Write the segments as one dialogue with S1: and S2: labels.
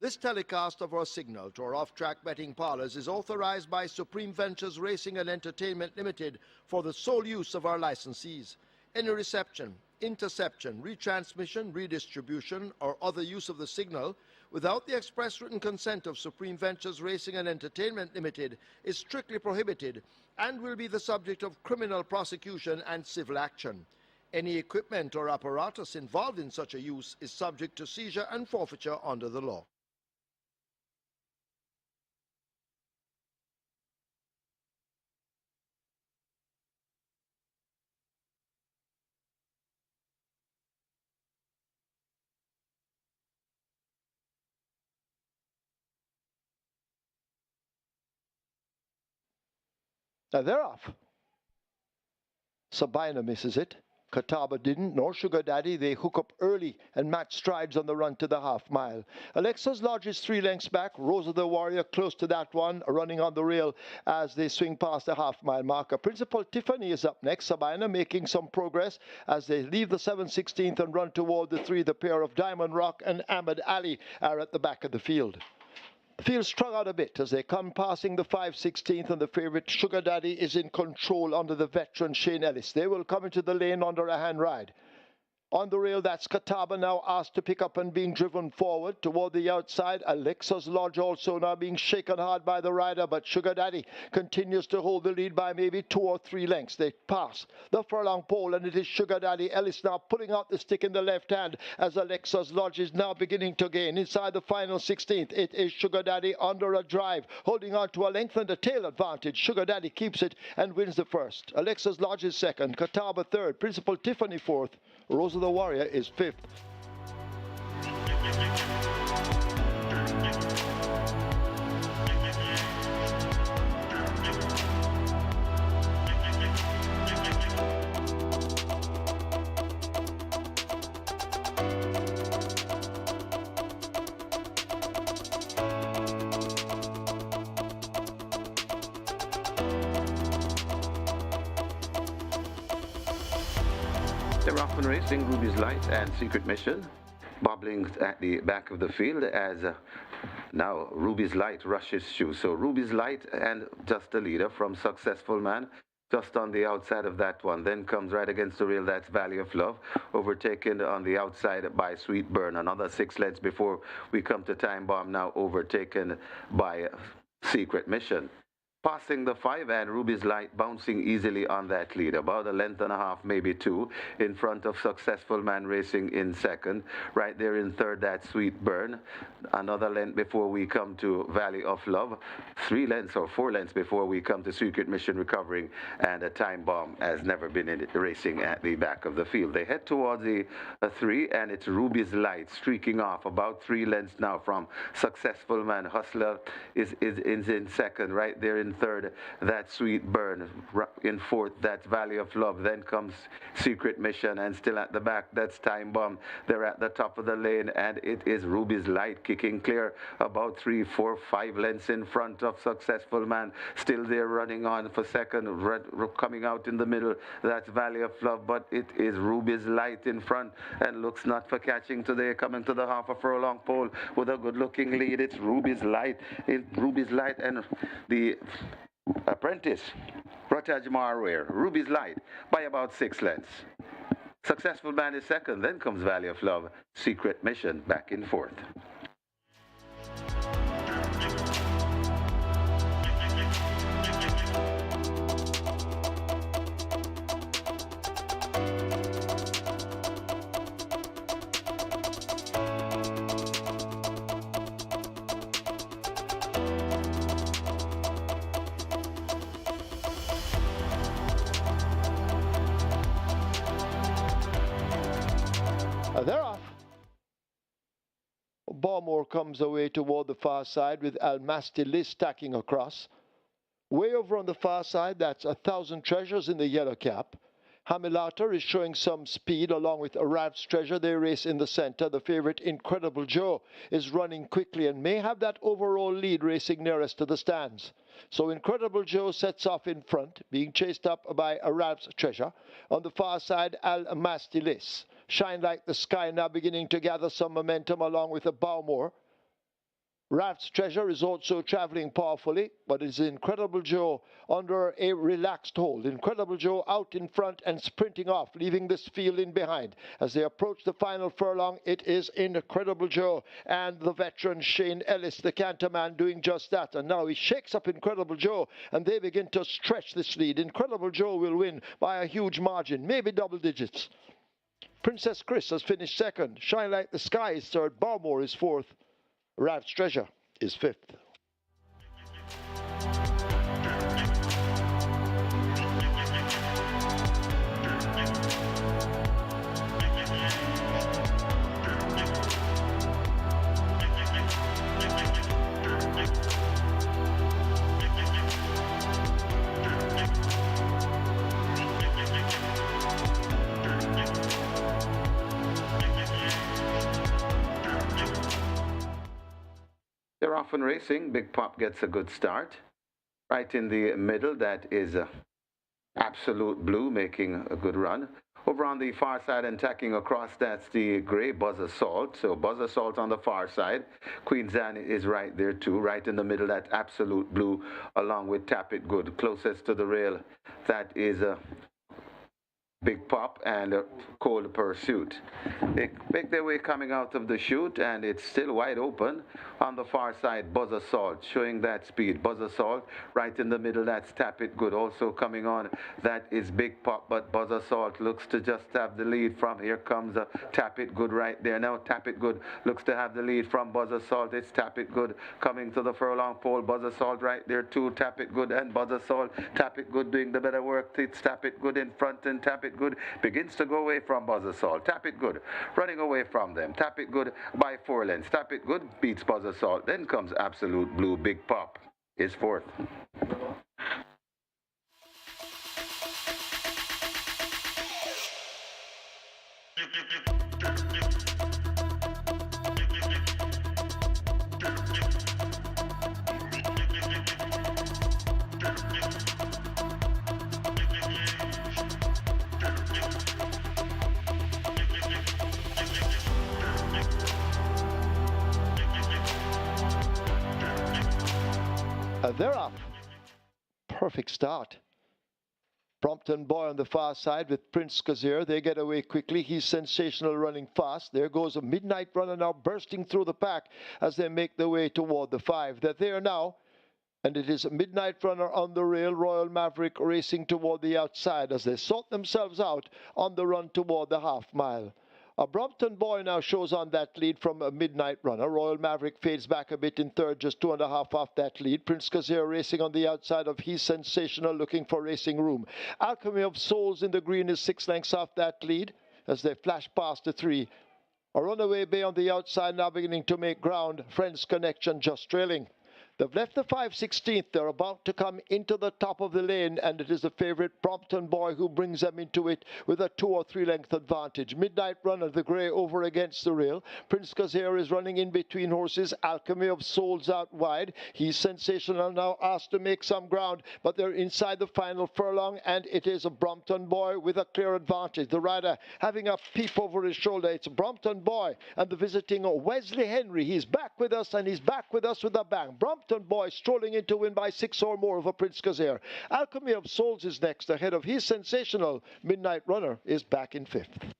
S1: This telecast of our signal to our off-track betting parlors is authorized by Supreme Ventures Racing and Entertainment Limited for the sole use of our licensees. Any reception, interception, retransmission, redistribution, or other use of the signal without the express written consent of Supreme Ventures Racing and Entertainment Limited is strictly prohibited and will be the subject of criminal prosecution and civil action. Any equipment or apparatus involved in such a use is subject to seizure and forfeiture under the law. Now they're off. Sabina misses it. Catawba didn't, nor Sugar Daddy. They hook up early and match strides on the run to the half mile. Alexa's Lodge is 3 lengths back. Rosa the Warrior close to that one, running on the rail as they swing past the half mile marker. Principal Tiffany is up next. Sabina making some progress as they leave the 7/16 and run toward the 3. The pair of Diamond Rock and Ahmed Ali are at the back of the field. The field strung out a bit as they come passing the 5/16 and the favourite Sugar Daddy is in control under the veteran Shane Ellis. They will come into the lane under a hand ride. On the rail, that's Catawba now asked to pick up and being driven forward toward the outside. Alexa's Lodge also now being shaken hard by the rider, but Sugar Daddy continues to hold the lead by maybe 2 or 3 lengths. They pass the furlong pole, and it is Sugar Daddy Ellis now pulling out the stick in the left hand as Alexa's Lodge is now beginning to gain. Inside the final 16th, it is Sugar Daddy under a drive, holding on to a length and a tail advantage. Sugar Daddy keeps it and wins the first. Alexa's Lodge is second, Catawba third, Principal Tiffany fourth, Rosa the Warrior is fifth.
S2: They're off and racing. Ruby's Light and Secret Mission bobbling at the back of the field as now Ruby's Light rushes through. So Ruby's Light and just the leader from Successful Man just on the outside of that one. Then comes right against the rail, that's Valley of Love, overtaken on the outside by Sweet Burn. Another 6 lengths before we come to Time Bomb, now overtaken by Secret Mission. Passing the 5 and Ruby's Light bouncing easily on that lead, about a length and a half, maybe 2, in front of Successful Man Racing in second. Right there in third, that Sweet Burn. Another length before we come to Valley of Love. 3 lengths or 4 lengths before we come to Secret Mission recovering, and a Time Bomb has never been in racing at the back of the field. They head towards the 3 and it's Ruby's Light streaking off about 3 lengths now from Successful Man. Hustler is in second, right there in third, that's Sweet Burn. In fourth, that's Valley of Love. Then comes Secret Mission, and still at the back, that's Time Bomb. They're at the top of the lane, and it is Ruby's Light kicking clear about 3, 4, 5 lengths in front of Successful Man. Still there running on for second, coming out in the middle, that's Valley of Love, but it is Ruby's Light in front and looks not for catching today, coming to the half a furlong pole with a good looking lead. It's Ruby's Light, and the apprentice Rataj Marware, Ruby's Light by about 6 lengths. Successful Man is second, then comes Valley of Love, Secret Mission back in fourth.
S1: They're off. Balmore comes away toward the far side with Almasty Liz tacking across. Way over on the far side, that's 1,000 Treasures in the yellow cap. Hamilata is showing some speed along with Arab's Treasure. They race in the center. The favorite Incredible Joe is running quickly and may have that overall lead racing nearest to the stands. So Incredible Joe sets off in front, being chased up by Arab's Treasure. On the far side, Al Mastilis. Shine Like the Sky now beginning to gather some momentum along with a Bowmore. Raft's Treasure is also travelling powerfully, but it's Incredible Joe under a relaxed hold. Incredible Joe out in front and sprinting off, leaving this field in behind. As they approach the final furlong, it is Incredible Joe and the veteran Shane Ellis, the canter man, doing just that. And now he shakes up Incredible Joe, and they begin to stretch this lead. Incredible Joe will win by a huge margin, maybe double digits. Princess Chris has finished second. Shine Like the Sky is third. Barmore is fourth. Raft's Treasure is fifth.
S2: They're often racing. Big Pop gets a good start. Right in the middle, that is Absolute Blue making a good run. Over on the far side and tacking across, that's the grey Buzz Assault. So Buzz Assault on the far side. Queen's Anne is right there too. Right in the middle, that's Absolute Blue along with Tap It Good. Closest to the rail, that is Big Pop and Cold Pursuit. They make their way coming out of the chute, and it's still wide open. On the far side, Buzz Assault showing that speed. Buzz Assault right in the middle, that's Tap It Good. Also coming on, that is Big Pop, but Buzz Assault looks to just have the lead from, here comes Tap It Good right there. Now Tap It Good looks to have the lead from Buzz Assault. It's Tap It Good coming to the furlong pole. Buzz Assault right there too. Tap It Good and Buzz Assault. Tap It Good doing the better work. It's Tap It Good in front, and Tap It Good begins to go away from Buzz Assault. Tap It Good running away from them. Tap It Good by 4 lengths. Tap It Good beats Buzz Assault. Then comes Absolute Blue. Big Pop is fourth.
S1: They're up. Perfect start. Brompton Boy on the far side with Prince Kazir. They get away quickly. He's sensational, running fast. There goes a Midnight Runner now bursting through the pack as they make their way toward the 5. They're there now. And it is a Midnight Runner on the rail. Royal Maverick racing toward the outside as they sort themselves out on the run toward the half mile. A Brompton Boy now shows on that lead from a Midnight Runner. Royal Maverick fades back a bit in third, just 2.5 off that lead. Prince Kazir racing on the outside of He's Sensational, looking for racing room. Alchemy of Souls in the green is 6 lengths off that lead as they flash past the 3. A Runaway Bay on the outside now beginning to make ground. Friends Connection just trailing. They've left the 5/16th. They're about to come into the top of the lane, and it is the favourite Brompton Boy who brings them into it with a 2 or 3 length advantage. Midnight Runner, the grey, over against the rail. Prince Kazir is running in between horses. Alchemy of Souls out wide. He's Sensational now asked to make some ground, but they're inside the final furlong, and it is a Brompton Boy with a clear advantage. The rider having a peep over his shoulder. It's Brompton Boy and the visiting Wesley Henry. He's back with us, and he's back with us with a bang. Brompton Boy strolling in to win by 6 or more over Prince Kazir. Alchemy of Souls is next ahead of He's Sensational. Midnight Runner is back in 5th.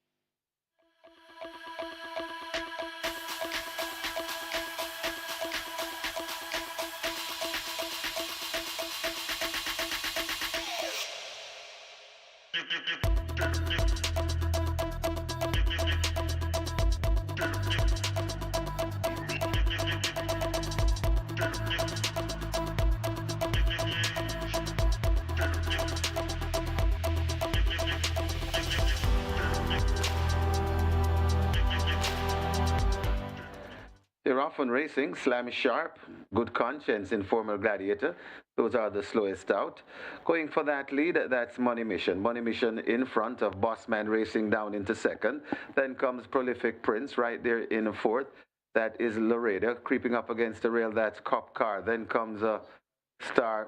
S2: They're often racing. Slam Sharp, Good Conscience, Informal Gladiator. Those are the slowest out. Going for that lead, that's Money Mission. Money Mission in front of Bossman racing down into second. Then comes Prolific Prince right there in fourth. That is Laredo. Creeping up against the rail, that's Cop Car. Then comes Star.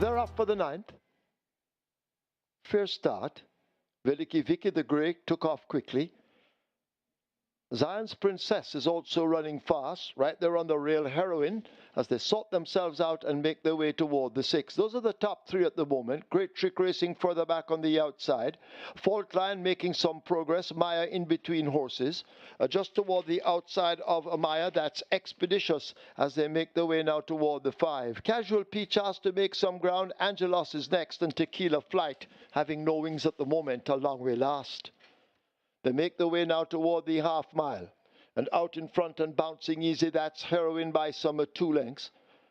S1: They're up for the ninth. Fair start. Veliki Vicky the Grey took off quickly. Zion's Princess is also running fast, right there on the rail. Heroine, as they sort themselves out and make their way toward the six. Those are the top three at the moment. Great Trick racing further back on the outside. Fault Line making some progress. Maya in between horses. Just toward the outside of Maya, that's Expeditious as they make their way now toward the five. Casual Peach has to make some ground. Angelos is next, and Tequila Flight, having no wings at the moment, a long way last. They make their way now toward the half mile. And out in front and bouncing easy, that's Heroine by some 2 lengths.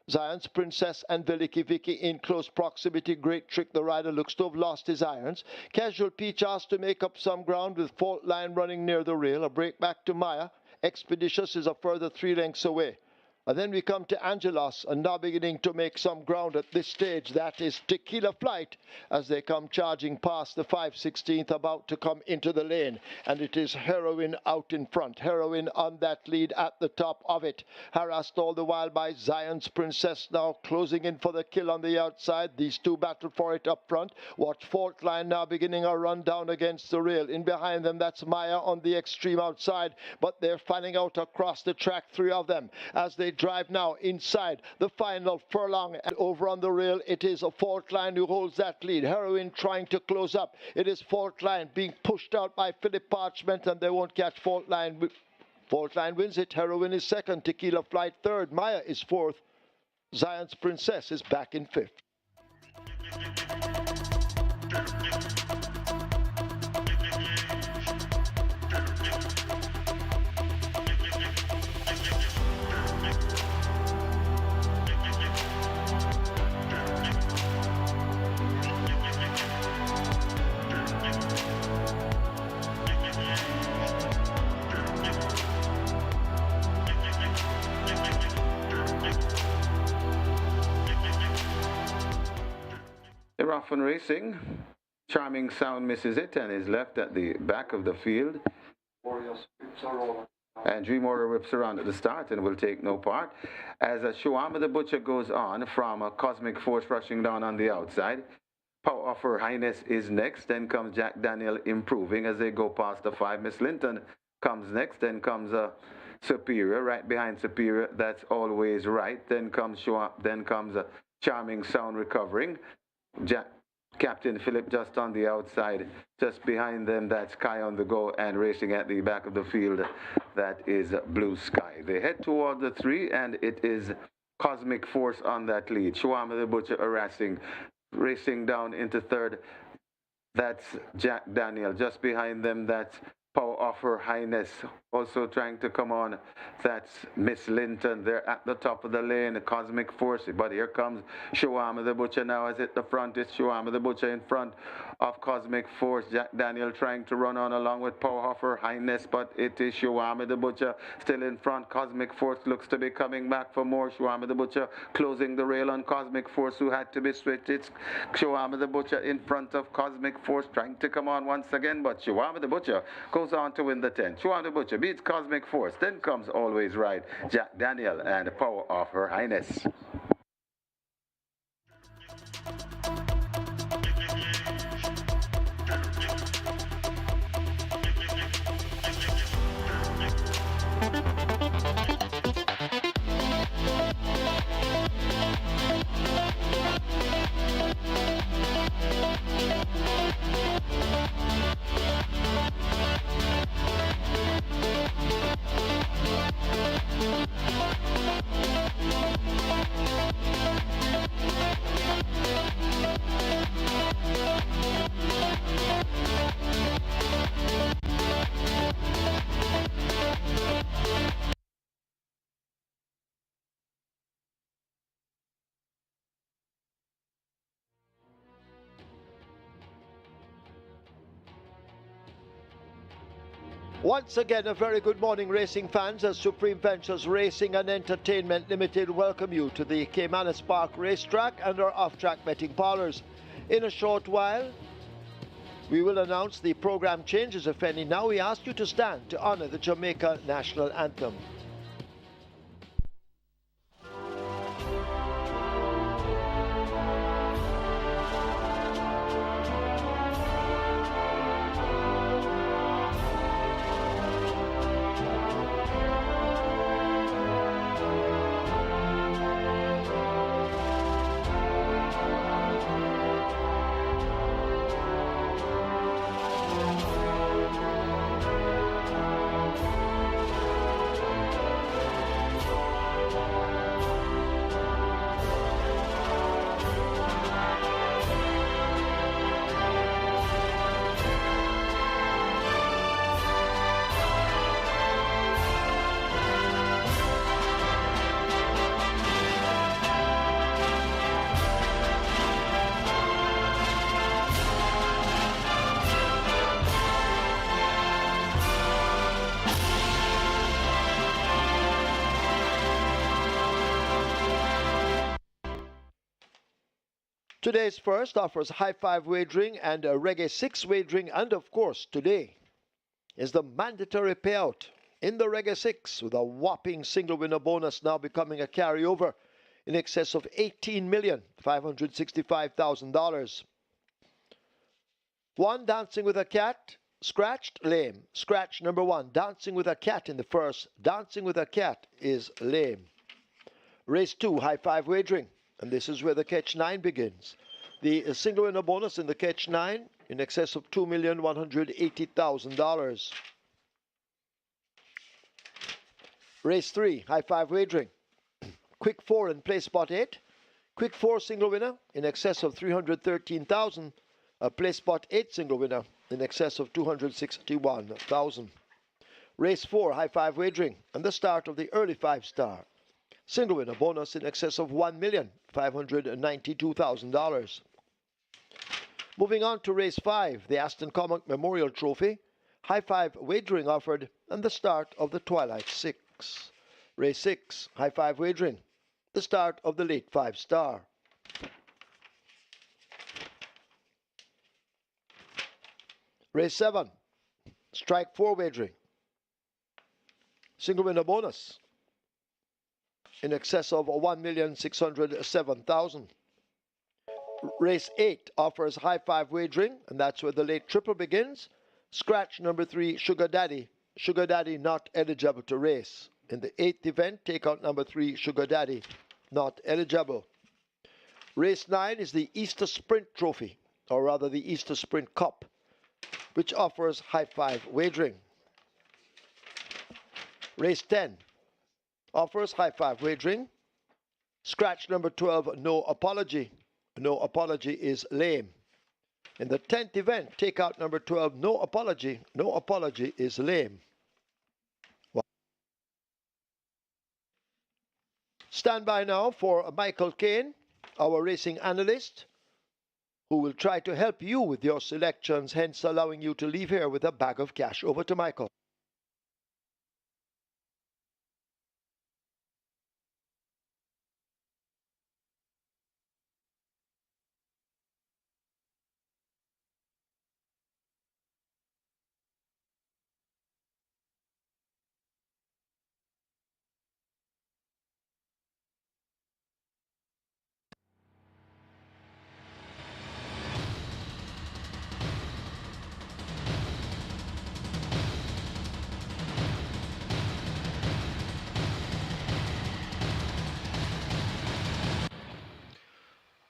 S1: Zion's Princess and Veliki Vicky in close proximity. Great Trick, the rider, looks to have lost his irons. Casual Peach has to make up some ground with Fault Line running near the rail. A break back to Maya. Expeditious is a further 3 lengths away. And then we come to Angelos, and now beginning to make some ground at this stage. That is Tequila Flight as they come charging past the 5/16th, about to come into the lane. And it is Heroine out in front. Heroine on that lead at the top of it. Harassed all the while by Zion's Princess, now closing in for the kill on the outside. These two battle for it up front. Watch Fault Line now beginning a run down against the rail. In behind them, that's Maya on the extreme outside. But they're fanning out across the track, 3 of them, as they drive now inside the final furlong. And over on the rail, it is a Fault Line who holds that lead. Heroine trying to close up. It is Fault Line being pushed out by Philip Parchment, and they won't catch Fault Line. Fault Line wins it. Heroine is second. Tequila Flight third. Maya is fourth. Zion's Princess is back in fifth.
S2: They're off and racing. Charming Sound misses it and is left at the back of the field. And Dream Warrior whips around at the start and will take no part. As Shuama the Butcher goes on from a Cosmic Force rushing down on the outside. Power of Her Highness is next. Then comes Jack Daniel improving as they go past the 5. Miss Linton comes next. Then comes Superior. Right behind Superior, that's Always Right. Then comes Charming Sound recovering. Captain Philip just on the outside. Just behind them, that's Sky on the Go, and racing at the back of the field, that is Blue Sky. They head toward the 3, and it is Cosmic Force on that lead. Shuama the Butcher harassing, racing down into third. That's Jack Daniel. Just behind them, that's Power of Her Highness also trying to come on. That's Miss Linton. They're at the top of the lane. Cosmic Force. But here comes Shuama the Butcher now, as at the front. It's Shuama the Butcher in front of Cosmic Force. Jack Daniel trying to run on along with Power of Her Highness, but it is Shuama the Butcher still in front. Cosmic Force looks to be coming back for more. Shuama the Butcher closing the rail on Cosmic Force, who had to be switched. It's Shuama the Butcher in front of Cosmic Force trying to come on once again, but Shuama the Butcher goes on to win the 10. Shuama the Butcher beats Cosmic Force. Then comes Always Right, Jack Daniel, and Power of Her Highness.
S1: Once again, a very good morning, racing fans, as Supreme Ventures Racing and Entertainment Limited welcome you to the Caymanas Park Racetrack and our off-track betting parlors. In a short while, we will announce the program changes, if any. Now we ask you to stand to honor the Jamaica National Anthem. Today's first offers high five wagering and a Reggae 6 wagering, and of course, today is the mandatory payout in the Reggae 6 with a whopping single winner bonus now becoming a carryover in excess of $18,565,000. One, Dancing with a Cat, scratched, lame. Scratch number one, Dancing with a Cat in the first. Dancing with a Cat is lame. Race 2, high five wagering. And this is where the catch 9 begins. The single winner bonus in the catch 9 in excess of $2,180,000. Race 3, high five wagering. Quick 4 in play spot 8. Quick 4 single winner in excess of $313,000. A play spot 8 single winner in excess of $261,000. Race 4, high five wagering. And the start of the early 5-star. Single winner bonus in excess of $1,592,000. Moving on to race 5, the ASTON COMMOCK Memorial Trophy. High five wagering offered and the start of the Twilight 6. Race 6, high five wagering. The start of the late 5-star. Race 7, strike 4 wagering. Single winner bonus in excess of $1,607,000. Race 8 offers high five wagering, and that's where the late triple begins. Scratch number 3, Sugar Daddy. Sugar Daddy not eligible to race. In the 8th event, take out number 3, Sugar Daddy, not eligible. Race 9 is the Easter Sprint Trophy, or rather the Easter Sprint Cup, which offers high five wagering. Race 10 offers high five wagering. Scratch number 12, No Apology. No Apology is lame. In the 10th event, take out number 12, No Apology. No Apology is lame. Stand by now for Michael Kane, our racing analyst, who will try to help you with your selections, hence allowing you to leave here with a bag of cash. Over to Michael.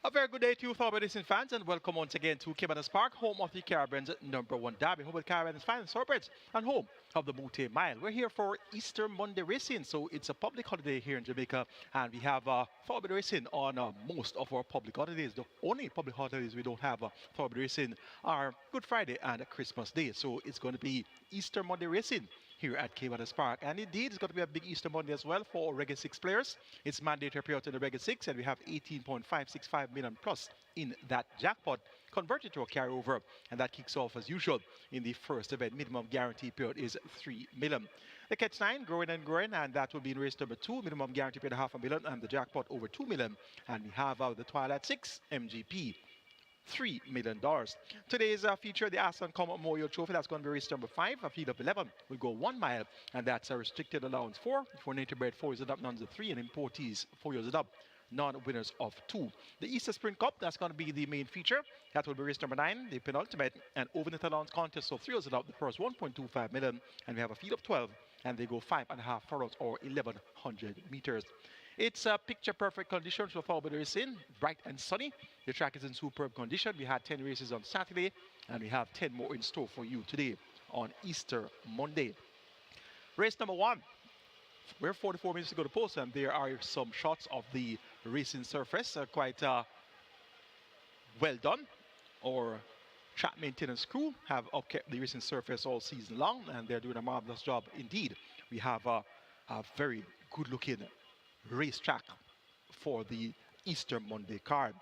S3: A very good day to you, fellow racing fans, and welcome once again to Caymanas Park, home of the Caribbean's #1 derby, home of the Caribbean's finest thoroughbreds, and home of the Moute Mile. We're here for Easter Monday racing, so it's a public holiday here in Jamaica, and we have thoroughbred racing on most of our public holidays. The only public holidays we don't have thoroughbred racing are Good Friday and Christmas Day, so it's going to be Easter Monday racing here at Caymanas Park. And indeed, it's going to be a big Easter Monday as well for Reggae 6 players. It's mandatory payout in the Reggae 6, and we have 18.565 million plus in that jackpot converted to a carryover, and that kicks off as usual in the first event. Minimum guarantee payout is 3 million. The Catch 9 growing and growing, and that will be in race number 2. Minimum guarantee payout $500,000 and the jackpot over 2 million. And we have the Twilight 6 MGP. $3 million. Today's feature, the ASTON COMMOCK Memorial Trophy, that's going to be race number 5. A field of 11 will go 1 mile, and that's a restricted allowance for native bred 4 years and up, nuns of 3, and importees 4 years and up, non-winners of 2. The Easter Sprint Cup, that's going to be the main feature. That will be race number 9, the penultimate, and overnight allowance contest, so 3 years and up, the purse 1.25 million, and we have a field of 12, and they go 5.5 furlongs or 1,100 meters. It's picture perfect conditions for fall racing, bright and sunny. The track is in superb condition. We had 10 races on Saturday, and we have 10 more in store for you today on Easter Monday. Race number 1. We're 44 minutes to go to post, and there are some shots of the racing surface, quite well done. Our track maintenance crew have upkept the racing surface all season long, and they're doing a marvelous job indeed. We have a very good looking racetrack for the Easter Monday card.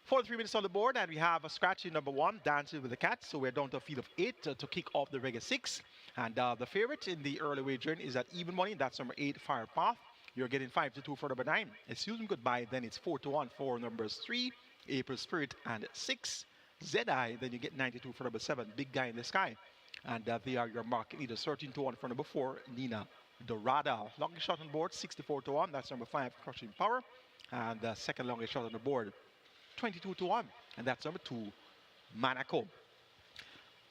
S3: 43 minutes on the board, and we have a scratchy number 1, Dancing with the Cats. So we're down to a field of 8 to kick off the Reggae 6. And the favorite in the early wagering is at even money. That's number 8, Fire Path. You're getting 5 to 2 for number 9. Excuse me, Goodbye. Then it's 4 to 1 for numbers 3, April Spirit, and 6. ZI. Then you get 92 for number 7, Big Guy in the Sky. And they are your market leaders. 13 to 1 for number 4, Nina Dorada. Longest shot on board, 64 to 1. That's number 5, Crushing Power. And the second longest shot on the board, 22 to 1. And that's number 2, Monaco.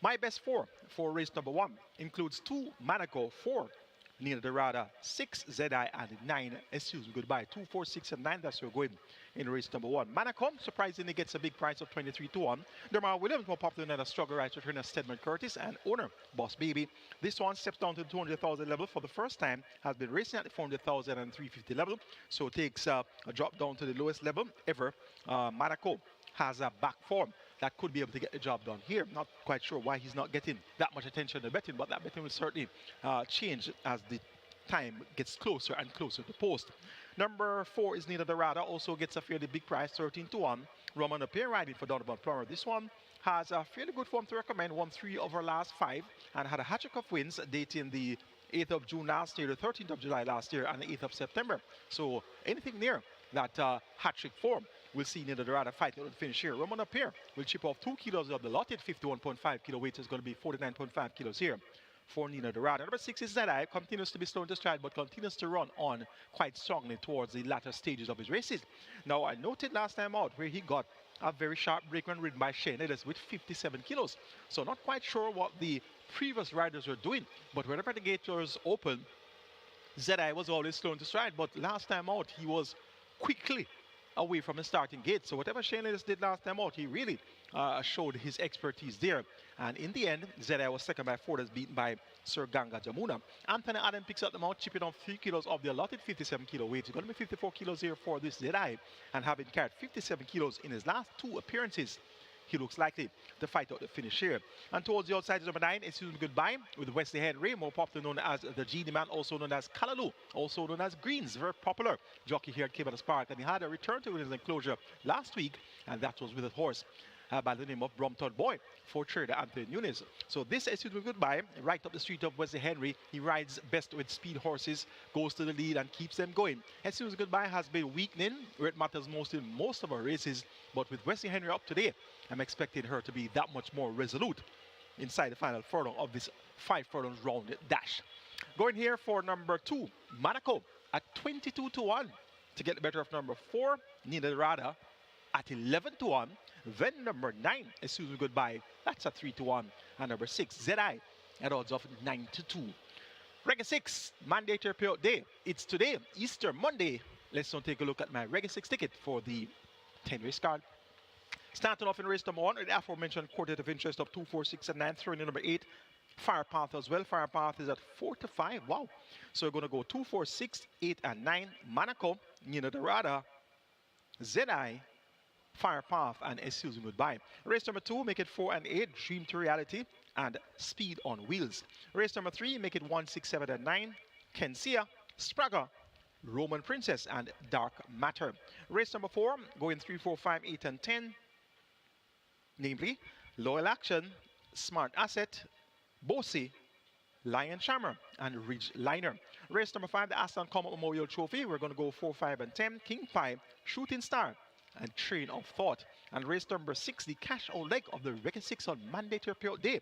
S3: My best 4 for race number 1 includes 2 Monaco, 4 Nina Dorada, 6 ZI, and 9 Excuse Me Goodbye. 2, 4, 6, and 9. That's where we're going in race number 1. Monaco surprisingly gets a big price of 23 to 1. Dermar Williams, more popular than a struggle rights returner Stedman Curtis, and owner Boss Baby. This one steps down to the 200,000 level for the first time, has been racing at the 400,000 and 350 level, so takes a drop down to the lowest level ever. Monaco has a back form that could be able to get the job done here. Not quite sure why he's not getting that much attention in the betting, but that betting will certainly change as the time gets closer and closer to post. Number 4 is Nina Dorada, also gets a fairly big price, 13 to 1. Roman Appear riding for Donovan Plummer. This one has a fairly good form to recommend, won 3 of her last 5, and had a hat-trick of wins dating the 8th of June last year, the 13th of July last year, and the 8th of September. So anything near that hat-trick form, we'll see Nina Dorada fighting on the finish here. Roman Appear will chip off 2 kilos of the lotted 51.5 kilo weight. Is going to be 49.5 kilos here for Nina Dorada. Number 6 is ZI, continues to be slow into stride, but continues to run on quite strongly towards the latter stages of his races. Now, I noted last time out where he got a very sharp break when ridden by Shane Ellis with 57 kilos. So not quite sure what the previous riders were doing, but whenever the gate was open, ZI was always slow into stride, but last time out he was quickly away from the starting gate. So whatever Shane Ellis did last time out, he really showed his expertise there. And in the end, ZI was second by 4, that's beaten by Sir Ganga Jamuna. Anthony Adam picks up the mount, chipping off 3 kilos of the allotted 57 kilo weight. It's going to be 54 kilos here for this ZI, and having carried 57 kilos in his last 2 appearances, he looks likely to fight out the finish here. And towards the outside is number 9, Excuse Me Goodbye, with Wesley Henry, more popular known as the GD Man, also known as Kalaloo, also known as Greens, very popular jockey here at Caymanas Park. And he had a return to his enclosure last week, and that was with a horse by the name of Brompton Boy for trader Anthony Nunes. So this Excuse Me Goodbye, right up the street of Wesley Henry. He rides best with speed horses, goes to the lead and keeps them going. Excuse Me Goodbye has been weakening where it matters most in most of our races, but with Wesley Henry up today, I'm expecting her to be that much more resolute inside the final furlong of this 5 furlongs round dash. Going here for number 2, Monaco at 22 to 1 to get the better of number 4, Nina Dorada, at 11 to 1. Then number 9, Excuse Me Goodbye, that's a 3 to 1. And number 6, ZI, at odds of 9 to 2. Reggae 6, mandatory payout day. It's today, Easter Monday. Let's now take a look at my Reggae 6 ticket for the 10 race card. Starting off in race number 1, with the aforementioned quartet of interest of 2, 4, 6, and 9, throwing in number 8, Fire Path as well. Fire Path is at 4 to 5. Wow. So we're going to go 2, 4, 6, 8, and 9. Monaco, Nina Dorada, ZI, Fire Path, and Excuse Me Goodbye. Race number 2, make it 4 and 8, Dream to Reality. and Speed on Wheels. Race number 3, make it 1, 6, 7, and 9. Kensia, Spraga, Roman Princess, and Dark Matter. Race number 4, going 3, 4, 5, 8, and 10. Namely, Loyal Action, Smart Asset, Bossy, Lion Shammer, and Ridge Liner. Race number 5, the ASTON COMMOCK Memorial Trophy. We're going to go 4, 5, and 10. King Pie, Shooting Star, and Train of Thought. And race number 6, the cash out leg of the Reggae 6 on mandatory period day.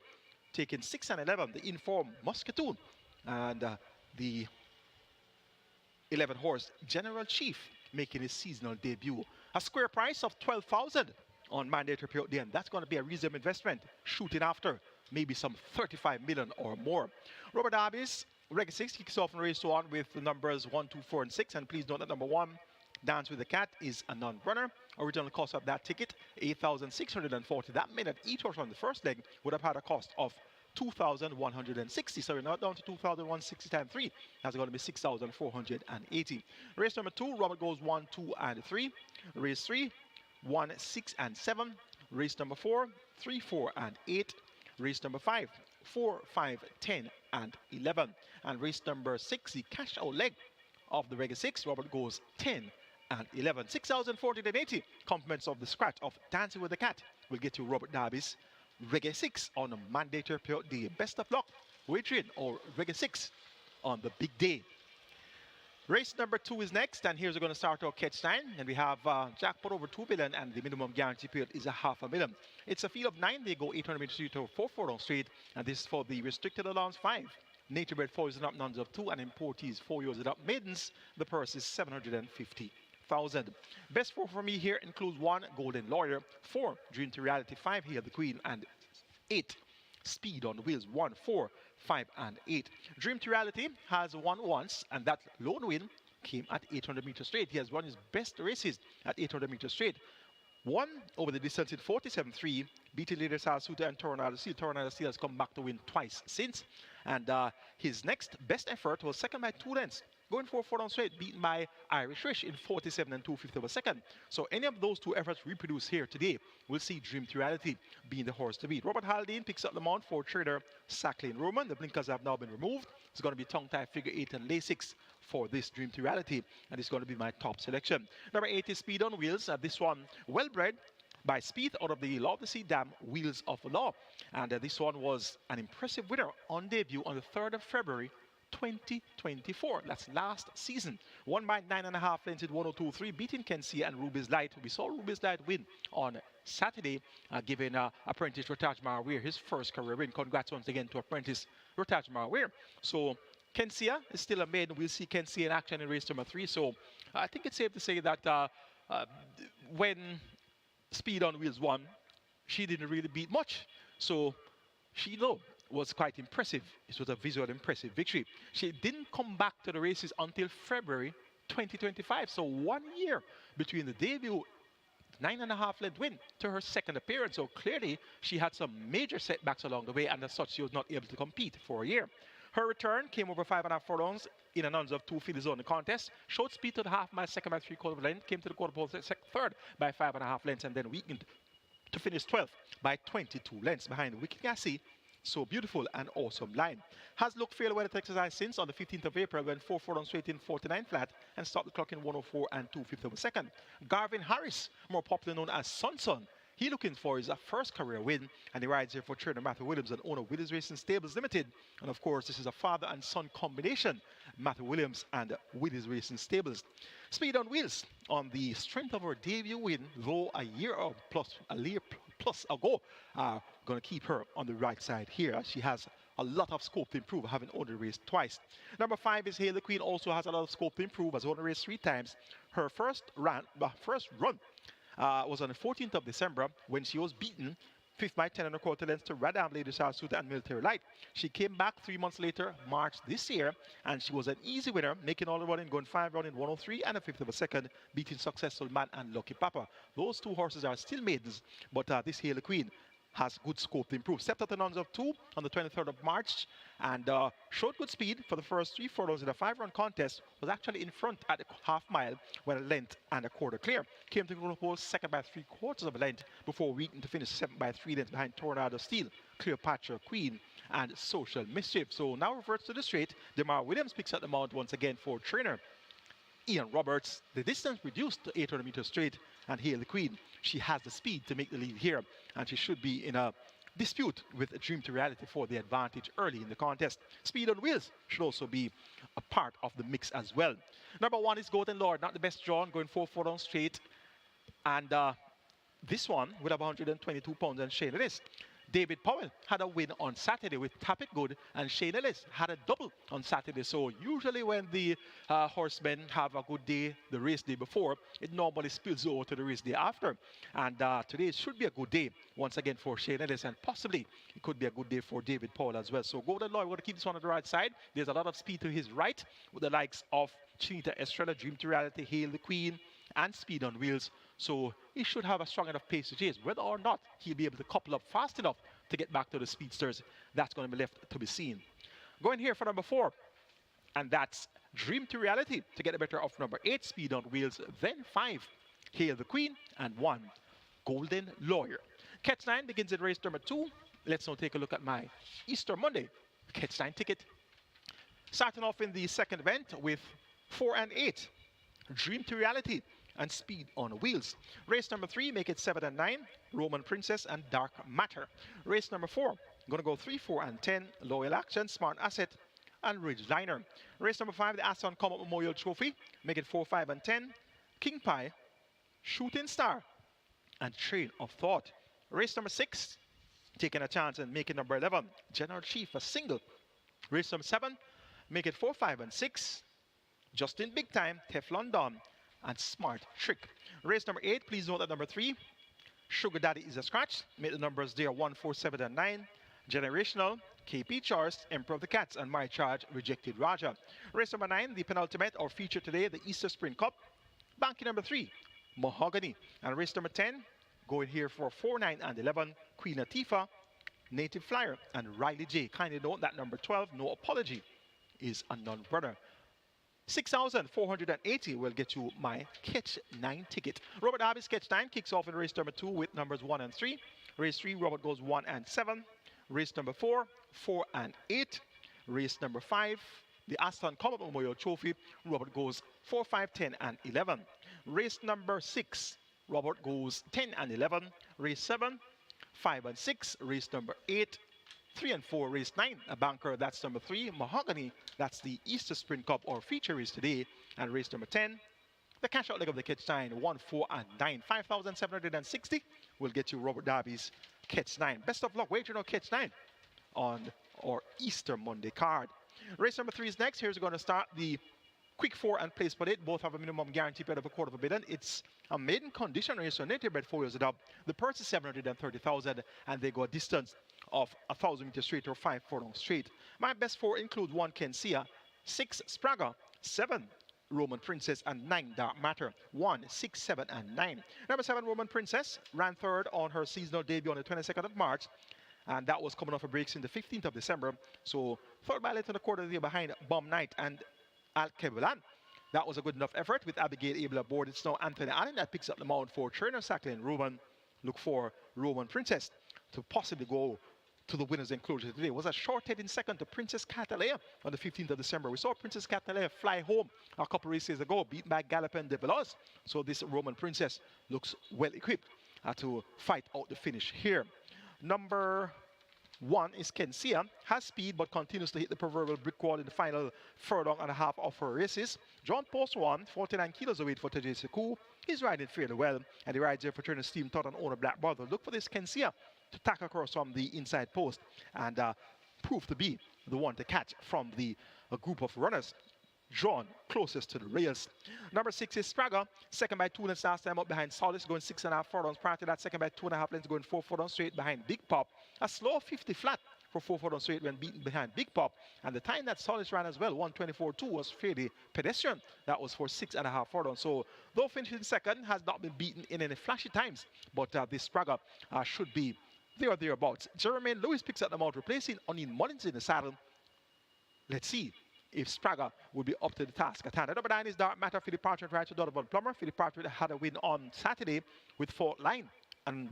S3: Taking 6 and 11, the Inform Muscatoon, and the 11 horse General Chief making his seasonal debut. A square price of 12,000 on mandatory period day, and that's going to be a reasonable investment, shooting after maybe some 35 million or more. Rubber Derbies, Reggae 6 kicks off in race 1 with the numbers 1, 2, 4, and 6. And please note that number 1, Dance with the Cat, is a non-runner. Original cost of that ticket, 8,640. That meant that each horse on the first leg would have had a cost of 2,160. So we're now down to 2,160 times 3. That's going to be 6,480. Race number 2, Robert goes 1, 2, and 3. Race 3, 1, 6, and 7. Race number 4, 3, 4, and 8. Race number 5, 4, 5, 10, and 11. And race number 6, the cash out leg of the Reggae 6, Robert goes 10 and 11. 6,480 compliments of the scratch of Dancing with the Cat will get you Robert Derby's Reggae 6 on a mandatory period day. Best of luck, wagering or Reggae 6 on the big day. Race number 2 is next, and here's going to start our catch time. And we have jackpot over 2 billion, and the minimum guarantee period is $500,000. It's a field of 9. They go 800 meters to 4 furlong straight, and this is for the restricted allowance 5. Nature bred 4 years and up, nuns of 2, and importees 4 years and up. Maidens, the purse is 750,000. Best 4 for me here includes 1, Golden Lawyer, 4, Dream to Reality, 5, Hail the Queen, and 8, Speed on the Wheels, 1, 4, 5, and 8. Dream to Reality has won once, and that lone win came at 800 meters straight. He has won his best races at 800 meters straight. Won over the distance in 47.3, beating Leader Salsuta and Tornado Steel. Tornado Steel has come back to win twice since. And his next best effort was second by 2 lengths, going 4 furlong straight, beaten by Irish Rich in 47 and 2/5 of a second. So any of those 2 efforts reproduced here today, we'll see Dream to Reality being the horse to beat. Robert Haldane picks up the mount for trader Sacklin Roman. The blinkers have now been removed. It's going to be tongue-tie, figure 8, and Lasix for this Dream to Reality, and it's going to be my top selection. Number 8 is Speed on Wheels. This one, well bred by Speed out of the Law of the Sea Dam, Wheels of Law. And this one was an impressive winner on debut on the 3rd of February, 2024. That's last season. Won by 9.5 lengths at 102.3, beating Kensia and Ruby's Light. We saw Ruby's Light win on Saturday, giving apprentice Rotaj Marweir his first career win. Congrats once again to apprentice Rotaj Marweir. So Kensia is still a maiden. We'll see Kensia in action in race number 3. So I think it's safe to say that when Speed on Wheels won, she didn't really beat much. So she, though, was quite impressive. It was a visual impressive victory. She didn't come back to the races until February 2025. So 1 year between the debut 9.5 length win to her second appearance. So clearly she had some major setbacks along the way, and as such she was not able to compete for a year. Her return came over 5.5 furlongs in an under of 2 fillies on the contest. Showed speed to the half mile, second by 3/4 length, came to the quarter pole third by 5.5 lengths, and then weakened to finish 12th by 22 lengths behind Wicked Gassi. So beautiful and awesome line. Has looked fairly well at exercise since on the 15th of April, went 4 furlongs straight in 49 flat and stopped the clock in 104 and 2/5 of a second. Garvin Harris, more popularly known as Son, he looking for his first career win, and he rides here for trainer Matthew Williams and owner Willis Racing Stables Limited. And of course, this is a father and son combination, Matthew Williams and Willis Racing Stables. Speed on Wheels on the strength of her debut win, though a year plus ago, going to keep her on the right side here, as she has a lot of scope to improve, having only raced twice. Number 5 is Hail the Queen, also has a lot of scope to improve, has only raced 3 times. Her first run was on the 14th of December when she was beaten 5th by 10 1/4 lengths to Radam, Lady Sarsuta, and Military Light. She came back 3 months later, March this year, and she was an easy winner, making all the running, going 5 running 103 and 1/5 of a second, beating Successful Man and Lucky Papa. Those 2 horses are still maidens, but this Hail the Queen has good scope to improve. Stepped up to nuns of 2 on the 23rd of March and showed good speed for the first 3 furlongs in the 5-run contest. Was actually in front at the half mile when a length and a quarter clear. Came to the pole second by 3/4 of a length before weakening to finish 7 by 3 lengths behind Tornado Steel, Cleopatra Queen, and Social Mischief. So now reverts to the straight. Demar Williams picks up the mount once again for trainer Ian Roberts. The distance reduced to 800 meters straight, and Hail the Queen. She has the speed to make the lead here, and she should be in a dispute with Dream to Reality for the advantage early in the contest. Speed on Wheels should also be a part of the mix as well. Number 1 is Golden Lord, not the best drawn, going 4 furlongs straight, and this one would have 122 pounds and Shane Ellis. David Powell had a win on Saturday with Tap It Good, and Shane Ellis had a double on Saturday. So usually when the horsemen have a good day the race day before, it normally spills over to the race day after. And today should be a good day once again for Shane Ellis, and possibly it could be a good day for David Powell as well. So Golden Lord, we're going to keep this one on the right side. There's a lot of speed to his right with the likes of Chinita Estrella, Dream to Reality, Hail the Queen, and Speed on Wheels. So he should have a strong enough pace to chase. Whether or not he'll be able to couple up fast enough to get back to the speedsters, that's going to be left to be seen. Going here for number 4, and that's Dream to Reality to get the better of number 8, Speed on Wheels, then 5, Hail the Queen, and 1, Golden Lawyer. Catch 9 begins in race number 2. Let's now take a look at my Easter Monday Catch 9 ticket. Starting off in the second event with 4 and 8, Dream to Reality and Speed on Wheels. Race number 3, make it 7 and 9, Roman Princess and Dark Matter. Race number 4, I'm going to go 3, 4 and 10, Loyal Action, Smart Asset, and Ridgeliner. Race number 5, the ASTON COMMOCK Memorial Trophy, make it 4, 5 and 10, King Pie, Shooting Star, and Train of Thought. Race number 6, taking a chance and making number 11, General Chief, a single. Race number 7, make it 4, 5 and 6, Justin Big Time, Teflon Don, and Smart Trick. Race number 8, please note that number 3, Sugar Daddy is a scratch. Make the numbers there 1, 4, 7, and 9. Generational, KP Charles, Emperor of the Cats, and My Charge, Rejected Raja. Race number 9, the penultimate or feature today, the Easter Spring Cup. Banky number 3, Mahogany. And race number 10, going here for 4, 9, and 11, Queen Latifah, Native Flyer, and Riley J. Kindly note that number 12, No Apology, is a non-runner. 6,480 will get you my Catch 9 ticket. Robert Darby's Catch 9 kicks off in race number 2 with numbers 1 and 3. Race 3, Robert goes 1 and 7. Race number 4, 4 and 8. Race number 5, the Aston COMMOCK Memorial Trophy, Robert goes 4, 5, 10, and 11. Race number 6, Robert goes 10 and 11. Race 7, 5 and 6. Race number 8, 3 and 4, race 9, a banker, that's number 3, Mahogany, that's the Easter Sprint Cup or feature race today, and race number 10, the cash out leg of the Catch 9, 1, 4, and 9, 5,760 will get you Robert Darby's Catch 9. Best of luck wagering on Catch 9 on our Easter Monday card. Race number 3 is next. Here's going to start the Quick 4 and Place for it. Both have a minimum guarantee paid of $250,000. It's a maiden condition race, so native bred 4 years old. The purse is $730,000, and they go a distance of 1,000 meters straight or 5 furlongs straight. My best 4 include 1 Kensia, 6 Spraga, 7 Roman Princess, and 9 Dark Matter. 1, 6, 7, and 9. Number 7 Roman Princess ran third on her seasonal debut on the 22nd of March, and that was coming off a breaks in the 15th of December. So third by late in the quarter of the year behind Bomb Knight and Al Kebulan. That was a good enough effort with Abigail able aboard. It's now Anthony Allen that picks up the mount for trainer Sacklin Roman. Look for Roman Princess to possibly go to the winner's enclosure today. Was a short head in second to Princess Catalea on the 15th of December. We saw Princess Catalea fly home a couple races ago, beaten by Galopin de Veloz. So this Roman Princess looks well equipped to fight out the finish here. Number 1 is Kensia, has speed but continues to hit the proverbial brick wall in the final furlong and a half of her races. John Post 1, 49 kilos of weight for Tajay Sekou. He's riding fairly well, and he rides here for trainer Steve Todd and owner Black Brother. Look for this Kensia to tackle across from the inside post and prove to be the one to catch from the group of runners drawn closest to the rails. Number 6 is Spraga, second by 2 lengths last time up behind Solis, going 6.5 furlongs. Prior to that, second by 2.5 lengths, going 4 furlongs straight behind Big Pop. A slow 50 flat for 4 furlongs straight when beaten behind Big Pop. And the time that Solis ran as well, 1:24.2, was fairly pedestrian. That was for 6.5 furlongs. So though finishing second, has not been beaten in any flashy times, but this Spraga should be They are thereabouts. Jermaine Lewis picks up the mount, replacing O'Neill Mullins in the saddle. Let's see if Sprague will be up to the task at hand. At number 9 is Dark Matter. Philip Partridge rides to Donovan Plummer. Philip Partridge had a win on Saturday with Fort Line, and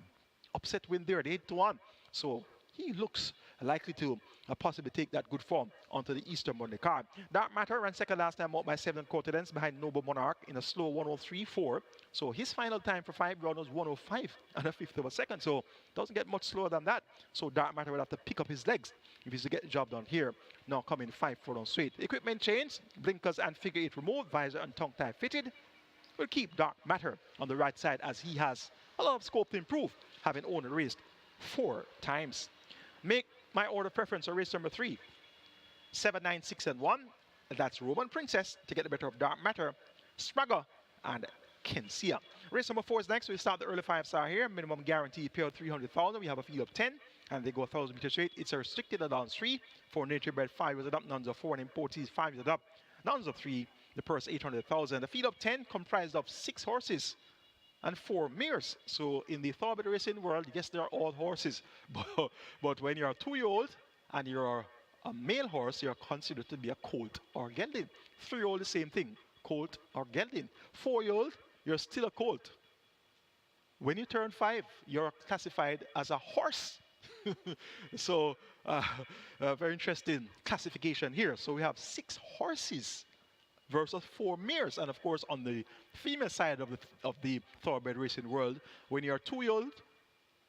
S3: upset win there, 8-1. So he looks likely to possibly take that good form onto the Easter Monday card. Dark Matter ran second last time out by 7 lengths behind Noble Monarch in a slow 103.4. So his final time for 5 rounds was 105 and a fifth of a second. So doesn't get much slower than that. So Dark Matter will have to pick up his legs if he's to get the job done here. Now coming 5 furlongs straight. Equipment change, blinkers and figure 8 removed, visor and tongue tie fitted. We'll keep Dark Matter on the right side as he has a lot of scope to improve, having only raced 4 times. Make my order preference for race number 3. 7, 9, 6, and 1. That's Roman Princess to get the better of Dark Matter, Sprague, and Kensia. Race number 4 is next. We start the early 5-star here. Minimum guarantee payout 300,000. We have a field of 10, and they go 1,000 meters straight. It's a restricted allowance 3 for nature bred 5 years and up, nuns of 4, and importees 5 years and up, nuns of 3. The purse 800,000. The field of 10 comprised of 6 horses and 4 mares. So in the thoroughbred racing world, yes, they are all horses. But when you're a 2-year-old and you're a male horse, you're considered to be a colt or gelding. 3-year-old, the same thing, colt or gelding. 4-year-old, you're still a colt. When you turn 5, you're classified as a horse. So very interesting classification here. So we have 6 horses versus 4 mares. And of course, on the female side of the thoroughbred racing world, when you're a 2-year-old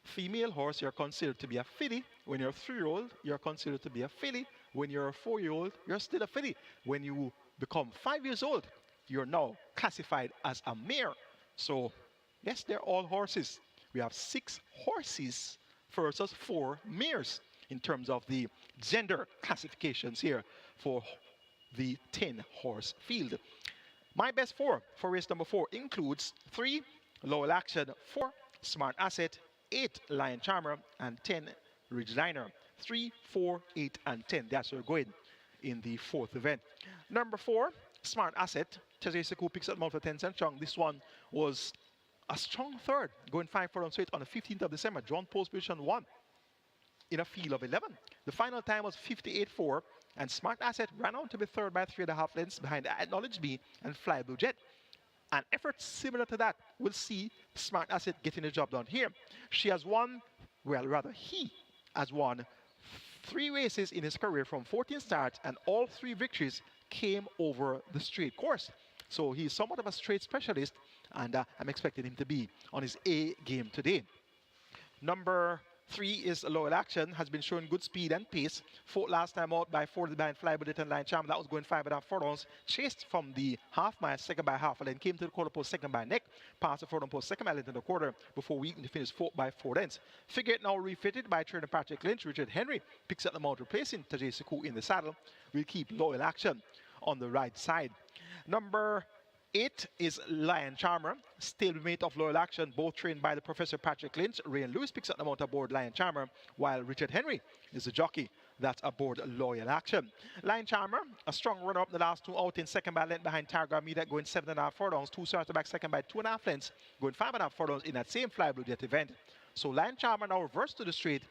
S3: female horse, you're considered to be a filly. When you're a 3-year-old, you're considered to be a filly. When you're a 4-year-old, you're still a filly. When you become 5 years old, you're now classified as a mare. So yes, they're all horses. We have 6 horses versus 4 mares in terms of the gender classifications here for the 10-horse field. My best 4 for race number 4 includes 3 Lowell Action, 4 Smart Asset, 8 Lion Charmer, and 10 Ridgeliner. 3, 4, 8, and 10. That's where we're going in the 4th event. Number 4, Smart Asset. Tezeseku picks up mount for 10 cents strong. This one was a strong third, going 5 furlongs straight on the 15th of December. John Post position 1 in a field of 11. The final time was 58.4. And Smart Asset ran on to be third by 3.5 lengths behind Acknowledge Me and Fly Blue Jet. An effort similar to that will see Smart Asset getting the job done here. She has won, well, rather he has won 3 races in his career from 14 starts, and all 3 victories came over the straight course. So he's somewhat of a straight specialist, and I'm expecting him to be on his A game today. Number 3 is Loyal Action, has been showing good speed and pace. 4th last time out by 4 behind Fly Bullet and Lion Charm. That was going 5.5 furlongs. Chased from the half mile, second by half, and then came to the quarter post, second by neck. Passed the furlong post, second mile into the quarter before Wheaton to finish 4th by 4 lengths. Figure it now refitted by trainer Patrick Lynch. Richard Henry picks up the mount, replacing Tezeseku in the saddle. We'll keep Loyal Action on the right side. Number 8 is Lion Charmer, stablemate of Loyal Action, both trained by the Professor Patrick Lynch. Ray and Lewis picks up the mount aboard Lion Charmer, while Richard Henry is the jockey that's aboard Loyal Action. Lion Charmer, a strong runner up the last 2 out in second by length behind Targa Media, going 7.5 furlongs. 2 starts back second by 2.5 lengths, going 5.5 furlongs in that same Fly Blue Jet event. So Lion Charmer now reversed to the straight,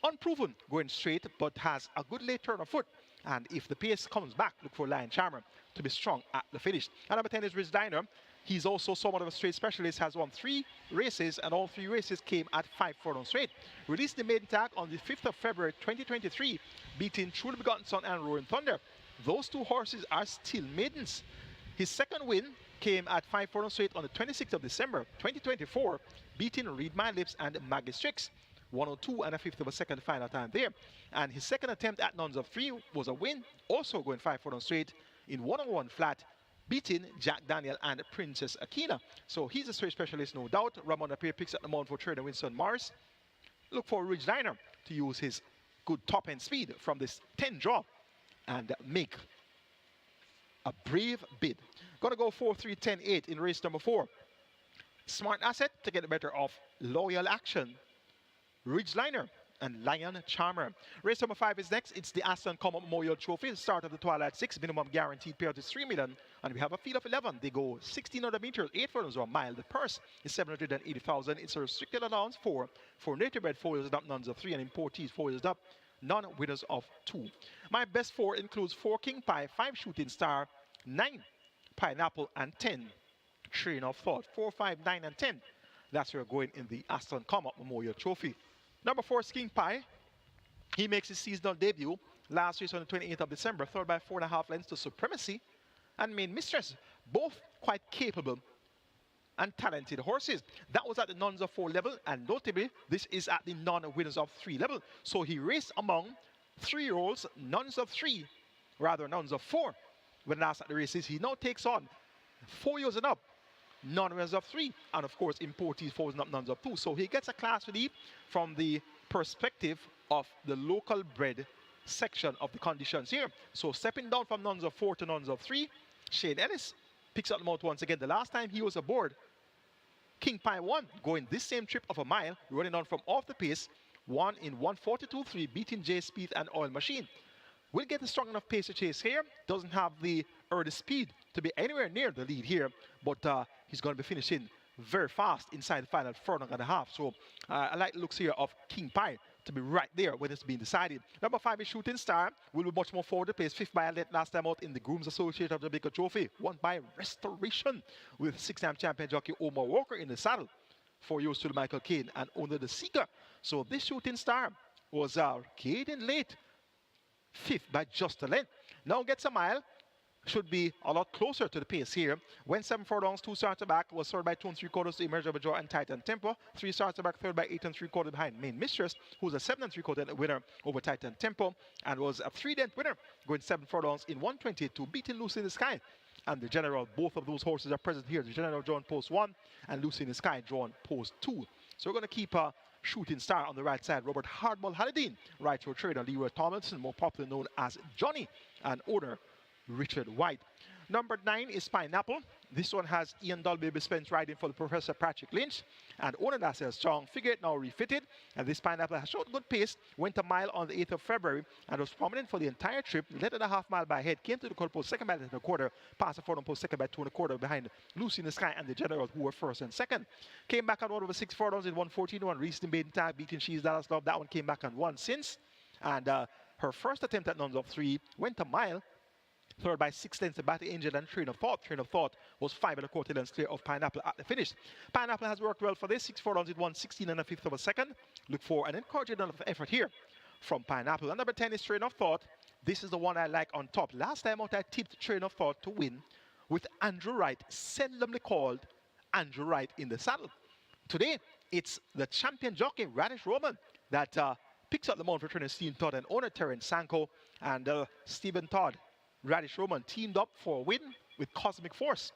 S3: unproven going straight, but has a good late turn of foot. And if the pace comes back, look for Lion Charmer to be strong at the finish. And number 10 is Ridgeliner. He's also somewhat of a straight specialist, has won 3 races, and all 3 races came at 5 furlongs straight. Released the maiden tag on the 5th of February 2023, beating Truly Begotten Son and Roaring Thunder. Those 2 horses are still maidens. His second win came at 5 furlongs straight on the 26th of December 2024, beating Read My Lips and Maggie Strix. 102 and a fifth of a second final time there. And his second attempt at nuns of 3 was a win, also going 5 furlongs straight in 101 flat, beating Jack Daniel and Princess Akina. So he's a straight specialist, no doubt. Ramon Appiah picks up the mount for trainer Winston Morris. Look for Ridgeliner to use his good top end speed from this 10 draw and make a brave bid. Gonna go 4, 3, 10, 8 in race number 4. Smart Asset to get the better of Loyal Action. Ridgeliner and Lion Charmer. Race number 5 is next. It's the ASTON COMMOCK Memorial Trophy. The start of the Twilight 6. Minimum guaranteed payout is 3 million. And we have a field of 11. They go 1,600 meters, 8 furlongs or a mile. The purse is 780,000. It's a restricted allowance for native bred 4 years up, nuns of 3, and importees 4 years up, none winners of 2. My best 4 includes 4 King Pie, 5 Shooting Star, 9 Pineapple, and 10 Train of Thought. 4, 5, 9, and 10. That's where we're going in the ASTON COMMOCK Memorial Trophy. Number 4 is King Pie. He makes his seasonal debut last race on the 28th of December, third by 4.5 lengths to Supremacy and Main Mistress, both quite capable and talented horses. That was at the nuns of 4 level, and notably, this is at the non-winners of 3 level. So he raced among 3-year-olds, nuns of 3, rather nuns of 4. When last at the races, he now takes on 4 years and up, non-winners of 3, and of course, importees 4 and up, nuns of 2. So he gets a class relief from the perspective of the local bred section of the conditions here. So stepping down from nuns of 4 to nuns of 3, Shane Ellis picks up the mount once again. The last time he was aboard, King Pie won, going this same trip of a mile, running on from off the pace, won in 1:42.3, beating J Speed and Oil Machine. Will get a strong enough pace to chase here. Doesn't have the early speed to be anywhere near the lead here, but he's going to be finishing very fast inside the final furlong and a half. So I like the looks here of King Pie to be right there when it's being decided. Number 5 is Shooting Star. Will be much more forward to place. 5th by a length last time out in the Grooms Association of Jamaica Trophy. Won by Restoration with 6-time champion jockey Omar Walker in the saddle. 4 years to Michael Caine and owner the Seeker. So this Shooting Star was gained late. 5th by just a length. Now gets a mile. Should be a lot closer to the pace here. Went 7 furlongs, 2 starts back, was third by 2 3/4 to Immeasurable Joy and Titan Tempo. 3 starts back, third by 8 3/4 behind Main Mistress, who's a 7 3/4 winner over Titan Tempo, and was a 3-dent winner, going 7 furlongs in 1:22, beating Lucy in the Sky. And the General, both of those horses are present here. The General drawn post 1 and Lucy in the Sky drawn post 2. So we're going to keep Shooting Star on the right side. Robert Hardball Haladine, right to trader Leroy Tomlinson, more popularly known as Johnny, and owner Richard White. Number 9 is Pineapple. This one has Ian Dolby Spence riding for the Professor Patrick Lynch, and owner that's a strong figure, now refitted. And this Pineapple has showed good pace, went a mile on the 8th of February, and was prominent for the entire trip. Led at a half mile by head, came to the quarter post, second by 1/4, passed the furlong post, second by 2 1/4 behind Lucy in the Sky and the General, who were first and second. Came back on one over 6 furlongs in 1:14, recently made in time, beating She's Dallas Love. That one came back on 1 since. And her first attempt at nuns of 3 went a mile. Third by 6 lengths to Battle Angel and Train of Thought. Train of Thought was 5 1/4 lengths clear of Pineapple at the finish. Pineapple has worked well for this. 6 furlongs in 1:16 1/5 of a second. Look for an encouraging effort here from Pineapple. And number 10 is Train of Thought. This is the one I like on top. Last time out, I tipped Train of Thought to win with Andrew Wright, seldomly called Andrew Wright in the saddle. Today, it's the champion jockey, Radish Roman, that picks up the mount for trainer Stephen Todd and owner Terence Sanko. And Stephen Todd, Radish Roman, teamed up for a win with Cosmic Force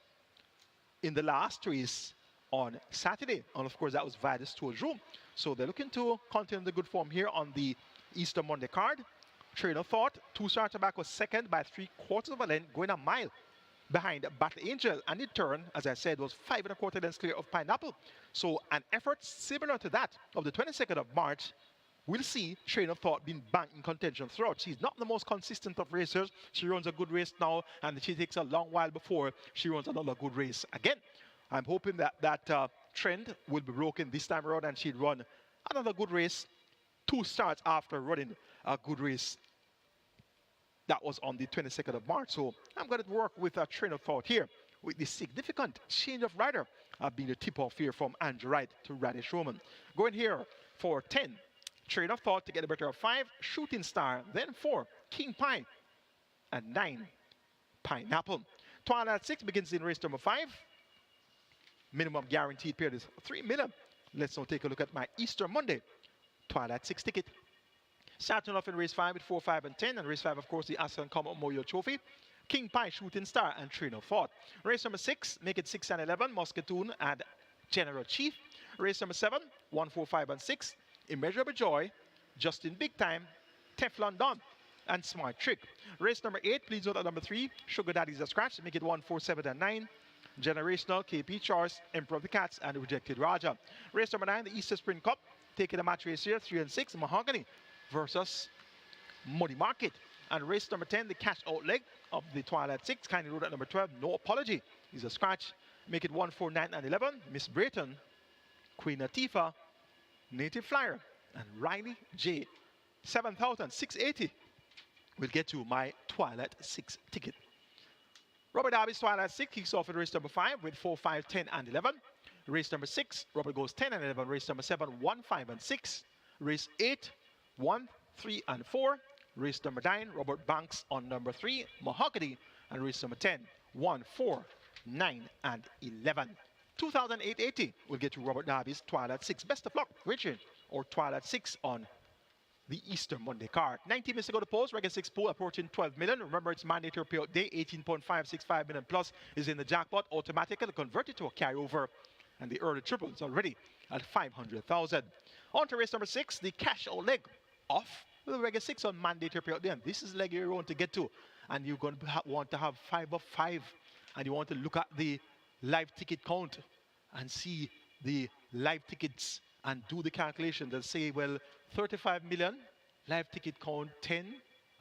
S3: in the last race on Saturday. And of course, that was via the Store's Room. So they're looking to continue the good form here on the Easter Monday card. Train of Thought, 2 starts back, was second by 3/4 of a length, going a mile behind Battle Angel. And in turn, as I said, was 5 1/4 lengths clear of Pineapple. So an effort similar to that of the 22nd of March. We'll see Train of Thought being back in contention throughout. She's not the most consistent of racers. She runs a good race now, and she takes a long while before she runs another good race again. I'm hoping that that trend will be broken this time around, and she'd run another good race 2 starts after running a good race. That was on the 22nd of March. So I'm going to work with a Train of Thought here, with the significant change of rider being the tip-off here from Andrew Wright to Radish Roman. Going here for 10. Train of Thought to get the better of 5, Shooting Star, then 4, King Pie, and 9, Pineapple. Twilight 6 begins in race number 5. Minimum guaranteed period is 3 million. Let's now take a look at my Easter Monday Twilight 6 ticket. Starting off in race 5 with 4, 5, and 10, and race 5, of course, the ASTON COMMOCK Memorial Trophy. King Pie, Shooting Star, and Train of Thought. Race number 6, make it 6 and 11, Muscatoon and General Chief. Race number 7, 1, 4, 5, and 6. Immeasurable Joy, Justin Big Time, Teflon Don, and Smart Trick. Race number 8, please note at number 3, Sugar Daddy's a scratch, make it 1, 4, 7, and 9. Generational, KP Charles, Emperor of the Cats, and Rejected Raja. Race number 9, the Easter Sprint Cup, taking the match race here, 3 and 6, Mahogany versus Muddy Market. And race number 10, the cash out leg of the Twilight 6, kindly ruled at number 12, No Apology. He's a scratch. Make it 1, 4, 9, and 11. Miss Brayton, Queen Latifah, Native Flyer, and Riley J. 7,680 will get you my Twilight 6 ticket. Robert Darby's Twilight 6 kicks off in race number 5 with 4, 5, 10, and 11. Race number 6, Robert goes 10 and 11. Race number 7, 1, 5, and 6. Race 8, 1, 3, and 4. Race number 9, Robert Banks on number 3, Mahogany. And race number 10, 1, 4, 9, and 11. 2,880 will get you Robert Darby's Twilight 6. Best of luck, Richard, or Twilight 6 on the Easter Monday card. 19 minutes to go to post. Regular 6 pool approaching 12 million. Remember, it's mandatory payout day. 18.565 million plus is in the jackpot. Automatically converted to a carryover. And the early triple is already at 500,000. On to race number 6, the cash out leg off the regular 6 on mandatory payout day. And this is the leg you want to get to. And you're going to want to have 5 of 5. And you want to look at the live ticket count and see the live tickets and do the calculation. They'll say, well, 35 million, live ticket count 10,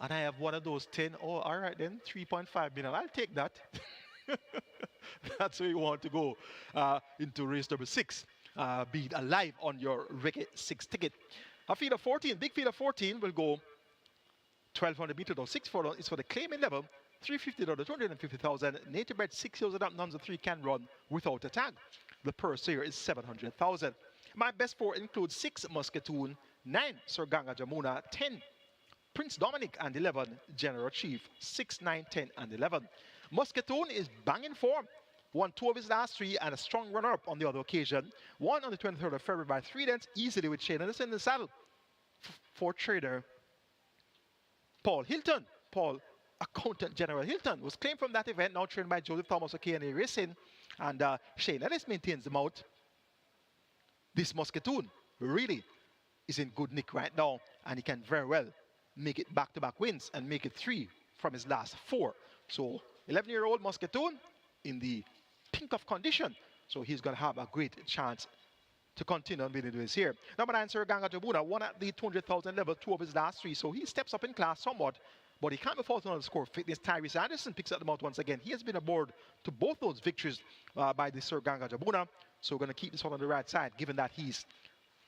S3: and I have one of those 10. Oh, all right then, 3.5 million. I'll take that. That's where you want to go into race number 6. Be alive on your regular 6 ticket. A field of 14, big field of 14 will go 1,200 meters or 6 furlong. It's for the claiming level. 350 to 250,000. Native bred 6 years old, nuns of 3 can run without a tag. The purse here is 700,000. My best 4 includes 6 Muscatoon, 9 Sir Ganga Jamuna, 10 Prince Dominic, and 11 General Chief. 6, 9, 10, and 11. Muscatoon is banging form. Won 2 of his last 3 and a strong runner-up on the other occasion. Won on the 23rd of February by 3 lengths easily with Shane Anderson in the saddle for trader Paul Hilton. Paul, Accountant General Hilton, was claimed from that event, now trained by Joseph Thomas O'Keefe Racing, and Shane Ellis maintains the mount. This Muscatoon really is in good nick right now, and he can very well make it back-to-back wins and make it 3 from his last 4. So 11-year-old Muscatoon in the pink of condition, so he's going to have a great chance to continue on winning this here. Number 9, Sir Ganga Jabuna, won at the 200,000 level 2 of his last 3, so he steps up in class somewhat, but he can't be faulted on the score. Fitness Tyrese Anderson picks up the mount once again. He has been aboard to both those victories by the Sir Ganga Jabuna, so we're going to keep this one on the right side, given that he's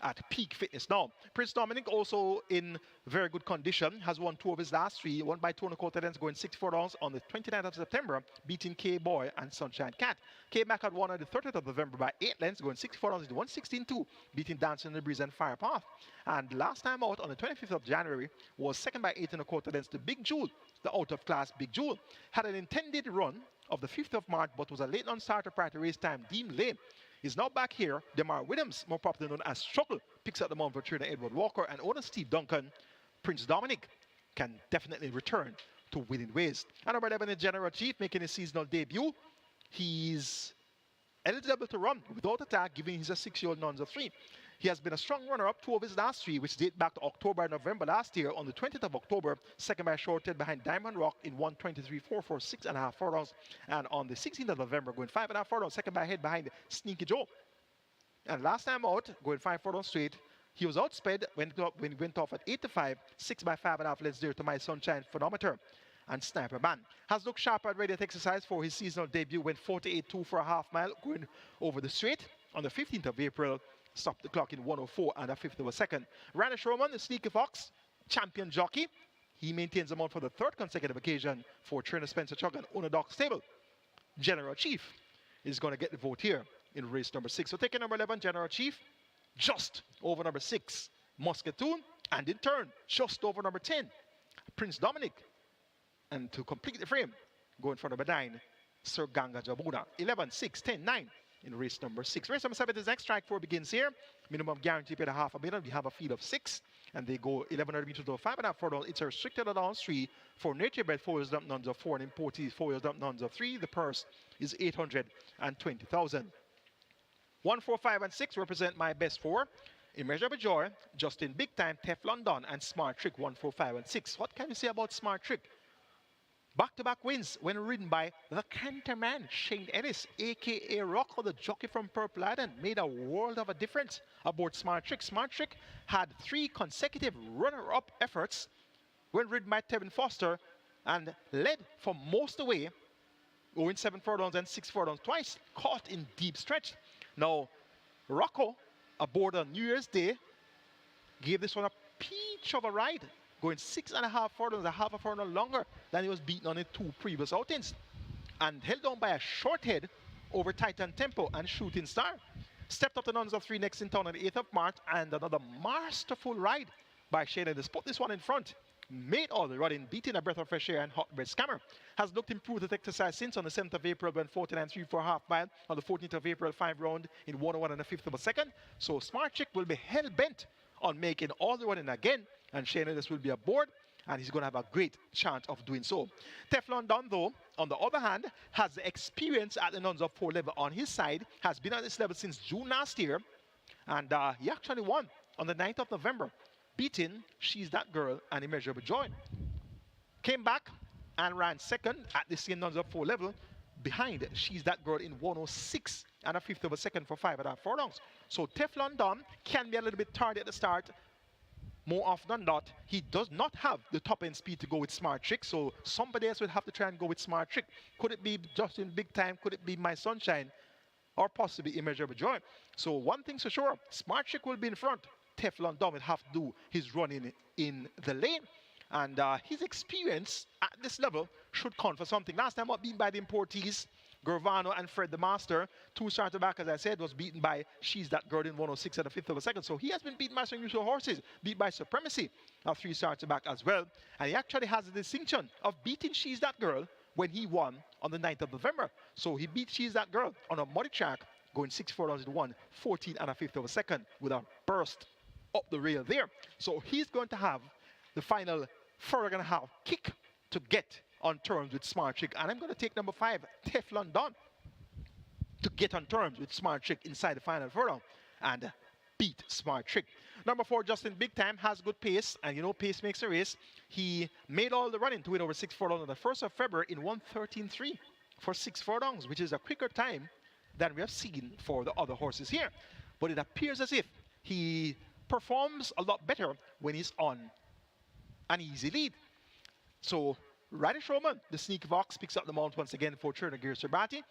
S3: at peak fitness now. Prince Dominic also in very good condition, has won 2 of his last 3, won by 2 1/4 lengths, going 6 furlongs on the 29th of September, beating K-Boy and Sunshine Cat. K-Mac had won on the 30th of November by 8 lengths, going 6 furlongs into 116.2, beating Dancing in the Breeze and Firepath. And last time out on the 25th of January was second by 8 1/4 lengths to Big Jewel, the out-of-class Big Jewel. Had an intended run of the 5th of March, but was a late non-starter prior to race time, deemed late. He's now back here. Demar Williams, more popularly known as Struggle, picks up the mount for trainer Edward Walker, and owner Steve Duncan. Prince Dominic can definitely return to winning ways. And number 11 is General Chief, making his seasonal debut. He's eligible to run without attack, given he's a 6-year-old nuns of 3. He has been a strong runner-up 2 of his last 3, which date back to October and November last year. On the 20th of October, second by a short head behind Diamond Rock in 1:23.4 for 6.5 furlongs. And on the 16th of November, going 5.5 furlongs, second by a head behind Sneaky Joe. And last time out, going 5 furlongs straight, he was outsped when he went off at 8 to 5, 6 by 5.5 lengths there to My Sunshine Phonometer. And Sniper Man has looked sharp and ready to exercise for his seasonal debut. Went 48.2 for a half mile, going over the straight on the 15th of April. Stopped the clock in 1:04 and a fifth of a second. Ranish Roman, the Sneaky Fox, champion jockey. He maintains the mount for the 3rd consecutive occasion for trainer Spencer Chug and owner Doc Stable. General Chief is going to get the vote here in race number 6. So taking number 11, General Chief, just over number 6, Muscatoon, and in turn, just over number 10, Prince Dominic. And to complete the frame, going for number 9, Sir Ganga Jabuna. 11, 6, 10, 9 in race number 6. Race number 7 is next. Strike 4 begins here. Minimum guarantee paid $500,000. We have a field of 6, and they go 1,100 meters to 5.5 furlong. It's a restricted allowance 3 for nature bred 4 years dump nuns of 4 and imported 4 years dump nuns of 3. The purse is 820,000. 1, 4, 5, and 6 represent my best 4. Immeasurable Joy, Justin Big Time, Teflon Don, and Smart Trick 1, 4, 5, and 6. What can you say about Smart Trick? Back-to-back wins when ridden by the Canterman, Shane Ellis, a.k.a. Rocco, the jockey from Purple Island, made a world of a difference aboard Smart Trick. Smart Trick had 3 consecutive runner-up efforts when ridden by Tevin Foster and led for most away, going 7 furlongs and 6 furlongs twice, caught in deep stretch. Now, Rocco, aboard on New Year's Day, gave this one a peach of a ride, going 6.5 furlongs, a half a furlong longer than he was beaten on in 2 previous outings, and held down by a short head over Titan Tempo and Shooting Star. Stepped up the nuns of 3 next in town on the 8th of March, and another masterful ride by Shane Ellis put this one in front. Made all the running, beating a breath of fresh air and hot bread scammer. Has looked improved at exercise since on the 7th of April when 49.3 for half mile. On the 14th of April, 5 round in 101 and a fifth of a second. So Smart Chick will be hell bent on making all the running again, and Shane Ellis will be aboard, and he's going to have a great chance of doing so. Teflon Don, though, on the other hand, has the experience at the nuns of 4 level on his side, has been at this level since June last year, and he actually won on the 9th of November, beating She's That Girl and Immeasurable Joy. Came back and ran second at the same nuns of 4 level behind She's That Girl in 106 and a fifth of a second for 5.5 furlongs. So Teflon Don can be a little bit tardy at the start. More often than not, he does not have the top end speed to go with Smart Trick, so somebody else would have to try and go with Smart Trick. Could it be Justin Big Time? Could it be My Sunshine? Or possibly Immeasurable Joy? So one thing's for sure, Smart Trick will be in front. Teflon Don will have to do his running in the lane, and his experience at this level should count for something. Last time out beaten by the importees, Gervano and Fred the Master. 2 started back, as I said, was beaten by She's That Girl in 106 and a fifth of a second. So he has been beaten by some usual horses, beat by Supremacy, 3 started back as well. And he actually has the distinction of beating She's That Girl when he won on the 9th of November. So he beat She's That Girl on a muddy track, going 6 furlongs in 114 and a fifth of a second with a burst up the rail there. So he's going to have the final furlong and a half kick to get on terms with Smart Trick. And I'm going to take number 5, Teflon Don, to get on terms with Smart Trick inside the final furlong and beat Smart Trick. Number 4, Justin Big Time, has good pace, and you know pace makes a race. He made all the running to win over 6 furlongs on the 1st of February in 113.3 for 6 furlongs, which is a quicker time than we have seen for the other horses here. But it appears as if he performs a lot better when he's on an easy lead. So Radish Roman, the Sneak Vox, picks up the mount once again for Chernobyl Serbati.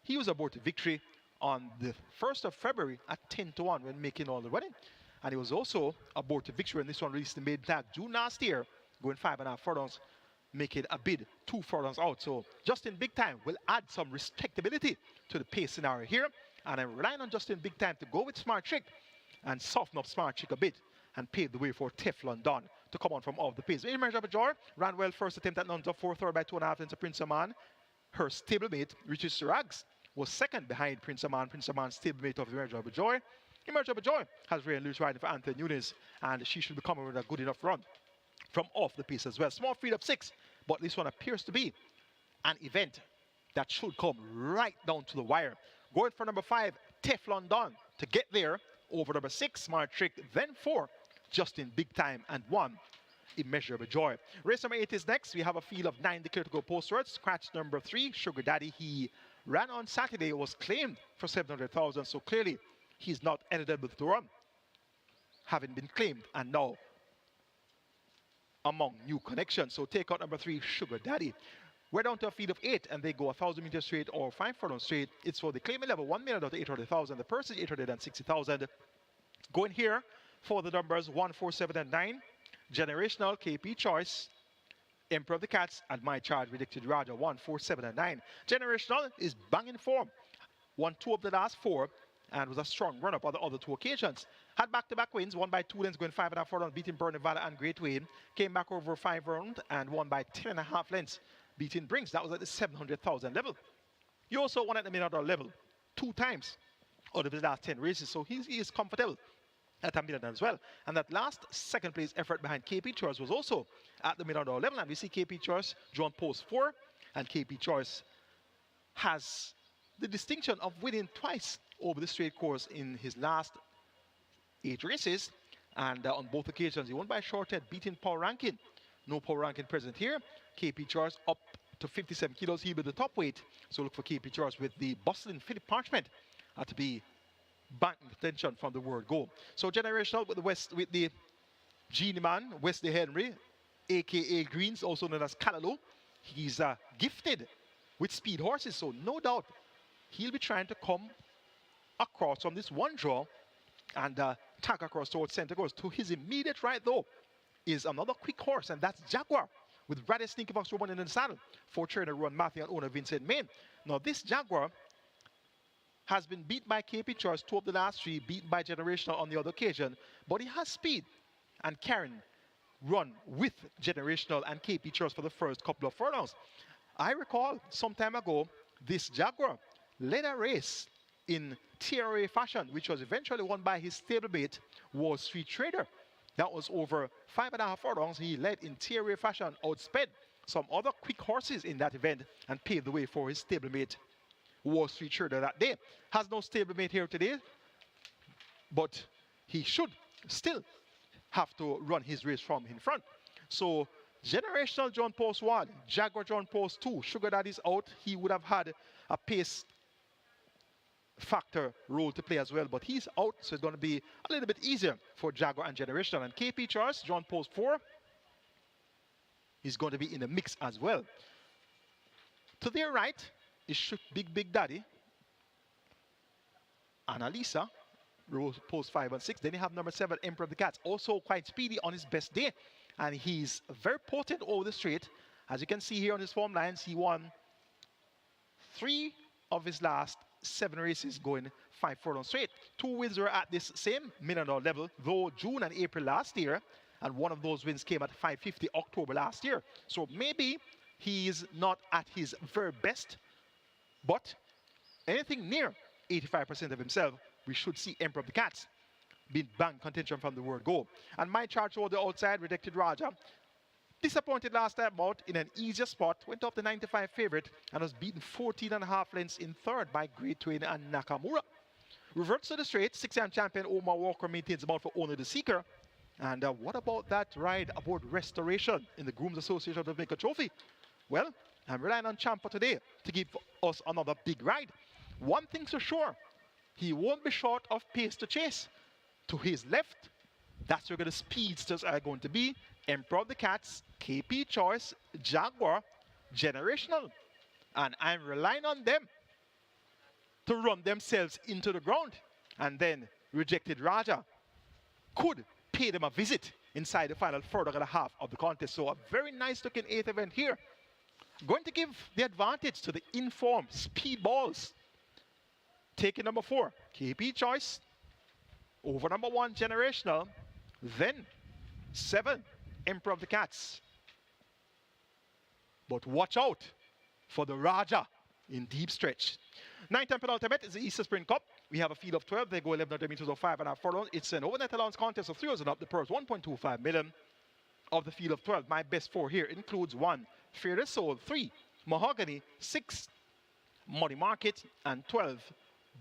S3: He was aboard to victory on the 1st of February at 10-1 when making all the running. And he was also aboard to victory, and this one released in maiden tag June last year, going 5.5 furlongs, making a bid 2 furlongs out. So Justin Big Time will add some respectability to the pace scenario here. And I'm relying on Justin Big Time to go with Smart Trick and soften up Smart Trick a bit and pave the way for Teflon Don to come on from off the pace. Immeasurable Joy ran well first attempt at nuns of 4 third by 2.5 into Prince Aman. Her stablemate, Richard Sirags, was second behind Prince Aman. Prince Aman's stablemate of Immeasurable Joy. Immeasurable Joy has Ray and loose riding for Anthony Nunes, and she should be coming with a good enough run from off the pace as well. Small feed up 6, but this one appears to be an event that should come right down to the wire. Going for number 5, Teflon Don, to get there over number 6, Smart Trick, then 4, Justin Big Time, and 1, Immeasurable Joy. Race number 8 is next. We have a field of 9 declared to go postwards. Scratch number 3, Sugar Daddy. He ran on Saturday, was claimed for 700,000, so clearly he's not eligible to run, having been claimed and now among new connections. So take out number 3, Sugar Daddy. We're down to a field of 8, and they go 1,000 meters straight or 5 furlongs straight. It's for the claiming level 1,800,000. The purse is 860,000. Going here for the numbers 1, 4, 7, and 9. Generational, KP Choice, Emperor of the Cats, and My Charge, Predicted Raja, 1, 4, 7, and 9. Generational is banging form. Won 2 of the last 4 and was a strong run-up on the other 2 occasions. Had back-to-back wins, won by 2 lengths, going 5.5 furlongs, beating Burning Valor and Great Wayne. Came back over 5 rounds and won by 10.5 lengths, beating Brinks. That was at the 700,000 level. He also won at the $1 million level 2 times out of his last 10 races, so he is comfortable at $1 million as well. And that last second place effort behind KP Choice was also at the $1 million level. And we see KP Choice drawn post 4, and KP Choice has the distinction of winning twice over the straight course in his last 8 races. And on both occasions, he won by a short head, beating Paul Rankin. No Paul Rankin present here. KP Choice up to 57 kilos. He'll be the top weight. So look for KP Choice with the bustling Philip Parchment to be back in contention from the word go. So generational with the Genie Man, Wesley Henry, aka Greens, also known as Callaloo. He's gifted with speed horses, so no doubt he'll be trying to come across from this one draw and tag across towards center course. To his immediate right, though, is another quick horse, and that's Jaguar with Brady Sneaky Fox Roman in the saddle for trainer Ron Matthew and owner Vincent Main. Now, this Jaguar has been beat by KP Choice 2 of the last 3, beaten by Generational on the other occasion, but he has speed, and Karen run with Generational and KP Choice for the first couple of furlongs. I recall some time ago, this Jaguar led a race in TRA fashion, which was eventually won by his stablemate, Wall Street Trader. That was over 5.5 furlongs. He led in TRA fashion, outsped some other quick horses in that event, and paved the way for his stablemate, Wall Street Trader, that day. Has no stablemate here today, but he should still have to run his race from in front. So Generational John Post 1, Jaguar John Post 2, Sugar Daddy's out. He would have had a pace factor role to play as well, but he's out, so it's going to be a little bit easier for Jaguar and Generational. And KP Choice, John Post 4, is going to be in the mix as well. To their right is Big Daddy, Annalisa, post 5 and 6. Then you have number 7, Emperor of the Cats, also quite speedy on his best day, and he's very potent over the straight. As you can see here on his form lines, he won 3 of his last 7 races going 5 furlongs straight. 2 wins were at this same $1 million level, though June and April last year, and one of those wins came at 550 October last year. So maybe he's not at his very best, but anything near 85% of himself, we should see Emperor of the Cats being bang contention from the word go. And my charge over the outside, Rejected Raja, disappointed last time out in an easier spot, went up the 95 favorite and was beaten 14.5 lengths in third by Great Twain and Nakamura. Reverts to the straight, 6-time champion Omar Walker maintains the mount for Only the Seeker. And what about that ride aboard Restoration in the Grooms Association of the Jamaica Trophy? Well, I'm relying on Champa today to give us another big ride. One thing's for sure, he won't be short of pace to chase. To his left, that's where the speedsters are going to be. Emperor of the Cats, KP Choice, Jaguar, Generational. And I'm relying on them to run themselves into the ground. And then Rejected Raja could pay them a visit inside the final furlong and a half of the contest. So a very nice looking 8th event here. Going to give the advantage to the informed speedballs. Taking number 4, KP Choice, over number 1, Generational, then 7, Emperor of the Cats. But watch out for the Raja in deep stretch. 9th penultimate is the Easter Sprint Cup. We have a field of 12. They go 1100 meters or 5.5 furlongs. It's an overnight allowance contest of 3 and up. The purse 1.25 million of the field of 12. My best 4 here includes 1, Fearless Soul, 3, Mahogany, 6, Money Market, and 12,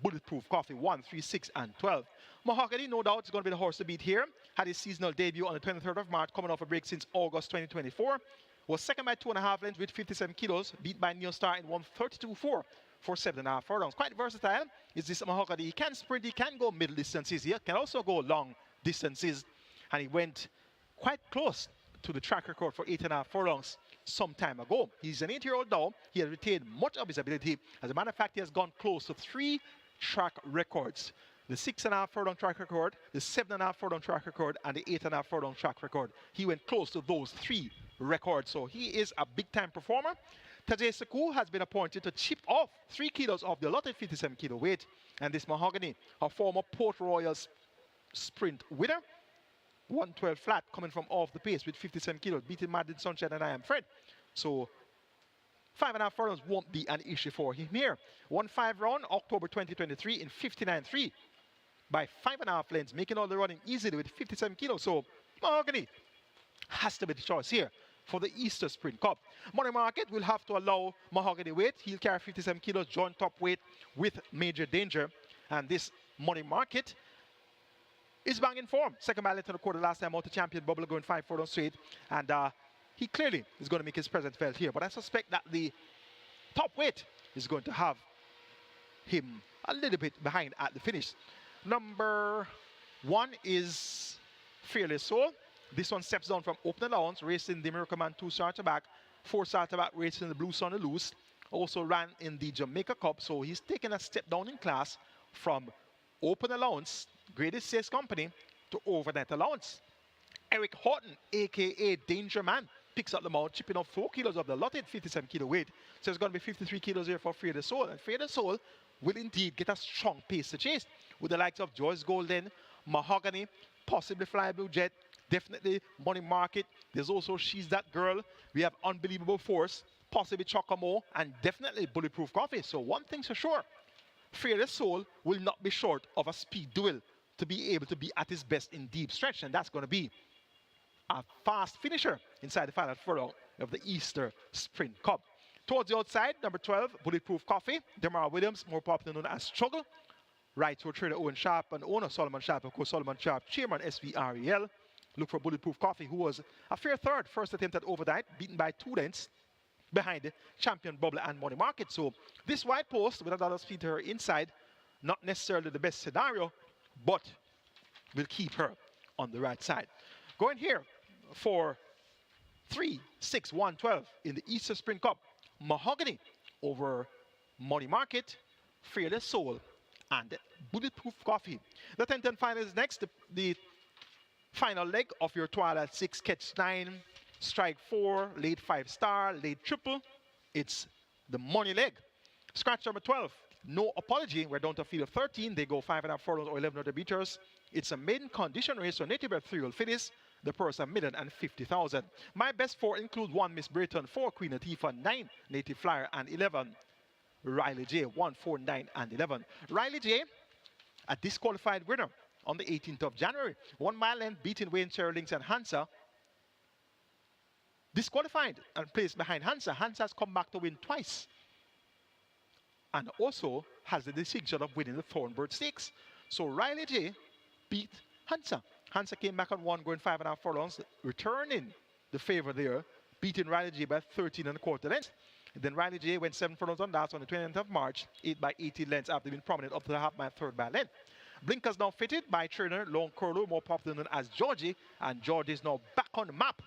S3: Bulletproof Coffee, 1, 3, 6, and 12. Mahogany, no doubt, is going to be the horse to beat here. Had his seasonal debut on the 23rd of March, coming off a break since August 2024. Was second by 2.5 lengths with 57 kilos, beat by Neil Star in 132.4 for 7.5 furlongs. Quite versatile is this Mahogany. He can sprint, he can go middle distances, he can also go long distances. And he went quite close to the track record for 8.5 furlongs some time ago. He's an 8-year-old now. He has retained much of his ability. As a matter of fact, he has gone close to 3 track records. The 6.5 furlong track record, the 7.5 furlong track record, and the 8.5 furlong track record. He went close to those 3 records. So he is a big-time performer. Tajay Saku has been appointed to chip off 3 kilos of the allotted 57 kilo weight. And this Mahogany, a former Port Royal sprint winner, 112 flat, coming from off the pace with 57 kilos, beating Madden Sunshine and I Am Fred. So 5.5 furlongs won't be an issue for him here. 1-5 round, October 2023 in 59.3 by 5.5 lengths, making all the running easily with 57 kilos. So Mahogany has to be the choice here for the Easter Sprint Cup. Money Market will have to allow Mahogany weight. He'll carry 57 kilos, joint top weight with Major Danger. And this Money Market is bang in form. Second mile into the quarter last time out, the champion Bubble going 5 furlongs straight. And he clearly is going to make his presence felt here. But I suspect that the top weight is going to have him a little bit behind at the finish. Number 1 is Fearless Soul. This one steps down from open allowance, racing the Miracle Man 2 starter back, 4 starter back racing the Blue Sun the Loose. Also ran in the Jamaica Cup, so he's taken a step down in class from open allowance, graded 6 company, to overnight allowance. Eric Horton, aka Danger Man, picks up the mount, chipping off 4 kilos of the allotted 57 kilo weight. So it's going to be 53 kilos here for Fearless Soul. And Fearless Soul will indeed get a strong pace to chase with the likes of Joyce Golden, Mahogany, possibly Fly Blue Jet, definitely Money Market. There's also She's That Girl. We have Unbelievable Force, possibly Chocomo, and definitely Bulletproof Coffee. So one thing's for sure, Fearless Soul will not be short of a speed duel to be able to be at his best in deep stretch, and that's going to be a fast finisher inside the final furlong of the Easter Sprint Cup. Towards the outside, number 12, Bulletproof Coffee. Demar Williams, more popularly known as Struggle. Right to trader Owen Sharp and owner Solomon Sharp, of course, Solomon Sharp, chairman SVREL. Look for Bulletproof Coffee, who was a fair third, first attempt at overnight, beaten by 2 lengths behind Champion Bubble and Money Market. So this wide post with a lot of speed to her inside, not necessarily the best scenario, but will keep her on the right side. Going here for 3, 6, 1, 12 in the Easter Sprint Cup, Mahogany over Money Market, Fearless Soul, and Bulletproof Coffee. The 10-10 final is next. The final leg of your Twilight 6, Catch 9, Strike 4, Late 5 Star, Late Triple. It's the money leg. Scratch number 12, No Apology. We're down to a field of 13. They go 5.5 furlongs or 11 other meters. It's a maiden condition race, so native bred 3 will finish. The purse $1,050,000. My best 4 include 1 Miss Britain, 4 Queen Latifah, 9 Native Flyer, and 11 Riley J. 1, 4, 9, and 11. Riley J, a disqualified winner on the 18th of January. 1 mile length beating Wayne Cherlings and Hansa. Disqualified and placed behind Hansa. Hansa has come back to win twice. And also has the distinction of winning the Thornbird Stakes. So Riley J beat Hansa. Hansa came back on 1, going 5.5 furlongs, returning the favor there, beating Riley J by 13.25 lengths. And then Riley J went 7 furlongs on that on the 20th of March, 8 by 18 lengths after being prominent up to the half mile, 3rd by length. Blinkers now fitted by trainer Long Curlew, more popular known as Georgie, and Georgie is now back on the map.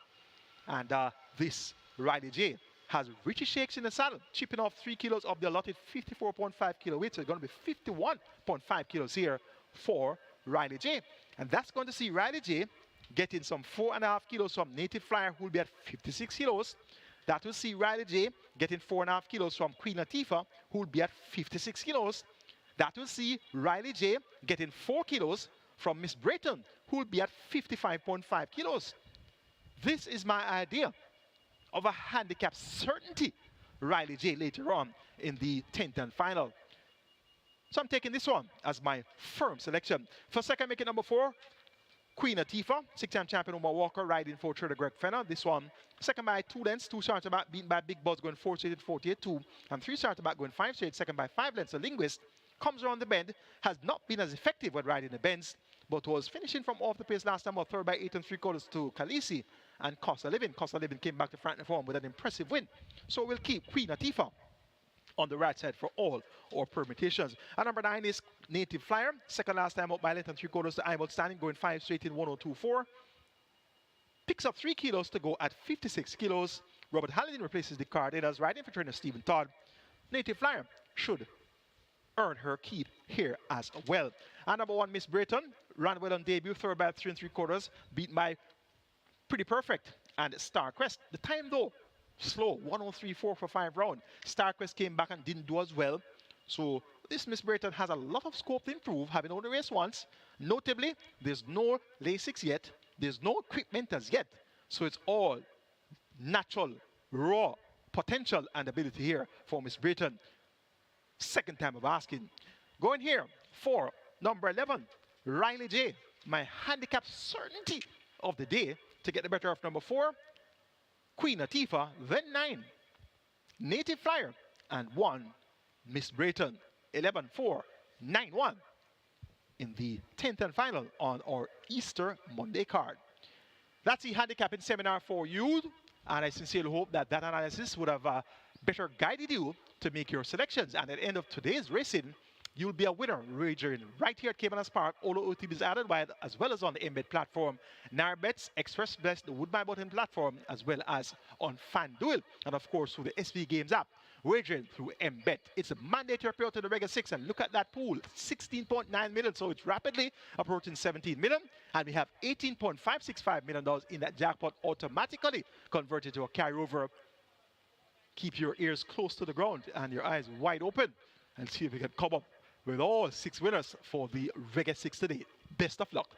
S3: And this Riley J has Richie Shakes in the saddle, chipping off 3 kilos of the allotted 54.5 kilo weight, so it's going to be 51.5 kilos here for Riley J. And that's going to see Riley J getting some 4.5 kilos from Native Flyer, who will be at 56 kilos. That will see Riley J getting 4.5 kilos from Queen Latifah, who will be at 56 kilos. That will see Riley J getting 4 kilos from Miss Brayton, who will be at 55.5 kilos. This is my idea of a handicap certainty Riley J later on in the 10th final. So I'm taking this one as my firm selection. For second, making number 4, Queen Latifah, 6-time champion Omar Walker, riding for trader Greg Fenner. This one, second by 2 lengths, 2 starter back, beaten by Big Buzz going 4 straight at 48-2, and 3 starter back going 5 straight, second by 5 lengths. The Linguist comes around the bend, has not been as effective when riding the bends, but was finishing from off the pace last time, 3rd by 8.75 to Khaleesi and Costa Living. Costa Living came back to front and form with an impressive win. So we'll keep Queen Latifah on the right side for all our permutations. And number 9 is Native Flyer. Second last time out by length and 3/4 to I'm Outstanding, going 5 straight in 102.4. Picks up 3 kilos to go at 56 kilos. Robert Hallinan replaces the card. It has riding for trainer Stephen Todd. Native Flyer should earn her keep here as well. And number 1, Miss Brayton, ran well on debut, 3rd by 3 3/4, beaten by Pretty Perfect and Star Quest. The time though, slow, 103.4 for 5 round. Star Quest came back and didn't do as well. So this Miss Brayton has a lot of scope to improve, having only raced once. Notably, there's no Lasix yet. There's no equipment as yet. So it's all natural, raw potential and ability here for Miss Brayton. Second time of asking. Going here for number 11, Riley J. My handicap certainty of the day to get the better of number 4, Queen Latifah, then 9, Native Flyer, and 1, Miss Brayton. 11-4, 9-1 in the 10th and final on our Easter Monday card. That's the handicapping seminar for you. And I sincerely hope that that analysis would have better guided you to make your selections. And at the end of today's racing, you'll be a winner wagering right here at Caymanas Park. All the OTBs added wide, as well as on the Embed platform, Narbets, Express Best, the Woodbine Button platform, as well as on FanDuel, and of course through the SV Games app. Wagering through Embed. It's a mandatory payout to the regular six, and look at that pool, 16.9 million. So it's rapidly approaching 17 million, and we have $18.565 million in that jackpot automatically converted to a carryover. Keep your ears close to the ground and your eyes wide open, and see if we can come up with all 6 winners for the regular six today. Best of luck.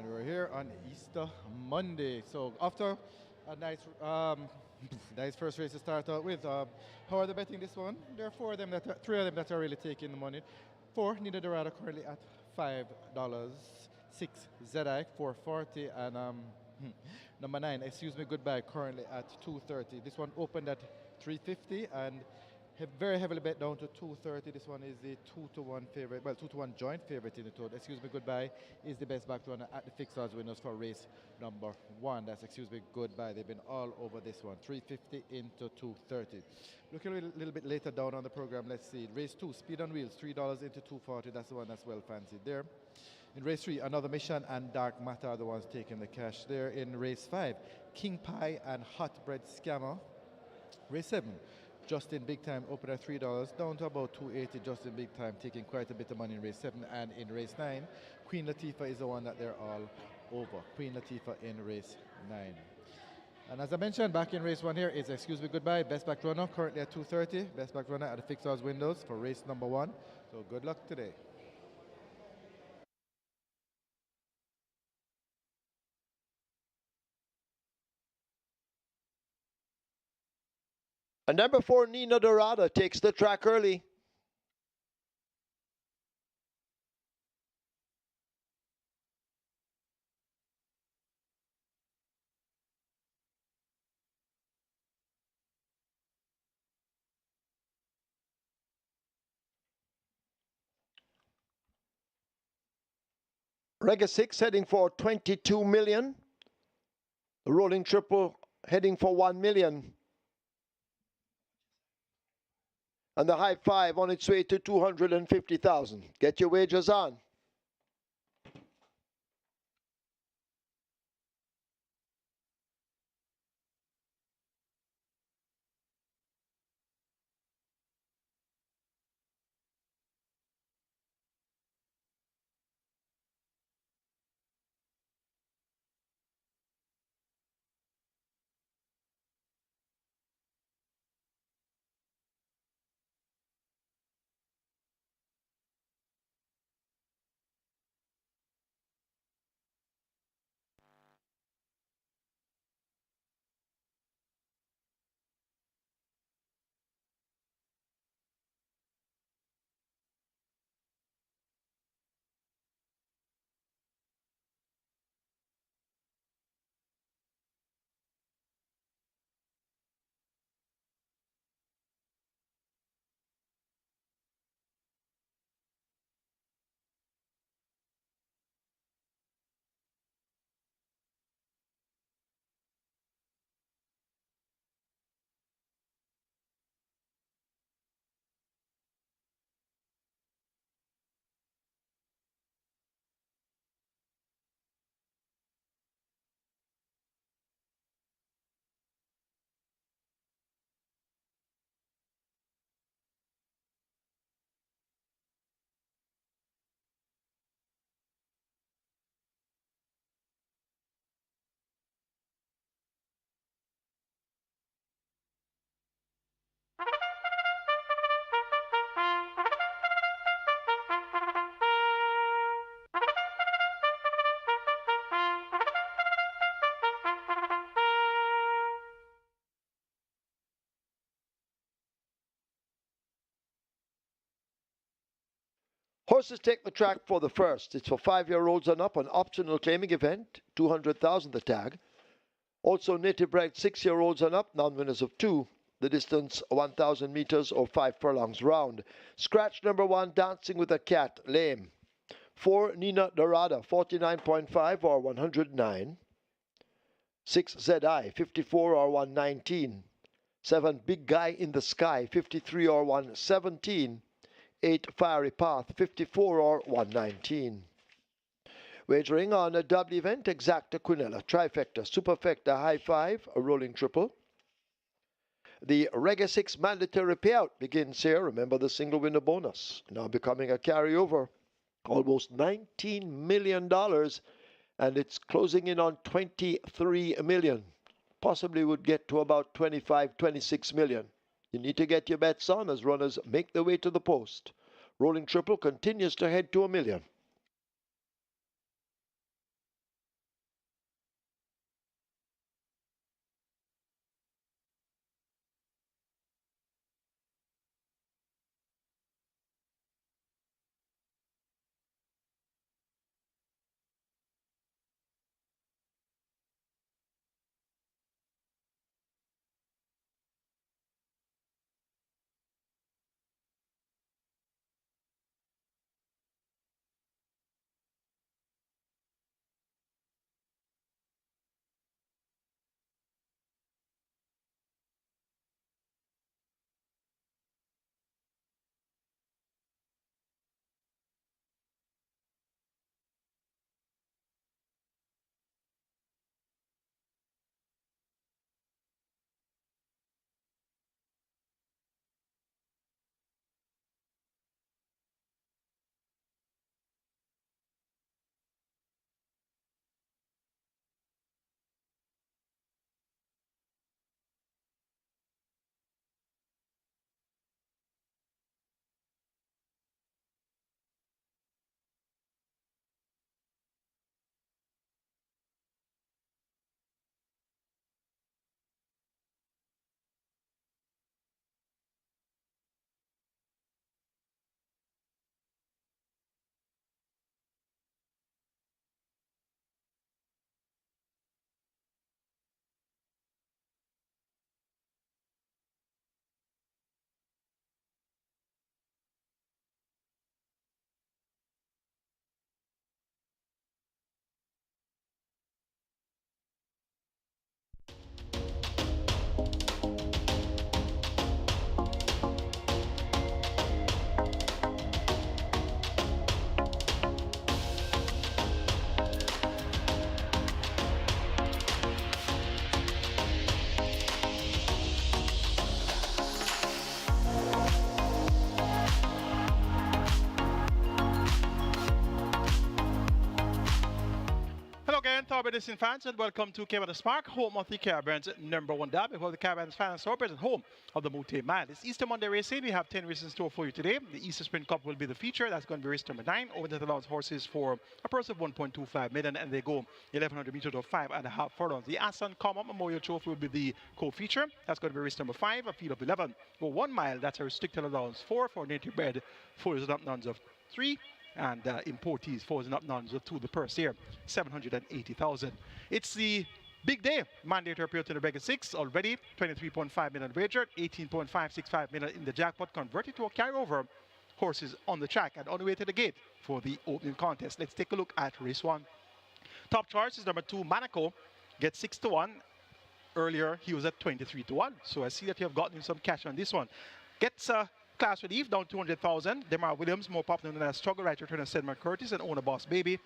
S4: And we're here on Easter Monday. So after a nice, nice first race to start out with, how are they betting this one? There are three of them that are really taking the money. Four, Nina Dorado currently at $5. Six, ZI 440, and number nine, excuse me, goodbye, currently at 230. This one opened at 350 and very heavily bet down to 230. This one is the 2-to-1 favorite, well, 2-to-1 joint favorite in the total. Excuse me, goodbye is the best back runner at the fixed odds winners for race number one. That's excuse me, goodbye. They've been all over this one. 350 into 230. Looking a little bit later down on the program, let's see. Race two, Speed on Wheels, $3 into 240. That's the one that's well fancied there. In race three, Another Mission and Dark Matter are the ones taking the cash there. In race five, King Pie and Hot Bread Scammer. Race seven, Justin Big Time open at $3, down to about 280. Justin Big Time taking quite a bit of money in race 7. And in race 9, Queen Latifah is the one that they're all over. Queen Latifah in race 9. And as I mentioned, back in race 1 here is Excuse Me Goodbye, best back runner, currently at 230. Best back runner at the fixed odds windows for race number 1. So good luck today.
S1: And number 4, Nina Dorada, takes the track early. Rega 6 heading for 22 million. The rolling triple heading for 1 million. And the high five on its way to 250,000. Get your wagers on. Horses take the track for the first. It's for 5-year-olds and up, an optional claiming event, 200,000 the tag. Also native bred 6-year-olds and up, non-winners of 2. The distance 1,000 meters or 5 furlongs round. Scratch number 1, Dancing with a Cat, lame. 4, Nina Dorada, 49.5 or 109. 6, ZI, 54 or 119. 7, Big Guy in the Sky, 53 or 117. 8, Fiery Path, 54 or 119. Wagering on a double event, Exacta Quinella, Trifecta, Superfecta, High Five, a rolling triple. The Rega 6 mandatory payout begins here. Remember the single winner bonus, now becoming a carryover. Almost $19 million, and it's closing in on 23 million. Possibly would get to about 25, 26 million. You need to get your bets on as runners make their way to the post. Rolling triple continues to head to $1 million.
S3: Caribbean Racing fans, and welcome to Caymanas Park, home of the Caribbean's #1 derby, where the Caribbean's fans orbit, and home of the Multi Mile. It's Easter Monday Racing. We have 10 races in store for you today. The Easter Sprint Cup will be the feature. That's going to be race number 9. Over the allowance horses for a purse of 1.25 million, and they go 1100 meters or 5.5 furlongs. The ASTON COMMOCK Memorial Trophy will be the co-feature. That's going to be race number 5, a field of 11. Go 1 mile. That's a restricted allowance for native bred, fours and up nuns of 3. And importees, fours and up nuns of 2. The purse here, 780,000. It's the big day. Mandate to appear to the regular 6 already. 23.5 million wagered, 18.565 million in the jackpot, converted to a carryover. Horses on the track and on the way to the gate for the opening contest. Let's take a look at race 1. Top choice is number 2, Monaco. Gets 6 to 1. Earlier, he was at 23 to 1. So I see that you have gotten some cash on this one. Gets class relief down 200,000. Demar Williams, more popular than a struggle right returner Sedman Curtis and owner Boss Baby.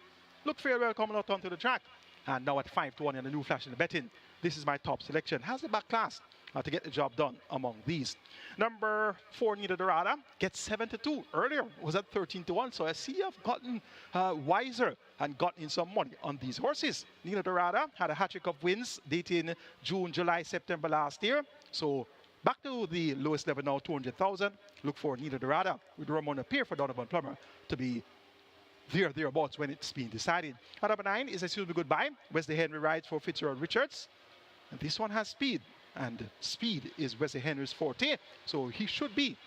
S3: Look fairly well coming out onto the track. And now at 5 to 1 in a new flash in the betting. This is my top selection. Has the back class to get the job done among these. Number 4, Nina Dorada, gets 7 to 2. Earlier was at 13 to 1. So I see I've gotten wiser and gotten some money on these horses. Nina Dorada had a hat-trick of wins dating June, July, September last year. So back to the lowest level now, 200,000. Look for Nina Dorada with Ramona Peer for Donovan Plummer to be thereabouts when it's being decided. At number 9 is Excuse Me Goodbye. Wesley Henry rides for Fitzgerald Richards. And this one has speed. And speed is Wesley Henry's forte. So he should be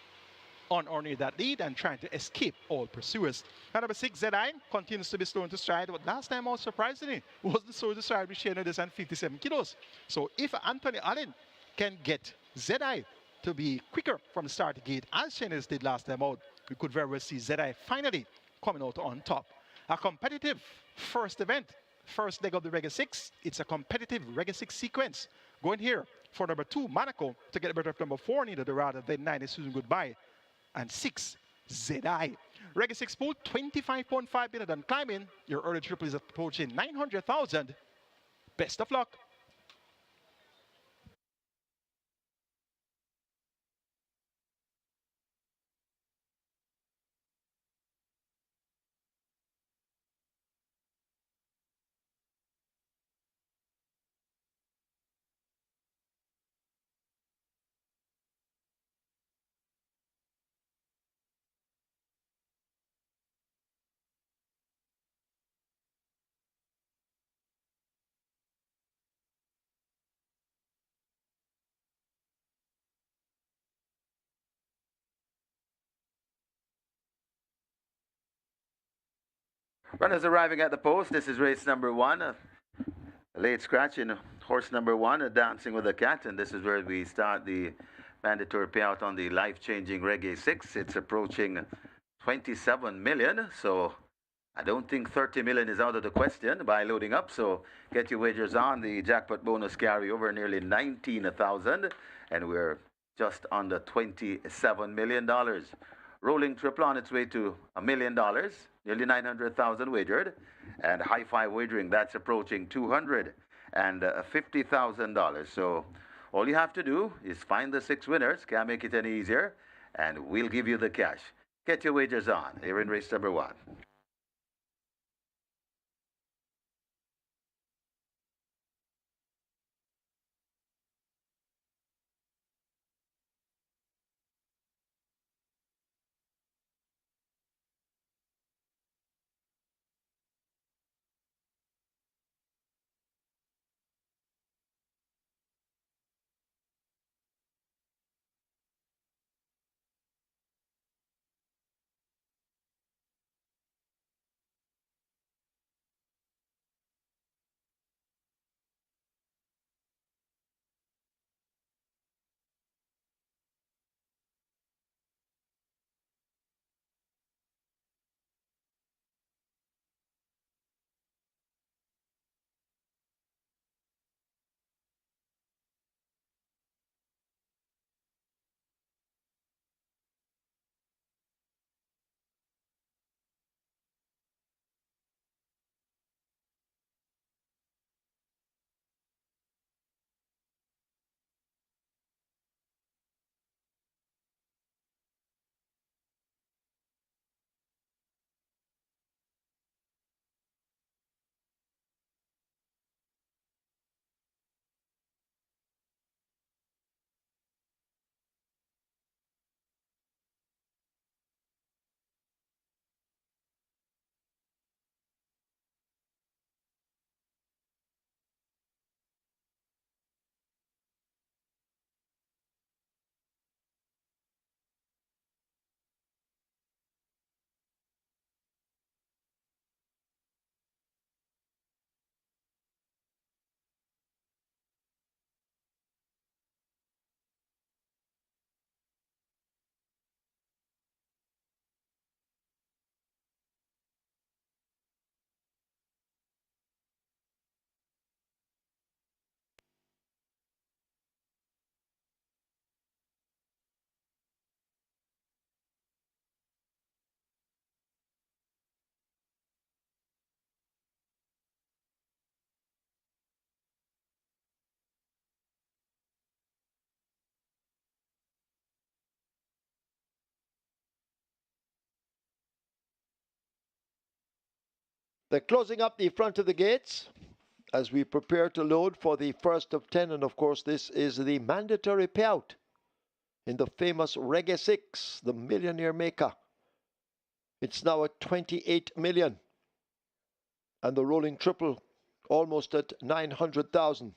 S3: on or near that lead and trying to escape all pursuers. At number 6, ZI continues to be slow into stride. But last time out, surprisingly, wasn't slow to stride with Shane Anderson 57 kilos. So if Anthony Allen can get ZI to be quicker from the start gate, as Shane did last time out, we could very well see ZI finally coming out on top. A competitive first event, first leg of the regular 6. It's a competitive regular 6 sequence. Going here for number 2, Monaco, to get a better of number 4, Nina Dorada, then 9 is Susan Goodbye, and 6, ZI. Regular 6 pool, 25.5 million and climbing. Your early triple is approaching 900,000. Best of luck.
S2: Runners arriving at the post. This is race number 1. Late scratch in horse number 1, Dancing with a Cat. And this is where we start the mandatory payout on the life-changing Reggae 6. It's approaching 27 million. So I don't think 30 million is out of the question by loading up. So get your wagers on. The jackpot bonus carry over nearly 19,000. And we're just under $27 million. Rolling triple on its way to $1 million, nearly 900,000 wagered, and high five wagering that's approaching $250,000. So all you have to do is find the 6 winners. Can't make it any easier, and we'll give you the cash. Get your wagers on here in race number 1.
S1: They're closing up the front of the gates as we prepare to load for the first of 10. And of course, this is the mandatory payout in the famous Reggae 6, the millionaire maker. It's now at 28 million. And the rolling triple almost at 900,000.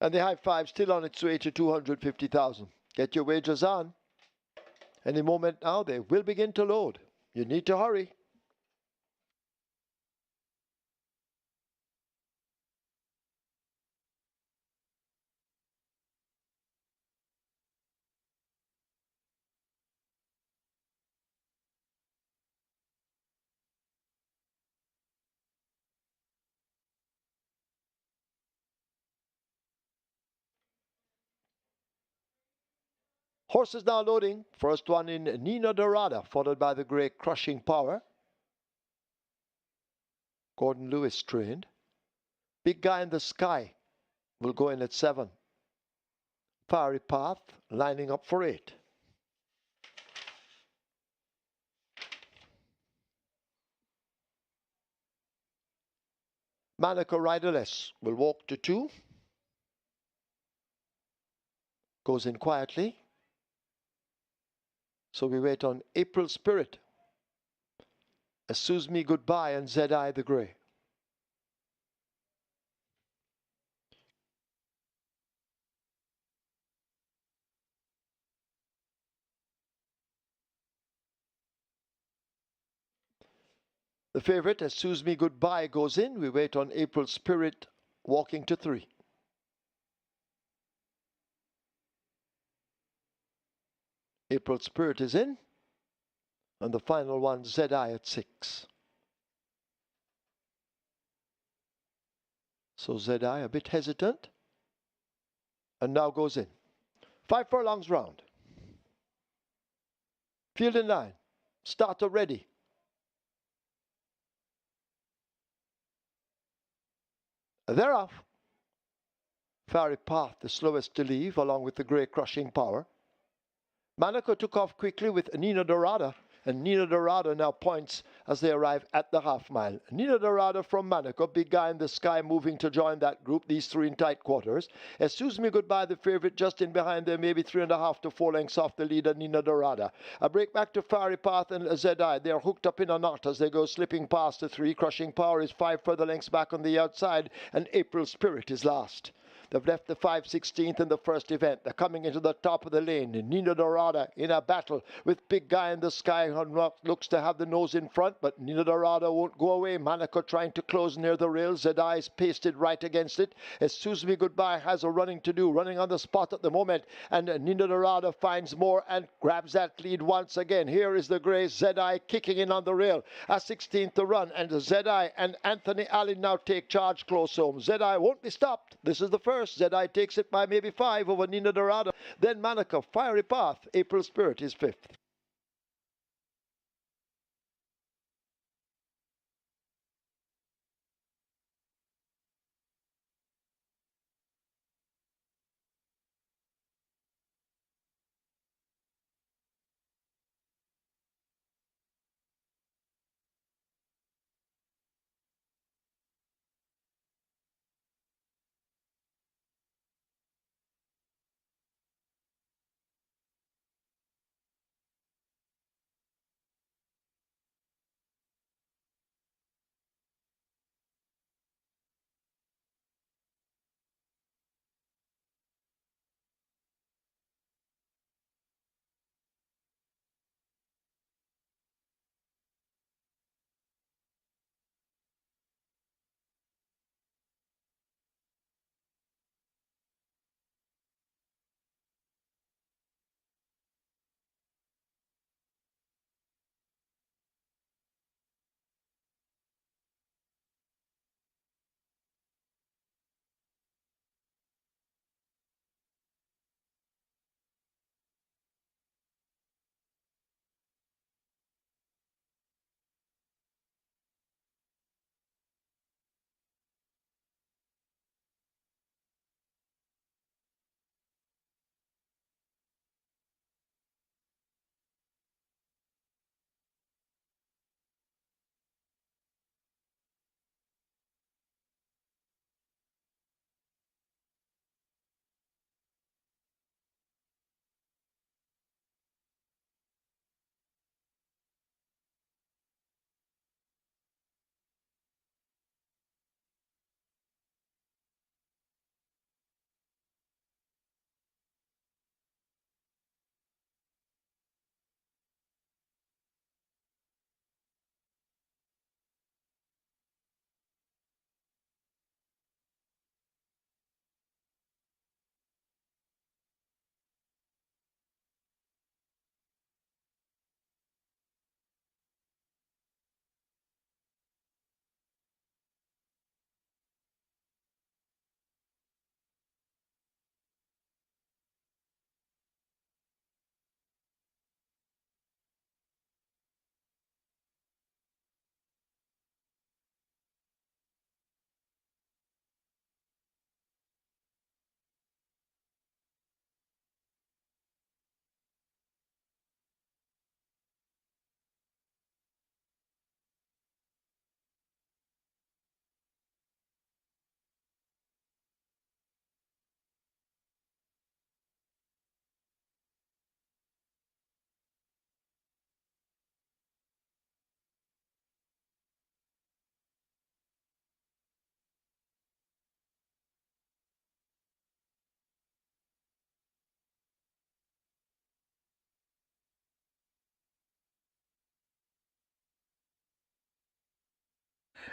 S1: And the high five still on its way to 250,000. Get your wagers on. Any moment now, they will begin to load. You need to hurry. Horses now loading. First one in Nina Dorada, followed by the grey Crushing Power. Gordon Lewis trained. Big Guy in the Sky will go in at 7. Fiery Path lining up for 8. Monaco Riderless will walk to 2. Goes in quietly. So we wait on April Spirit, Sues Me Goodbye, and Zed-Eye the Grey. The favourite, Sues Me Goodbye, goes in. We wait on April Spirit walking to 3. April Spirit is in. And the final one, Zed-Eye at 6. So Zed-Eye a bit hesitant. And now goes in. 5 furlongs round. Field in line. Starter ready. They're off. Fiery Path, the slowest to leave, along with the grey Crushing Power. Monaco took off quickly with Nina Dorada, and Nina Dorada now points as they arrive at the half mile. Nina Dorada from Monaco, Big Guy in the Sky moving to join that group, these three in tight quarters. Sues Me Goodbye, the favourite, just in behind them, maybe 3.5 to 4 lengths off the leader, Nina Dorada. A break back to Fiery Path and Zed-Eye. They are hooked up in a knot as they go slipping past the 3. Crushing Power is 5 further lengths back on the outside, and April Spirit is last. They've left the 5/16th in the first event. They're coming into the top of the lane. Nina Dorada in a battle with Big Guy in the Sky, who looks to have the nose in front, but Nina Dorada won't go away. Monaco trying to close near the rail. Zed-Eye is pasted right against it. Sues Me Goodbye has a running to do, running on the spot at the moment, and Nina Dorada finds more and grabs that lead once again. Here is the grey Zed-Eye kicking in on the rail. A 16th to run, and Zed-Eye and Anthony Allen now take charge close home. Zed-Eye won't be stopped. This is the first. Zed-Eye takes it by maybe 5 over Nina Dorada. Then Monaco, Fiery Path, April Spirit is 5th.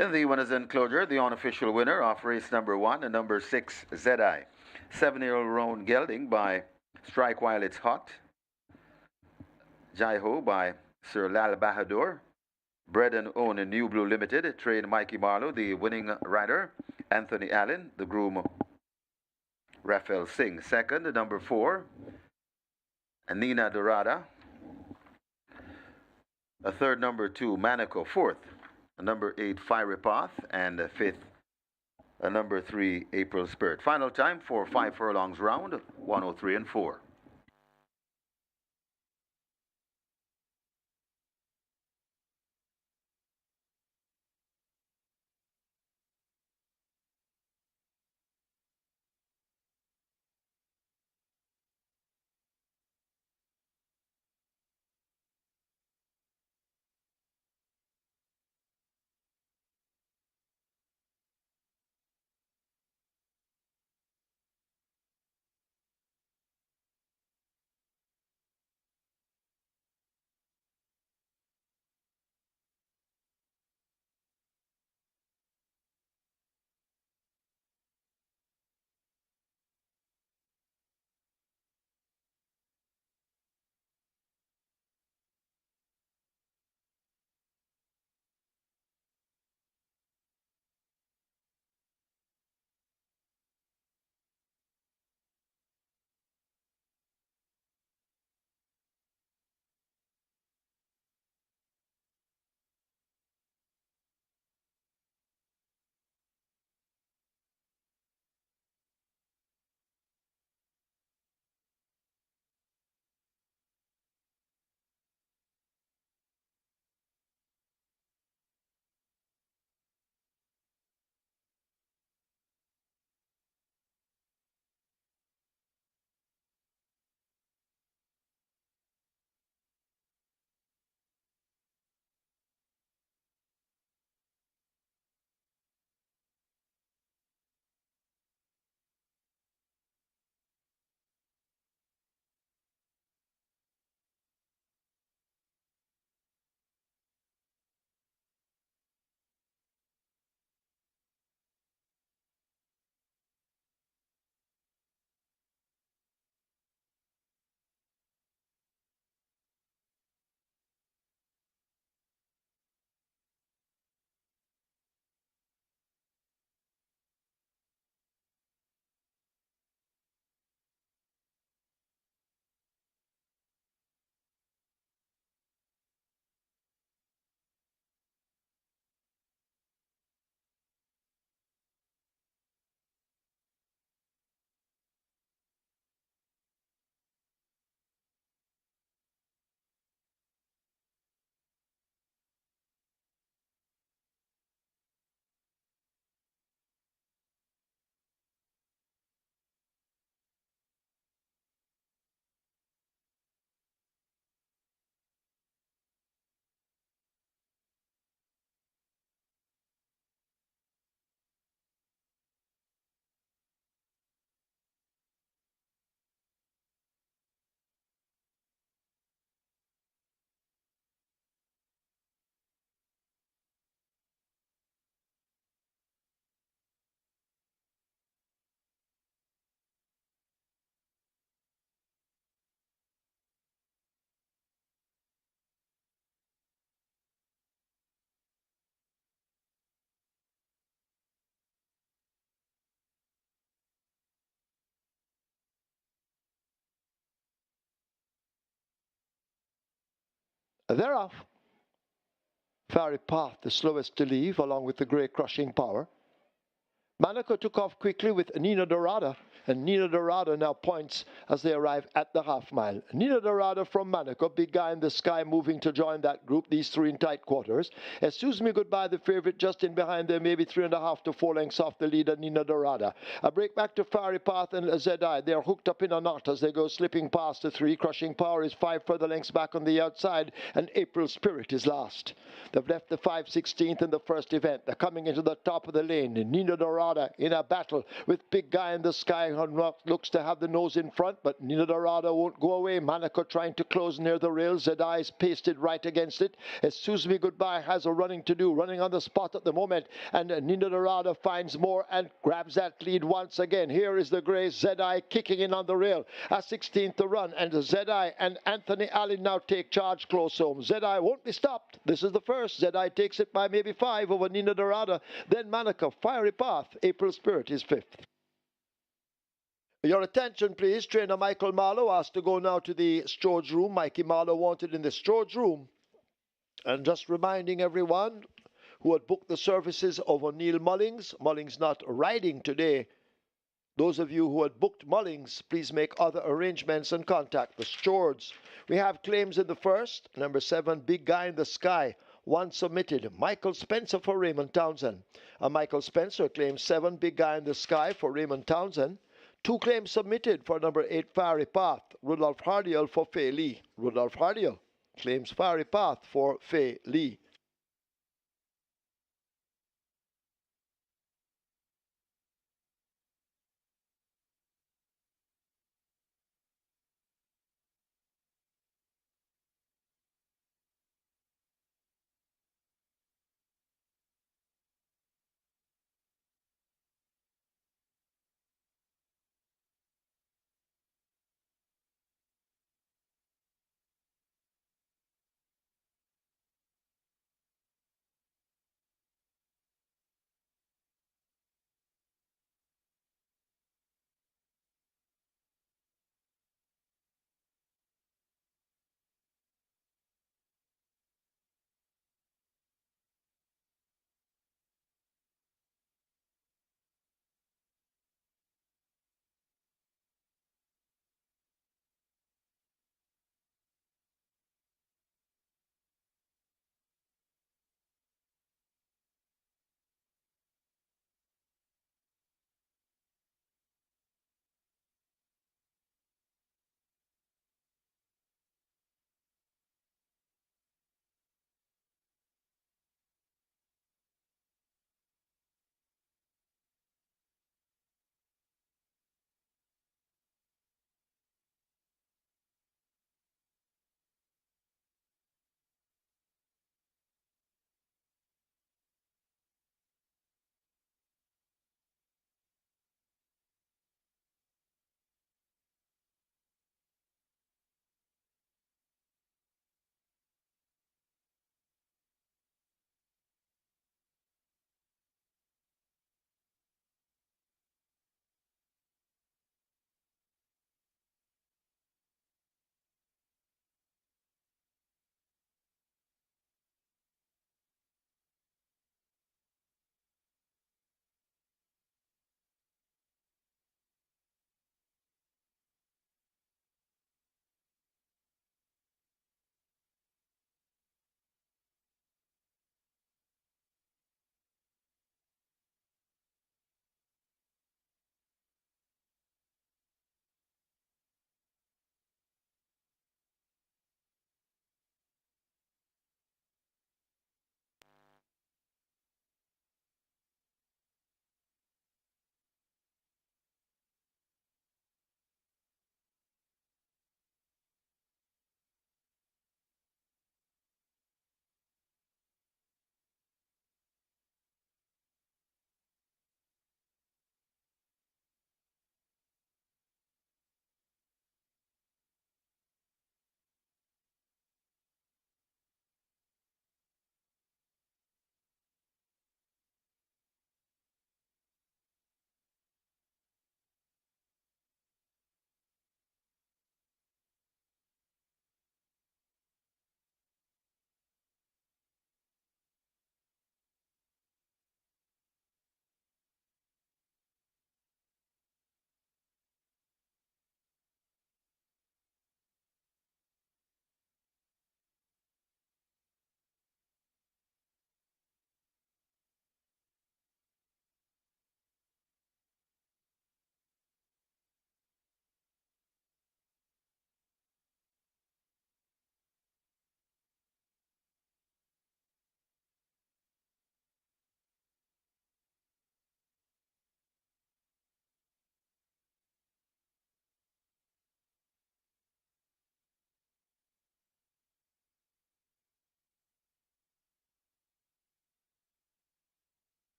S2: In the winners enclosure, the unofficial winner of race number 1 and number 6, ZI. 7-year-old roan gelding by Strike While It's Hot. Jai Ho by Sir Lal Bahadur. Bred and owned in New Blue Limited, trained Mikey Marlowe, the winning rider. Anthony Allen, the groom Raphael Singh. Second, number 4, Nina Dorada. A third, number 2, Manico. Fourth, number 8, Fiery Path. And fifth, number 3, April Spirit. Final time for 5 furlongs round, 103 and 4.
S1: Thereof, Fiery Path, the slowest to leave, along with the grey crushing power. Monaco took off quickly with Nina Dorada, and Nina Dorada now points as they arrive at the half mile. Nina Dorada from Monaco, big guy in the sky moving to join that group, these three in tight quarters. Excuse Me Goodbye, the favourite, just in behind them, maybe 3.5 to 4 lengths off the leader, Nina Dorada. A break back to Fiery Path and ZI. They are hooked up in a knot as they go slipping past the 3. Crushing Power is 5 further lengths back on the outside, and April Spirit is last. They've left the 5/16th in the first event. They're coming into the top of the lane. Nina Dorada in a battle with big guy in the sky looks to have the nose in front, but Nina Dorada won't go away. Monaco trying to close near the rail. Zedai is pasted right against it. Excuse Me Goodbye has a running to do, running on the spot at the moment, and Nina Dorada finds more and grabs that lead once again. Here is the grey Zedai kicking in on the rail. A 16th to run, and Zedai and Anthony Allen now take charge close home. Zedai won't be stopped. This is the first. Zedai takes it by maybe 5 over Nina Dorada. Then Monaco, Fiery Path, April Spirit is 5th. Your attention, please. Trainer Michael Marlowe asked to go now to the storage room. Mikey Marlowe wanted in the storage room. And just reminding everyone who had booked the services of O'Neill Mullings, Mullings not riding today. Those of you who had booked Mullings, please make other arrangements and contact the stewards. We have claims in the first. Number 7, Big Guy in the Sky. 1 submitted. Michael Spencer for Raymond Townsend. Michael Spencer claims 7, Big Guy in the Sky for Raymond Townsend. 2 claims submitted for number 8, Fiery Path. Rudolph Hardiel for Fay Lee. Rudolph Hardiel claims Fiery Path for Fay Lee.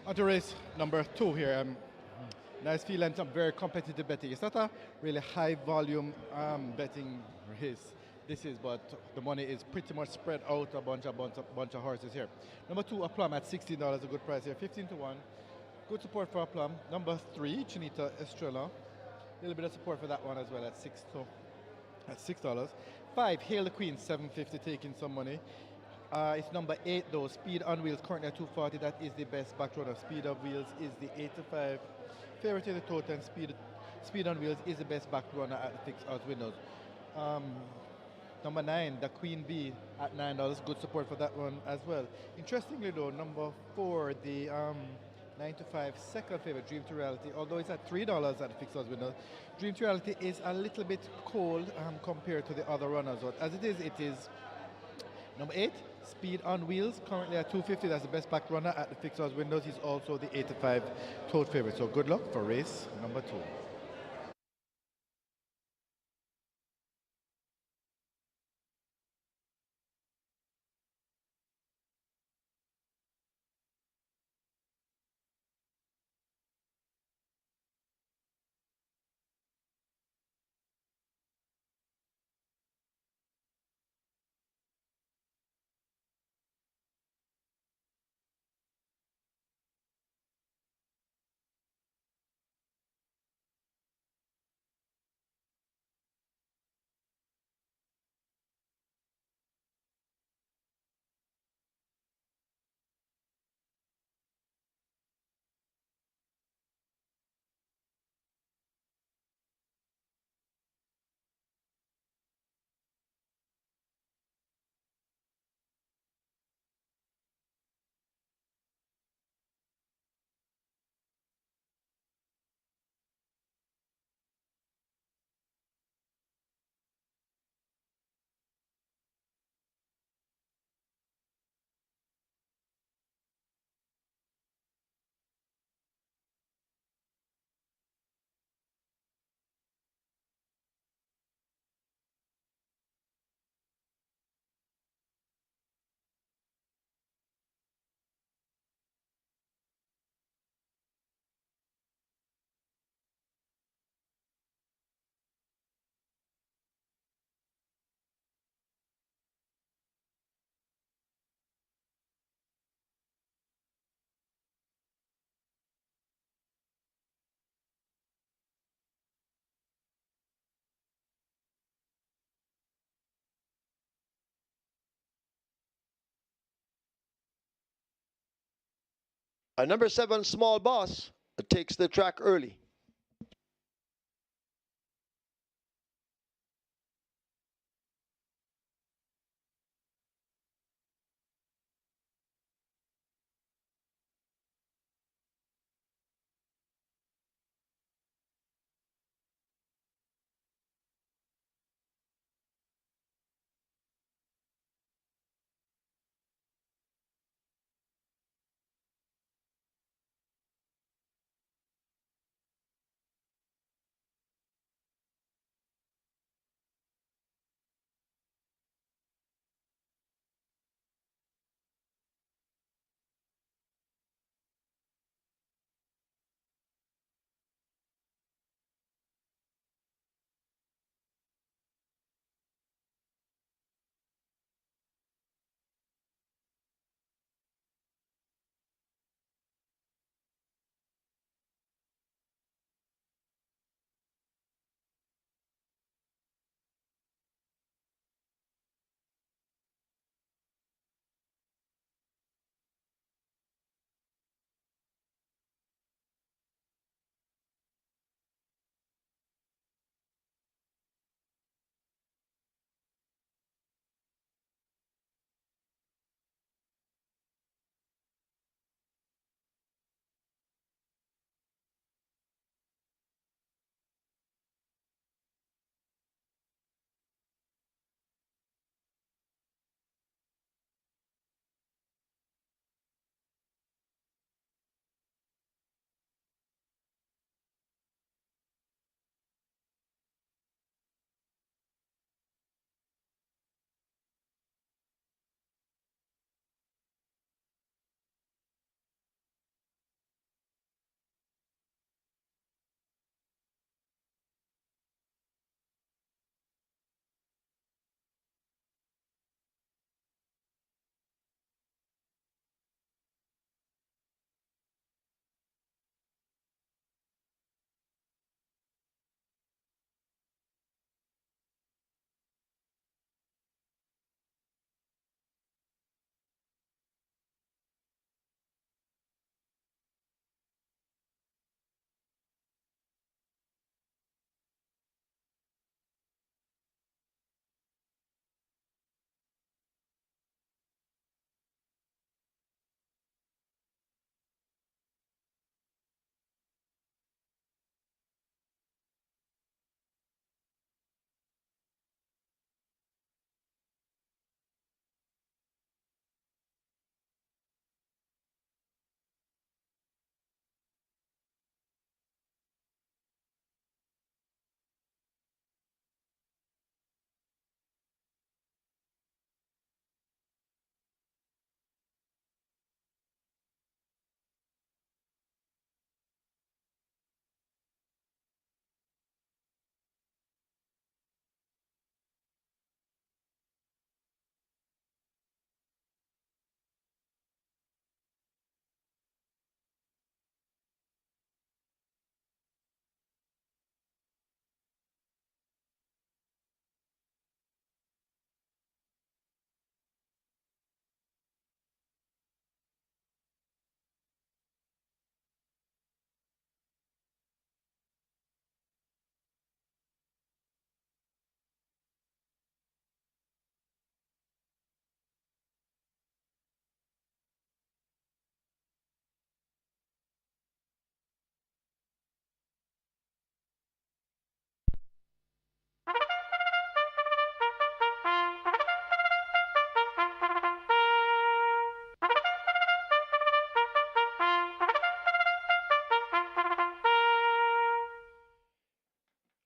S4: On to race number 2 here. Nice field and some very competitive betting. It's not a really high volume betting race. This is, but the money is pretty much spread out a bunch of horses here. Number 2, a plum at $16, a good price here. 15 to 1. Good support for a plum. Number 3, Chinita Estrella. A little bit of support for that one as well at $6. 5, Hail the Queen, 750, taking some money. It's number 8 though, Speed on Wheels, currently at 240. That is the best back runner. Speed on Wheels is the 8 to 5 favorite in the total, and Speed on Wheels is the best back runner at the fixed odds windows. Number 9, the Queen Bee at $9. Good support for that one as well. Interestingly though, number 4, the 9 to 5 second favorite, Dream to Reality, although it's at $3 at the fixed odds window. Dream to Reality is a little bit cold compared to the other runners. But as it is number 8, Speed on Wheels, currently at 250. That's the best back runner at the fixed odds windows. He's also the 8 to 5 total favorite. So good luck for race number 2.
S1: Number 7, Small Boss, takes the track early.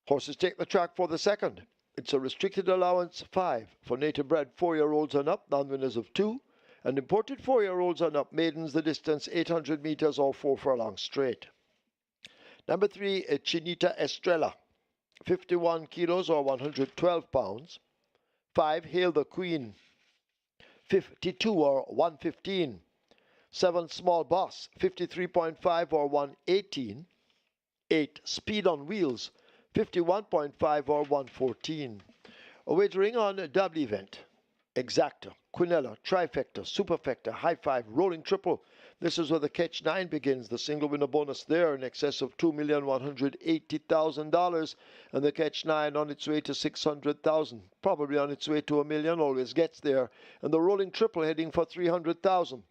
S1: Horses take the track for the second. It's a restricted allowance 5 for native bred 4-year-olds and up, non-winners of 2, and imported 4-year-olds and up maidens the distance 800 meters or 4 furlongs straight. Number 3, Chinita Estrella, 51 kilos or 112 pounds. 5, Hail the Queen, 52 or 115. 7, Small Boss, 53.5 or 118. 8, Speed on Wheels, 51.5 or 114. Wagering on a double event. Exacta, Quinella, Trifecta, Superfecta, High Five, Rolling Triple. This is where the Catch 9 begins. The single winner bonus there in excess of $2,180,000. And the Catch 9 on its way to 600,000. Probably on its way to $1 million, always gets there. And the Rolling Triple heading for 300,000.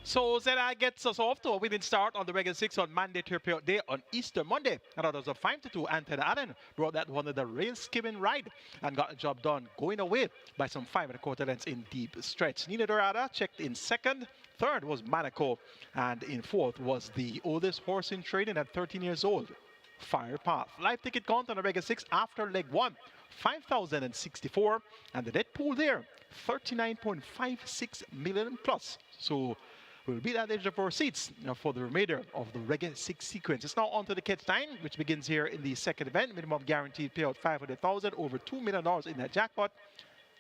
S3: So that gets us off to a winning start on the regular 6 on mandatory period day on Easter Monday. And out of the 5-2, Anthony Allen brought that one of the rail skimming ride and got the job done, going away by some 5.25 lengths in deep stretch. Nina Dorada checked in second. Third was Monaco. And in fourth was the oldest horse in training at 13 years old, Firepath. Live ticket count on the regular 6 after leg 1, 5,064. And the net pool there, 39.56 million plus. So we'll be that age of our seats for the remainder of the regular 6 sequence. It's now on to the Catch 9, which begins here in the second event. Minimum guaranteed payout 500,000, over $2 million in that jackpot.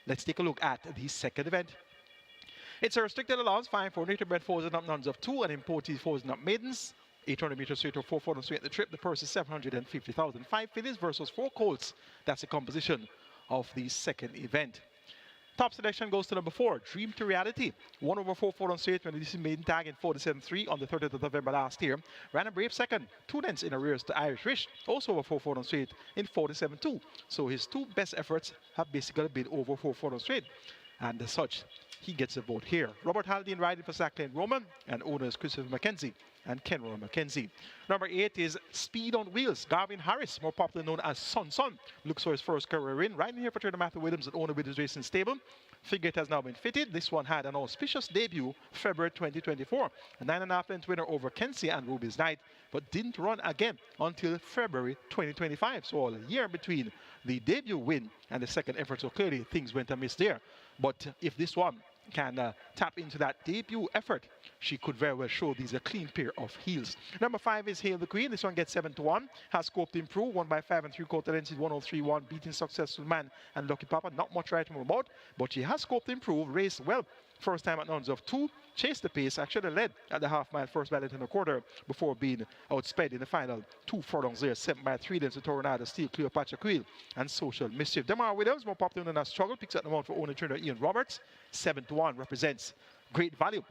S3: Let's take a look at the second event. It's a restricted allowance, 5 for native bred foals and up nuns of 2, and imported foals and up maidens. 800 meters straight or 4 furlongs straight at the trip. The purse is 750,000. 5 fillies versus 4 colts. That's the composition of the second event. Top selection goes to number 4, Dream to Reality. 1/4 straight when this is maiden tag in 47.3 on the 30th of November last year. Ran a brave second, 2 lengths in arrears to Irish Wish, also over 4 straight in 47.2. So his 2 best efforts have basically been over 4 straight. And as such, he gets a vote here. Robert Haldane riding for Sacklane Roman, and owners Christopher McKenzie and Kenron McKenzie. Number 8 is Speed on Wheels. Garvin Harris, more popularly known as Son Son, looks for his first career win. Riding here for trainer Matthew Williams and owner Williams Racing Stable. Figure has now been fitted. This one had an auspicious debut February 2024. A 9.5 length winner over Kenzie and Ruby's Night, but didn't run again until February 2025. So a year between the debut win and the second effort. So clearly things went amiss there. But if this one can tap into that debut effort, she could very well show these a clean pair of heels. Number 5 is Hail the Queen. This one gets 7-1. Has scope to improve. Won by 5 3/4 lengths in 103.1. Beating Successful Man and Lucky Papa. Not much right from about, but she has scope to improve. Raced well. First time at nuns of 2. Chased the pace. Actually led at the half-mile first by 1.25 before being outsped in the final 2 furlongs there. 7 by 3 lengths to Tornado, Steel, Cleopatra Queen, and Social Mischief. Demar Williams, more popular than a struggle, picks up the one for owner trainer Ian Roberts. 7-1 represents great value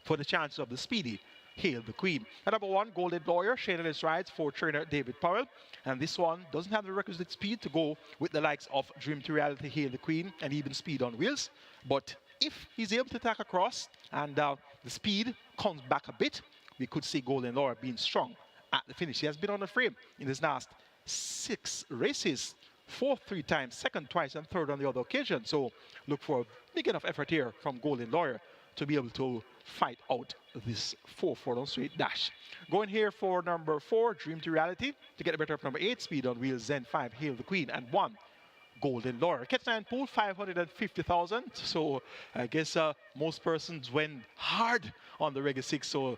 S3: for the chances of the speedy Hail the Queen. At number 1, Golden Lawyer, Shane Ellis rides for trainer David Powell. And this one doesn't have the requisite speed to go with the likes of Dream to Reality, Hail the Queen, and even Speed on Wheels. But if he's able to attack across and the speed comes back a bit, we could see Golden Lawyer being strong at the finish. He has been on the frame in his last 6 races. 4th 3 times, 2nd twice, and 3rd on the other occasion. So look for a big enough effort here from Golden Lawyer to be able to fight out this 4 furlong straight dash. Going here for number 4, Dream to Reality, to get the better of number 8, Speed on Wheels, then 5, Hail the Queen, and 1, Golden Lawyer. Catch 9 pool, 550,000. So I guess most persons went hard on the Reggae 6, so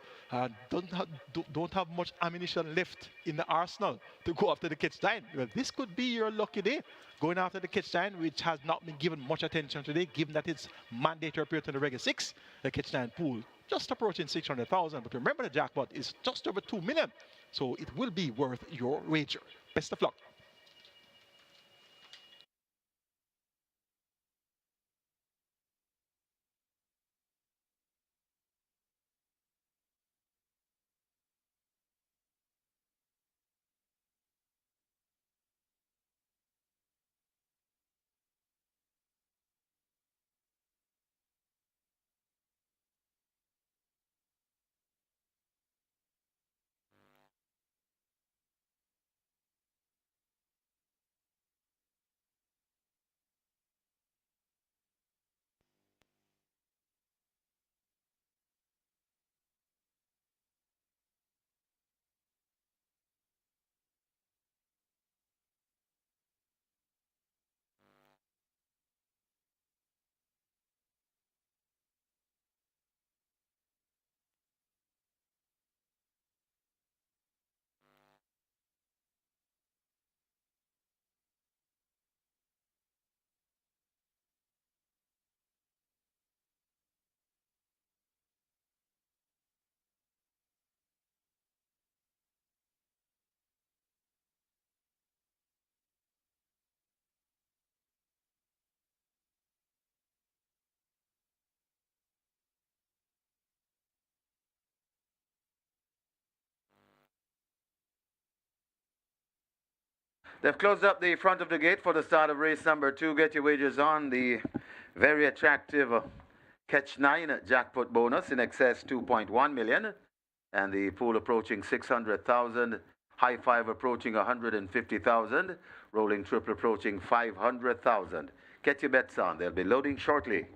S3: don't have much ammunition left in the arsenal to go after the Catch 9. Well, this could be your lucky day, going after the Catch 9, which has not been given much attention today, given that it's mandate to appear to the Reggae 6. The Catch 9 pool just approaching 600,000, but remember the jackpot is just over 2 million, so it will be worth your wager. Best of luck.
S2: They've closed up the front of the gate for the start of race number 2. Get your wagers on the very attractive Catch 9 jackpot bonus in excess 2.1 million. And the pool approaching 600,000. High 5 approaching 150,000. Rolling triple approaching 500,000. Get your bets on. They'll be loading shortly.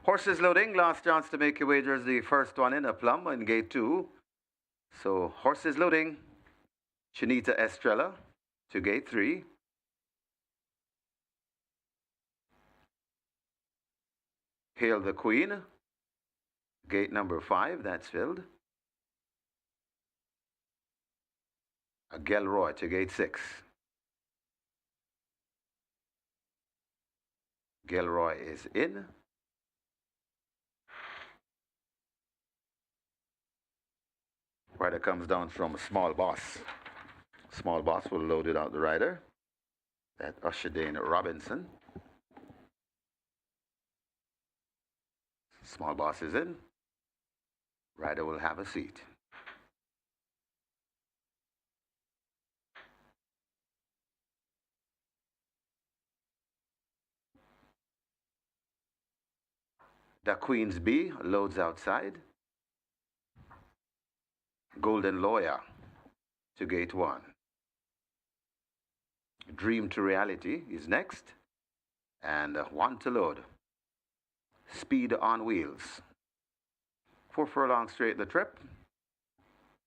S2: Horses loading, last chance to make your wagers. The first one in, a plum in gate 2. So horses loading, Chinita Estrella to gate 3. Hail the Queen, gate number 5, that's filled. A Gelroy to gate 6. Gelroy is in. Rider comes down from Small Boss. Small Boss will load it out the rider. That Usherdane Robinson. Small Boss is in. Rider will have a seat. The Queen's B loads outside. Golden Lawyer to gate 1. Dream to Reality is next. And one to load. Speed on Wheels. 4 furlongs straight the trip.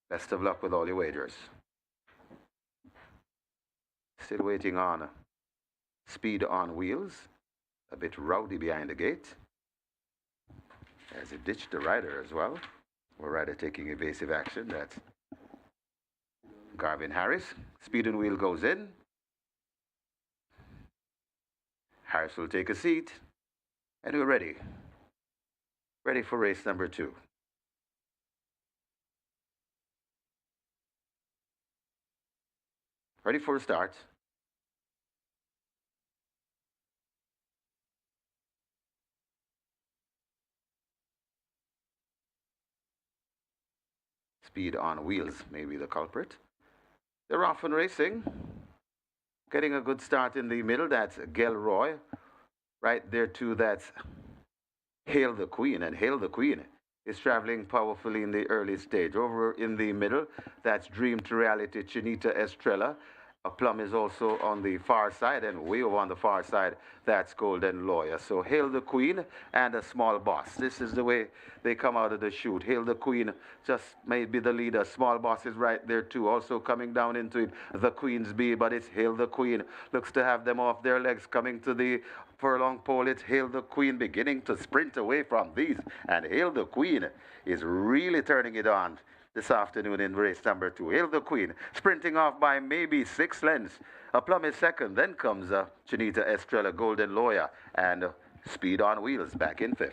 S2: Best of luck with all your wagers. Still waiting on Speed on Wheels. A bit rowdy behind the gate. As he ditched the rider as well. Or rider taking evasive action. That's Garvin Harris. Speed and Wheel goes in. Harris will take a seat. And we're ready. Ready for race number 2. Ready for a start. Speed on Wheels may be the culprit. They're off and racing. Getting a good start in the middle. That's Gelroy. Right there too, that's Hail the Queen. And Hail the Queen is traveling powerfully in the early stage. Over in the middle, that's Dream to Reality, Chinita Estrella. A plum is also on the far side, and way over on the far side, that's Golden Lawyer. So Hail the Queen and a Small Boss. This is the way they come out of the chute. Hail the Queen just may be the leader. Small Boss is right there too. Also coming down into it, the Queen's B, but it's Hail the Queen. Looks to have them off their legs coming to the furlong pole. It's Hail the Queen beginning to sprint away from these. And Hail the Queen is really turning it on this afternoon in race number 2. Hail the Queen, sprinting off by maybe 6 lengths. A plum is second, then comes Chinita Estrella, Golden Lawyer, and Speed on Wheels back in 5th.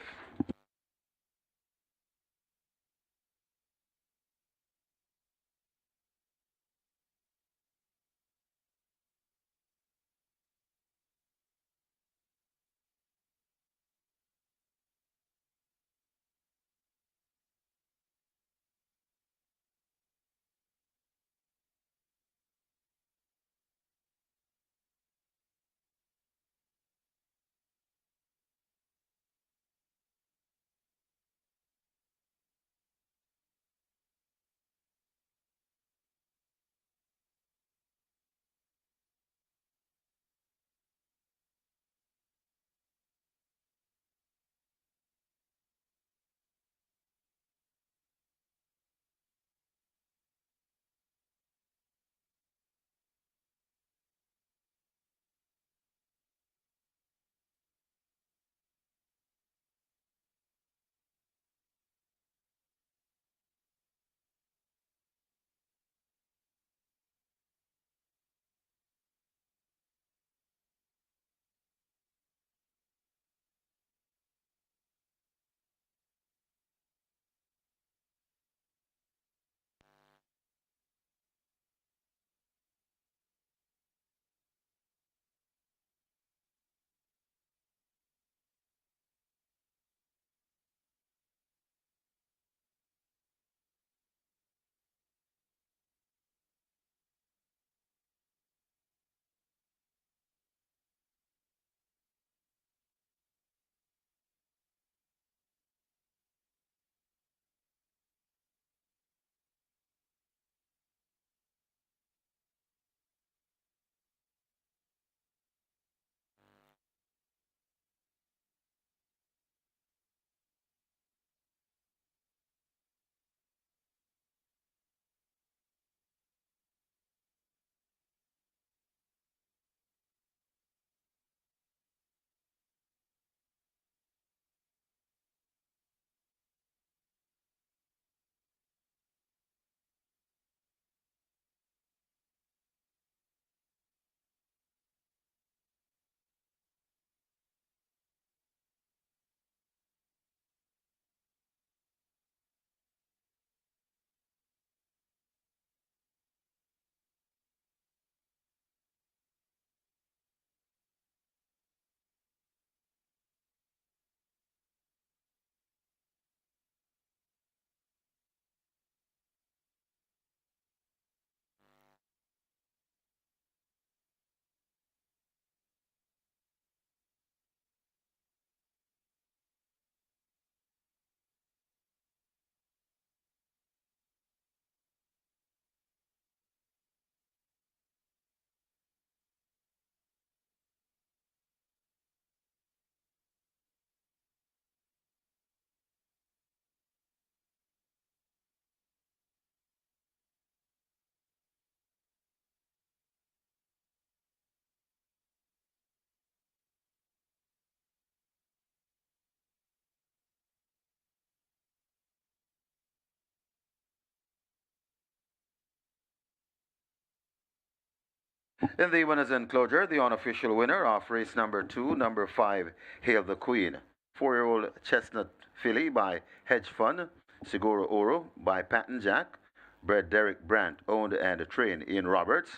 S2: In the winners' enclosure, the unofficial winner of race number 2, number 5, Hail the Queen. 4-year-old Chestnut Filly by Hedge Fund, Seguro Oro by Patton Jack, bred Derek Brandt, owned and trained Ian Roberts.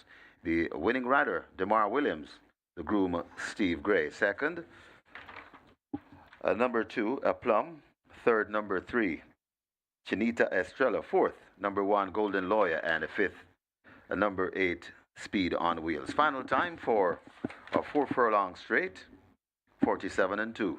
S2: The winning rider, DeMar Williams. The groom, Steve Gray. Second, number 2, a Plum. Third, number 3, Chinita Estrella. Fourth, number 1, Golden Lawyer. And fifth, number 8, Speed on Wheels. Final time for a 4 furlong straight, 47-2.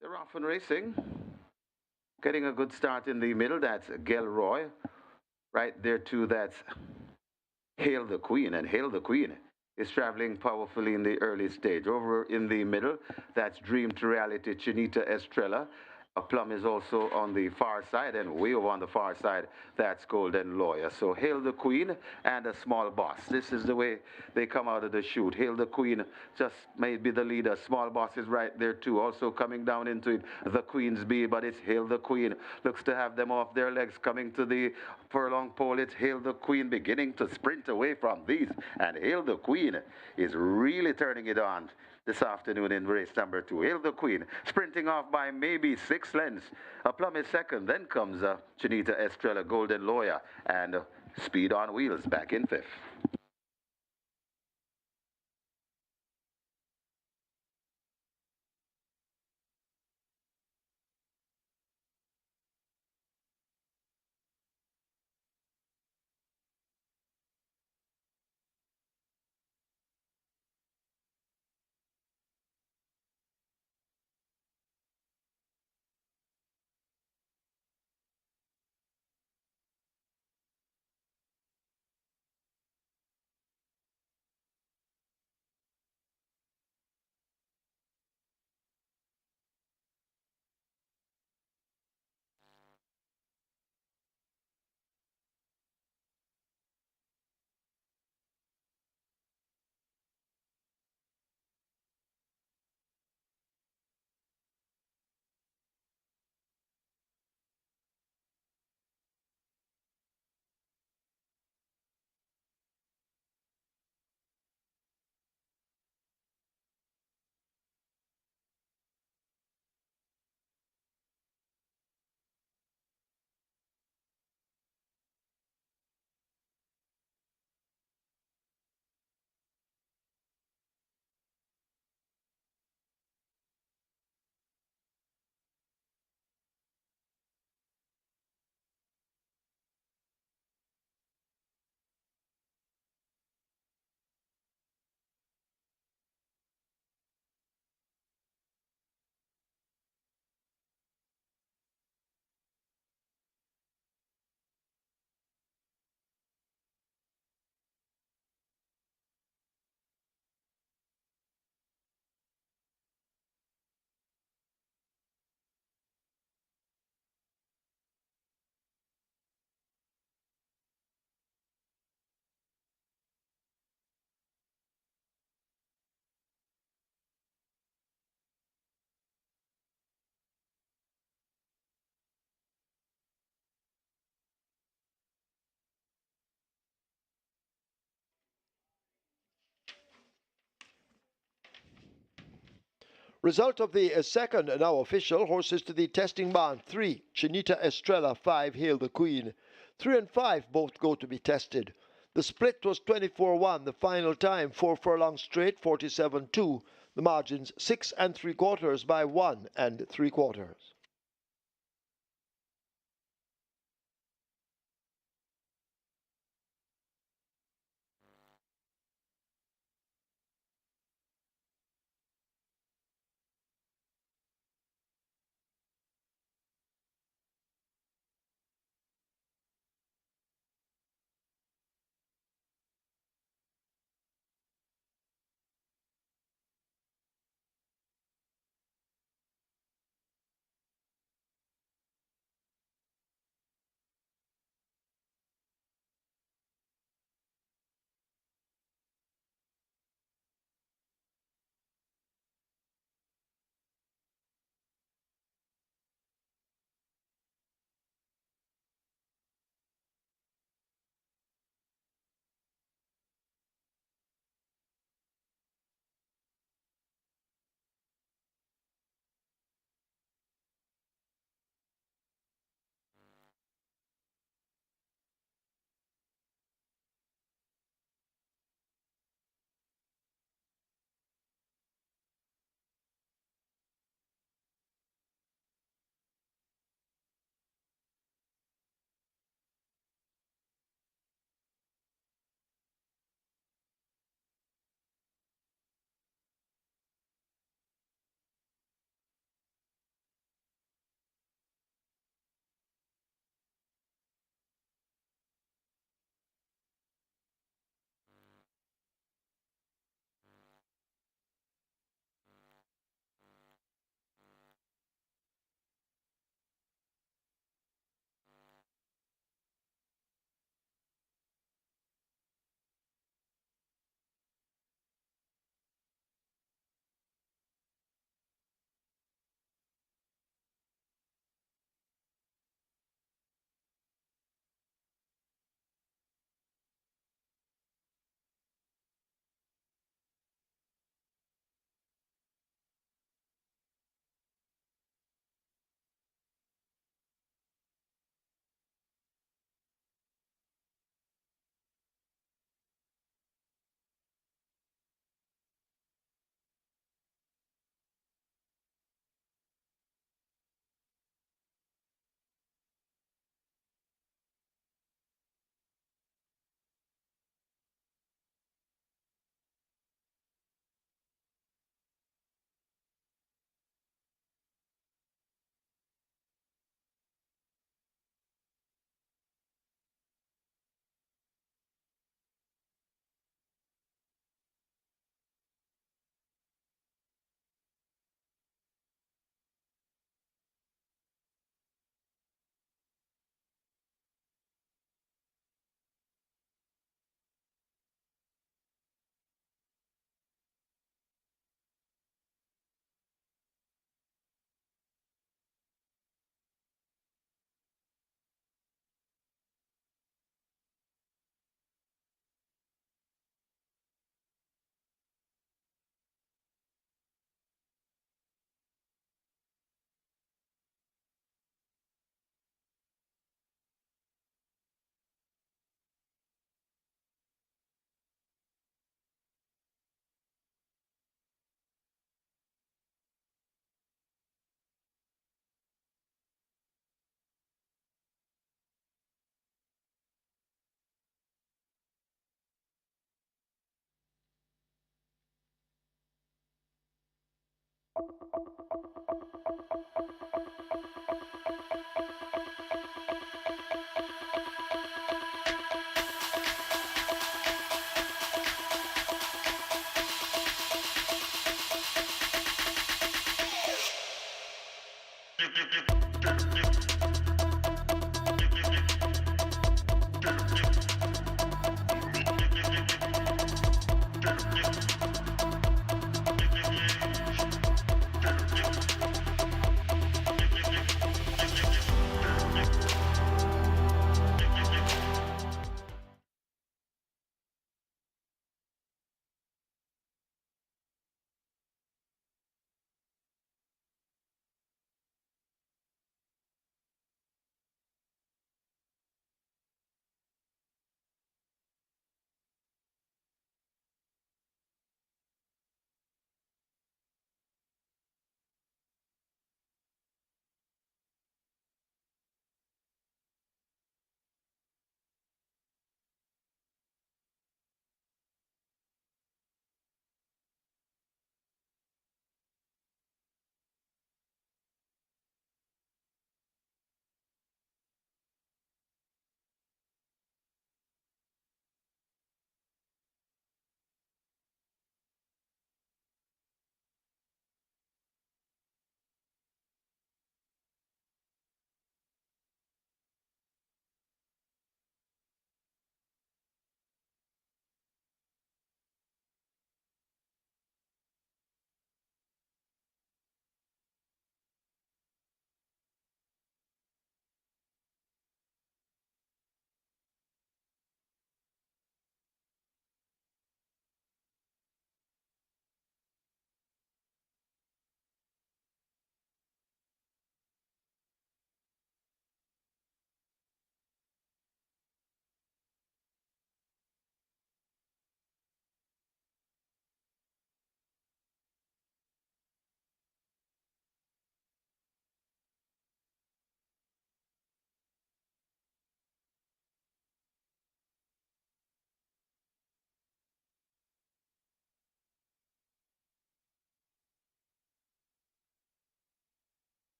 S2: They're off and racing. Getting a good start in the middle. That's Gelroy. Right there, too, that's Hail the Queen. And Hail the Queen is traveling powerfully in the early stage. Over in the middle, that's Dream to Reality, Chinita Estrella. A Plum is also on the far side, and way over on the far side, that's Golden Lawyer. So Hail the Queen and a Small Boss. This is the way they come out of the chute. Hail the Queen just may be the leader. Small Boss is right there too. Also coming down into it, the Queen's Bee, but it's Hail the Queen. Looks to have them off their legs coming to the furlong pole. It's Hail the Queen beginning to sprint away from these. And Hail the Queen is really turning it on this afternoon in race number 2. Hail the Queen, sprinting off by maybe 6 lengths. A Plum is second. Then comes Chinita Estrella, Golden Lawyer, and Speed on Wheels back in 5th.
S1: Result of the second, now official, horses to the testing barn. 3, Chinita Estrella. 5, Hail the Queen. 3 and 5 both go to be tested. The split was 24-1, the final time 4 furlongs straight, 47-2. The margins 6 3/4 by 1 3/4.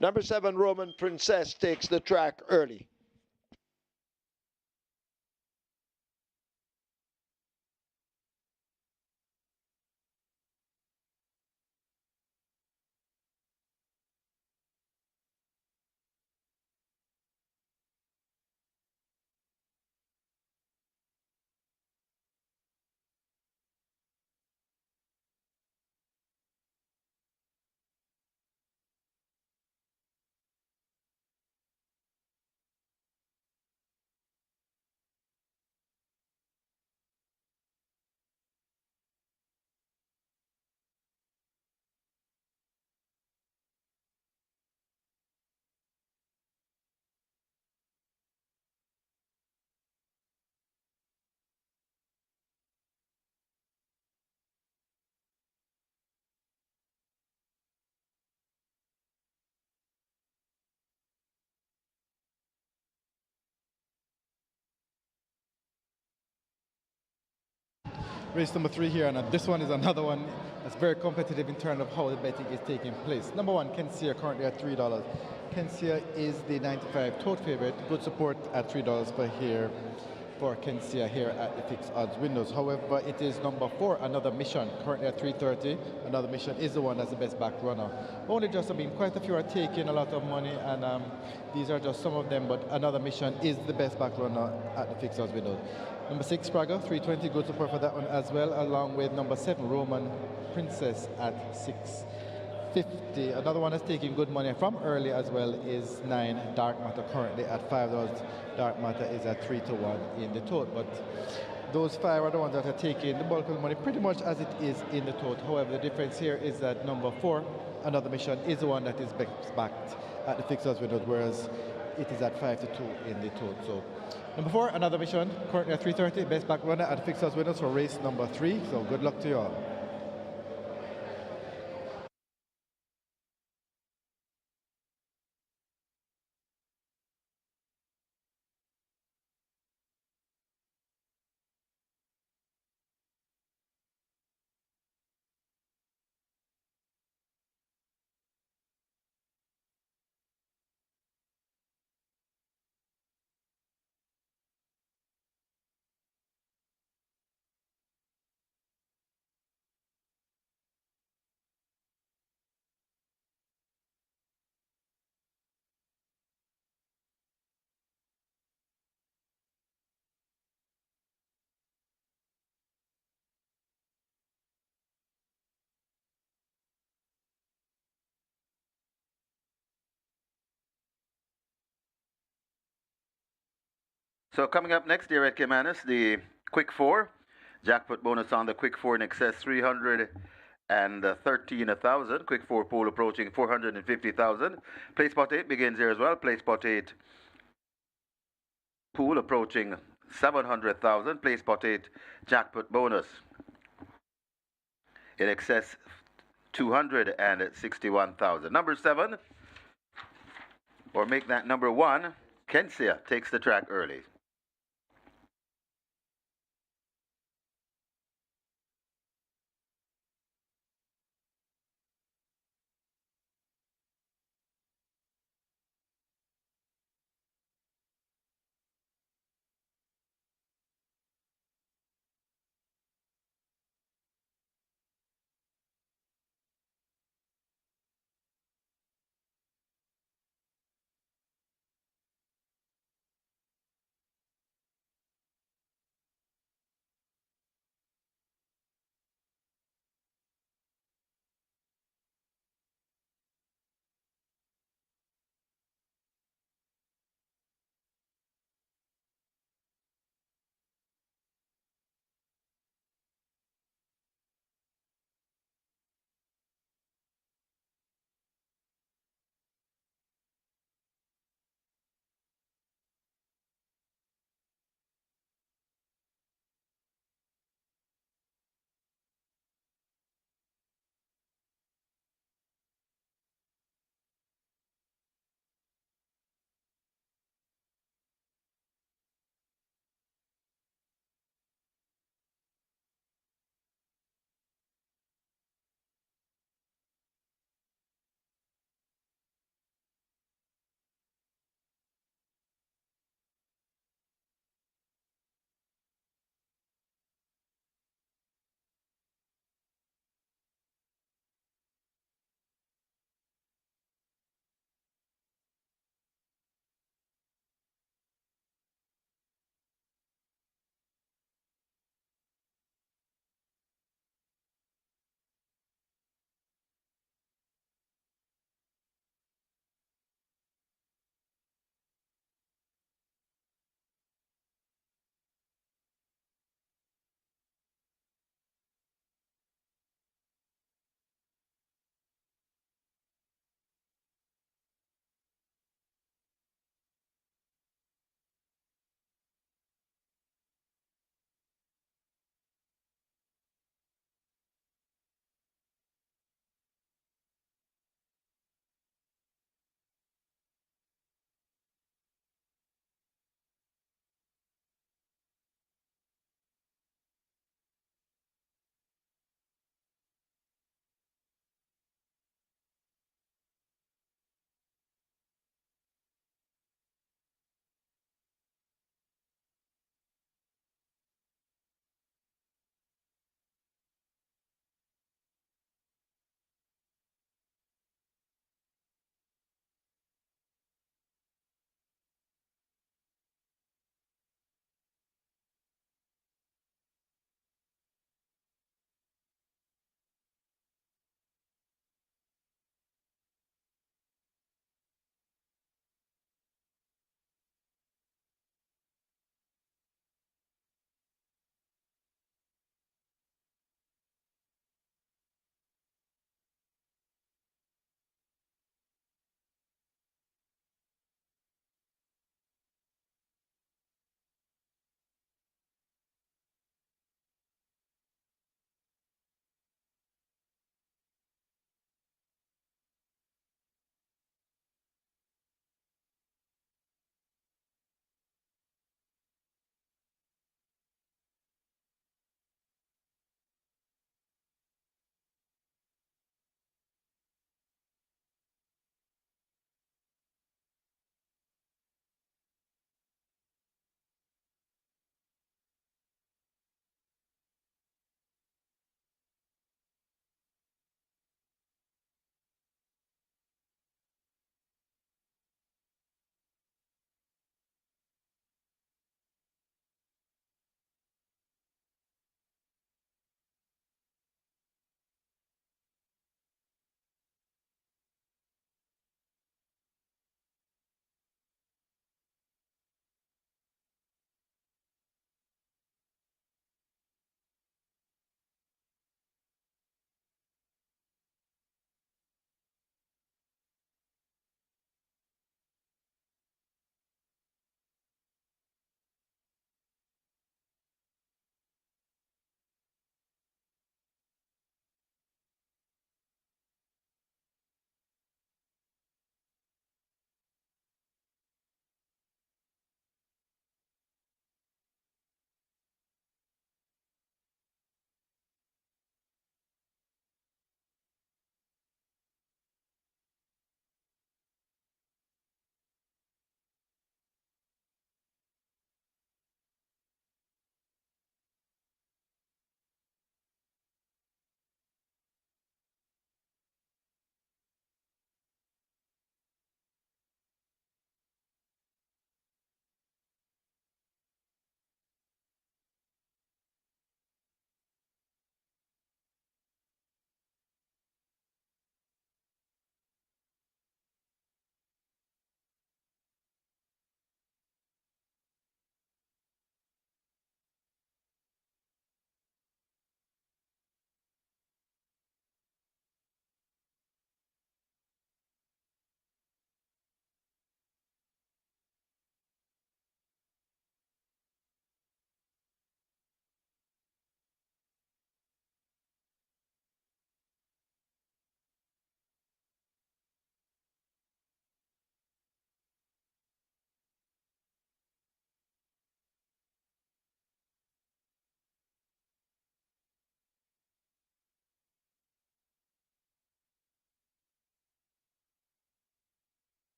S1: Number 7, Roman Princess, takes the track early.
S4: Race number 3 here, and this one is another one that's very competitive in terms of how the betting is taking place. Number 1, Kensia, currently at $3. Kensia is the 95 tote favorite. Good support at $3 per here for Kensia here at the fixed odds windows. However, it is number 4, Another Mission, currently at $3.30. Another Mission is the one that's the best back runner. Only just, quite a few are taking a lot of money, and these are just some of them, but Another Mission is the best back runner at the fixed odds windows. Number 6, Praga, $3.20, good support for that one as well, along with number 7, Roman Princess at $6.50. Another one that's taking good money from early as well is 9, Dark Matter, currently at $5. Dark Matter is at 3-1 in the tote, but those 5 are the ones that are taking the bulk of the money pretty much as it is in the tote. However, the difference here is that number 4, Another Mission, is the one that is backed at the fixed odds windows, whereas it is at 5-2 in the tote. So number 4, Another Mission, currently at $3.30, best back runner at fixed odds winners for race number 3. So good luck to you all.
S2: So coming up next here at Caymanas, the quick 4. Jackpot bonus on the quick 4 in excess 313,000. Quick 4 pool approaching 450,000. Play spot 8 begins here as well. Play spot 8 pool approaching 700,000. Play spot 8 jackpot bonus in excess 261,000. Number 7, or make that number 1, Kensia, takes the track early.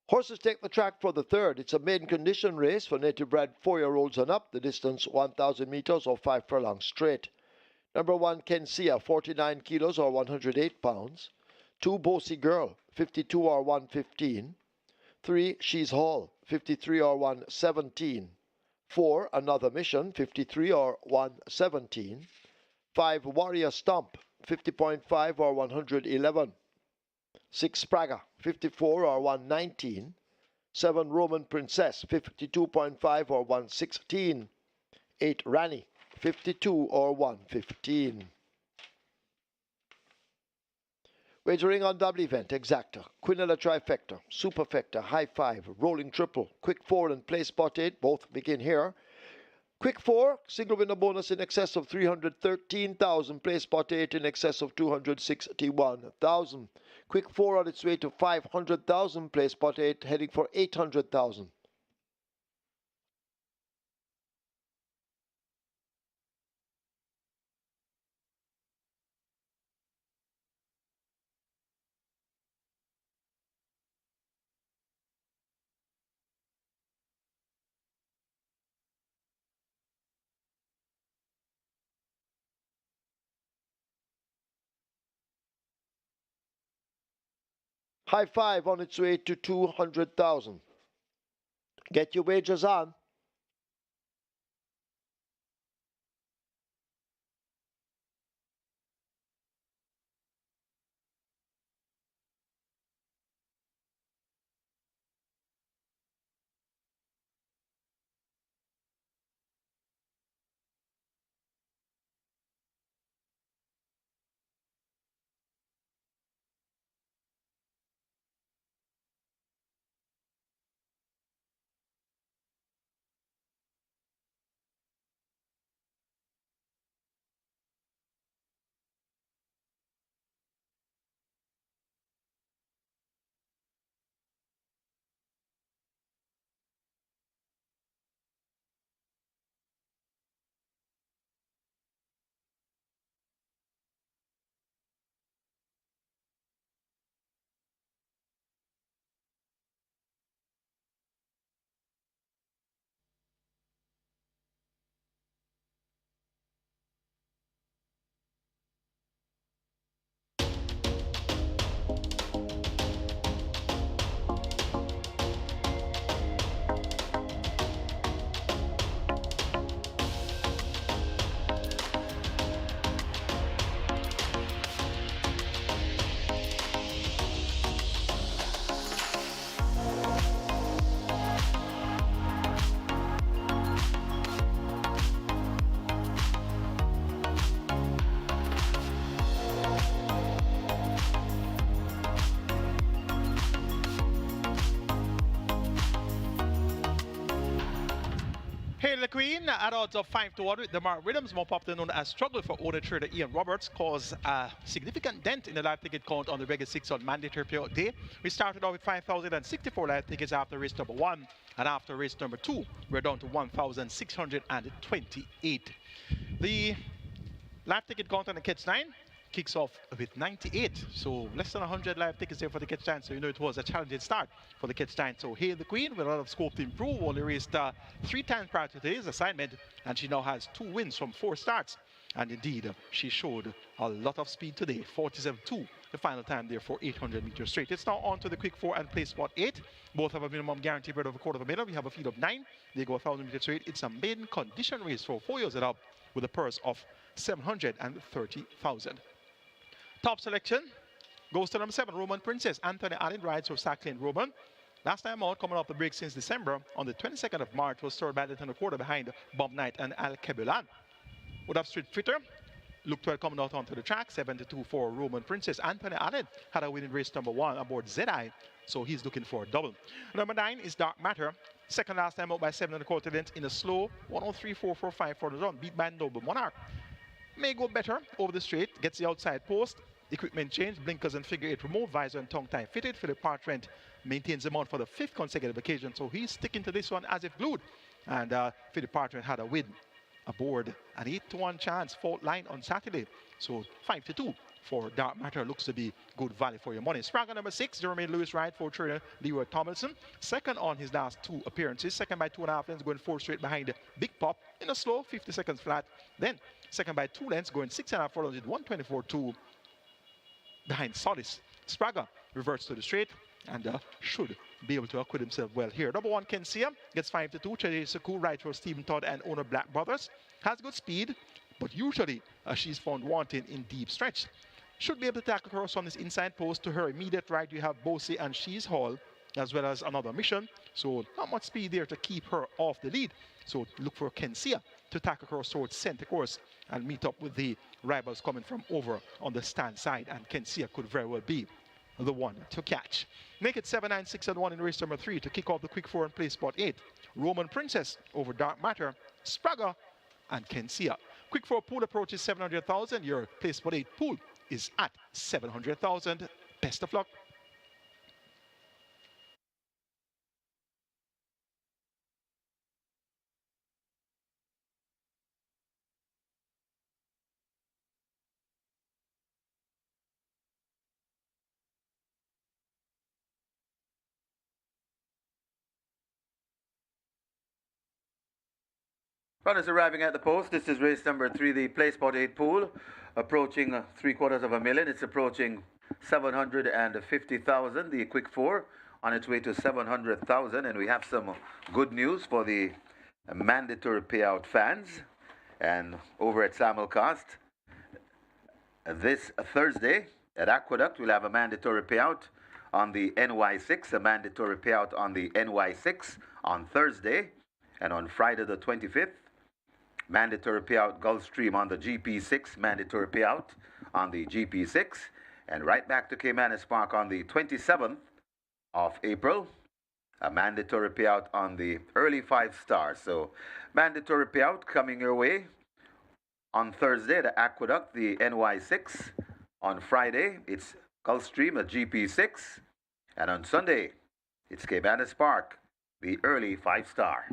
S1: Horses take the track for the third. It's a maiden condition race for native bred 4-year-olds and up. The distance 1,000 meters or 5 furlongs straight. Number 1, Kensia, 49 kilos or 108 pounds. 2, Bossy Girl, 52 or 115. 3, She's Hall, 53 or 117. 4, Another Mission, 53 or 117. 5, Warrior Stomp, 50.5 or 111. 6, Spraga, 54 or 119. 7, Roman Princess, 52.5 or 116. 8, Rani, 52 or 115. Wagering on double event, exacta, quinella trifecta, superfecta, high five, rolling triple, quick four and play spot 8, both begin here. Quick 4, single winner bonus in excess of 313,000, play spot 8 in excess of 261,000. Quick 4 on its way to 500,000, play spot 8 heading for 800,000. High five on its way to 200,000. Get your wagers on.
S3: Hail the Queen at odds of 5 to 1 with the Mark Rhythms, more popularly known as Struggle for owner trader Ian Roberts, caused a significant dent in the live ticket count on the regular 6 on mandatory payout day. We started off with 5,064 live tickets after race number 1, and after race number 2, we're down to 1,628. The live ticket count on the Kids 9 kicks off with 98, so less than 100 live tickets there for the Kids 9, so you know it was a challenging start for the Kids 9. So Hail the Queen with a lot of scope to improve, only raced 3 times prior to today's assignment, and she now has 2 wins from 4 starts. And indeed, she showed a lot of speed today, 47.2, the final time there for 800 meters straight. It's now on to the quick 4 and play spot 8. Both have a minimum guarantee bird of a quarter of a minute. We have a field of 9. They go 1,000 meters straight. It's a maiden condition race for 4 years and up with a purse of 730,000. Top selection goes to number 7, Roman Princess. Anthony Allen rides for Sacklin Roman. Last time out, coming off the break since December, on the 22nd of March, was third by the 10 quarter behind Bomb Knight and Al Kebulan. Would have Street Twitter looked well coming out onto the track, 72 for Roman Princess. Anthony Allen had a win in race number 1 aboard ZI, so he's looking for a double. Number 9 is Dark Matter. Second last time out by 7 1/4 lengths in a slow 103.445 for the run, beat by Noble Monarch. May go better over the straight, gets the outside post, equipment change, blinkers and figure 8 removed, visor and tongue tie fitted. Philip Partrent maintains the mount for the 5th consecutive occasion, so he's sticking to this one as if glued. And Philip Partrent had a win aboard an 8-1 chance fault line on Saturday. So 5-2 for Dark Matter looks to be good value for your money. Spranger number 6, Jeremy Lewis Wright for trainer Leroy Tomlinson. Second on his last 2 appearances. Second by 2.5 lengths, going 4 straight behind Big Pop in a slow 50 seconds flat. Then second by 2 lengths, going 6.5 furlongs with 124.2 behind Solace. Sprague reverts to the straight and should be able to acquit himself well here. Number 1, Kensia, gets 5-2. Chase Saku, right for Stephen Todd and owner Black Brothers. Has good speed, but usually she's found wanting in deep stretch. Should be able to tackle across on this inside post. To her immediate right, you have Bosie and She's Hall, as well as another mission. So not much speed there to keep her off the lead. So look for Kensia to tackle across towards center course and meet up with the rivals coming from over on the stand side. And Kensia could very well be the one to catch. Make it 7, 9, 6, and 1 in race number 3 to kick off the quick 4 and play spot 8. Roman Princess over Dark Matter, Sprague, and Kensia. Quick 4 pool approaches 700,000. Your play spot 8 pool is at 700,000. Best of luck.
S2: Runners arriving at the post. This is race number 3, the play spot 8 pool, approaching 750,000. It's approaching 750,000. The quick 4 on its way to 700,000. And we have some good news for the mandatory payout fans. And over at Simulcast, this Thursday at Aqueduct, we'll have a mandatory payout on the NY6, a mandatory payout on the NY6 on Thursday. And on Friday the 25th, mandatory payout Gulfstream on the GP6, mandatory payout on the GP6. And right back to Caymanas Park on the 27th of April, a mandatory payout on the early 5 stars. So mandatory payout coming your way on Thursday, the Aqueduct, the NY6. On Friday, it's Gulfstream, a GP6. And on Sunday, it's Caymanas Park, the early 5 star.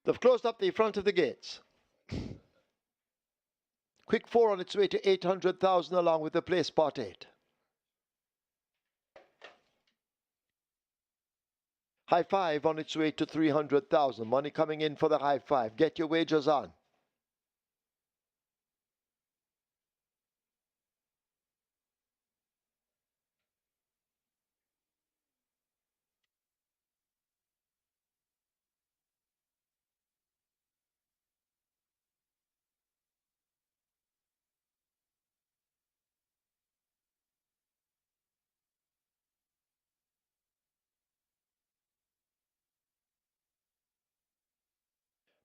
S1: They've closed up the front of the gates. Quick 4 on its way to 800,000 along with the play spot 8. High 5 on its way to 300,000. Money coming in for the high 5. Get your wagers on.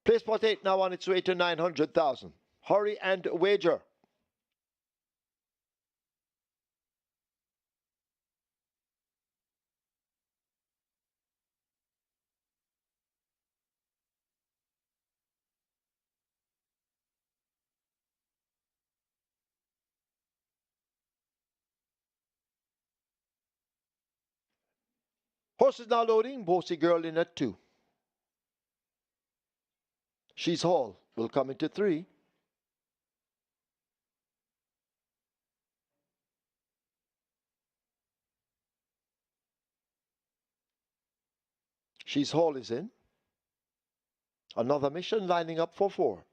S1: Play spot 8 now on its way to 900,000. Hurry and wager. Horse is now loading. Bossy Girl in at 2. She's Hall will come into 3. She's Hall is in. Another mission lining up for 4.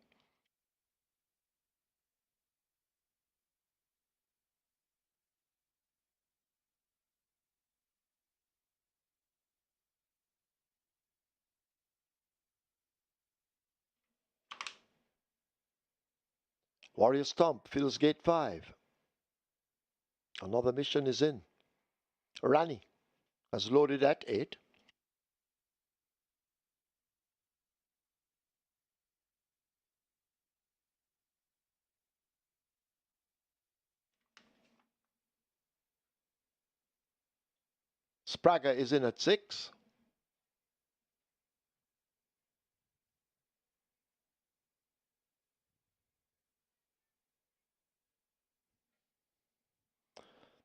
S1: Warrior Stomp fills gate 5. Another mission is in. Rani has loaded at 8. Sprague is in at 6.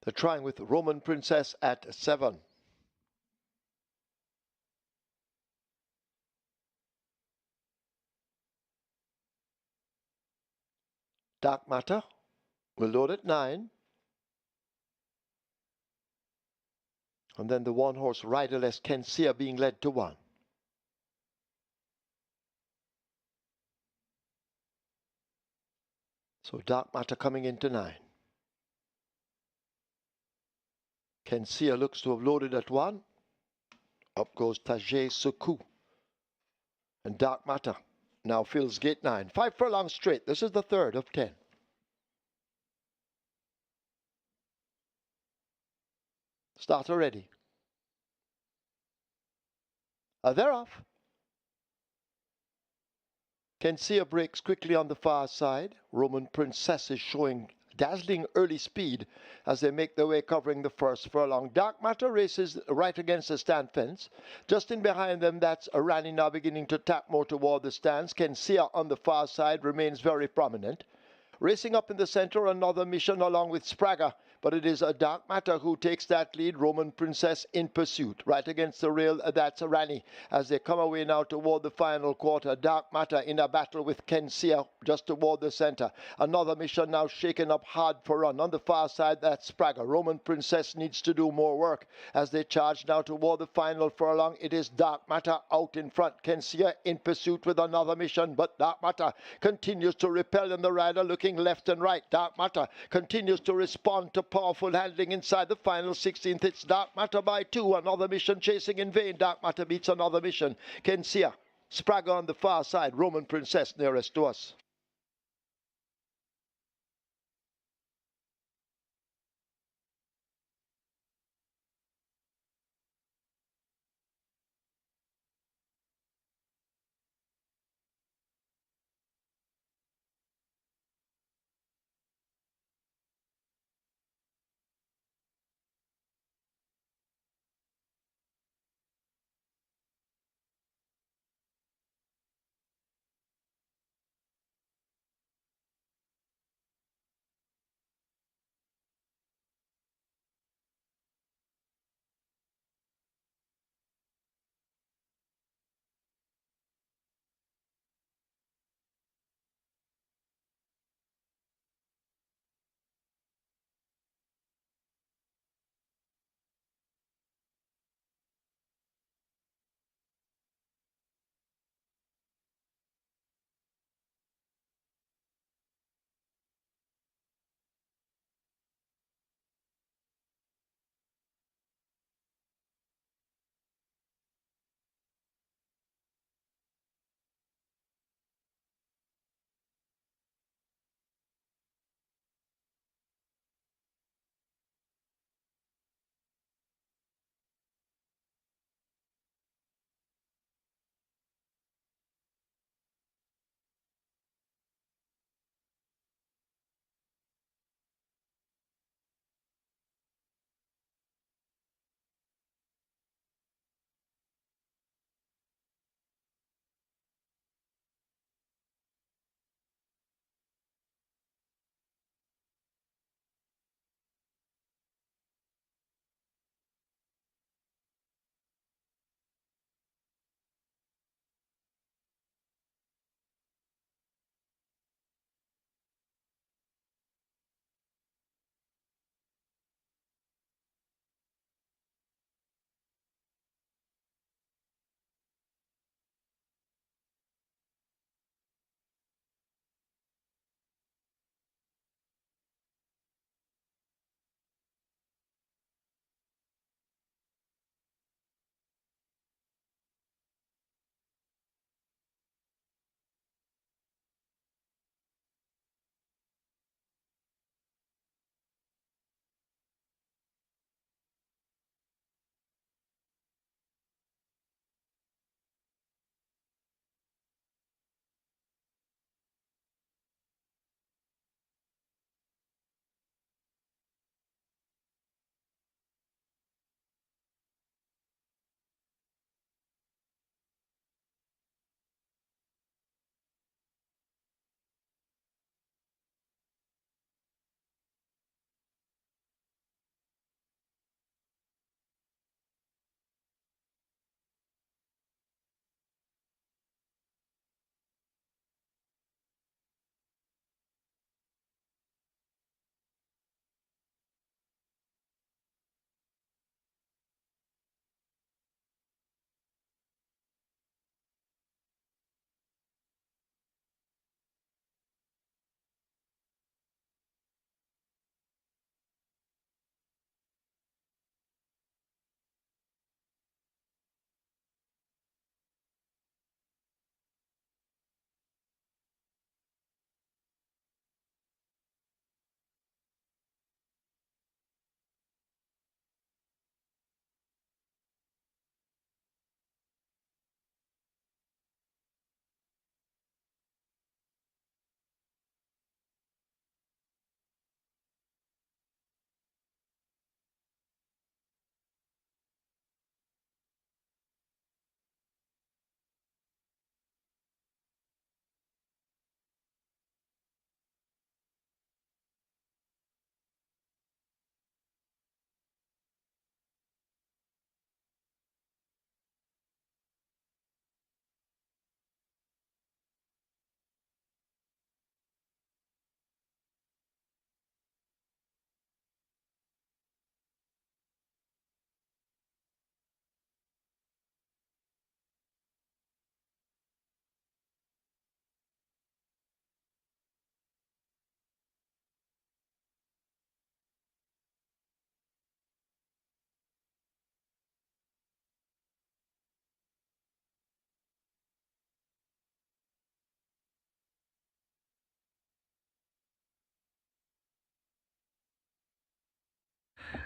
S1: They're trying with Roman Princess at 7. Dark Matter will load at 9. And then the one-horse riderless Kensia being led to 1. So Dark Matter coming into 9. Kensia looks to have loaded at 1. Up goes Tajay Suku. And Dark Matter now fills gate 9. 5 furlongs straight. This is the third of 10. Starter ready. They're off. Kensia breaks quickly on the far side. Roman Princess is showing dazzling early speed as they make their way covering the first furlong. Dark Matter races right against the stand fence. Just in behind them, that's Rani now beginning to tap more toward the stands. Kensia on the far side remains very prominent. Racing up in the center, another mission along with Sprague, but it is a Dark Matter who takes that lead. Roman Princess in pursuit. Right against the rail, that's Rani as they come away now toward the final quarter. Dark Matter in a battle with Kensia just toward the center. Another mission now shaken up hard for run. On the far side, that's Sprague. Roman Princess needs to do more work as they charge now toward the final furlong. It is Dark Matter out in front. Kensia in pursuit with another mission, but Dark Matter continues to repel in the rider, looking left and right. Dark Matter continues to respond to powerful handling inside the final 16th. It's Dark Matter by 2. Another mission chasing in vain. Dark Matter beats another mission. Kensia, Sprague on the far side. Roman Princess nearest to us.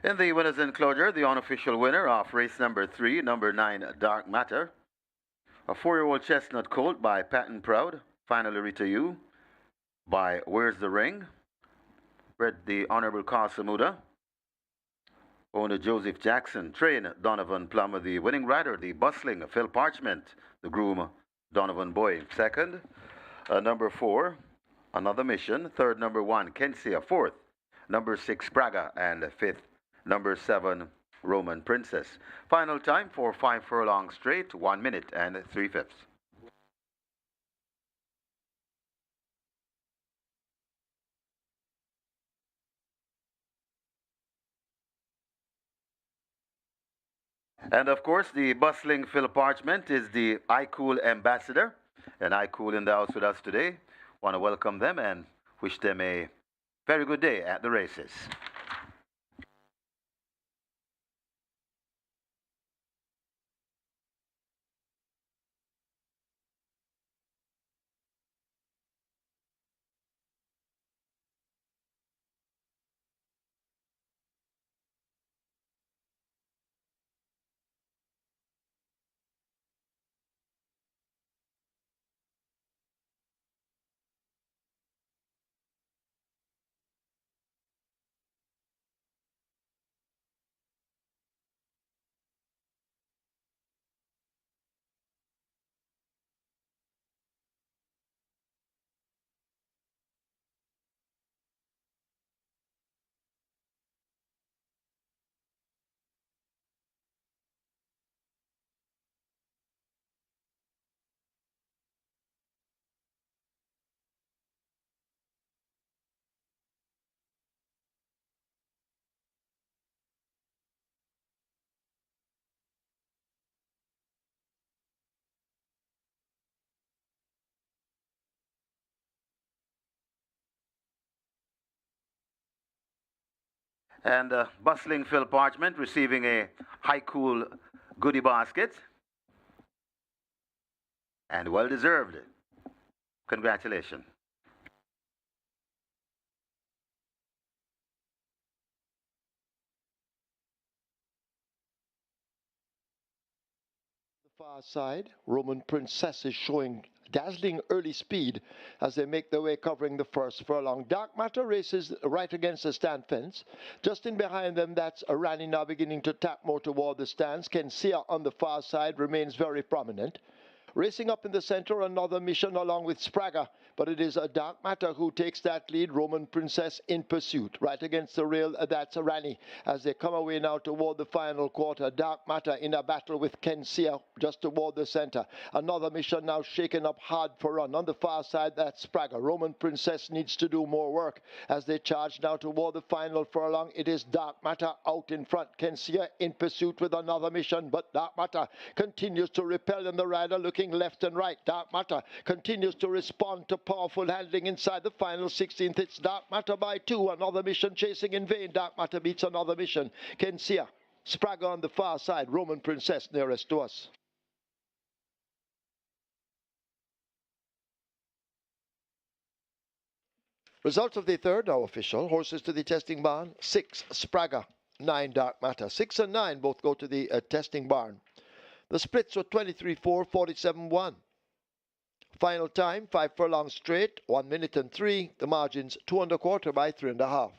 S2: In the winners enclosure, the unofficial winner of race number 3, number 9, Dark Matter, a 4-year-old chestnut colt by Patton Proud, finally Rita U, by Where's the Ring, bred the Honorable Carl Samuda, owner Joseph Jackson, train Donovan Plummer, the winning rider, the bustling Phil Parchment, the groom Donovan Boy, second, number 4, Another Mission, third, number 1, Kensia, fourth, number 6, Praga, and fifth, number 7, Roman Princess. Final time for 5 furlongs straight, 1 minute and 3/5. And of course, the bustling Phil Parchment is the iCool ambassador, and iCool in the house with us today. Want to welcome them and wish them a very good day at the races. And bustling Phil Parchment receiving a high cool goodie basket. And well deserved. Congratulations.
S1: Far side, Roman Princess is showing dazzling early speed as they make their way covering the first furlong. Dark Matter races right against the stand fence. Just in behind them, that's Arani now beginning to tap more toward the stands. Kensia on the far side remains very prominent. Racing up in the center, Another Mission along with Spraga, but it is a Dark Matter who takes that lead. Roman Princess in pursuit. Right against the rail, that's Arani as they come away now toward the final quarter. Dark Matter in a battle with Kensia just toward the center. Another Mission now shaken up hard for run. On the far side, that's Spraga. Roman Princess needs to do more work as they charge now toward the final furlong. It is Dark Matter out in front. Kensia in pursuit with Another Mission, but Dark Matter continues to repel in the rider, looking left and right. Dark Matter continues to respond to powerful handling inside the final 16th. It's Dark Matter by 2. Another Mission chasing in vain. Dark Matter beats Another Mission. Kensia, Spraga on the far side. Roman Princess nearest to us. Results of the third now official. Horses to the testing barn. 6, Spraga. 9, Dark Matter. 6 and 9 both go to the testing barn. The splits were 23-4, 47-1. Final time, 5 furlongs straight, 1 minute and 3. The margins 2 1/4 by 3 1/2.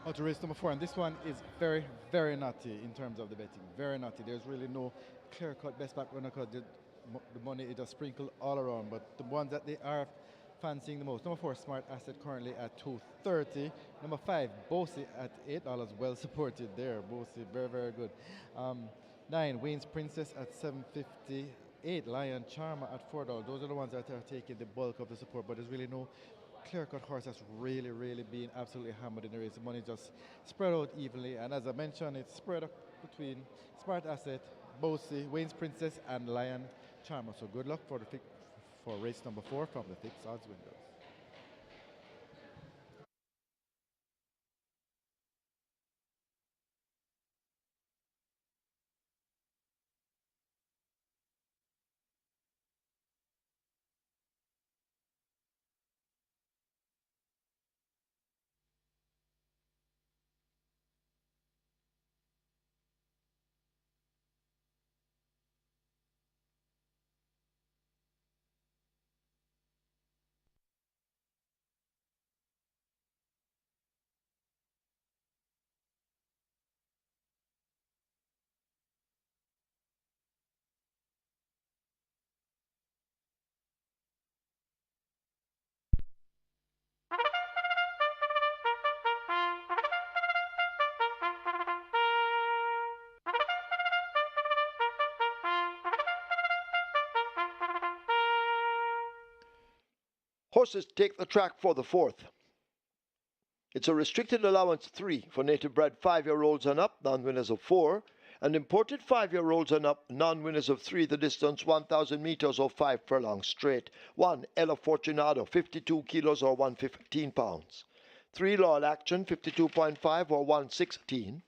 S4: Out to race number 4, and this one is very, very naughty in terms of the betting. Very naughty. There's really no clear-cut best back runner cut. The money is just sprinkled all around, but the ones that they are fancying the most. Number 4, Smart Asset, currently at 230. Number 5, Bossy at $8. Well supported there. Bossy, very, very good. 9, Wayne's Princess at 750. 8, Lion Charmer at $4. Those are the ones that are taking the bulk of the support, but there's really no clear-cut horse that's really been absolutely hammered in the race. The money just spread out evenly, and as I mentioned, it's spread up between Smart Asset, Bossy, Wayne's Princess, and Lion Charmer. So good luck for race number 4 from the fixed odds windows.
S1: Horses take the track for the 4th. It's a restricted allowance 3 for native bred 5-year-olds and up, non-winners of 4, and imported 5-year-olds and up, non-winners of 3, the distance 1,000 meters or 5 furlongs straight. 1, Ella Fortunado, 52 kilos or 115 pounds. 3, Loyal Action, 52.5 or 116.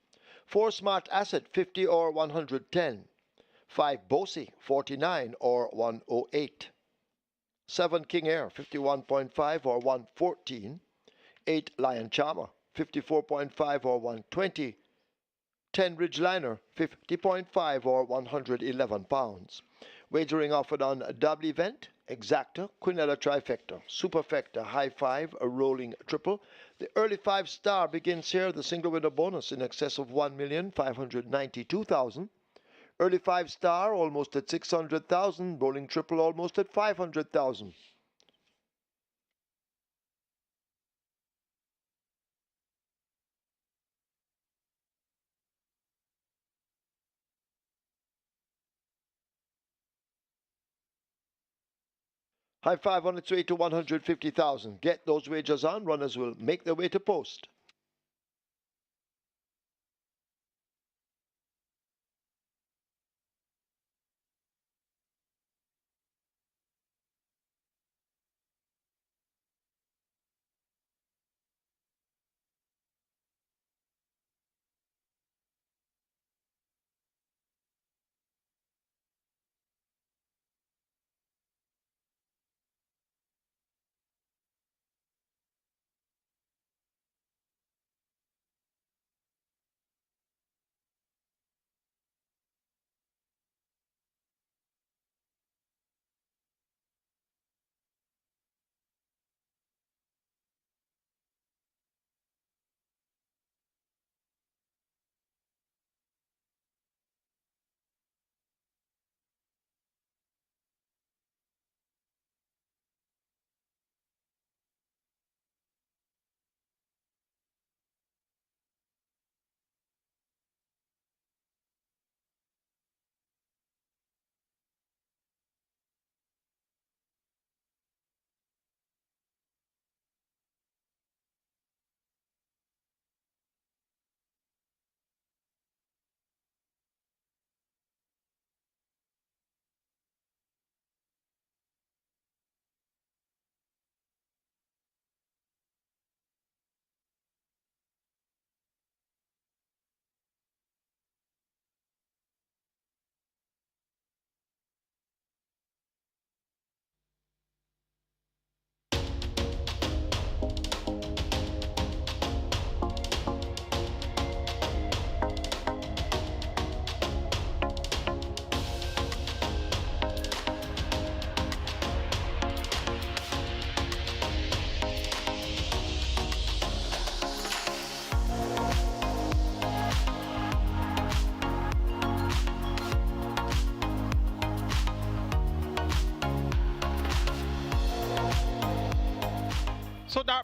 S1: 4, Smart Asset, 50 or 110. 5, Bossy, 49 or 108. 7, King Air, 51.5 or 114. 8, Lion Charmer, 54.5 or 120. 10, Ridgeliner, 50.5 or 111 pounds. Wagering offered on Double Event, Exacta, Quinella Trifecta, Superfecta, High 5, a rolling triple. The early 5-star begins here, the single winner bonus in excess of 1,592,000. Early 5-star almost at 600,000, rolling triple almost at 500,000. High 5 on its way to 150,000. Get those wagers on. Runners will make their way to post.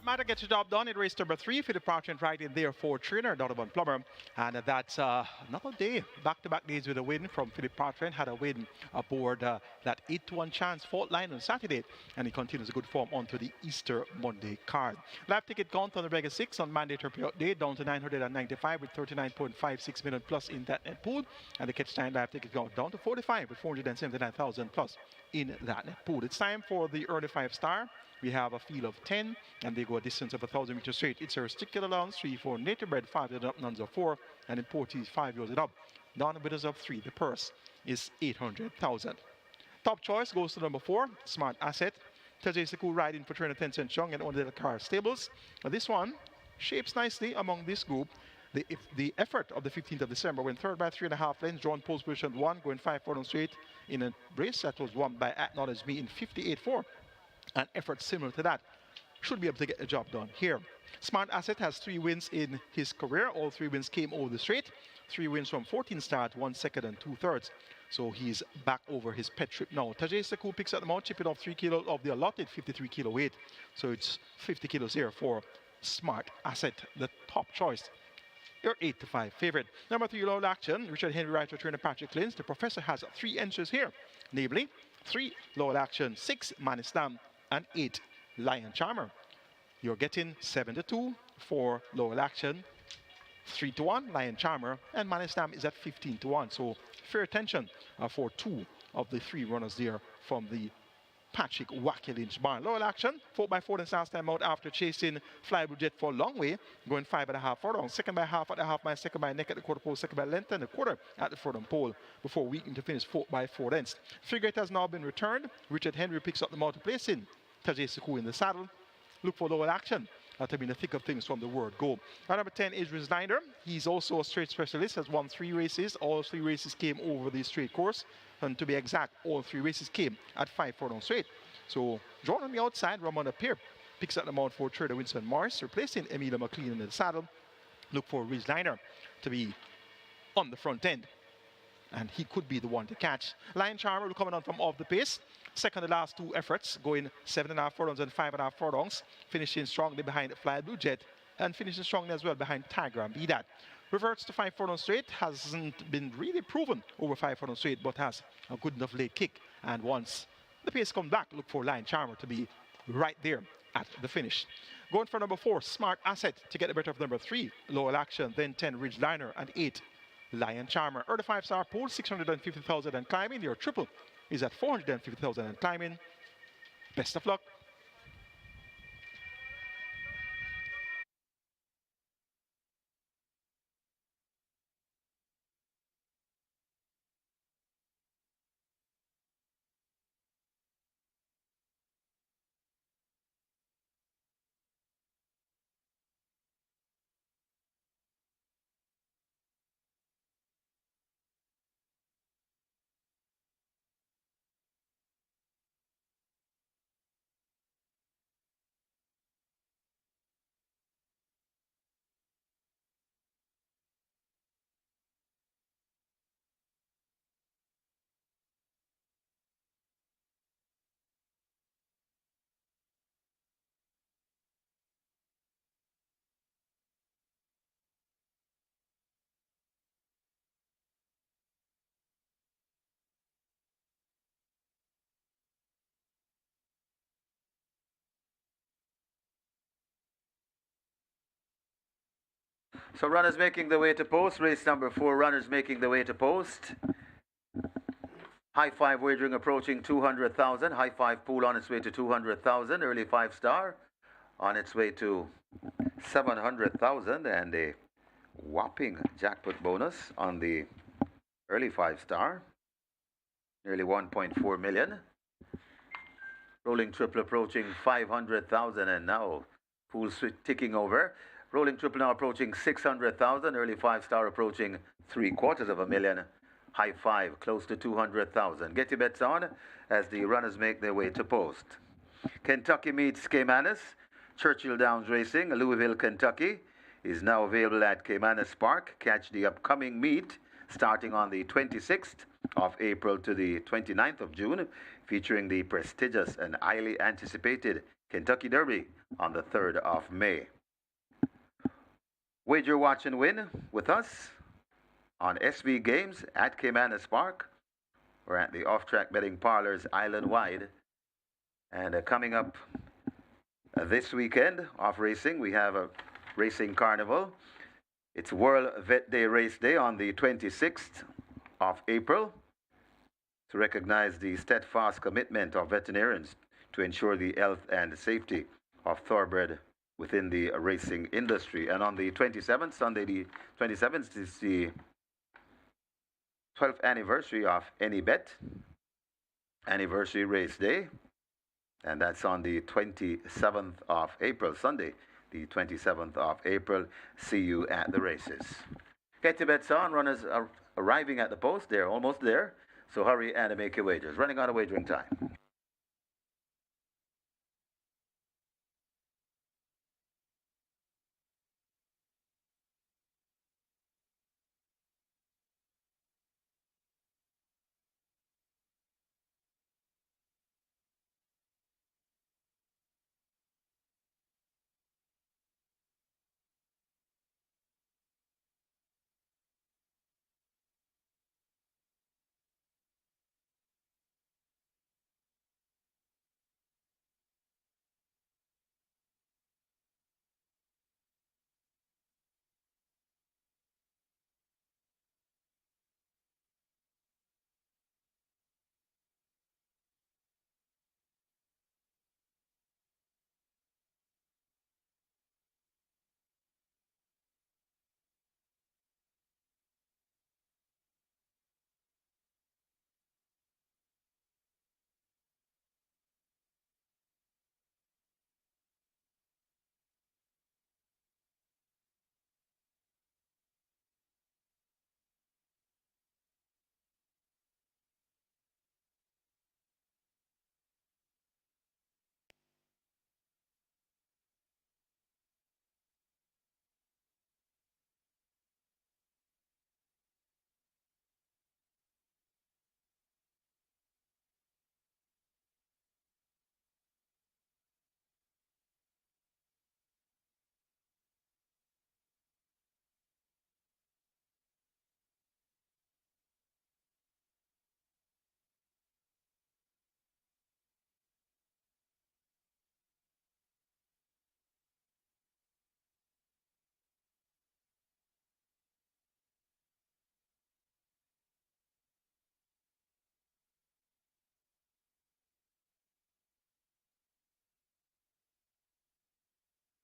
S3: Matter gets the job done in race number 3. Philip Parchment right in there for trainer Donovan Plummer. And that's another day. Back-to-back days with a win from Philip Parchment. Had a win aboard that 8-1 chance fault line on Saturday. And he continues a good form onto the Easter Monday card. Live ticket count on the regular 6 on mandatory payout day down to 995 with 39.56 million plus in that net pool. And the catch time live ticket count down to 45 with 479,000 plus in that net pool. It's time for the early 5-star. We have a field of 10, and they go a distance of 1,000 meters straight. It's a restricted allowance, 3 for native bred, 5 years up, nuns of 4, and importees 5 years up. Non-bidders of 3. The purse is 800,000. Top choice goes to number 4, Smart Asset. Tajay Sekou riding for trainer Tencent Chung and one of the car stables. This one shapes nicely among this group. The effort of the 15th of December went third by 3.5 lengths, drawn pole position 1, going 5 furlong straight in a race that was won by Acknowledge Me in 58.4. An effort similar to that should be able to get the job done here. Smart Asset has 3 wins in his career. All 3 wins came over the straight. 3 wins from 14 starts, 1 second and 2/3. So he's back over his pet trip now. Tajay Sekou picks up the mount, chipping off 3 kilos of the allotted 53 kilo weight. So it's 50 kilos here for Smart Asset, the top choice. Your 8-5 favorite. Number 3, Loyal Action. Richard Henry Wright, trainer Patrick Lins. The professor has 3 entries here, namely 3, Loyal Action, 6, Man Islam, and 8, Lion Charmer. You're getting 7-2 for Loyal Action, 3-1 Lion Charmer, and Man Islam is at 15-1. So fair attention for 2 of the 3 runners there from the Patrick Wacky Lynch barn. Loyal Action, 4x4 and last time out after chasing Fly Blue Jet for a long way, going 5.5 furlongs, second by half at the half mile, second by neck at the quarter pole, second by length and a quarter at the furlong pole before weakening to finish 4x4 lengths. Figure 8 has now been returned. Richard Henry picks up the mount to place in. Tajay Sekou in the saddle. Look for Loyal Action to be in the thick of things from the word go. Number 10 is Snyder. He's also a straight specialist, has won 3 races. All 3 races came over the straight course. And to be exact, all 3 races came at 5 furlong straight. So, drawn on the outside, Ramon Appear picks up the mount for trader Winston Morris, replacing Emilia McLean in the saddle. Look for Snyder to be on the front end. And he could be the one to catch. Lion Charmer coming on from off the pace. Second to last 2 efforts, going 7.5 furlongs and 5.5 furlongs. Finishing strongly behind Fly Blue Jet and finishing strongly as well behind Tiger and Be That. Reverts to 5 furlong straight, hasn't been really proven over 5 furlong straight, but has a good enough late kick. And once the pace comes back, look for Lion Charmer to be right there at the finish. Going for number 4, Smart Asset to get the better of number 3, Loyal Action, then 10, Ridgeliner, and 8, Lion Charmer. Early 5-star pool, 650,000 and climbing. Your triple is at 450,000 and climbing. Best of luck.
S2: So runners making the way to post. Race number 4, runners making the way to post. High 5 wagering approaching 200,000. High 5 pool on its way to 200,000. Early 5-star on its way to 700,000. And a whopping jackpot bonus on the early 5-star. Nearly 1.4 million. Rolling triple approaching 500,000 and now pool ticking over. Rolling triple now approaching 600,000. Early 5-star approaching 750,000. High 5 close to 200,000. Get your bets on as the runners make their way to post. Kentucky meets Caymanas. Churchill Downs Racing, Louisville, Kentucky, is now available at Caymanas Park. Catch the upcoming meet starting on the 26th of April to the 29th of June, featuring the prestigious and highly anticipated Kentucky Derby on the 3rd of May. Wager, watch, and win with us on SB Games at Caymanas Park. We're at the off-track betting parlors island-wide. And coming up this weekend off racing, we have a racing carnival. It's World Vet Day Race Day on the 26th of April to recognize the steadfast commitment of veterinarians to ensure the health and safety of thoroughbred within the racing industry. And on the 27th, Sunday the 27th, is the 12th anniversary of Any Bet Anniversary Race Day. And that's on the 27th of April, Sunday, the 27th of April. See you at the races. Get your bets on. Runners are arriving at the post. They're almost there. So hurry and make your wagers. Running out of wagering time.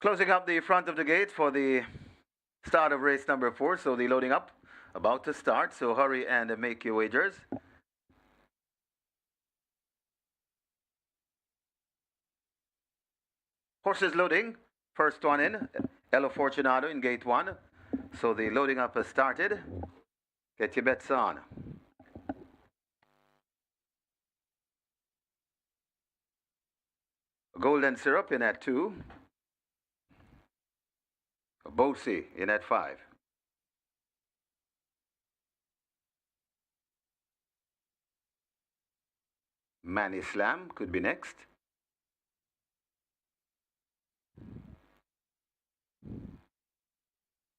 S2: Closing up the front of the gate for the start of race number 4. So the loading up about to start. So hurry and make your wagers. Horses loading. First one in. El Fortunado in gate 1. So the loading up has started. Get your bets on. Golden Syrup in at 2. Bosie in at 5. Manny Slam could be next.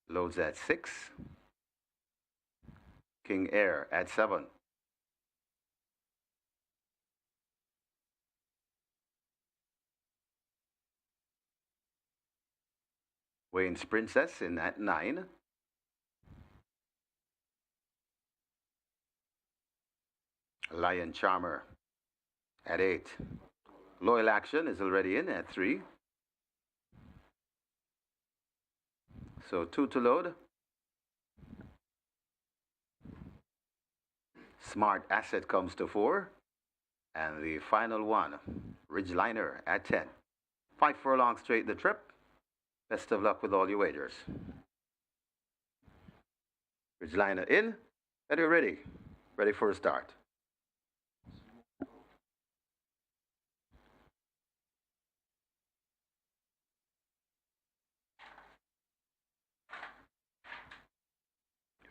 S2: Loads at 6. King Air at 7. Wayne's Princess in at 9. Lion Charmer at 8. Loyal Action is already in at 3. So 2 to load. Smart Asset comes to 4. And the final one, Ridgeliner at 10. 5 furlongs straight the trip. Best of luck with all your wagers. Ridgeliner in. And you're ready. Ready for a start.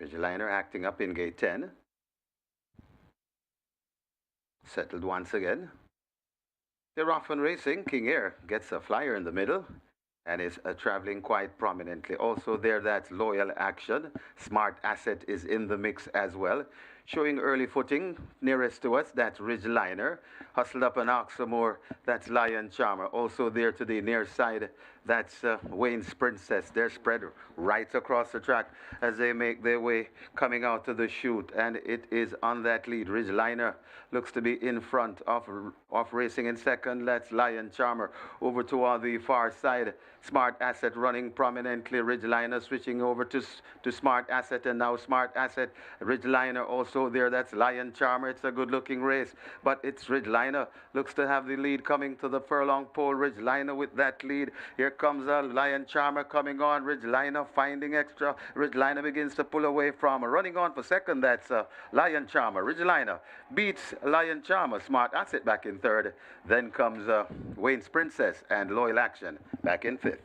S2: Ridgeliner acting up in gate 10. Settled once again. They're often racing. King Air gets a flyer in the middle and is traveling quite prominently. Also there, that's Loyal Action. Smart Asset is in the mix as well. Showing early footing nearest to us, that's Ridgeliner. Hustled up an Oxmoor, that's Lion Charmer. Also there to the near side, that's Wayne's Princess. They're spread right across the track as they make their way coming out to the chute. And it is on that lead. Ridgeliner looks to be in front of racing in second. That's Lion Charmer. Over to the far side, Smart Asset running prominently. Ridgeliner switching over to Smart Asset, and now Smart Asset. Ridgeliner also there. That's Lion Charmer. It's a good looking race, but it's Ridgeliner looks to have the lead coming to the furlong pole. Ridgeliner with that lead. Here comes a Lion Charmer coming on. Ridgeliner finding extra. Ridgeliner begins to pull away from running on for second. That's Lion Charmer. Ridgeliner beats Lion Charmer. Smart Asset back in third. Then comes Wayne's Princess and Loyal Action back in fifth.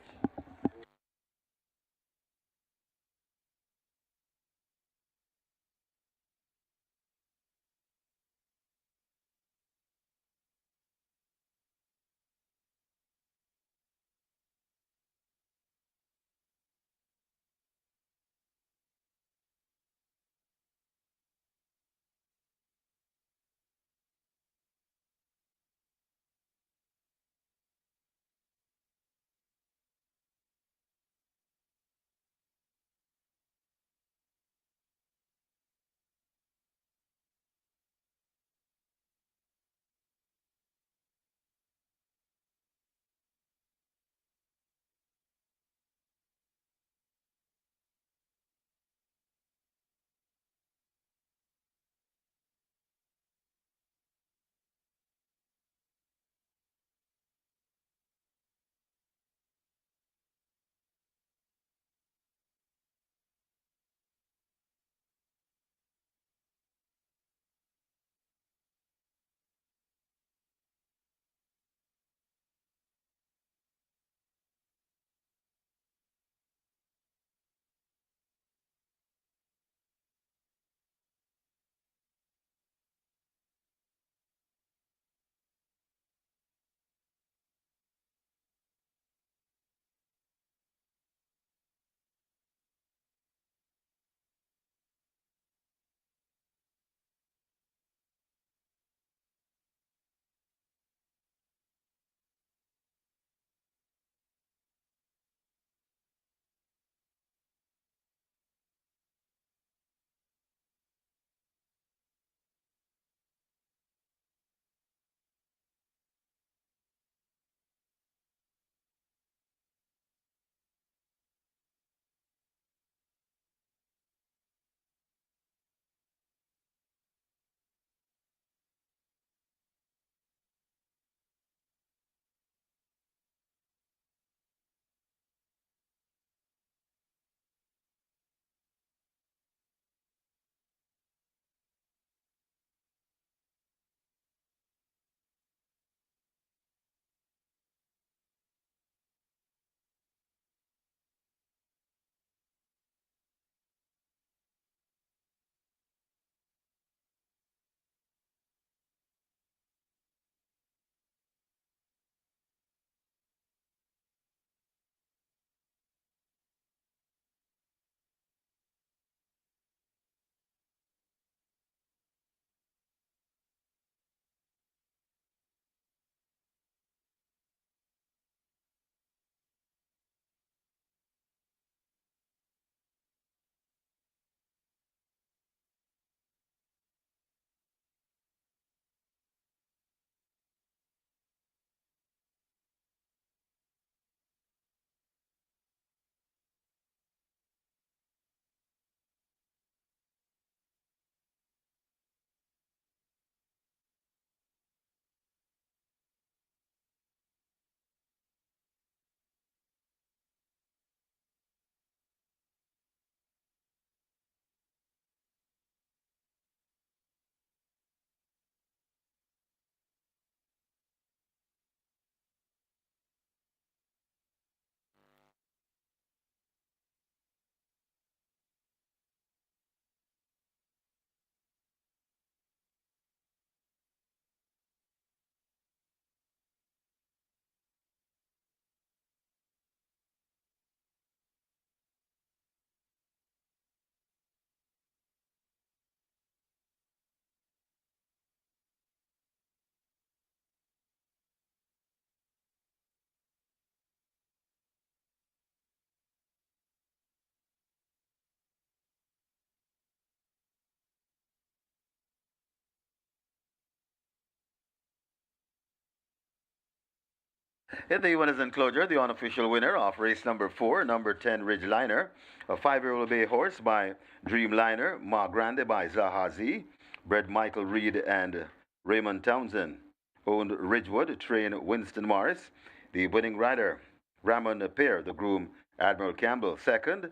S2: In the winners enclosure, the unofficial winner of race number 4, number 10 Ridgeliner, a 5-year-old bay horse by Dreamliner, Ma Grande by Zahazi, bred Michael Reed and Raymond Townsend, owned Ridgewood, trained Winston Morris, the winning rider, Ramon Pear, the groom, Admiral Campbell. Second,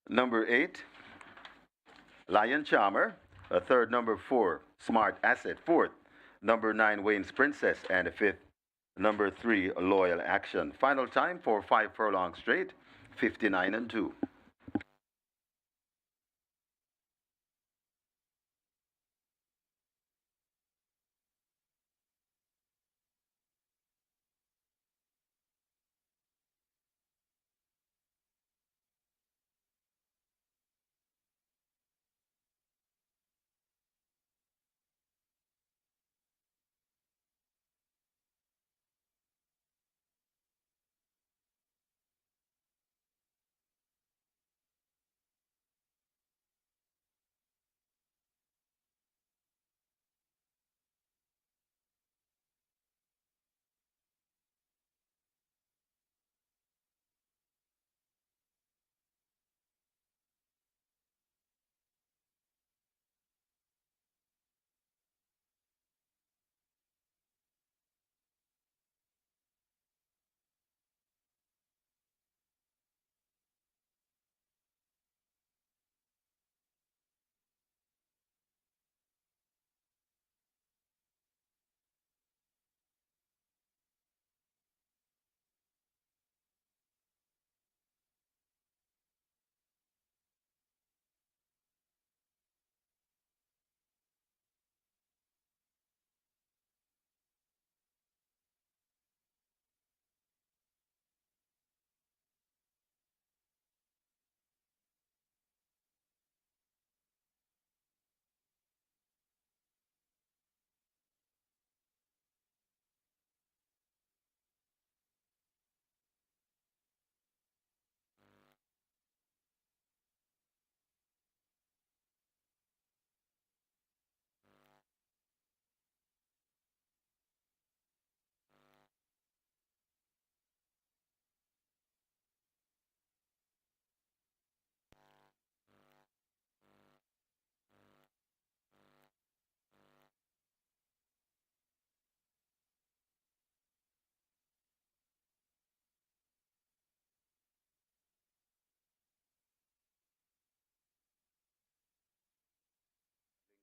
S2: number 8, Lion Charmer. A third, number 4, Smart Asset. Fourth, number 9, Wayne's Princess. And fifth, number 3, Loyal Action. Final time for 5 furlong straight, 59-2.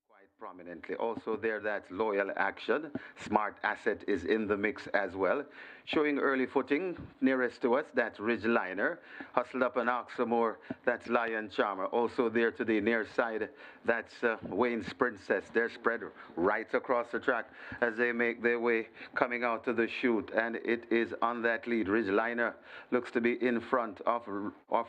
S2: Quite prominently. Also there, that's Loyal Action. Smart Asset is in the mix as well. Showing early footing, nearest to us, that's Ridgeliner. Hustled up an Oxmoor, that's Lion Charmer. Also there to the near side, that's Wayne's Princess. They're spread right across the track as they make their way coming out to the chute. And it is on that lead. Ridgeliner looks to be in front of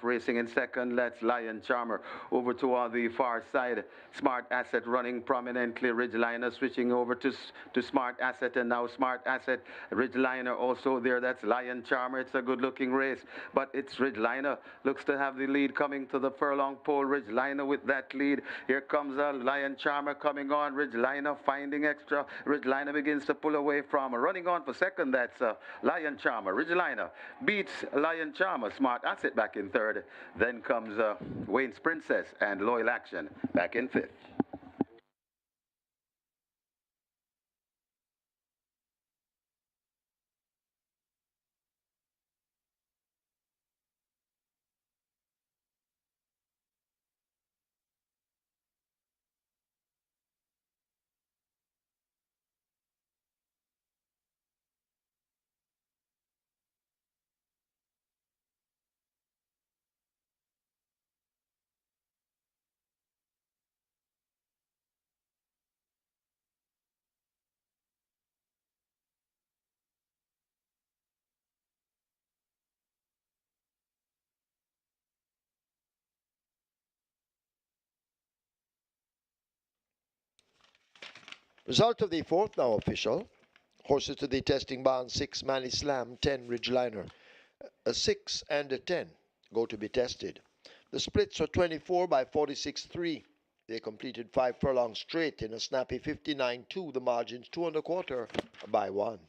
S2: racing in second. That's Lion Charmer. Over to the far side, Smart Asset running prominently. Ridgeliner switching over to Smart Asset, and now Smart Asset. Ridgeliner also there. That's Lion Charmer. It's a good-looking race, but it's Ridgeliner looks to have the lead coming to the furlong pole. Ridgeliner with that lead. Here comes a Lion Charmer coming on. Ridgeliner finding extra. Ridgeliner begins to pull away from running on for second. That's Lion Charmer. Ridgeliner beats Lion Charmer. Smart Asset back in third. Then comes Wayne's Princess and Loyal Action back in fifth.
S1: Result of the fourth now official. Horses to the testing barn: 6 Manny Slam, 10 Ridgeliner. A 6 and a 10 go to be tested. The splits are 24 by 46.3. They completed 5 furlongs straight in a snappy 59.2. The margins 2 1/4 by 1.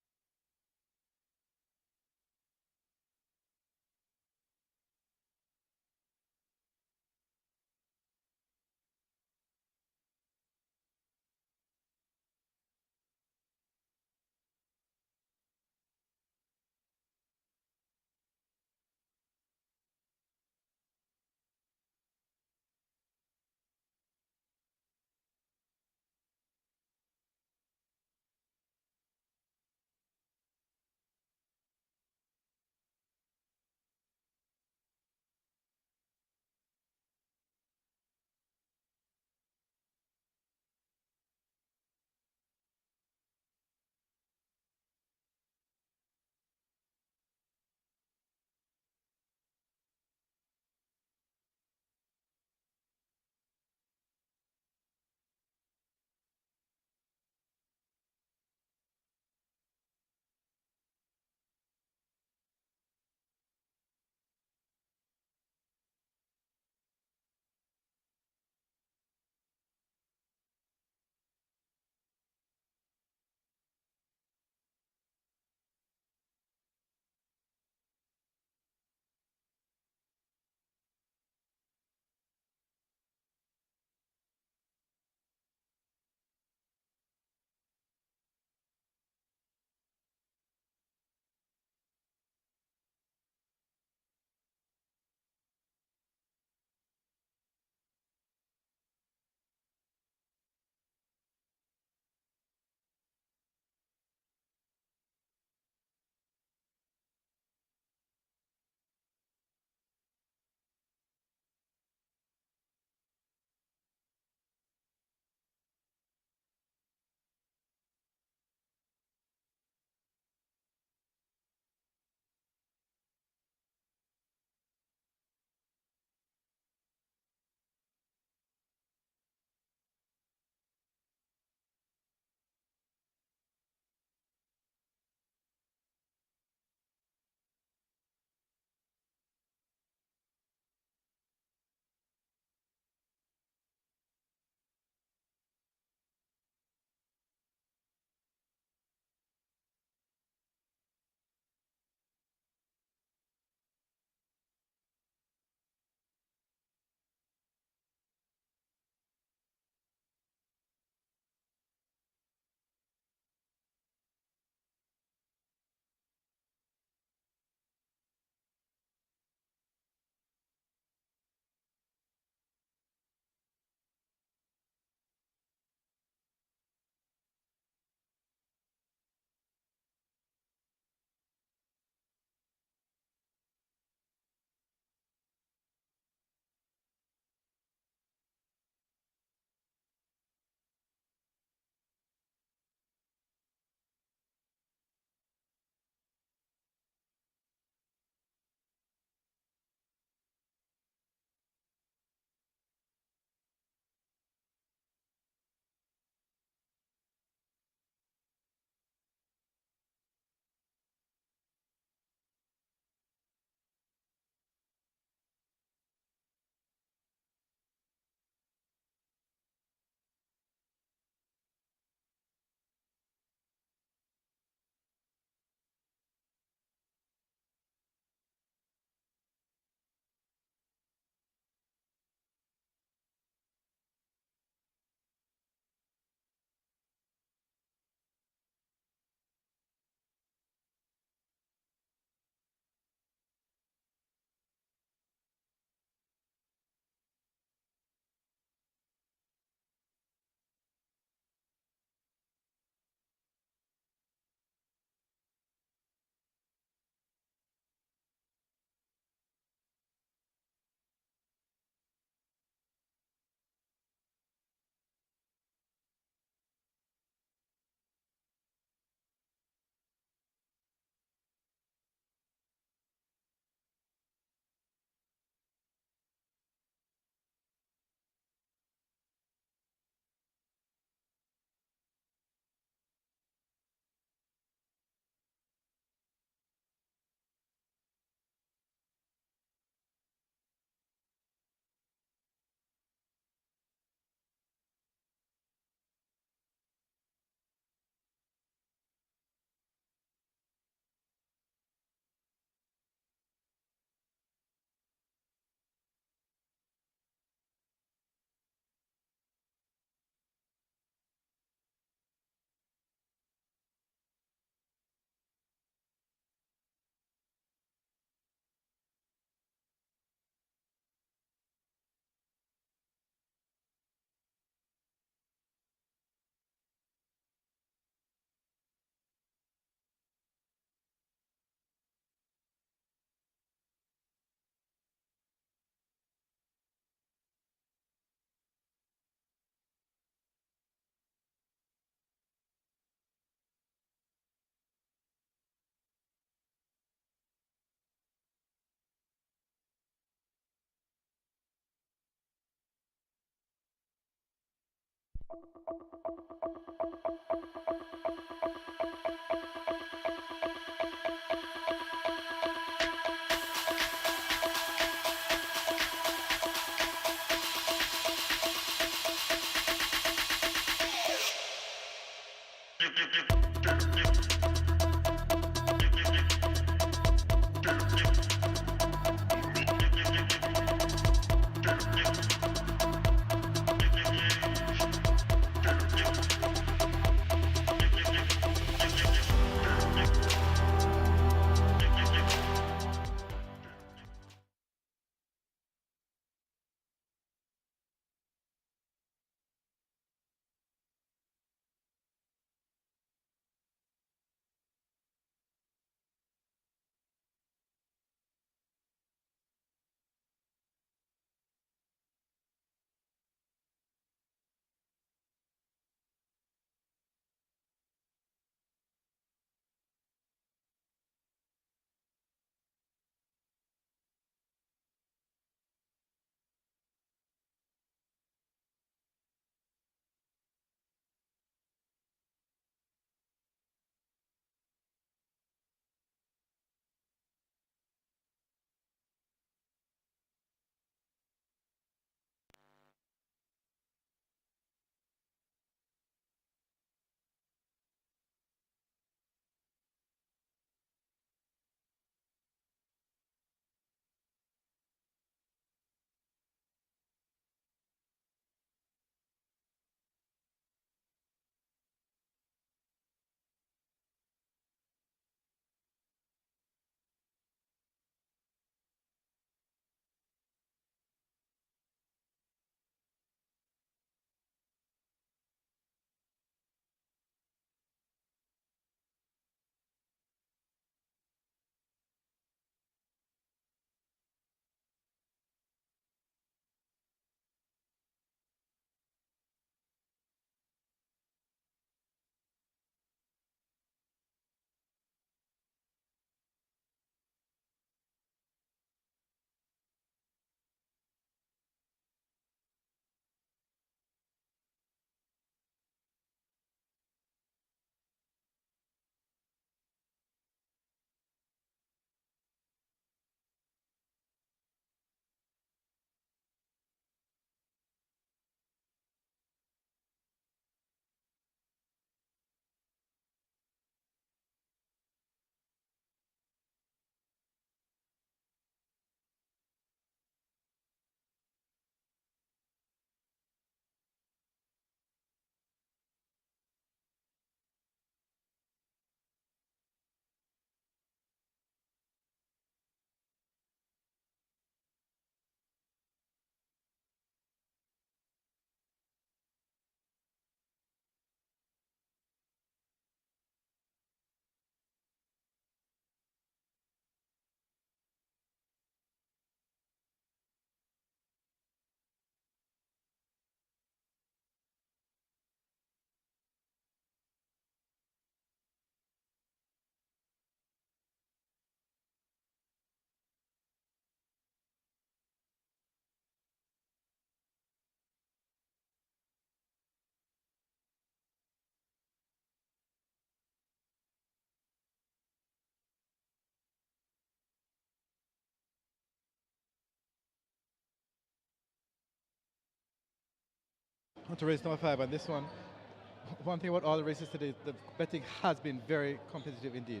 S4: On to race number 5, and this one thing about all the races today, the betting has been very competitive indeed.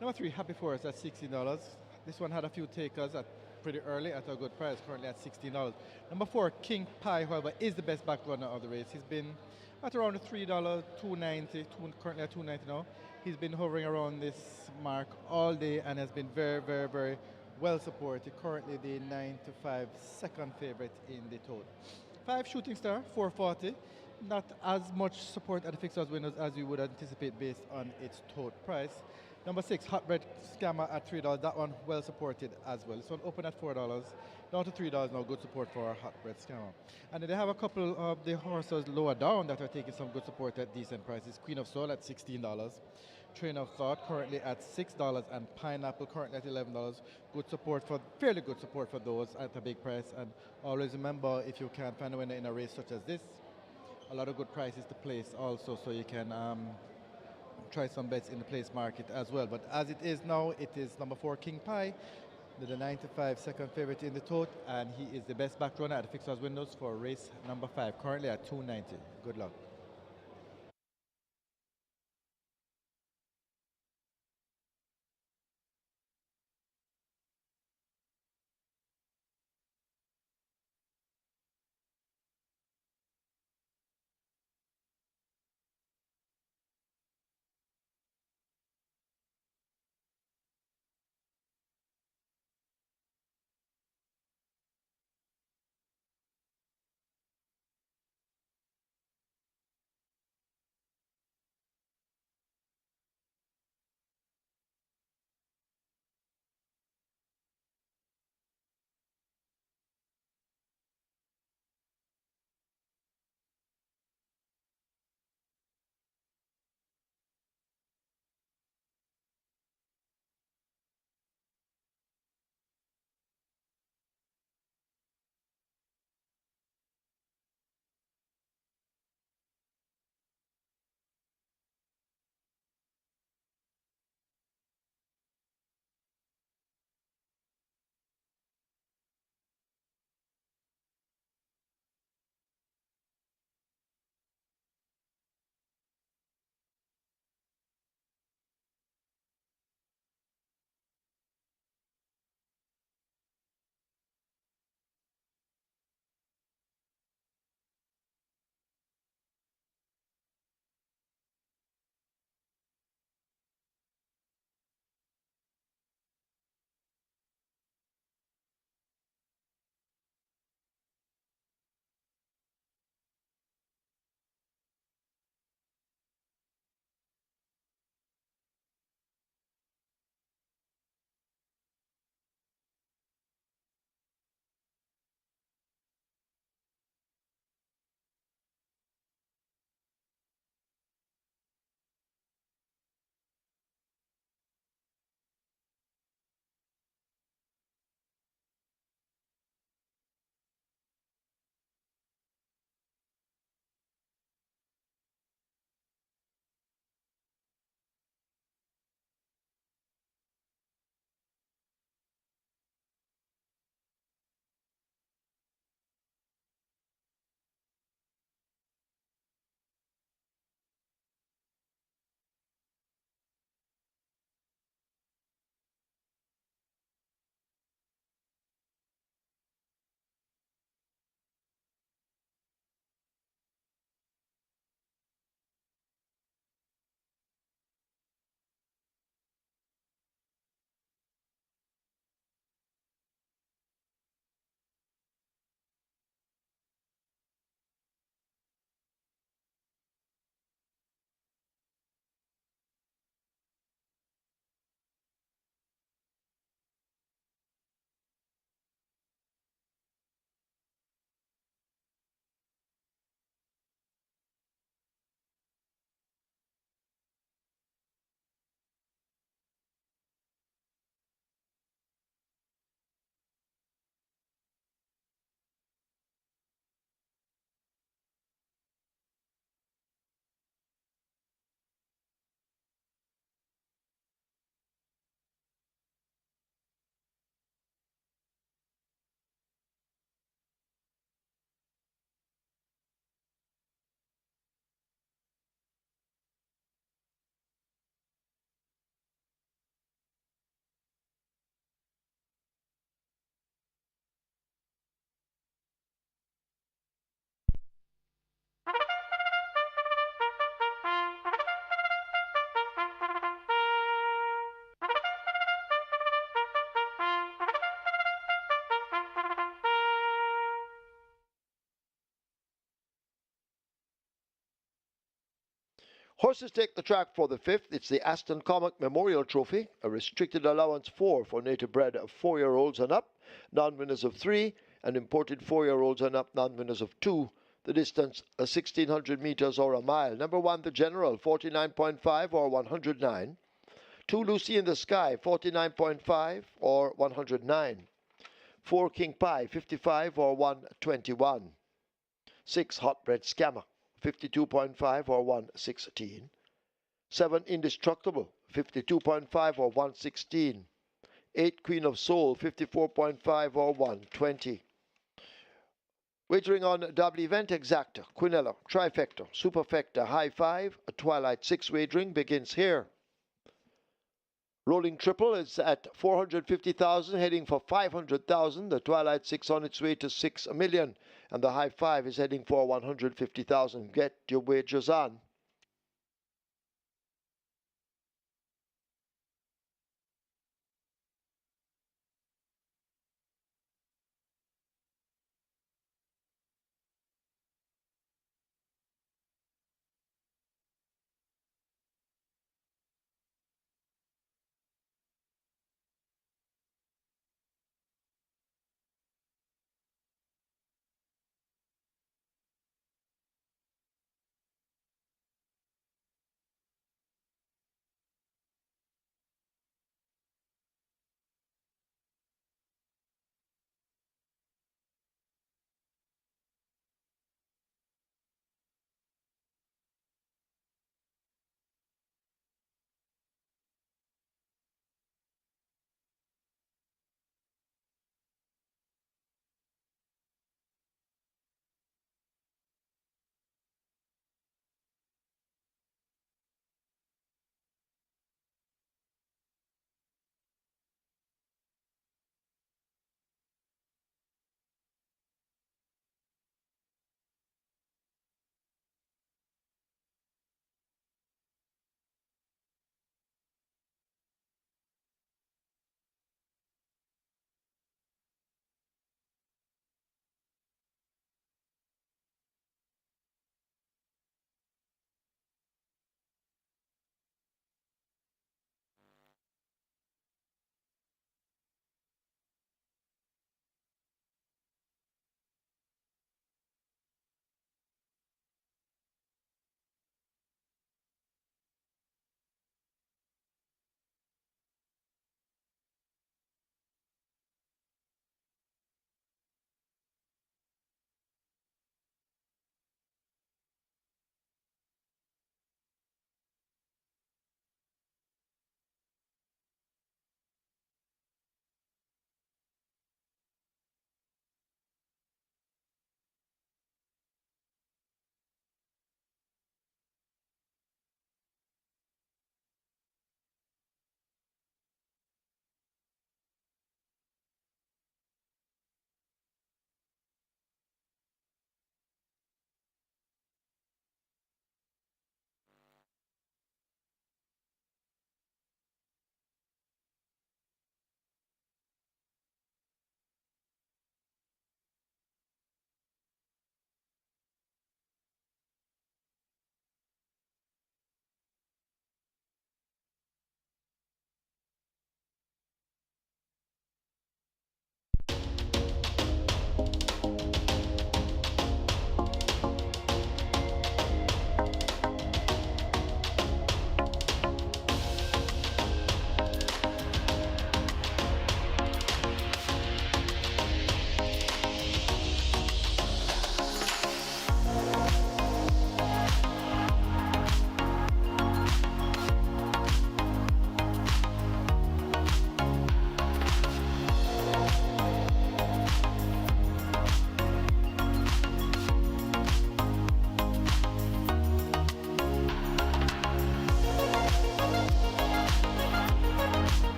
S4: Number 3, Happy Forest at $16. This one had a few takers at pretty early at a good price, currently at $16. Number 4, King Pie, however, is the best back runner of the race. He's been at around the $3, $2.90, currently at $2.90 now. He's been hovering around this mark all day and has been very, very, very well supported. Currently the 9 to 5 second favorite in the total. 5, Shooting Star, 440. Not as much support at the fixed odds winners as you would anticipate based on its total price. Number 6, Hot Bread Scammer at $3. That one well supported as well. This one open at $4, down to $3 now. Good support for our Hot Bread Scammer. And then they have a couple of the horses lower down that are taking some good support at decent prices. Queen of Soul at $16. Train of Thought currently at $6, and Pineapple currently at $11. Good support for, fairly good support for those at a big price. And always remember, if you can find a winner in a race such as this, a lot of good prices to place also, so you can try some bets in the place market as well. But as it is now, it is number 4 King Pie, the 95 second favorite in the tote, and he is the best back runner at the fixers windows for race number 5, currently at 290. Good luck.
S1: Horses take the track for the 5th. It's the ASTON COMMOCK Memorial Trophy, a restricted allowance 4 for native bred 4-year-olds and up, non-winners of 3, and imported 4-year-olds and up, non-winners of 2. The distance, 1,600 meters or a mile. Number 1, the General, 49.5 or 109. 2, Lucy in the Sky, 49.5 or 109. 4, King Pie, 55 or 121. 6, Hotbread Scammer, 52.5 or 116. 7 Indestructible, 52.5 or 116. 8 Queen of Soul, 54.5 or 120. Wagering on double event exacta, quinella, trifecta, superfecta, high 5, a twilight 6 wagering begins here. Rolling triple is at 450,000, heading for 500,000. The twilight 6 on its way to 6 million, and the high 5 is heading for 150,000. Get your wagers on.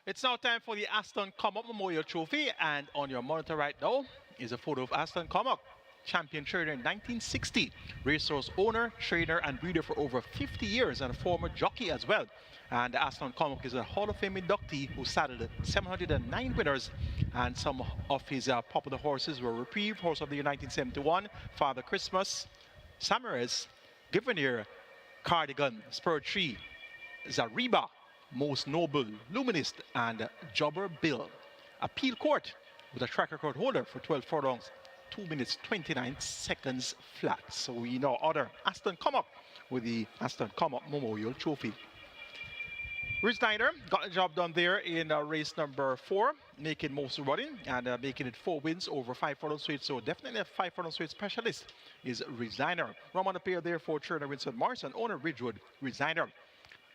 S3: It's now time for the ASTON COMMOCK Memorial Trophy, and on your monitor right now is a photo of ASTON COMMOCK, champion trainer in 1960, racehorse owner, trainer and breeder for over 50 years, and a former jockey as well. And ASTON COMMOCK is a Hall of Fame inductee who saddled 709 winners, and some of his popular horses were Reprieve, horse of the year 1971, Father Christmas, Samaras, Giverneer, Cardigan, Spur Tree, Zariba, Most Noble, Luminist, and Jobber Bill. Appeal Court with a track record holder for 12 furlongs, 2 minutes 29 seconds flat. So we now order ASTON COMMOCK with the ASTON COMMOCK Memorial Trophy. Rich Snyder got the job done there in race number 4, making most running and making it 4 wins over 5 furlong straight. So definitely a 5 furlong straight specialist is Rich Snyder. Rum on the pair there for Turner Winston Morrison, owner Ridgewood, Rich Snyder.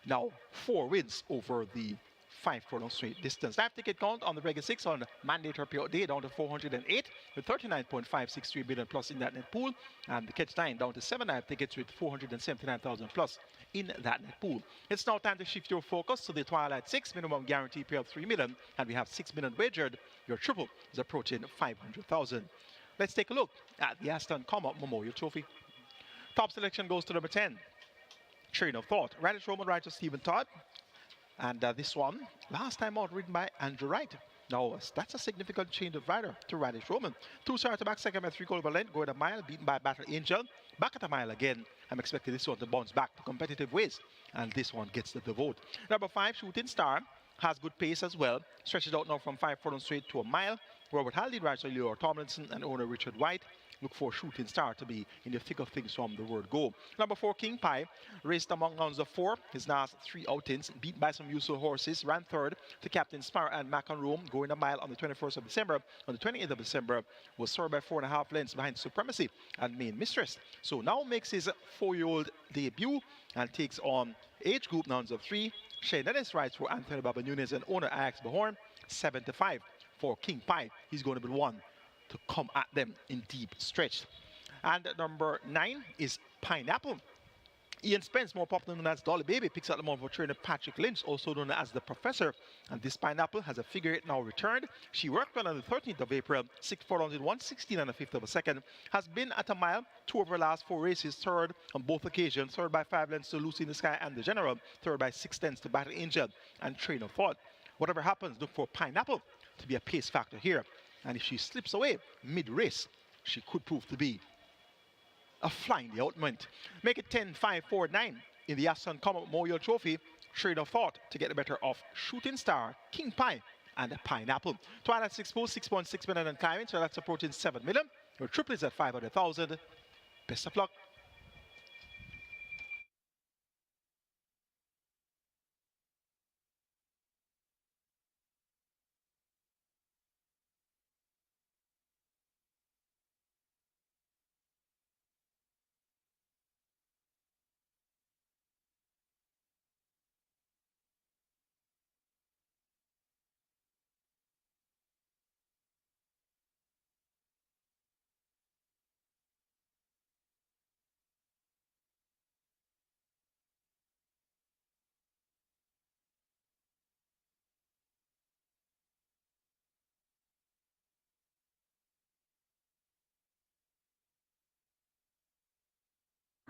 S3: Now 4 wins over the 5 furlong straight distance. Live ticket count on the regular 6 on mandatory payout day down to 408 with 39.563 billion plus in that net pool, and the catch 9 down to 7 live tickets with 479,000 plus in that net pool. It's now time to shift your focus to the Twilight 6 minimum guarantee payout 3 million, and we have 6 million wagered. Your triple is approaching 500,000. Let's take a look at the ASTON COMMOCK Memorial Trophy. Top selection goes to number 10, Train of Thought. Radish Roman rider Stephen Todd. And this one, last time out, ridden by Andrew Wright. Now, that's a significant change of rider to Radish Roman. 2 starts back, second by 3/4 length, going a mile, beaten by Battle Angel. Back at a mile again. I'm expecting this one to bounce back to competitive ways. And this one gets the vote. Number 5, Shooting Star, has good pace as well. Stretches out now from 5 furlong straight to a mile. Robert Haldane rides Leo Tomlinson and owner Richard White. Look for Shooting Star to be in the thick of things from the word go. Number 4, King Pie, raced among rounds of 4. His last 3 outings, beat by some useful horses, ran third to Captain Sparrow and Macan Rome, going a mile on the 21st of December. On the 28th of December, was served by 4.5 lengths behind Supremacy and Main Mistress. So now makes his 4-year-old debut and takes on age group rounds of 3. Shane Dennis rides for Anthony Baba Nunez and owner Alex Bahorn, 7-5 for King Pie. He's going to be one to come at them in deep stretch. And number 9 is Pineapple. Ian Spence, more popular known as Dolly Baby, picks up the mount for trainer Patrick Lynch, also known as the Professor. And this Pineapple has a figure 8 now returned. She worked well on the 13th of April, 6 furlongs in 1:16 and a fifth of a second. Has been at a mile 2 of her last 4 races, third on both occasions, third by 5 lengths to Lucy in the Sky and the General, third by 6 lengths to Battle Angel and Train of Thought. Whatever happens, look for Pineapple to be a pace factor here. And if she slips away mid-race, she could prove to be a flying the outment. Make it 10-5-4-9 in the ASTON COMMOCK Memorial Trophy. Train of Thought to get the better of Shooting Star, King Pie, and Pineapple. Twilight 6 post 6.6 million and climbing, so that's approaching 7 million. Your triple is at 500,000. Best of luck.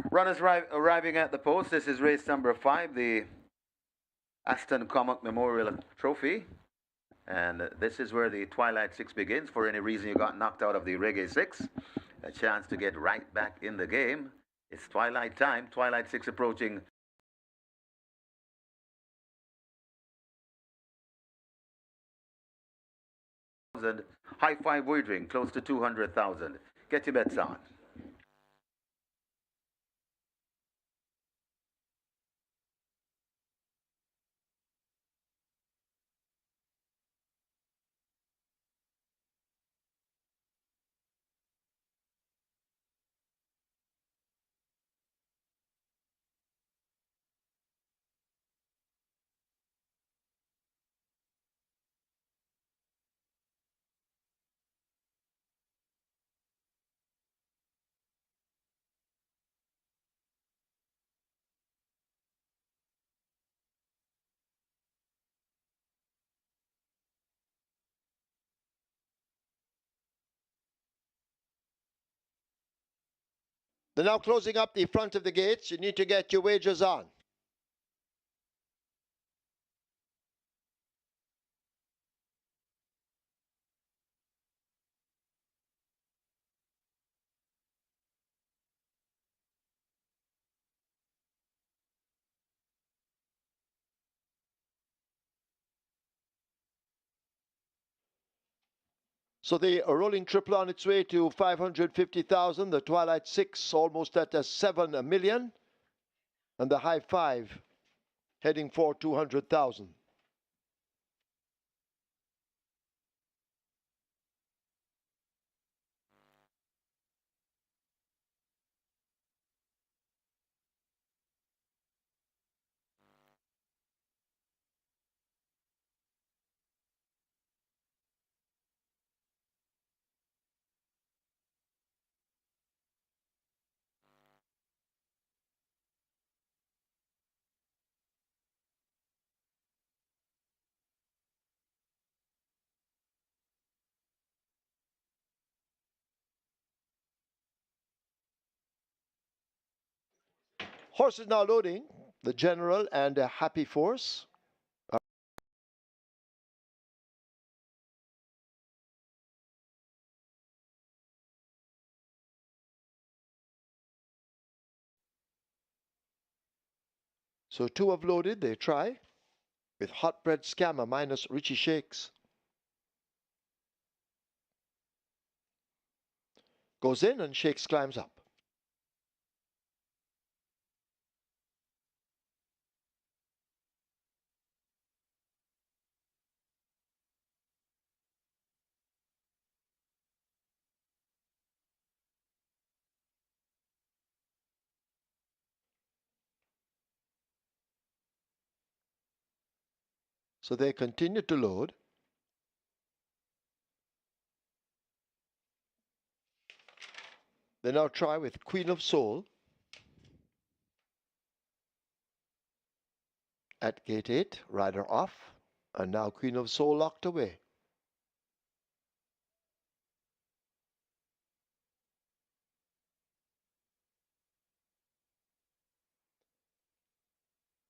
S2: Runners arriving at the post. This is race number 5, the ASTON COMMOCK Memorial Trophy. And this is where the Twilight 6 begins. For any reason you got knocked out of the Reggae 6, a chance to get right back in the game. It's Twilight time. Twilight 6 approaching. High five wagering, close to 200,000. Get your bets on.
S1: They're now closing up the front of the gates. You need to get your wagers on. So the rolling triple on its way to 550,000. The Twilight 6 almost at a 7 million. And the high 5 heading for 200,000. Horse is now loading. The General and a Happy Force. So two have loaded. They try with Hot Bread Scammer minus Richie Shakes. Goes in and Shakes climbs up. So they continue to load. They now try with Queen of Soul at gate 8, rider off, and now Queen of Soul locked away.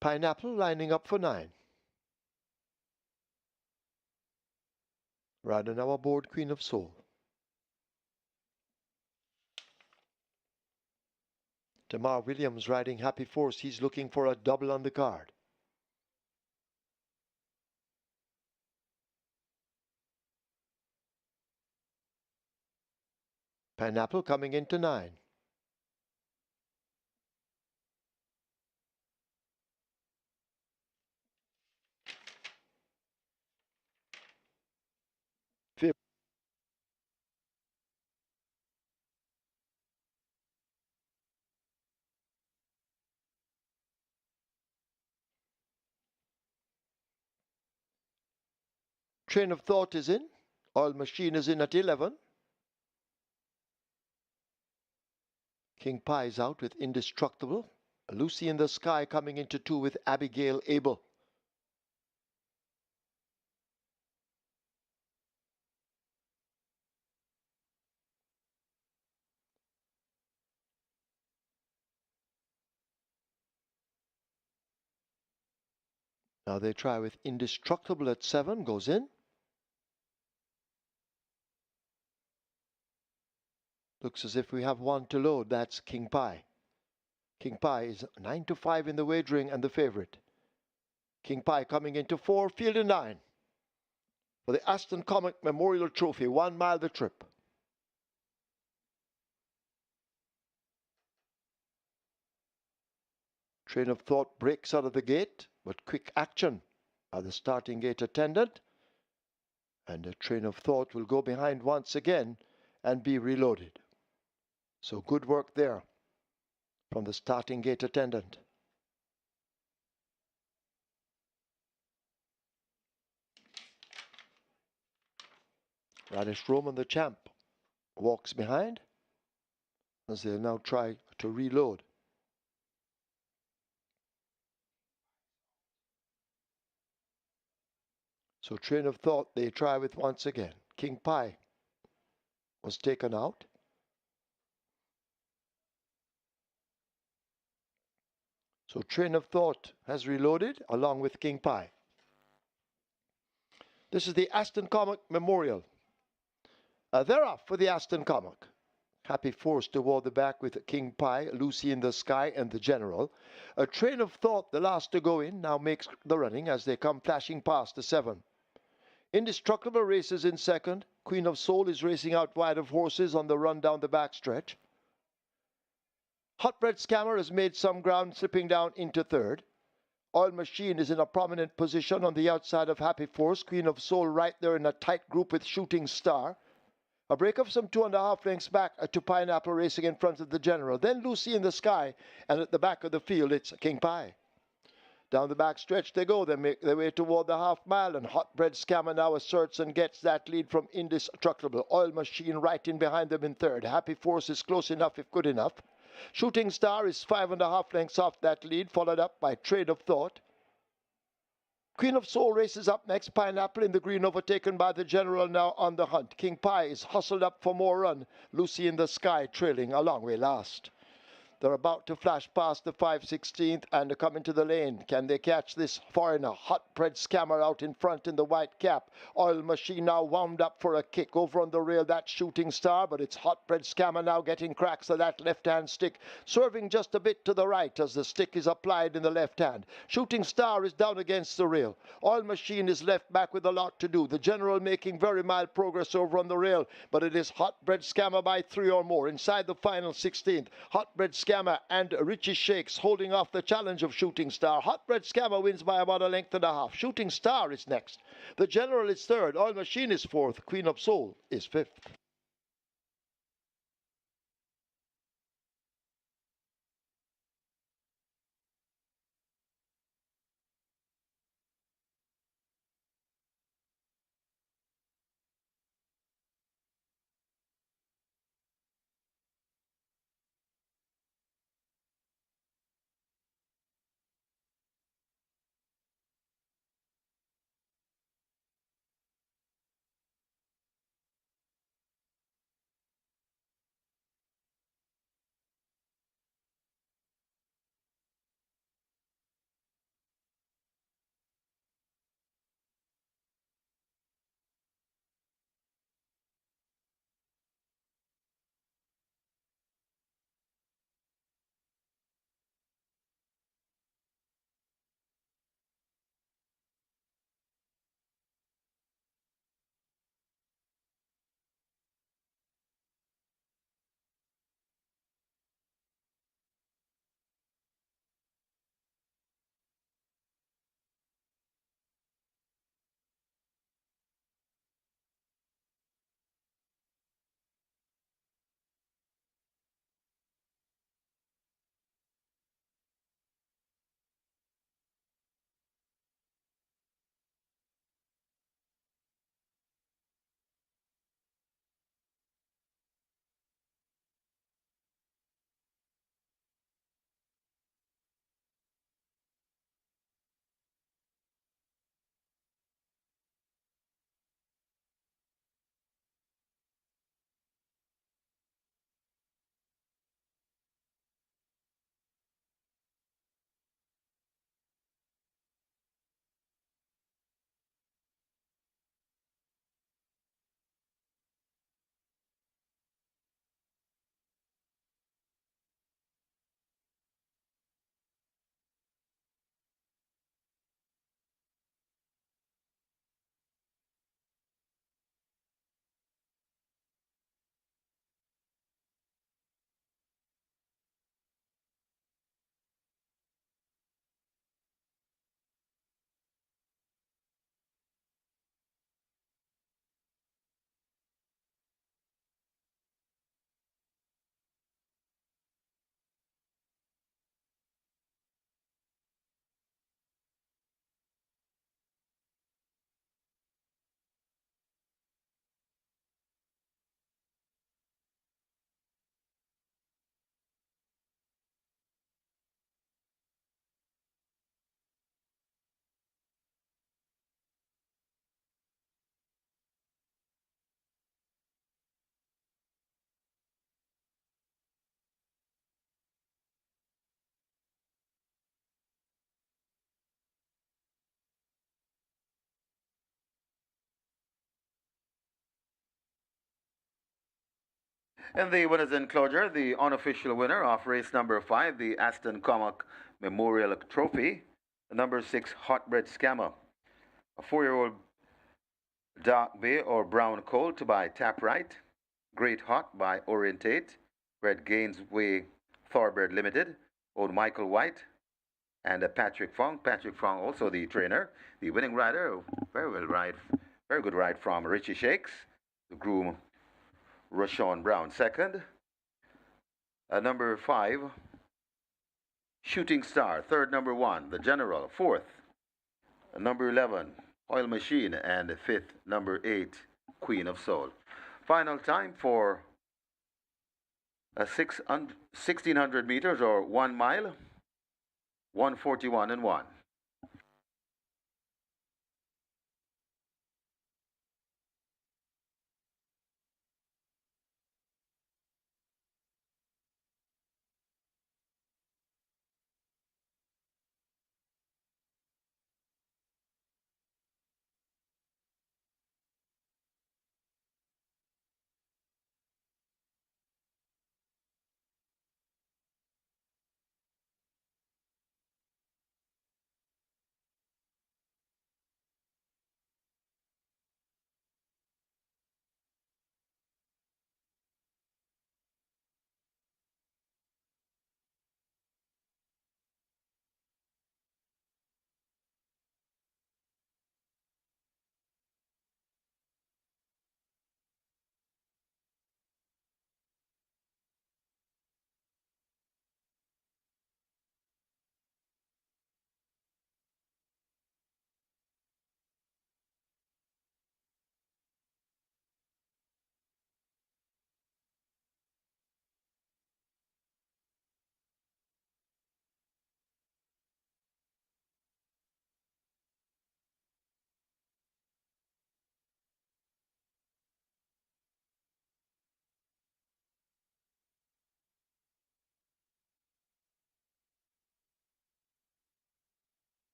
S1: Pineapple lining up for 9. Rider now aboard Queen of Soul. Tamar Williams riding Happy Force. He's looking for a double on the card. Pineapple coming into 9. Fifth. Train of Thought is in. Oil Machine is in at 11. King Pie is out with Indestructible. Lucy in the Sky coming into 2 with Abigail Abel. Now they try with Indestructible at 7, goes in. Looks as if we have one to load. That's King Pie. King Pie is 9-5 in the wagering and the favorite. King Pie coming into 4, field in 9. For the ASTON COMMOCK Memorial Trophy, 1 mile the trip. Train of Thought breaks out of the gate, but quick action by the starting gate attendant. And the Train of Thought will go behind once again and be reloaded. So good work there from the starting gate attendant. Radish Roman, the champ, walks behind as they now try to reload. So Train of Thought they try with once again. King Pie was taken out. So Train of Thought has reloaded along with King Pie. This is the ASTON COMMOCK Memorial. They're off for the ASTON COMMOCK. Happy Force toward the back with King Pie, Lucy in the Sky, and the General. A Train of Thought, the last to go in, now makes the running as they come flashing past the 7. Indestructible races in second. Queen of Soul is racing out wide of horses on the run down the backstretch. Hot Bread Scammer has made some ground, slipping down into third. Oil Machine is in a prominent position on the outside of Happy Force. Queen of Soul right there in a tight group with Shooting Star. A break of some 2.5 lengths back to Pineapple racing in front of the General. Then Lucy in the Sky, and at the back of the field it's King Pie. Down the back stretch they go. They make their way toward the half mile, and Hotbread Scammer now asserts and gets that lead from Indestructible. Oil Machine right in behind them in third. Happy Force is close enough if good enough. Shooting Star is 5.5 lengths off that lead, followed up by Trade of Thought. Queen of Soul races up next. Pineapple in the green, overtaken by the General, now on the hunt. King Pie is hustled up for more run. Lucy in the Sky trailing a long way last. They're about to flash past the 5/16th and come into the lane. Can they catch this foreigner? Hotbread Scammer out in front in the white cap. Oil Machine now wound up for a kick. Over on the rail, that Shooting Star, but it's Hotbread Scammer now getting cracks of that left-hand stick, swerving just a bit to the right as the stick is applied in the left hand. Shooting Star is down against the rail. Oil Machine is left back with a lot to do. The General making very mild progress over on the rail, but it is Hotbread Scammer by 3 or more. Inside the final 16th, Hotbread Scammer and Richie Shakes holding off the challenge of Shooting Star. Hotbread Scammer wins by about 1.5 lengths. Shooting Star is next. The General is third. Oil Machine is fourth. Queen of Soul is fifth.
S2: And the winners enclosure, the unofficial winner of race number 5, the ASTON COMMOCK Memorial Trophy, number 6 Hotbread Scammer, a 4-year-old Dark Bay or Brown Colt by Tap Right, Great Hot by Orientate, Red Gainsway Thoroughbred Limited, Old Michael White, and Patrick Fong. Patrick Fong, also the trainer, the winning rider. Very good ride from Richie Shakes. The groom, Rashawn Brown, second. Number 5, Shooting Star, third, number 1, The General, fourth. Number 11, Oil Machine, and fifth, number 8, Queen of Soul. Final time for 1600 meters or 1 mile, 1:41 and 1.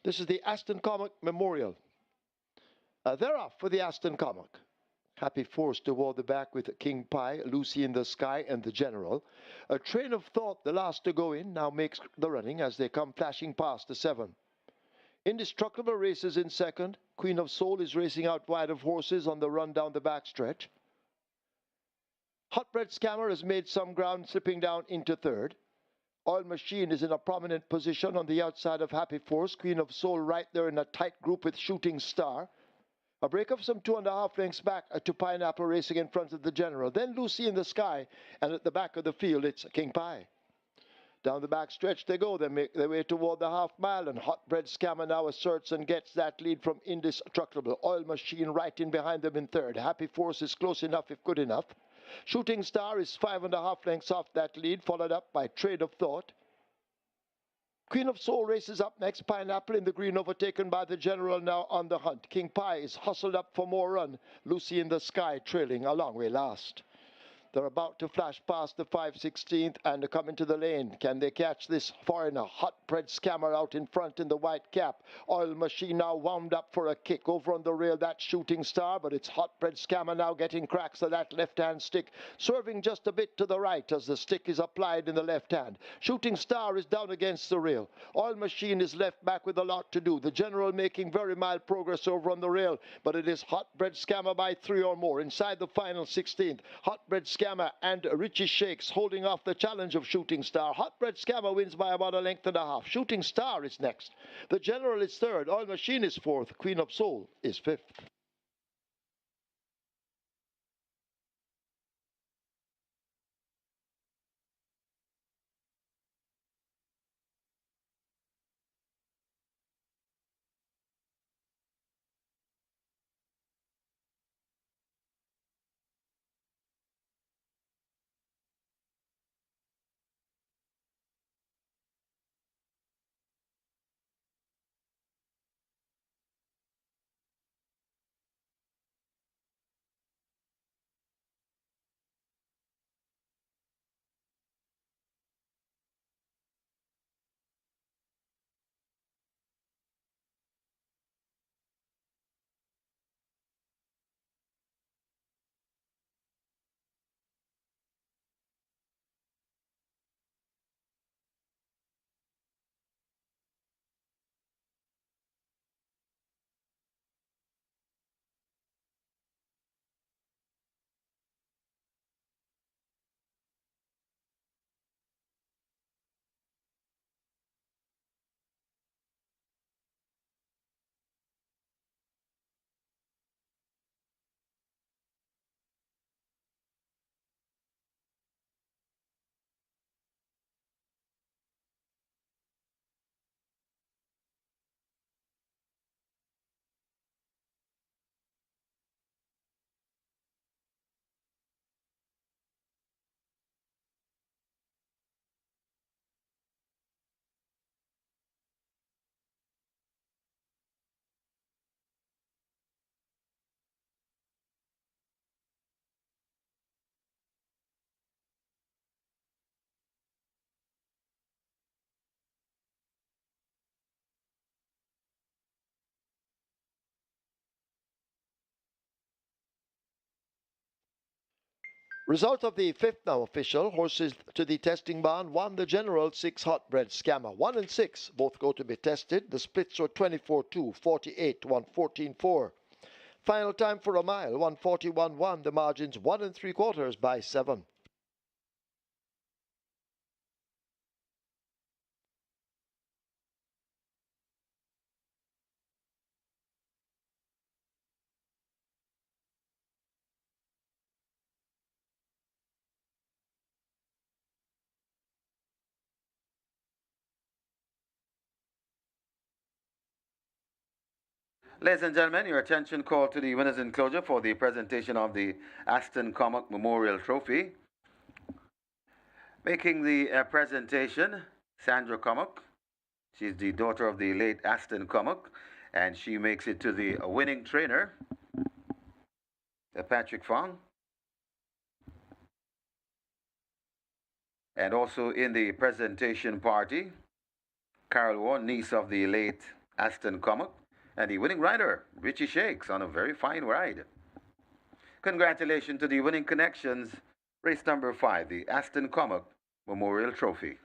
S1: This is the ASTON COMMOCK Memorial. They're off for the ASTON COMMOCK. Happy Force toward the back with King Pie, Lucy in the Sky, and the General. A Train of Thought, the last to go in, now makes the running as they come flashing past the 7. Indestructible races in second. Queen of Soul is racing out wide of horses on the run down the backstretch. Hotbread Scammer has made some ground, slipping down into third. Oil Machine is in a prominent position on the outside of Happy Force. Queen of Soul right there in a tight group with Shooting Star. A break of some 2.5 lengths back to Pineapple racing in front of the General. Then Lucy in the Sky, and at the back of the field it's King Pie. Down the back stretch they go. They make their way toward the half mile, and Hotbread Scammer now asserts and gets that lead from Indestructible. Oil Machine right in behind them in third. Happy Force is close enough if good enough. Shooting Star is 5.5 lengths off that lead, followed up by Trade of Thought. Queen of Soul races up next. Pineapple in the green, overtaken by the General, now on the hunt. King Pie is hustled up for more run. Lucy in the Sky trailing a long way last. They're about to flash past the 5/16th and come into the lane. Can they catch this foreigner? Hotbread Scammer out in front in the white cap. Oil Machine now wound up for a kick. Over on the rail, that Shooting Star, but it's Hotbread Scammer now getting cracks of that left-hand stick, swerving just a bit to the right as the stick is applied in the left hand. Shooting Star is down against the rail. Oil Machine is left back with a lot to do. The General making very mild progress over on the rail, but it is Hotbread Scammer by 3 or more. Inside the final 16th, Hotbread Scammer Scammer and Richie Shakes holding off the challenge of Shooting Star. Hot Bread Scammer wins by about a length and a half. Shooting Star is next. The General is third. Oil Machine is fourth. Queen of Soul is fifth. Result of the fifth now official. Horses to the testing barn. 1 the General, 6 Hot Bread Scammer. 1 and 6 both go to be tested. The splits were 24-2, 48-1, 14-4. Final time for a mile, 141-1. The margins 1 3/4 by 7.
S2: Ladies and gentlemen, your attention called to the winners enclosure for the presentation of the ASTON COMMOCK Memorial Trophy. Making the presentation, Sandra COMMOCK. She's the daughter of the late ASTON COMMOCK, and she makes it to the winning trainer, Patrick Fong. And also in the presentation party, Carol Warren, niece of the late ASTON COMMOCK, and the winning rider, Richie Shakes, on a very fine ride. Congratulations to the winning connections, race number 5, the ASTON COMMOCK Memorial Trophy.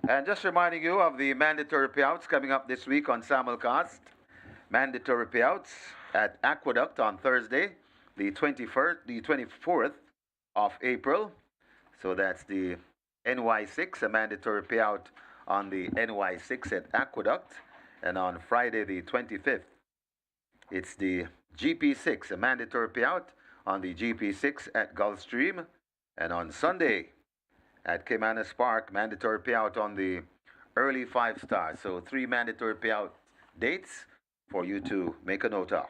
S2: And just reminding you of the mandatory payouts coming up this week on Simulcast. Mandatory payouts at Aqueduct on Thursday, the 24th of April. So that's the NY6, a mandatory payout on the NY6 at Aqueduct. And on Friday, the 25th, it's the GP6, a mandatory payout on the GP6 at Gulfstream. And on Sunday, at Caymanas Park, mandatory payout on the early 5-star. So 3 mandatory payout dates for you to make a note of.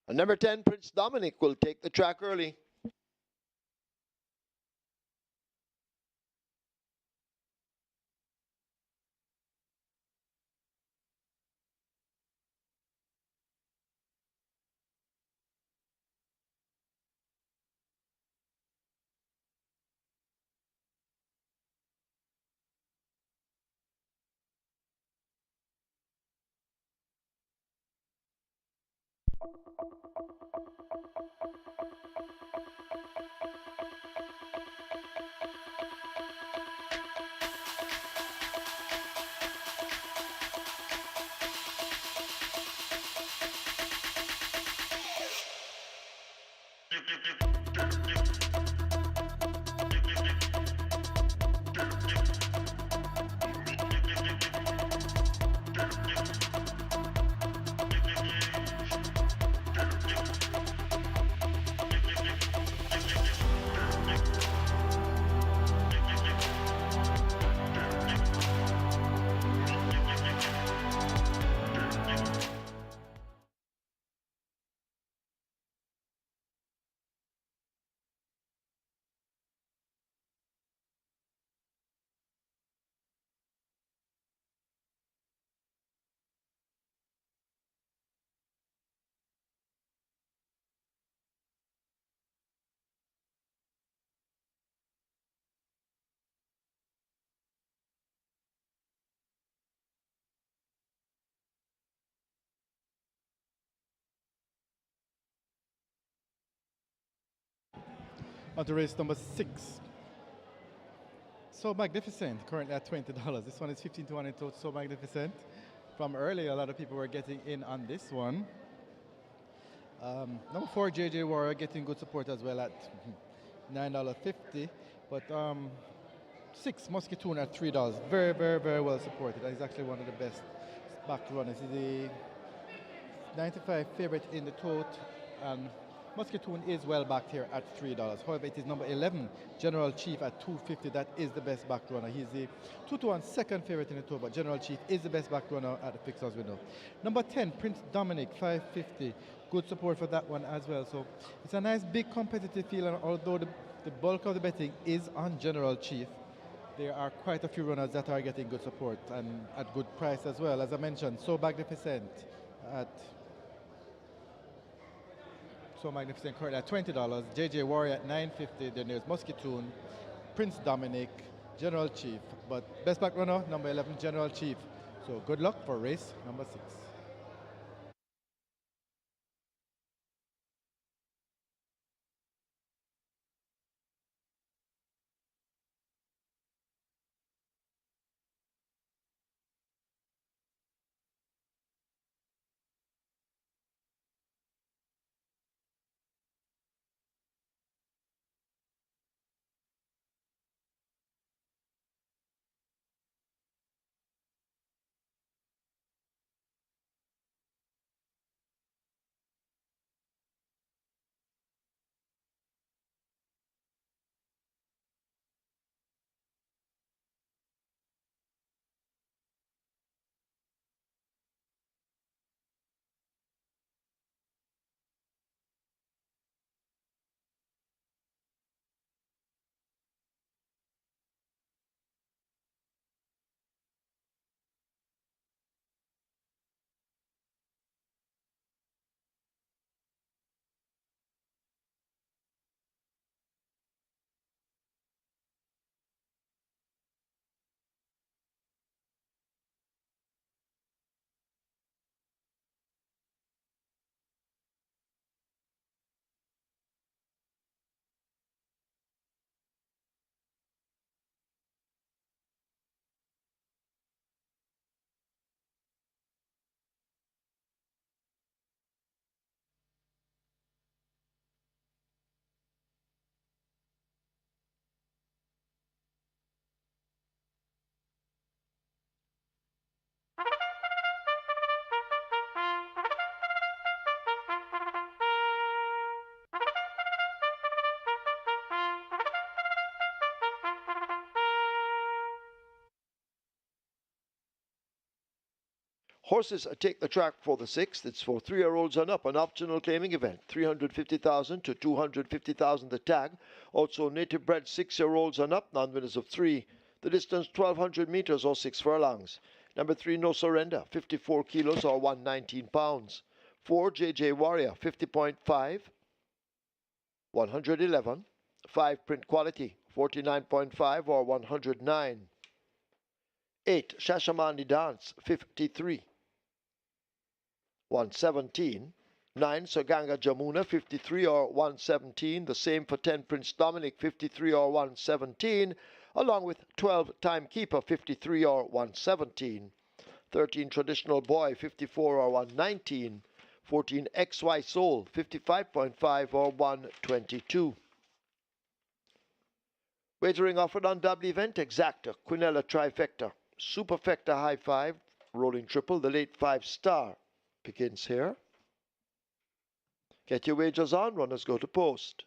S1: And number 10, Prince Dominic, will take the track early.
S4: On to race number 6. So Magnificent, currently at $20. This one is 15 to 1 in total. So Magnificent. From earlier, a lot of people were getting in on this one. Number 4, JJ Warrior, getting good support as well at $9.50. But 6, Muscatoon at $3. Very, very, very well supported. That is actually one of the best back runners. He's the 95 favorite in the tote and Muscatoon is well backed here at $3. However, it is number 11, General Chief at 250. That is the best back runner. He's the 2-1 second favorite in the tour, but General Chief is the best back runner at the fixers window. Number 10, Prince Dominic, 550. Good support for that one as well. So it's a nice big competitive field, and although the bulk of the betting is on General Chief, there are quite a few runners that are getting good support and at good price as well. As I mentioned, So Magnificent at currently at $20, JJ Warrior at $9.50, then there's Muscatoon, Prince Dominic, General Chief, but best back runner, number 11, General Chief. So good luck for race number 6.
S1: Horses take the track for the 6th. It's for 3-year-olds and up, an optional claiming event. 350,000 to 250,000 the tag. Also native bred 6-year-olds and up, non-winners of 3. The distance 1,200 meters or 6 furlongs. Number 3, No Surrender, 54 kilos or 119 pounds. 4, JJ Warrior, 50.5, 111. 5, Print Quality, 49.5 or 109. 8, Shashamani Dance, 53, 117. 9, Saganga Jamuna, 53 or 117. The same for 10, Prince Dominic, 53 or 117, along with 12, Timekeeper, 53 or 117. 13, Traditional Boy, 54 or 119. 14, XY Soul, 55.5 or 122. Wagering offered on double event, Exacta, Quinella Trifecta, Superfecta High 5, Rolling Triple, the late 5 Star begins here. Get your wagers on, runners go to post.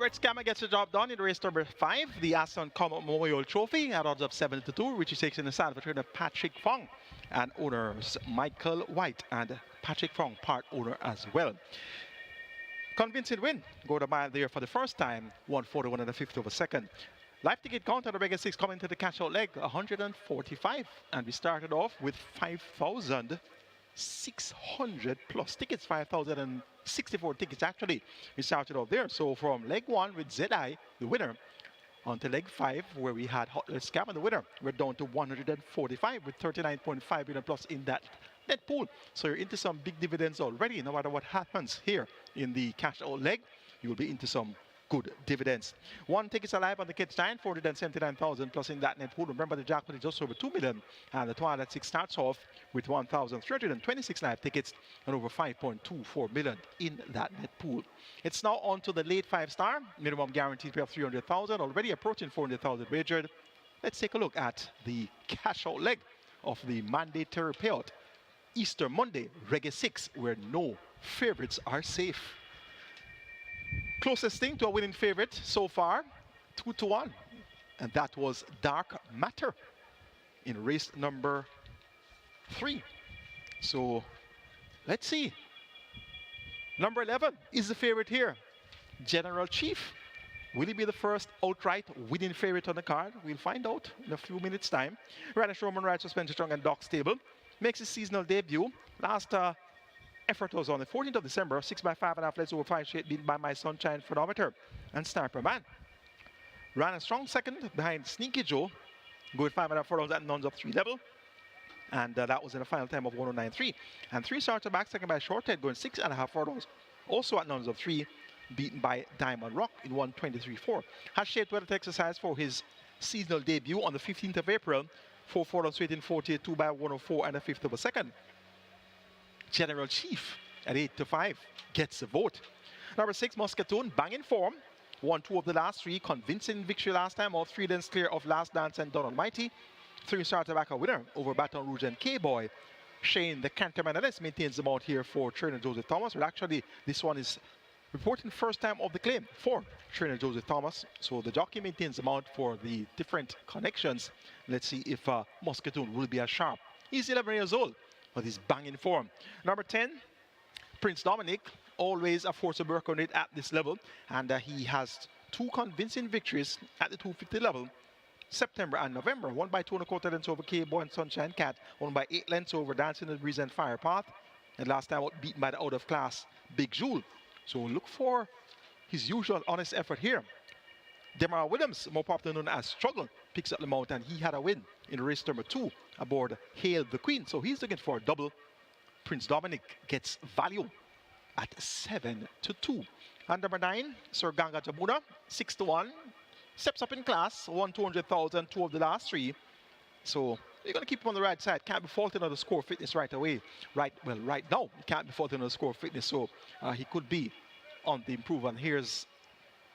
S3: right, Scammer gets the job done in race number 5, the ASTON COMMOCK Memorial Trophy at odds of 7-2, which is takes in the saddle for trainer Patrick Fong and owners Michael White and Patrick Fong, part owner as well. Convincing win. Go the mile there for the first time, 141 and a fifth of a second. Live ticket count on the regular 6 coming to the cash out leg, 145. And we started off with 5,600 plus tickets, 5,064 tickets actually. We started off there. So from leg 1 with ZI, the winner, onto leg 5 where we had Scam and the winner, we're down to 145 with 39.5 million plus in that net pool. So you're into some big dividends already. No matter what happens here in the cash out leg, you will be into some good dividends. One tickets alive on the kids stand, 479,000 plus in that net pool. Remember the jackpot is just over 2 million, and the Twilight 6 starts off with 1,326 live tickets and over 5.24 million in that net pool. It's now on to the late 5-star, minimum guaranteed pay of 300,000, already approaching 400,000 wagered. Let's take a look at the cash out leg of the mandatory payout. Easter Monday, Reggae 6, where no favorites are safe. Closest thing to a winning favorite so far, 2-1, and that was Dark Matter in race number 3. So let's see. Number 11 is the favorite here, General Chief. Will he be the first outright winning favorite on the card? We'll find out in a few minutes' time. Radish Roman Ride Suspension Strong and Dock Stable makes his seasonal debut. Last effort was on the 14th of December, 6 by 5.5 lengths over 5 straight, beaten by My Sunshine Phenometer and Sniper Man. Ran a strong second behind Sneaky Joe, going 5.5 furlongs at nuns of 3 level. And that was in a final time of 109.3. And 3 starts back, second by Shorthead, going 6.5 furlongs, also at nuns of 3, beaten by Diamond Rock in 123.4. Has shaped weather to exercise for his seasonal debut on the 15th of April, 4 furlongs straight in 48, 2 by 104 and a fifth of a second. General Chief at 8-5 gets a vote. Number 6, Muscatoon, banging form. 1-2 of the last 3, convincing victory last time, all 3 lengths clear of Last Dance and Don Almighty. 3 starter back a winner over Baton Rouge and K-Boy. Shane, the Canterman Ellis, maintains the mount here for trainer Joseph Thomas. But actually, this one is reporting first time of the claim for trainer Joseph Thomas. So the jockey maintains the mount for the different connections. Let's see if Muscatoon will be as sharp. He's 11 years old, but he's banging form. Number 10, Prince Dominic, always a force to work on it at this level. And he has 2 convincing victories at the 250 level. September and November, 1 by 2.25 lengths over K-Boy and Sunshine Cat, 1 by 8 lengths over Dancing in the Breeze and Fire Path, and last time out beaten by the out-of-class Big Jules. So look for his usual honest effort here. Demar Williams, more popularly known as Struggle, picks up the mount, and he had a win in race number 2 aboard Hail the Queen. So he's looking for a double. Prince Dominic gets value at 7-2. And number 9, Sir Ganga Jamuna, 6-1. Steps up in class, 1/200,000, 2 of the last 3. So you're going to keep him on the right side. Can't be faulting on the score fitness right away. Right now, you can't be faulting on the score fitness. So he could be on the improve. And here's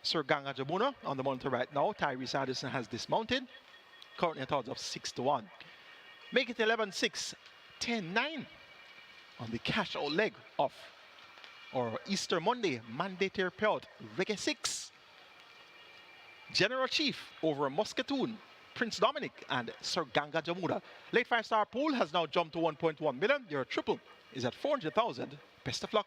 S3: Sir Ganga Jamuna on the monitor right now. Tyrese Anderson has dismounted. Currently at odds of 6-1. Make it 11-6, 10-9 on the cash out leg of our Easter Monday mandatory payout. Reggae 6. General Chief over Muscatoon, Prince Dominic and Sir Ganga Jamuna. Late 5-star pool has now jumped to 1.1 million. Your triple is at 400,000. Best of luck.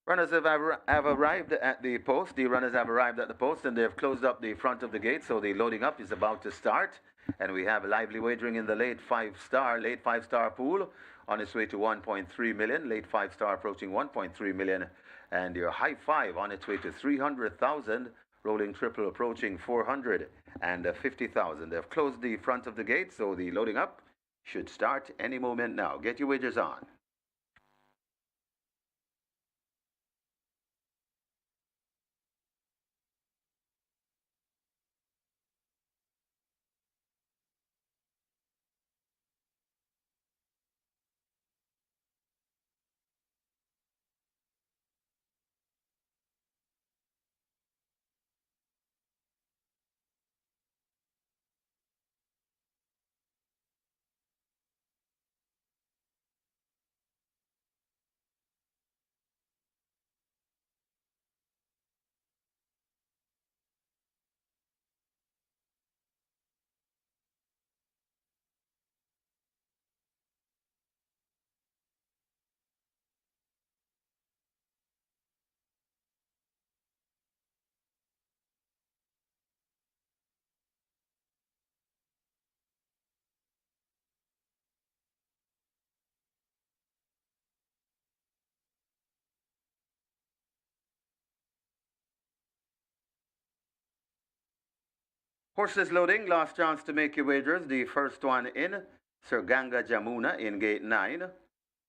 S2: Runners have arrived at the post. The runners have arrived at the post and they have closed up the front of the gate. So the loading up is about to start. And we have lively wagering in the late 5-star pool on its way to 1.3 million. Late 5-star approaching 1.3 million. And your high 5 on its way to 300,000. Rolling triple approaching 450,000. They've closed the front of the gate. So the loading up should start any moment now. Get your wagers on. Horses loading, last chance to make your wagers. The first one in, Sir Ganga Jamuna in gate 9.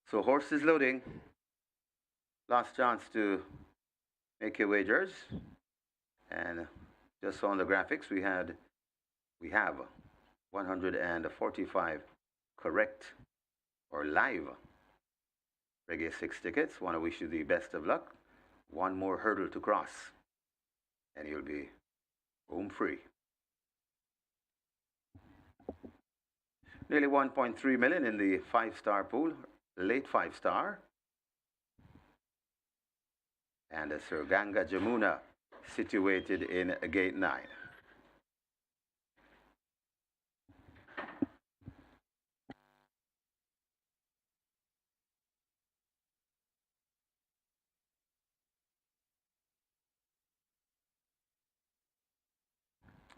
S2: So horses loading, last chance to make your wagers. And just on the graphics, we have 145 correct or live Reggae 6 tickets. Want to wish you the best of luck. One more hurdle to cross, and you'll be home free. Nearly 1.3 million in the 5-star pool, late 5-star. And a Sir Ganga Jamuna situated in gate 9.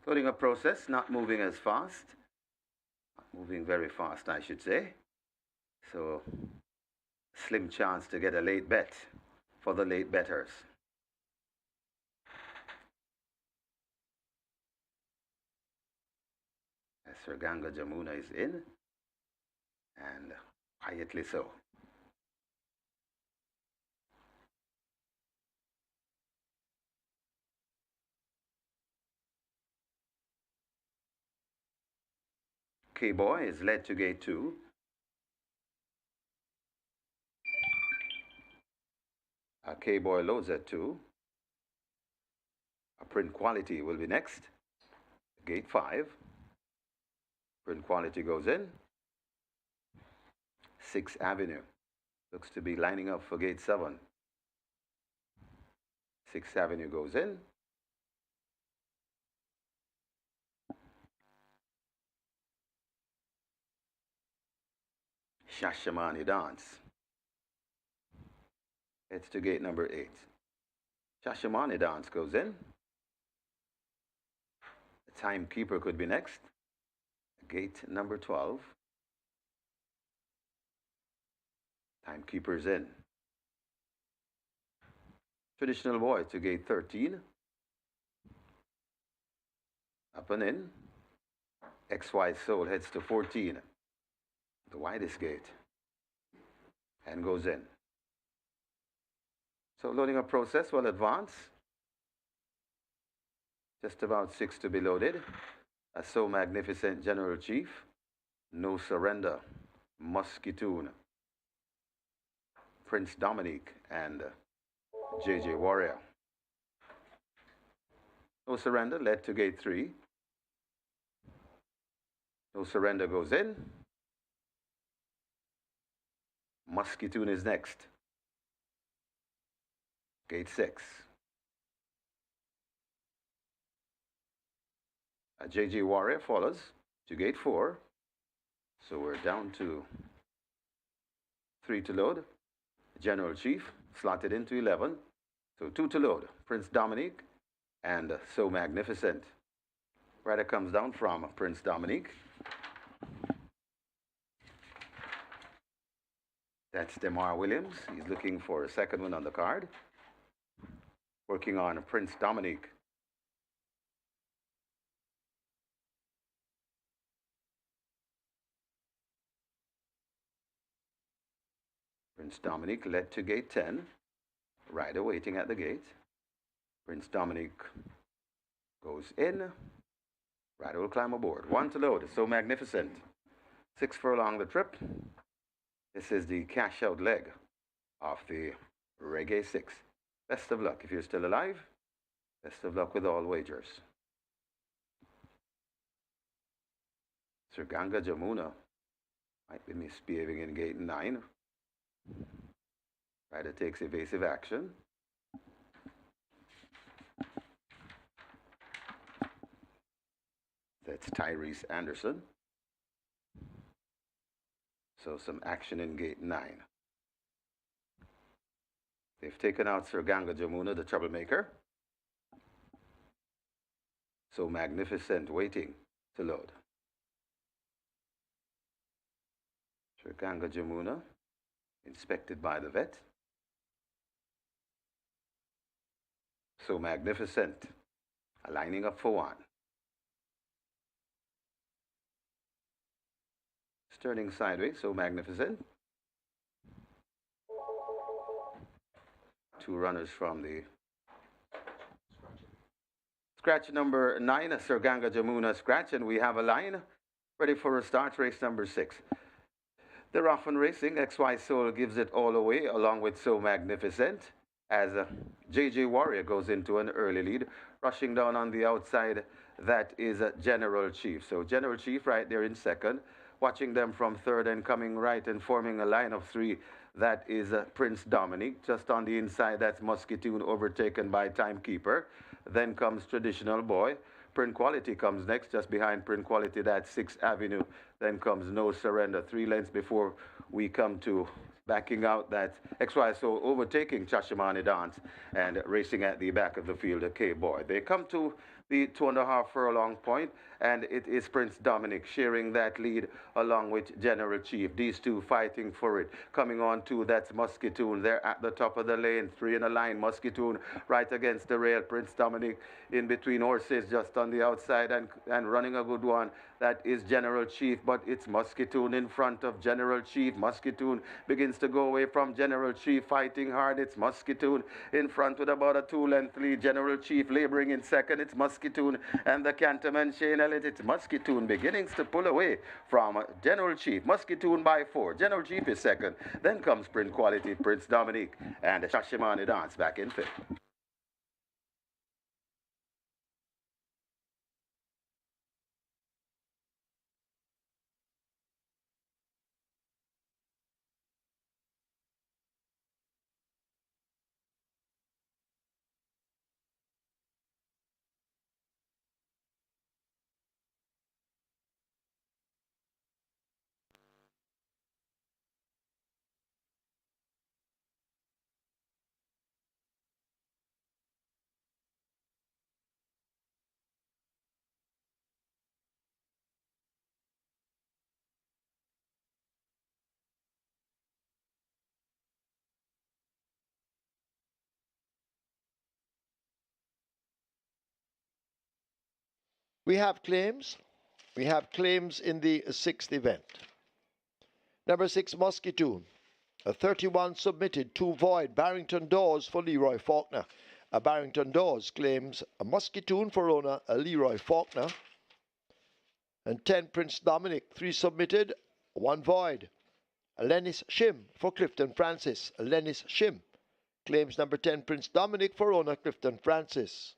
S2: Loading up process, not moving as fast. Moving very fast, I should say. So, slim chance to get a late bet for the late betters. As Sir Ganga Jamuna is in, and quietly so. K-Boy is led to gate 2. A K-Boy loads at 2. A Print Quality will be next. Gate 5. Print Quality goes in. 6th Avenue looks to be lining up for gate 7. 6th Avenue goes in. Shashamani Dance. It's to gate number 8. Shashamani Dance goes in. The Timekeeper could be next. Gate number 12. Timekeeper's in. Traditional Boy to gate 13. Up and in. XY Soul heads to 14. The widest gate. And goes in. So loading up process will advance. Just about 6 to be loaded. A So Magnificent General Chief. No Surrender. Musketoon. Prince Dominique and JJ Warrior. No Surrender led to gate 3. No Surrender goes in. Musketoon is next. Gate 6. A JJ Warrior follows to gate 4. So we're down to 3 to load. General Chief slotted into 11. So 2 to load. Prince Dominique and So Magnificent. Rider comes down from Prince Dominique. That's Demar Williams. He's looking for a second one on the card. Working on Prince Dominique. Prince Dominique led to gate 10. Rider waiting at the gate. Prince Dominique goes in. Rider will climb aboard. 1 to load. So Magnificent. 6 furlong the trip. This is the cash out leg of the Reggae 6. Best of luck if you're still alive. Best of luck with all wagers. Sir Ganga Jamuna might be misbehaving in gate 9. Rider takes evasive action. That's Tyrese Anderson. So some action in gate 9. They've taken out Sir Ganga Jamuna, the troublemaker. So Magnificent waiting to load. Sir Ganga Jamuna inspected by the vet. So Magnificent lining up for 1. turning sideways, so magnificent. Two runners from the scratch number 9, Sir Ganga Jamuna scratch, and we have a line ready for a start, race number 6. They're often racing. XY Soul gives it all away, along with So Magnificent, as JJ Warrior goes into an early lead. Rushing down on the outside, that is General Chief. So General Chief right there in second. Watching them from third and coming right and forming a line of 3, that is Prince Dominic. Just on the inside, that's Musketeer overtaken by Timekeeper. Then comes Traditional Boy. Print Quality comes next, just behind Print Quality, that's 6th Avenue. Then comes No Surrender. 3 lengths before we come to backing out, that XYSO overtaking Chashimani Dance and racing at the back of the field, K-Boy. They come to the 2.5 furlong point, and it is Prince Dominic sharing that lead along with General Chief. These two fighting for it. Coming on to, that's Musketeer. They're at the top of the lane, 3 in a line. Musketeer right against the rail. Prince Dominic in between horses just on the outside and running a good one. That is General Chief, but it's Musketeer in front of General Chief. Musketeer begins to go away from General Chief, fighting hard. It's Musketeer in front with about a 2-length lead. General Chief laboring in second. It's Musketeer and the Canterman Shane Elliott. It's Musketeer beginnings to pull away from General Chief. Musketeer by 4. General Chief is second. Then comes Print Quality, Prince Dominic, and Shashimani Dance back in fifth.
S1: We have claims. We have claims in the 6th event. Number 6, Musketeer. A 31 submitted, 2 void. Barrington Dawes for Leroy Faulkner. A Barrington Dawes claims a Musketeer for owner, a Leroy Faulkner. And 10, Prince Dominic, 3 submitted, 1 void. A Lennis Shim for Clifton Francis. A Lennis Shim claims number 10, Prince Dominic for owner, Clifton Francis.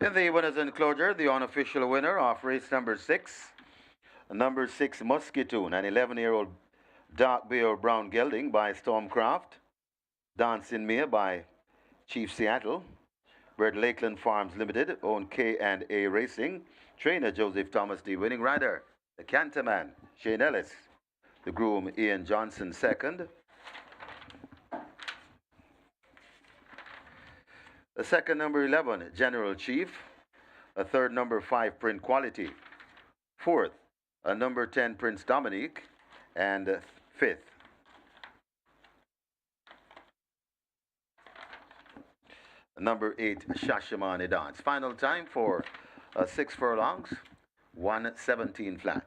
S2: In the winners enclosure, the unofficial winner of race number 6 Musketoon, an 11-year-old dark bay or brown gelding by Stormcraft, Dancing Mare by Chief Seattle, bred Lakeland Farms Limited, owned K&A Racing, trainer Joseph Thomas D. Winning rider, the Canterman, Shane Ellis, the groom Ian Johnson second. The second number 11, General Chief. A third number 5, Print Quality. Fourth, a number 10, Prince Dominique. And fifth, number 8, Shashamane Dance. Final time for 6 furlongs, 1:17 flat.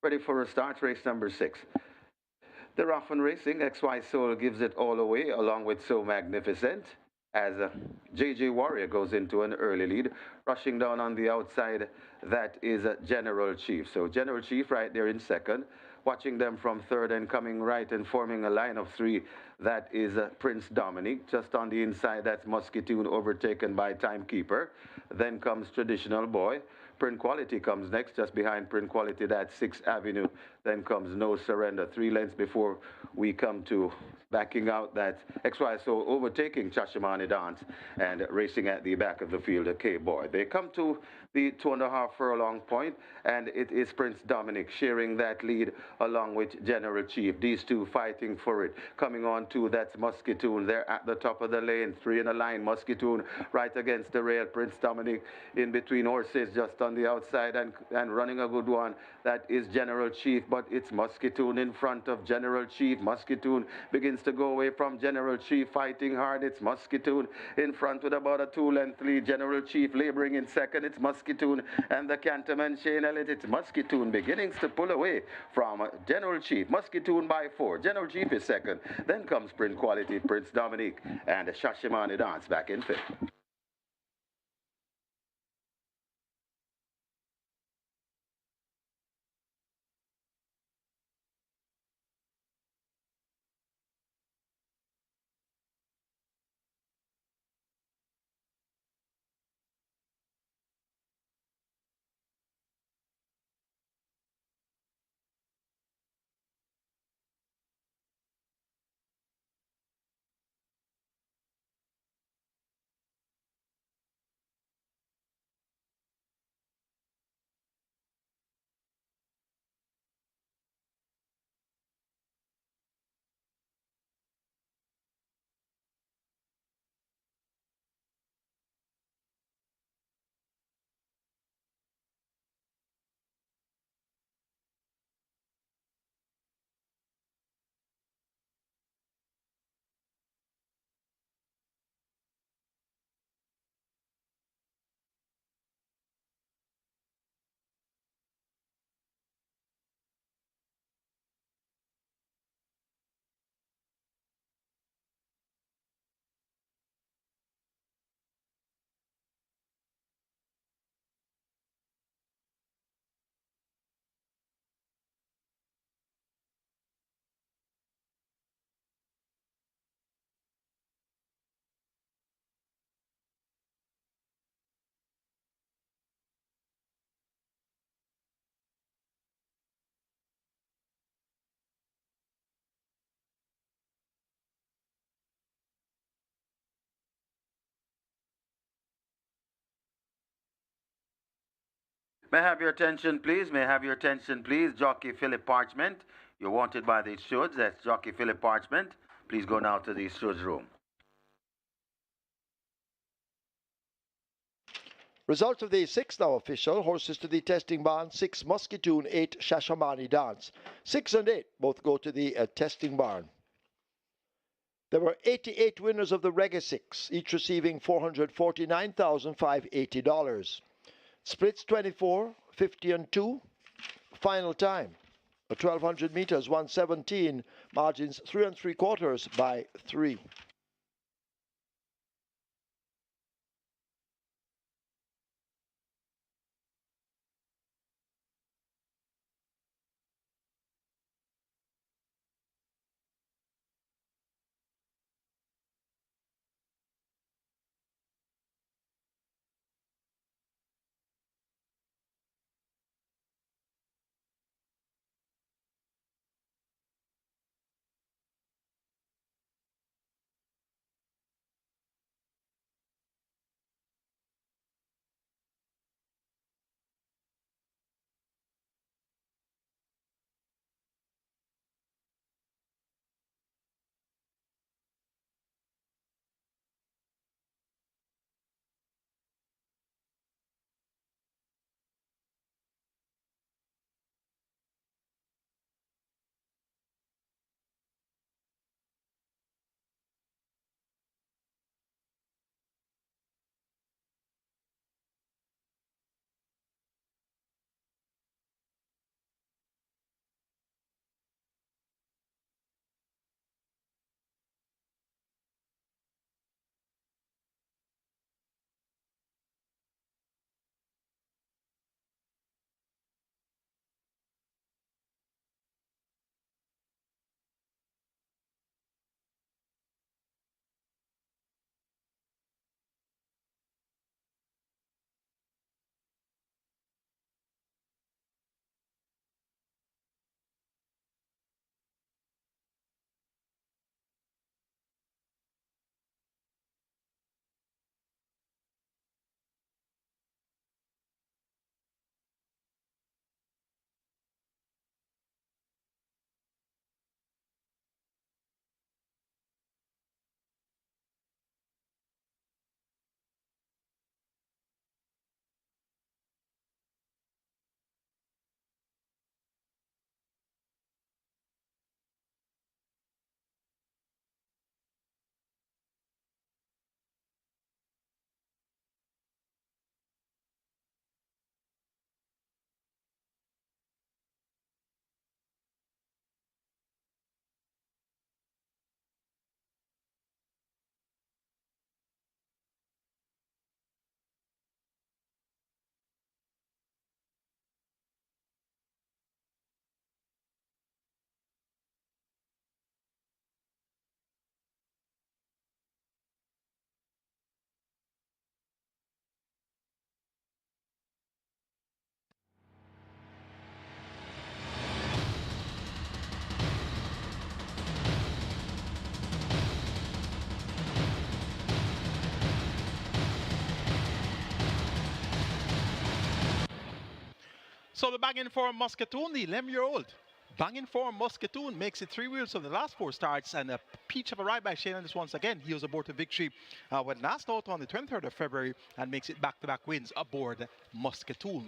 S2: Ready for a start, race number 6. They're off and racing. XY Soul gives it all away, along with So Magnificent, as JJ Warrior goes into an early lead. Rushing down on the outside, that is General Chief. So General Chief right there in second. Watching them from third and coming right and forming a line of 3, That is Prince Dominic. Just on the inside, that's Muscatoon overtaken by Timekeeper. Then comes Traditional Boy. Print Quality comes next, just behind Print Quality, that's 6th Avenue. Then comes No Surrender. 3 lengths before we come to backing out, that's XYSO overtaking Chashamani Dance and racing at the back of the field, a K-Boy. They come to the 2.5 furlong point, and it is Prince Dominic sharing that lead along with General Chief. These two fighting for it. Coming on to, that's Muscatoon. They're at the top of the lane. 3 in a line. Muscatoon right against the rail. Prince Dominic in between horses just on the outside and running a good one. That is General Chief, but it's Muscatoon in front of General Chief. Muscatoon begins to go away from General Chief, fighting hard. It's Muscatoon in front with about a 2-length lead. General Chief laboring in second. It's Muscatoon and the Canterman Shane Elliott. It's Muscatoon beginnings to pull away from General Chief. Muscatoon by 4. General Chief is second. Then comes Print Quality, Prince Dominic, and Shashimani Dance back in fifth. May I have your attention, please? May I have your attention, please? Jockey Philip Parchment. You're wanted by the stewards. That's Jockey Philip Parchment. Please go now to the stewards' room.
S1: Results of the 6 now official. Horses to the testing barn. 6 Muscatoon, 8 Shashamani Dance. 6 and 8 both go to the testing barn. There were 88 winners of the Rega 6, each receiving $449,580. Splits 24, 50 and 2. Final time, 1,200 meters, 117. Margins 3 3/4 by 3.
S3: So the banging for Muscatoon, the 11-year-old. Banging for Muscatoon makes it 3 wheels of the last 4 starts, and a peach of a ride by Shane Ellis once again. He was aboard to victory when last out on the 23rd of February and makes it back-to-back wins aboard Muscatoon.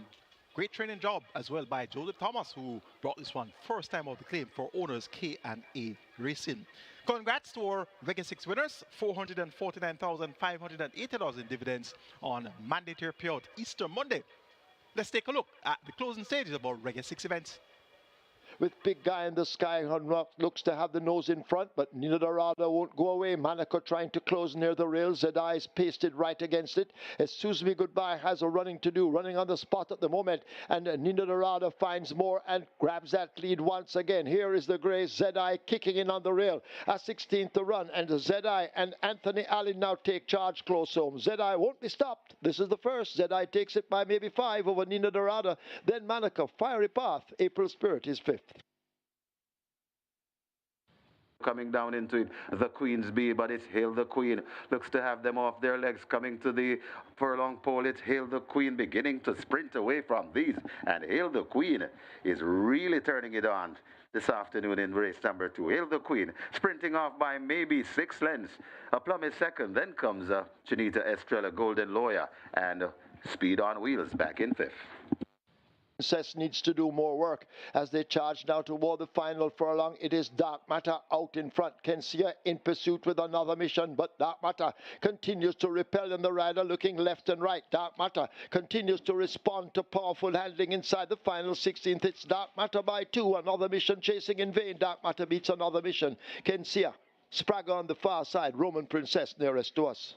S3: Great training job as well by Joseph Thomas, who brought this one first time out the claim for owners K&A Racing. Congrats to our Vega 6 winners, $449,580 in dividends on mandatory payout Easter Monday. Let's take a look at the closing stages of our Reggae 6 events.
S1: With Big Guy in the sky, looks to have the nose in front, but Nina Dorada won't go away. Monaco trying to close near the rail. Zedai is pasted right against it. Excuse Me Goodbye has a running to do, running on the spot at the moment, and Nina Dorada finds more and grabs that lead once again. Here is the grey Zedai kicking in on the rail. A 16th to run, and Zedai and Anthony Allen now take charge close home. Zedai won't be stopped. This is the first. Zedai takes it by maybe 5 over Nina Dorada. Then Monaco, Fiery Path, April Spirit is 5th.
S2: Coming down into it, the Queen's Bee, but it's Hail the Queen. Looks to have them off their legs. Coming to the furlong pole, it's Hail the Queen beginning to sprint away from these. And Hail the Queen is really turning it on this afternoon in race number 2. Hail the Queen, sprinting off by maybe 6 lengths. A plum is second. Then comes Chinita Estrella, Golden Lawyer, and Speed on Wheels back in 5th.
S1: Princess needs to do more work as they charge now toward the final furlong. It is Dark Matter out in front. Kensia in pursuit with another mission, but Dark Matter continues to repel in the rider, looking left and right. Dark Matter continues to respond to powerful handling inside the final 16th. It's Dark Matter by 2. Another mission chasing in vain. Dark Matter beats another mission. Kensia, Sprague on the far side. Roman Princess nearest to us.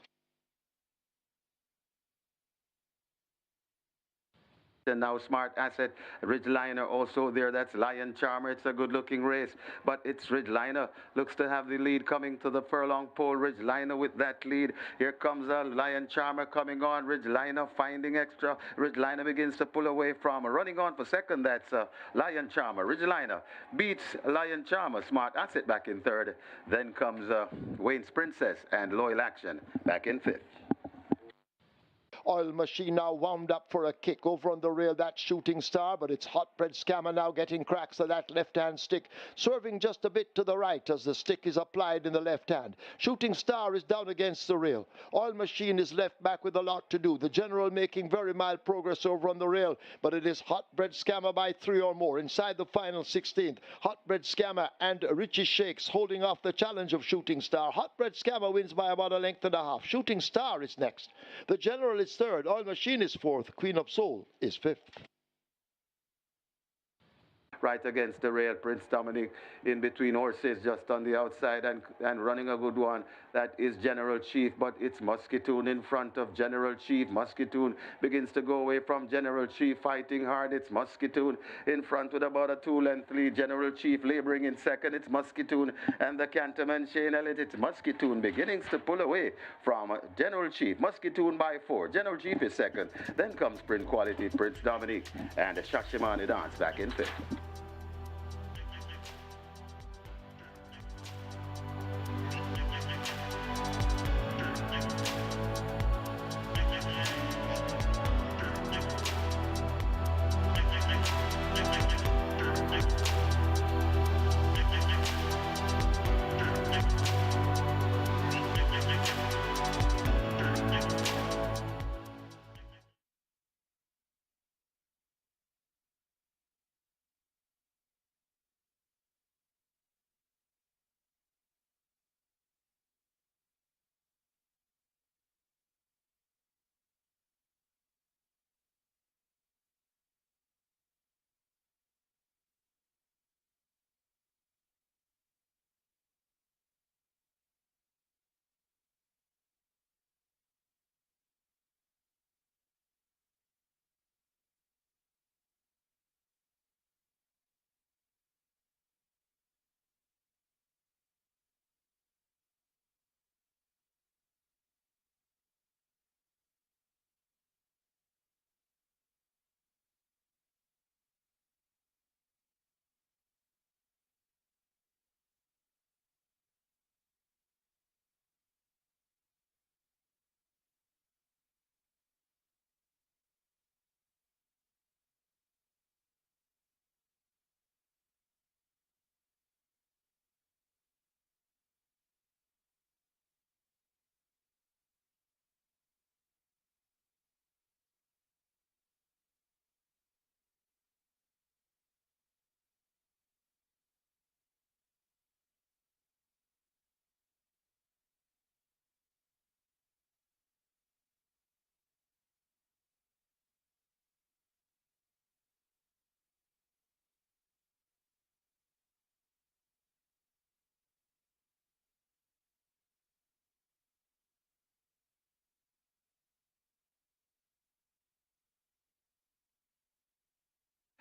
S2: And now Smart Asset, Ridgeliner also there. That's Lion Charmer. It's a good looking race, but it's Ridgeliner looks to have the lead coming to the furlong pole. Ridgeliner with that lead. Here comes a Lion Charmer coming on. Ridgeliner finding extra. Ridgeliner begins to pull away from running on for second. That's Lion Charmer. Ridgeliner beats Lion Charmer. Smart Asset back in 3rd. Then comes Wayne's Princess and Loyal Action back in 5th.
S1: Oil Machine now wound up for a kick over on the rail. That Shooting Star, but it's Hotbread Scammer now getting cracks of that left-hand stick, swerving just a bit to the right as the stick is applied in the left hand. Shooting Star is down against the rail. Oil Machine is left back with a lot to do. The General making very mild progress over on the rail, but it is Hotbread Scammer by 3 or more inside the final 16th. Hotbread Scammer and Richie Shakes holding off the challenge of Shooting Star. Hotbread Scammer wins by about a length and a half. Shooting Star is next. The General is 3rd. Oil Machine is 4th. Queen of Soul is 5th.
S2: Right against the rail, Prince Dominic in between horses just on the outside and running a good one. That is General Chief, but it's Muscatoon in front of General Chief. Muscatoon begins to go away from General Chief, fighting hard. It's Muscatoon in front with about a 2-length lead. General Chief laboring in second. It's Muscatoon and the Canterman Shane Elliott. It's Muscatoon beginning to pull away from General Chief. Muscatoon by 4. General Chief is second. Then comes Sprint Quality, Prince Dominic, and Shashimani Dance back in 5th.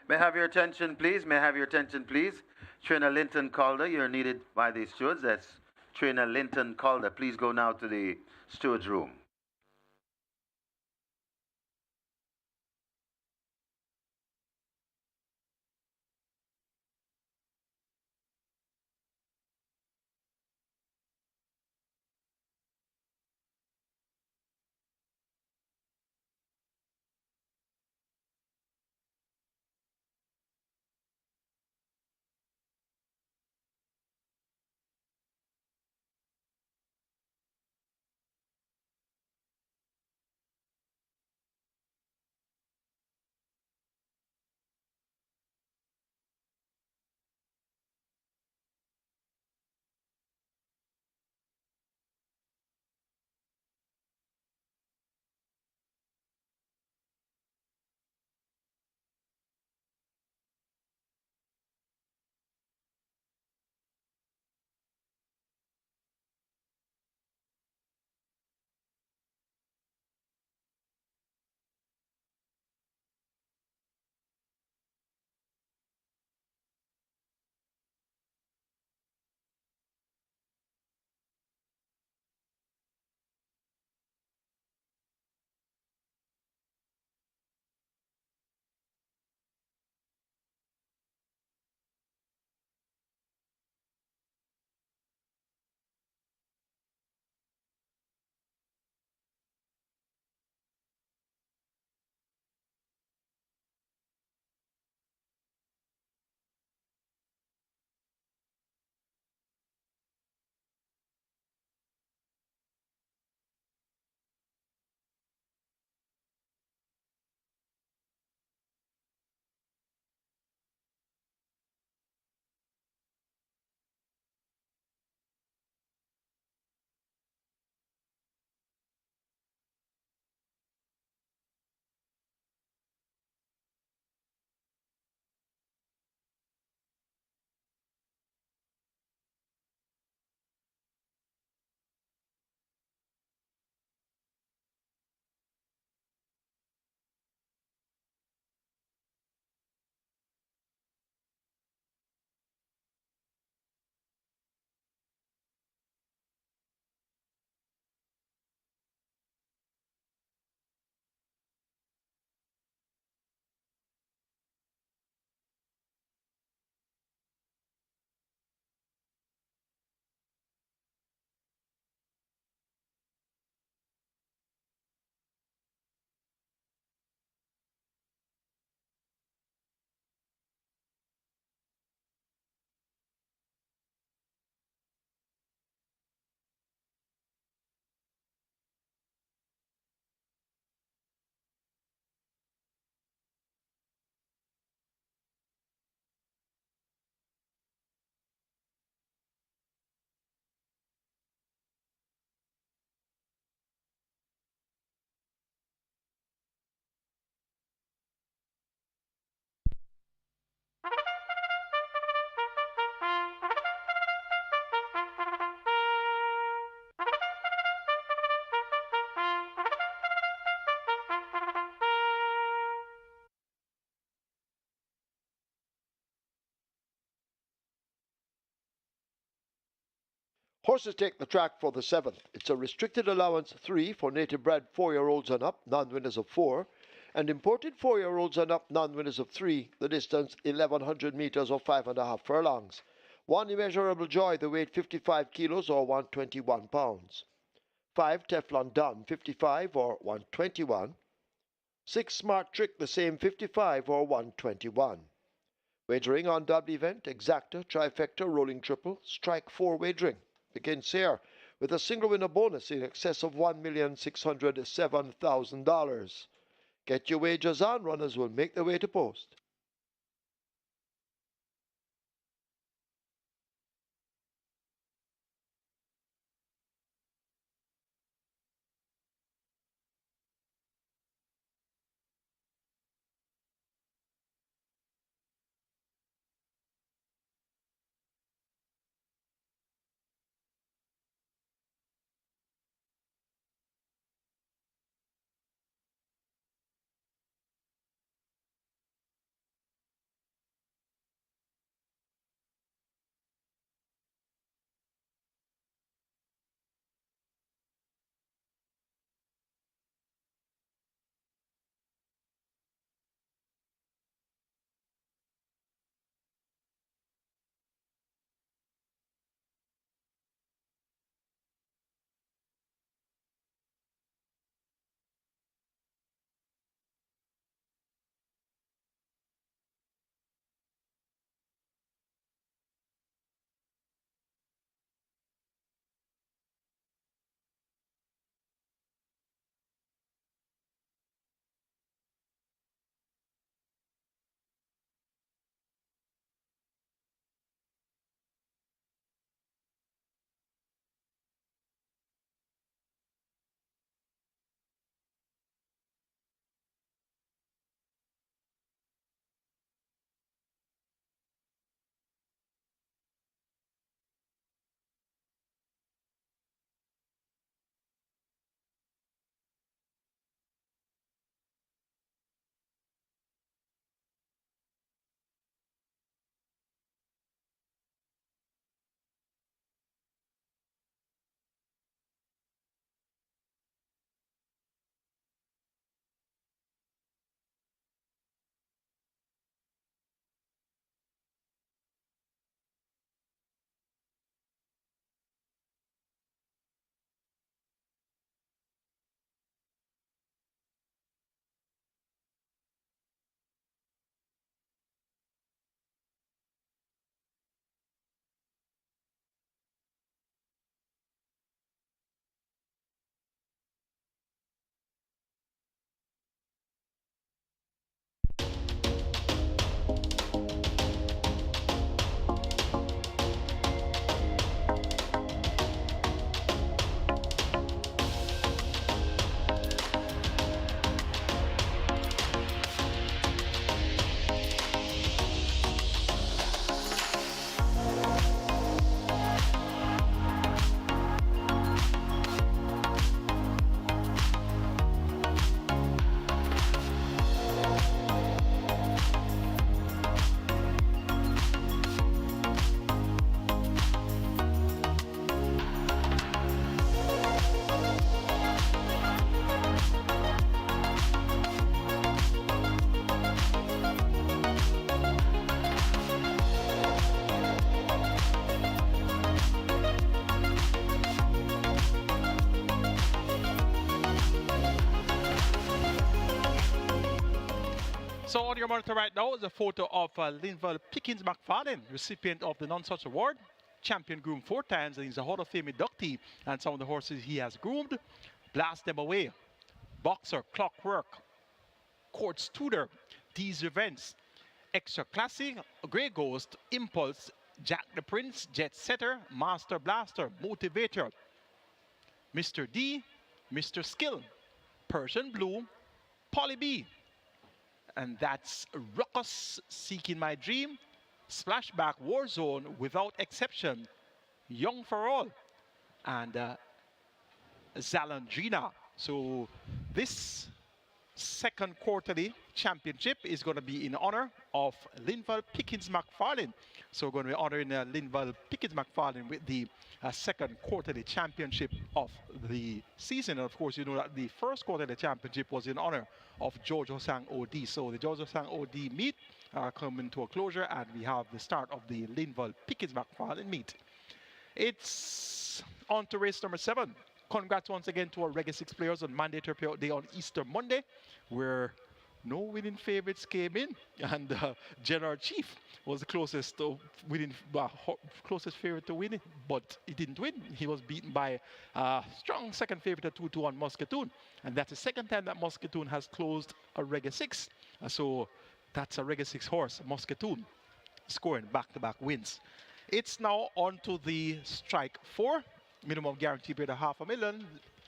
S2: May I have your attention, please? May I have your attention, please? Trainer Linton Calder, you're needed by the stewards. That's Trainer Linton Calder. Please go now to the steward's room.
S1: Horses take the track for the seventh. It's a restricted allowance 3 for native bred 4-year-olds and up, non-winners of 4, and imported 4-year-olds and up, non-winners of 3, the distance 1100 meters or 5.5 furlongs. One immeasurable joy, the weight 55 kilos or 121 pounds. 5 Teflon Don 55 or 121. 6 Smart Trick the same 55 or 121. Wagering on double event, exacta, trifecta, rolling triple, strike 4 wagering. Begins here with a single winner bonus in excess of $1,607,000. Get your wagers on, runners will make their way to post.
S3: So on your monitor right now is a photo of Linval Pickens McFarlane, recipient of the Non-Such Award, champion groomed 4 times, and he's a Hall of Fame inductee. And some of the horses he has groomed, Blast Them Away, Boxer, Clockwork, Courts Tudor, These Events, Extra Classy, Grey Ghost, Impulse, Jack the Prince, Jet Setter, Master Blaster, Motivator, Mr. D, Mr. Skill, Persian Blue, Polly B, and that's Ruckus, Seeking My Dream, Splashback, Warzone, Without Exception, Young for All, and Zalandrina. So this second quarterly championship is going to be in honor of Linval Pickens McFarlane. So we're going to be honoring Linval Pickens McFarlane with the second quarterly championship of the season. And of course, you know that the first quarterly championship was in honor of George Hosang OD. So the George Hosang OD meet coming to a closure, and we have the start of the Linval Pickens McFarlane meet. It's on to race number 7. Congrats once again to our Reggae 6 players on mandatory payout day on Easter Monday, where no winning favorites came in, and General Chief was the closest closest favorite to win, but he didn't win. He was beaten by a strong second favorite at 2-2 on Muscatoon, and that's the second time that Muscatoon has closed a Reggae 6. So that's a Reggae 6 horse, Muscatoon, scoring back-to-back wins. It's now on to the strike 4. Minimum guarantee bid of $500,000.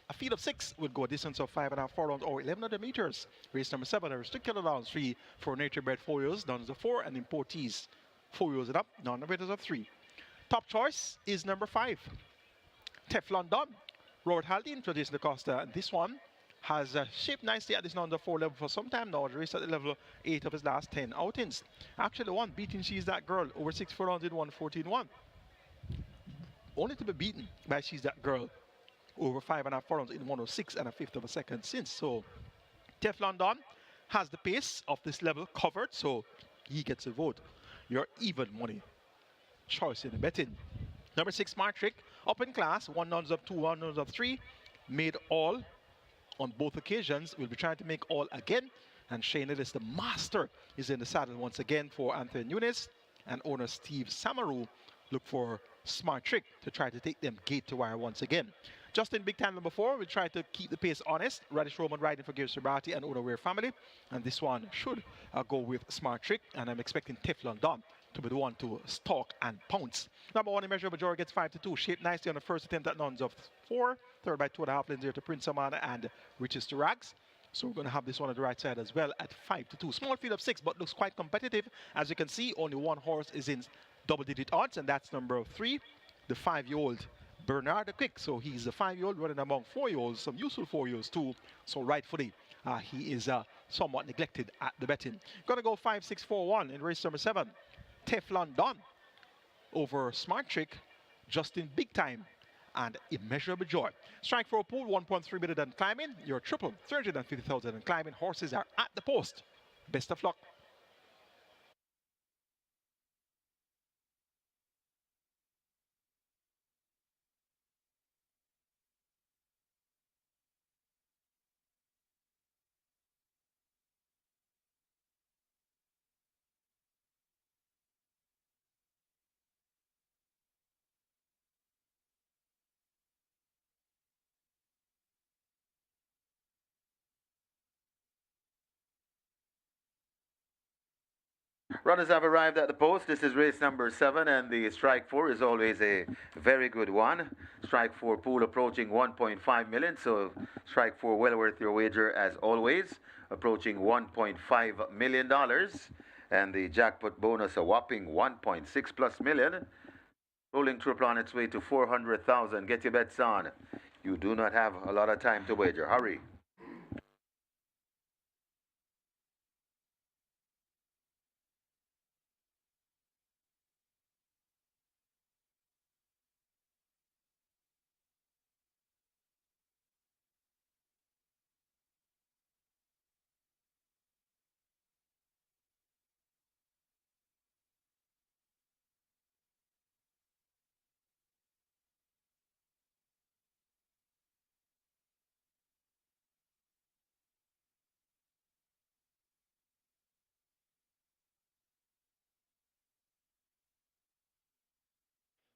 S3: A field of 6 would go a distance of 5.5 furlongs or 1,100 meters. Race number 7, a restricted allowance 3 for nature bred 4 years, none of 4, and importees 4 years and up, none of of 3. Top choice is number 5, Teflon Don. Robert Haldane for Jason DaCosta, and this one has shaped nicely at this number 4 level for some time now. The race at the level 8 of his last 10 outings. Actually, one beating She's That Girl over 6 furlongs in 1:14.1. Only to be beaten by She's That Girl over 5.5 furlongs in 1:06 and a fifth of a second since. So Teflon Don has the pace of this level covered, so he gets a vote. Your even money choice in the betting. Number 6, Smart Trick, up in class, 1 nons of 2, 1 nons of 3, made all on both occasions. We'll be trying to make all again, and Shane Ellis, the master, is in the saddle once again for Anthony Nunes, and owner Steve Samaru look for Smart Trick to try to take them gate to wire once again. Just in big time number 4, we try to keep the pace honest. Radish Roman riding for Gary Sobrati and Owner Weir family, and this one should go with Smart Trick, and I'm expecting Teflon Don to be the one to stalk and pounce. Number 1, Immeasurable Joy gets 5-2, shaped nicely on the first attempt at nons of 4, third by 2.5 lengths here to Prince Amana and Riches to Rags. So we're going to have this one on the right side as well at 5-2. Small field of 6, but looks quite competitive. As you can see, only one horse is in double-digit odds, and that's number 3, the 5-year-old Bernard the Quick. So he's a 5-year-old running among 4-year-olds, some useful 4-year-olds too. So rightfully, he is somewhat neglected at the betting. Going to go 5-6-4-1 in race number 7. Teflon Don over Smart Trick, Justin Big Time, and Immeasurable Joy. Strike for a pool, 1.3 million and climbing. Your triple, 350,000 and climbing. Horses are at the post. Best of luck.
S2: Runners have arrived at the post. This is race number 7, and the strike 4 is always a very good one. Strike 4 pool approaching 1.5 million, so strike 4 well worth your wager as always, approaching $1.5 million, and the jackpot bonus a whopping 1.6 plus million. Rolling triple on its way to 400,000. Get your bets on. You do not have a lot of time to wager. Hurry.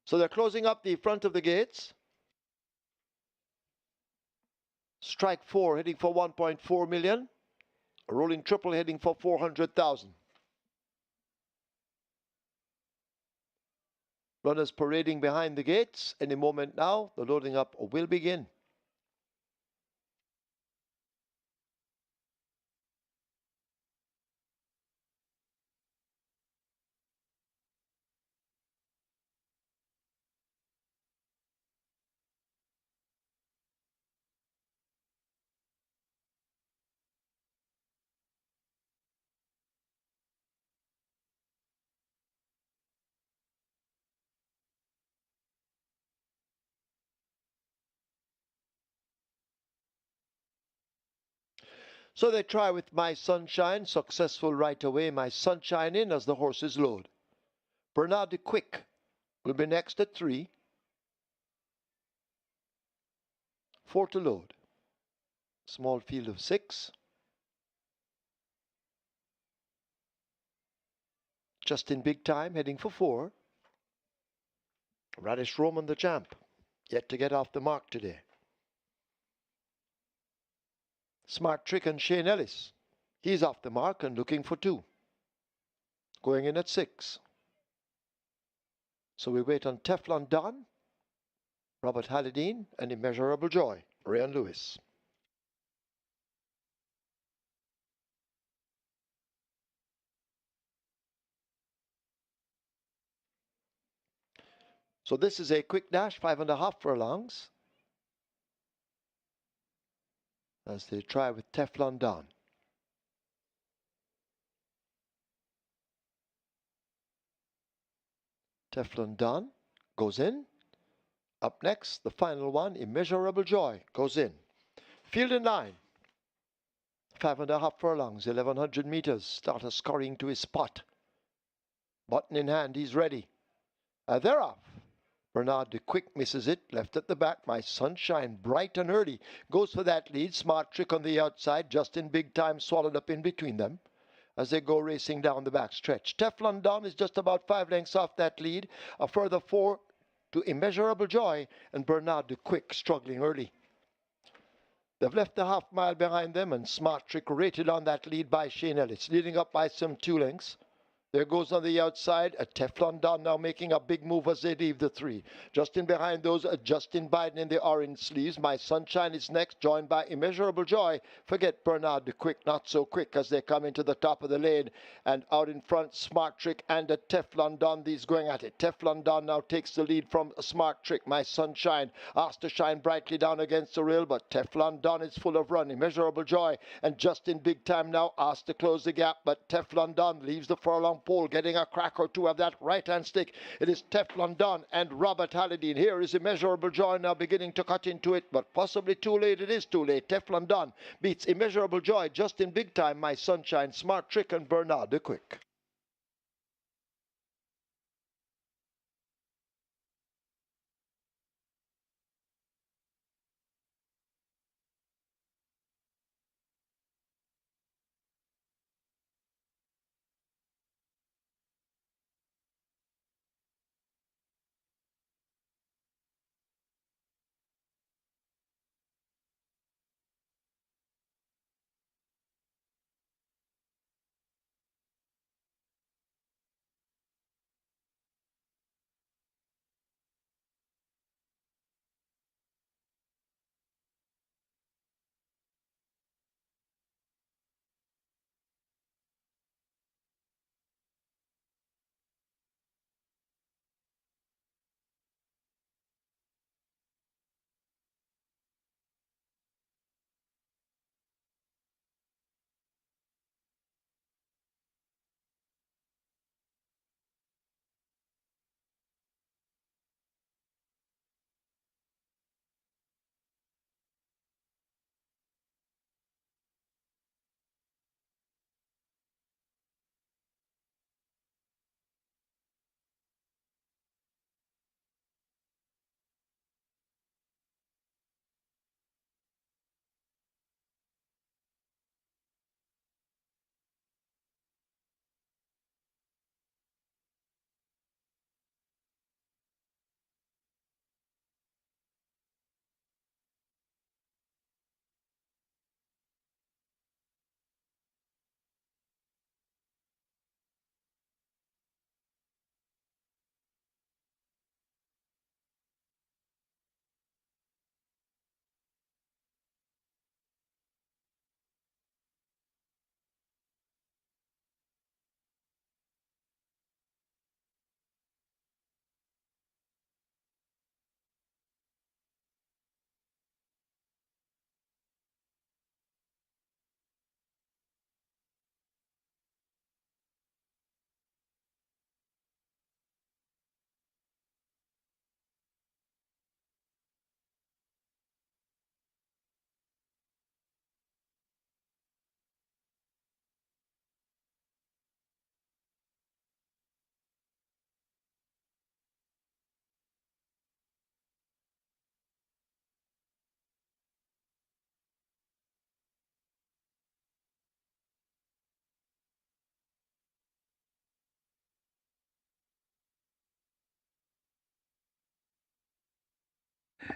S1: So they're closing up the front of the gates. Strike 4 heading for 1.4 million. A rolling triple heading for 400,000. Runners parading behind the gates. Any moment now, the loading up will begin. So they try with My Sunshine, successful right away. My Sunshine in as the horses load. Bernard the Quick will be next at 3. 4 to load. Small field of 6. Just in big time, heading for 4. Radish Roman the champ, yet to get off the mark today. Smart Trick and Shane Ellis. He's off the mark and looking for 2. Going in at 6. So we wait on Teflon Don, Robert Halladine, and Immeasurable Joy, Ryan Lewis. So this is a quick dash, 5.5 furlongs, as they try with Teflon Don. Teflon Don goes in. Up next, the final one, Immeasurable Joy, goes in. Field in line. 5.5 furlongs, 1,100 meters. Starter scurrying to his spot. Button in hand, he's ready. They're off. Bernard the Quick misses it, left at the back. My Sunshine, bright and early, goes for that lead. Smart Trick on the outside, just in big time, swallowed up in between them as they go racing down the back stretch. Teflon Don is just about 5 lengths off that lead. A further 4 to Immeasurable Joy, and Bernard the Quick struggling early. They've left the half mile behind them, and Smart Trick rated on that lead by Shane Ellis, leading up by some 2 lengths. There goes on the outside, a Teflon Don now making a big move as they leave the 3. Just in behind those, Justin Biden in the orange sleeves. My Sunshine is next, joined by Immeasurable Joy. Forget Bernard the Quick, not so quick as they come into the top of the lane. And out in front, Smart Trick and a Teflon Don. These going at it. Teflon Don now takes the lead from Smart Trick. My Sunshine asked to shine brightly down against the rail, but Teflon Don is full of run. Immeasurable Joy and Justin Big Time now asked to close the gap, but Teflon Don leaves the furlong pole, getting a crack or 2 of that right-hand stick. It is Teflon Don and Robert Halladine. Here is Immeasurable Joy now beginning to cut into it, but possibly too late. It is too late. Teflon Don beats Immeasurable Joy just in big time. My Sunshine, Smart Trick, and Bernard the Quick.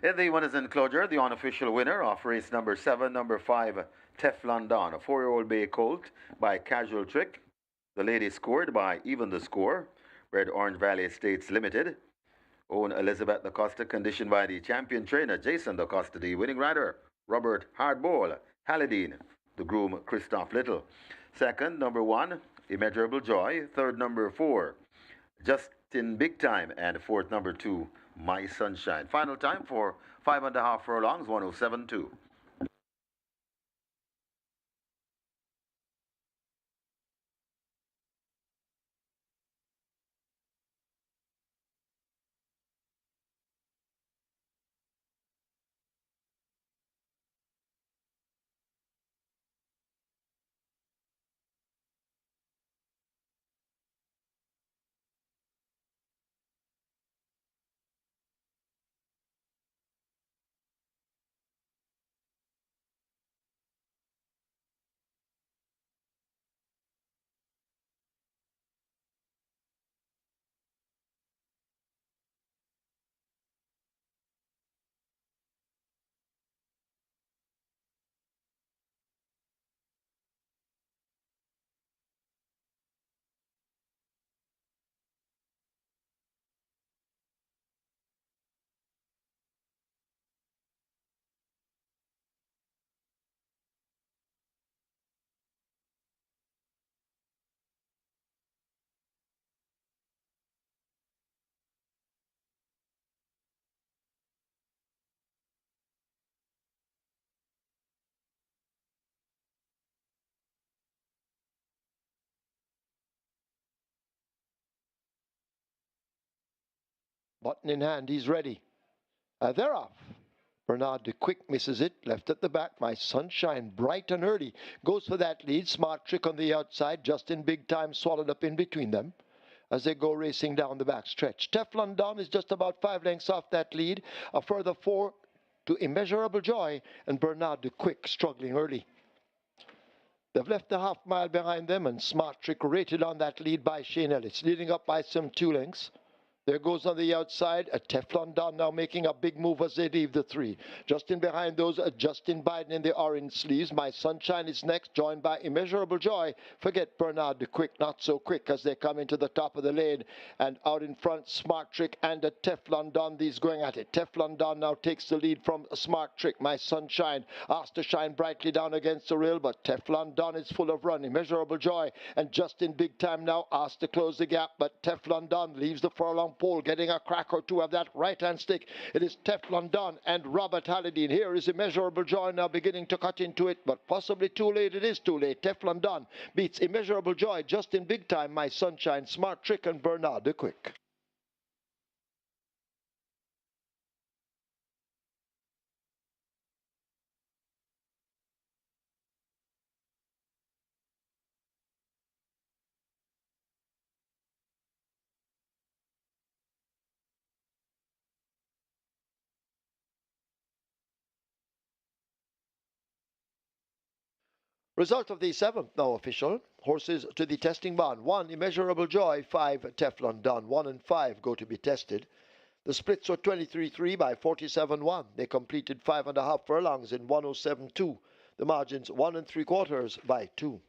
S2: In the winners enclosure, the unofficial winner of race number 7, number 5, Teflon Don, a 4-year-old bay colt by Casual Trick. The lady scored by Even the Score, bred Orange Valley Estates Limited. Own Elizabeth DaCosta, conditioned by the champion trainer Jason DaCosta, the winning rider Robert Hardball Halidine, the groom Christoph Little. Second, number 1, Immeasurable Joy. Third, number 4, Justin Big Time. And fourth, number 2, My Sunshine. Final time for 5.5 furlongs, 107.2.
S1: Button in hand, he's ready. They're off. Bernard de Quick misses it, left at the back. My Sunshine, bright and early, goes for that lead. Smart Trick on the outside, just in big time, swallowed up in between them as they go racing down the back stretch. Teflon Don is just about 5 lengths off that lead. A further 4 to Immeasurable Joy, and Bernard de Quick struggling early. They've left the half mile behind them, and Smart Trick rated on that lead by Shane Ellis, leading up by some 2 lengths. There goes on the outside, a Teflon Don now making a big move as they leave the 3. Just in behind those, Justin Biden in the orange sleeves. My Sunshine is next, joined by Immeasurable Joy. Forget Bernard the Quick, not so quick as they come into the top of the lane. And out in front, Smart Trick and a Teflon Don. These going at it. Teflon Don now takes the lead from Smart Trick. My Sunshine asked to shine brightly down against the rail, but Teflon Don is full of run. Immeasurable Joy and Justin Big Time now asked to close the gap, but Teflon Don leaves the furlong pole, getting a crack or two of that right-hand stick. It is Teflon Don and Robert Hallidine. Here is Immeasurable Joy now beginning to cut into it, but possibly too late. It is too late. Teflon Don beats Immeasurable Joy just in big time. My Sunshine, Smart Trick, and Bernard the Quick. Result of the 7th now official. Horses to the testing barn. 1 Immeasurable Joy, 5 Teflon Don. 1 and 5 go to be tested. The splits were 23-3 by 47-1. They completed 5.5 furlongs in 107.2. The margins 1 3/4 by 2.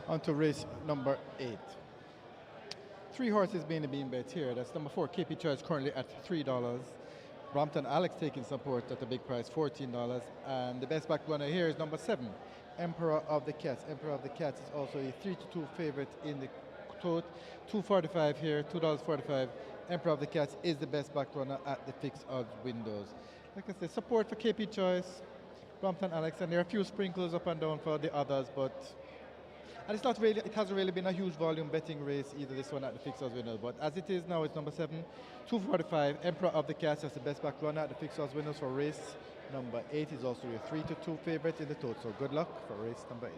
S4: On to race number 8. Three horses being the bean bet here. That's number 4, KP Choice, currently at $3. Brompton Alex taking support at a big price, $14. And the best back runner here is number 7, Emperor of the Cats. Emperor of the Cats is also a 3-2 favorite in the tote. 245 here, $2.45. Emperor of the Cats is the best back runner at the fixed odds windows. Like I said, support for KP Choice, Brompton Alex, and there are a few sprinkles up and down for the others, but and it's not really, it hasn't really been a huge volume betting race either, this one at the fixers winners. But as it is now, it's number 7, 245, Emperor of the Cats as the best back runner at the fixers winners for race number 8. Is also a 3-2 favorite in the total. So good luck for race number 8.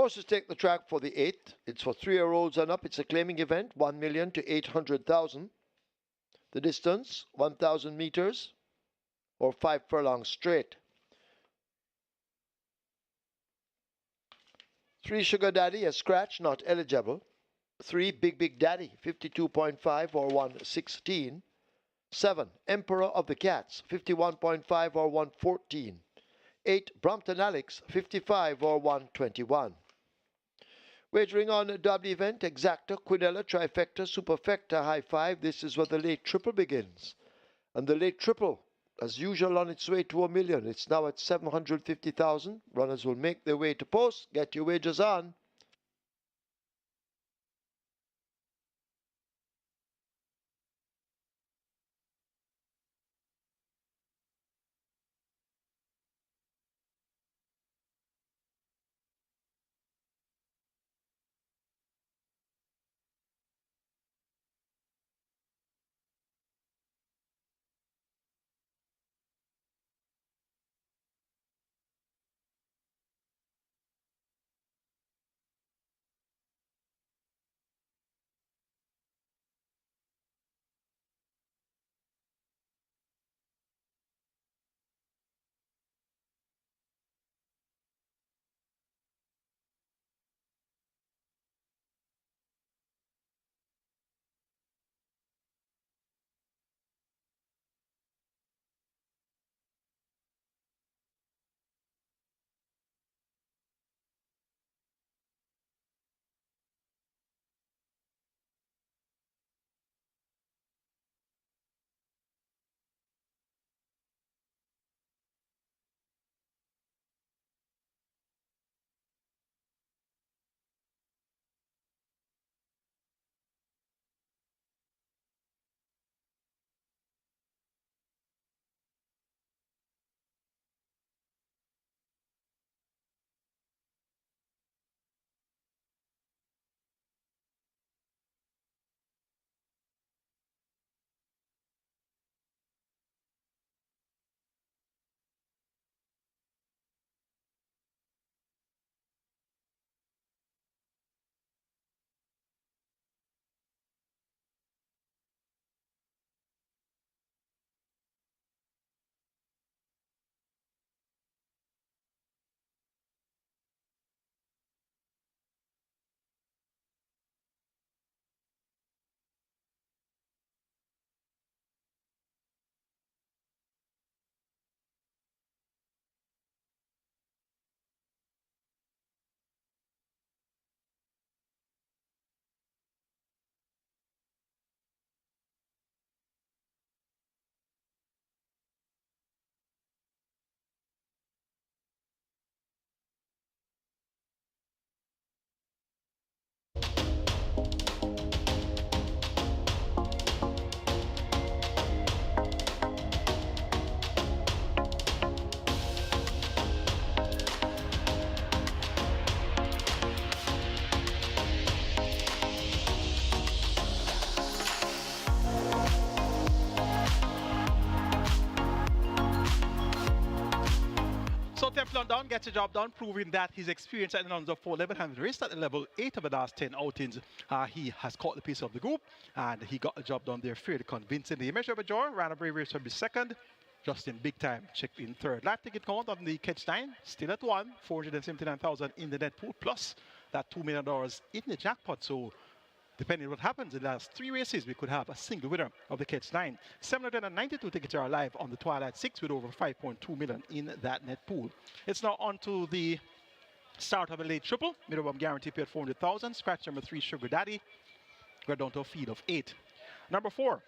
S1: Horses take the track for the 8th. It's for 3-year-olds and up. It's a claiming event, 1 million to 800,000. The distance, 1,000 meters or 5 furlongs straight. 3 Sugar Daddy, a scratch, not eligible. 3 Big Big Daddy, 52.5 or 116. 7 Emperor of the Cats, 51.5 or 114. 8 Brompton Alex, 55 or 121. Wagering on a double event, exacta, quinella, trifecta, superfecta, high five. This is where the late triple begins. And the late triple, as usual, on its way to 1 million. It's now at 750,000. Runners will make their way to post. Get your wagers on.
S3: So Teflon Don gets the job done, proving that his experience at the numbers of 4 level has raced at the level 8 of the last 10 outings. He has caught the pace of the group, and he got the job done there fairly convincingly. He measured up a jaw, ran a brave race to be second. Justin Big Time checked in third. Live ticket count on the catch 9, still at 1, 479,000 in the net pool, plus that $2 million in the jackpot. So depending on what happens in the last 3 races, we could have a single winner of the catch 9. 792 tickets are live on the Twilight 6 with over 5.2 million in that net pool. It's now on to the start of a late triple. Minimum guarantee paid 400,000. Scratch number 3, Sugar Daddy. We're down to a field of 8. Number 4,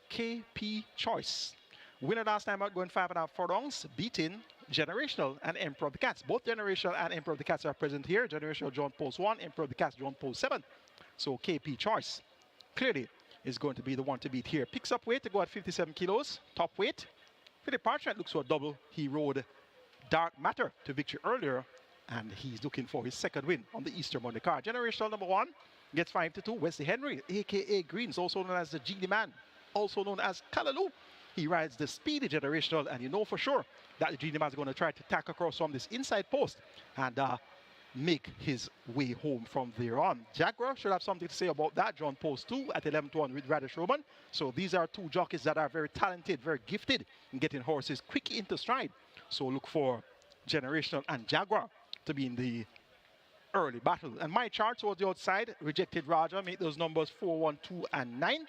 S3: KP Choice. Winner last time out going 5.5 furlongs, beating Generational and Emperor of the Cats. Both Generational and Emperor of the Cats are present here. Generational John Post 1, Emperor of the Cats John Post 7. So KP Choice clearly is going to be the one to beat here. Picks up weight to go at 57 kilos. Top weight. Philip Parchment looks for a double. He rode Dark Matter to victory earlier, and he's looking for his second win on the Easter Monday card. Generational number 1 gets 5-2. Wesley Henry, a.k.a. Greens, also known as the Genie Man, also known as Callaloo. He rides the speedy Generational, and you know for sure that the Genie Man is going to try to tack across from this inside post. And make his way home from there on. Jaguar should have something to say about that. John Post 2 at 11-1 with Radish Roman. So these are two jockeys that are very talented, very gifted in getting horses quick into stride. So look for Generational and Jaguar to be in the early battle. And my chart towards the outside, Rejected Raja, make those numbers 4, 1, 2, and 9.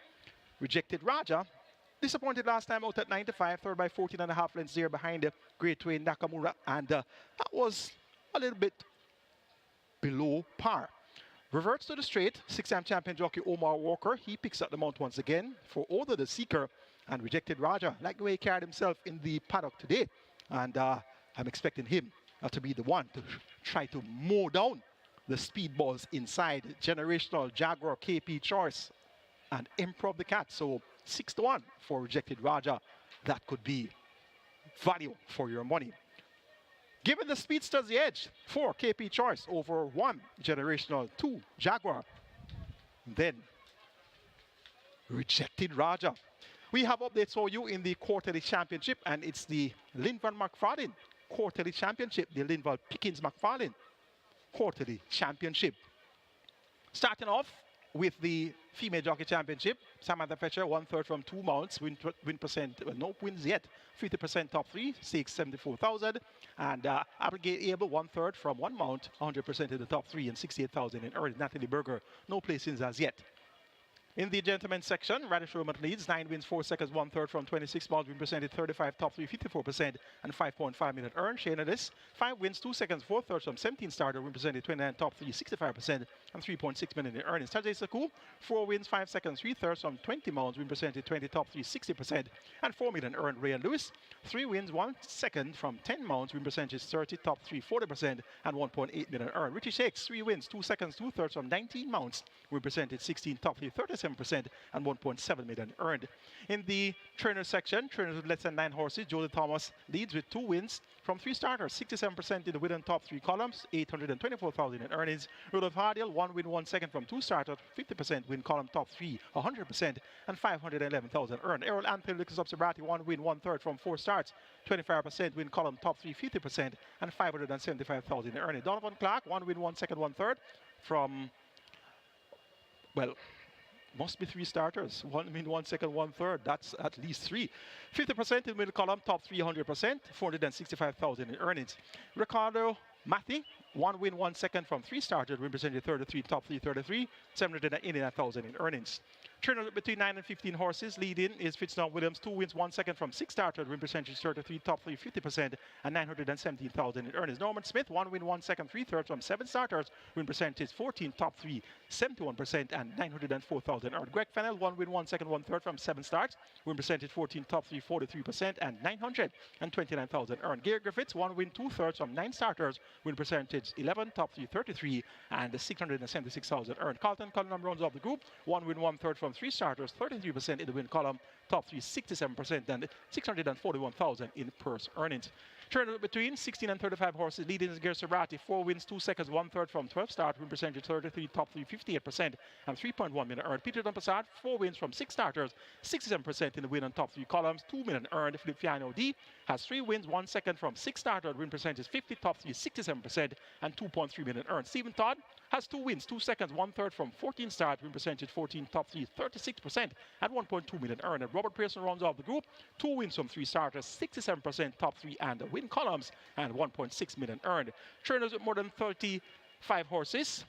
S3: Rejected Raja, disappointed last time out at 95, third by 14.5 lengths there behind the Great Wayne Nakamura. And that was a little bit below par. Reverts to the straight, 6-time champion jockey Omar Walker. He picks up the mount once again for Order the Seeker and Rejected Raja. Like the way he carried himself in the paddock today. And I'm expecting him to be the one to try to mow down the speedballs inside. Generational, Jaguar, KP Choice, and Improv the Cat. So 6-1 for Rejected Raja. That could be value for your money. Given the speedsters the edge, 4 KP Choice over 1 Generational, 2 Jaguar. Then Rejected Raja. We have updates for you in the quarterly championship, and it's the Linval McFarlane quarterly championship, the Linval Pickens McFarlane quarterly championship. Starting off with the female jockey championship, Samantha Fetcher, 1/3 from 2 mounts, win percent, well, no wins yet, 50% top 3, stakes 74,000, and Abigail Abel, 1/3 from 1 mount, 100% in the top 3 and 68,000 in early. Natalie Berger, no placings as yet. In the gentlemen's section, Radish Roman leads, 9 wins, 4 seconds, 1/3 from 26 miles, win percentage 35, top 3, 54%, and 5.5 million earned. Shane Ellis, 5 wins, 2 seconds, 4/3 from 17 starter, win percentage 29, top 3, 65%, and 3.6 million in earnings. Tajay Saku, 4 wins, 5 seconds, 3/3 from 20 miles, win percentage 20, top 3, 60%, and 4 million earned. Ray and Lewis, 3 wins, 1 second from 10 mounts, win percentage 30, top 3, 40%, and 1.8 million earned. Richie Shakes, 3 wins, 2 seconds, 2/3 from 19 mounts, win percentage 16, top 3, 37%, and 1.7 million earned. In the trainer section, trainers with less than 9 horses, Joseph Thomas leads with 2 wins from 3 starters, 67% in the win and top 3 columns, 824,000 in earnings. Rudolph Hardiel, 1 win, 1 second from 2 starters, 50% win column top 3, 100%, and 511,000 earned. Errol Anthony Lucas Observati, 1 win, 1/3 from 4 starts, 25% win column top 3, 50%, and 575,000 in earnings. Donovan Clark, 1 win, 1 second, 1/3 from, well, must be 3 starters. 1 win, 1 second, 1/3. That's at least 3. 50% in middle column, top 300%, 465,000 in earnings. Ricardo Matty, 1 win, 1 second from 3 starters, win percentage 33, top 3, 33, 789,000 in earnings. Trainer between 9 and 15 horses. Leading is Fitznow Williams, 2 wins, 1 second from 6 starters, win percentage 33, top 3, 50%, and 917,000 in earnings. Norman Smith, 1 win, 1 second, 3/3 from 7 starters, win percentage 14, top 3, 71%, and 904,000 earned. Greg Fennell, 1 win, 1 second, 1/3 from 7 starts, win percentage 14, top 3, 43%, and 929,000 earned. Gary Griffiths, 1 win, 2/3 from 9 starters, win percentage 11, top 3, 33, and 676,000 earned. Carlton Cullenham rounds off the group, 1 win, 1/3 from 3 starters, 33% in the win column, top 3, 67%, and 641,000 in purse earnings. Trainer between 16 and 35 horses. Leading is Gary Sobrati, 4 wins, 2 seconds, 1/3 from 12 starts, win percentage 33, top 3, 58%, and 3.1 million earned. Peter Dumpassard, 4 wins from 6 starters, 67% in the win and top 3 columns, 2 million earned. Philip Fiano D has 3 wins, 1 second from 6 starters, win percentage 50, top 3, 67%, and 2.3 million earned. Stephen Todd has 2 wins, 2 seconds, 1/3 from 14 starts, win percentage 14, top 3, 36%, and 1.2 million earned. And Robert Pearson rounds off the group, 2 wins from 3 starters, 67% top 3 and win columns, and 1.6 million earned. Trainers with more than 35 horses.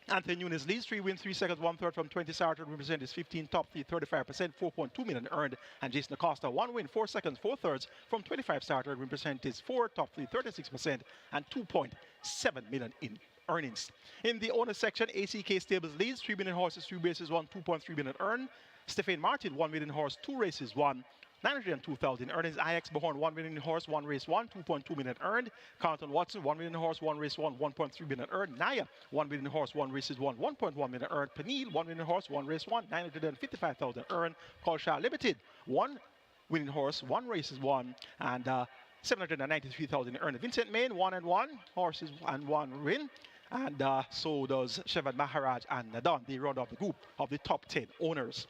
S3: Anthony Nunes leads, 3 wins, 3 seconds, 1/3 from 20 starters, represents 15, top 3, 35%, 4.2 million earned. And Jason Acosta, 1 win, 4 seconds, 4/3 from 25 starters, represents 4, top 3, 36%, and 2.7 million in earnings. In the owner section, ACK Stables leads, 3 million horses, 3 races, 1, 2.3 million earned. Stephen Martin, 1 million horse, 2 races, 1. 902,000 earnings. IX Bahorn, 1 million horse, 1 race, 1, 2.2 million earned. Carlton Watson, 1 million horse, 1 race, 1, 1.3 million earned. Naya, 1 million horse, 1 races, 1, 1.1 million earned. Peniel, 1 million horse, 1 race, 1, 955,000 earned. Colshaw Limited, 1 winning horse, 1 races, 1, and 793,000 earned. Vincent Main, 1 and 1 horses and 1 win. And so does Shevad Maharaj and Nadan. They round off the group of the top 10 owners.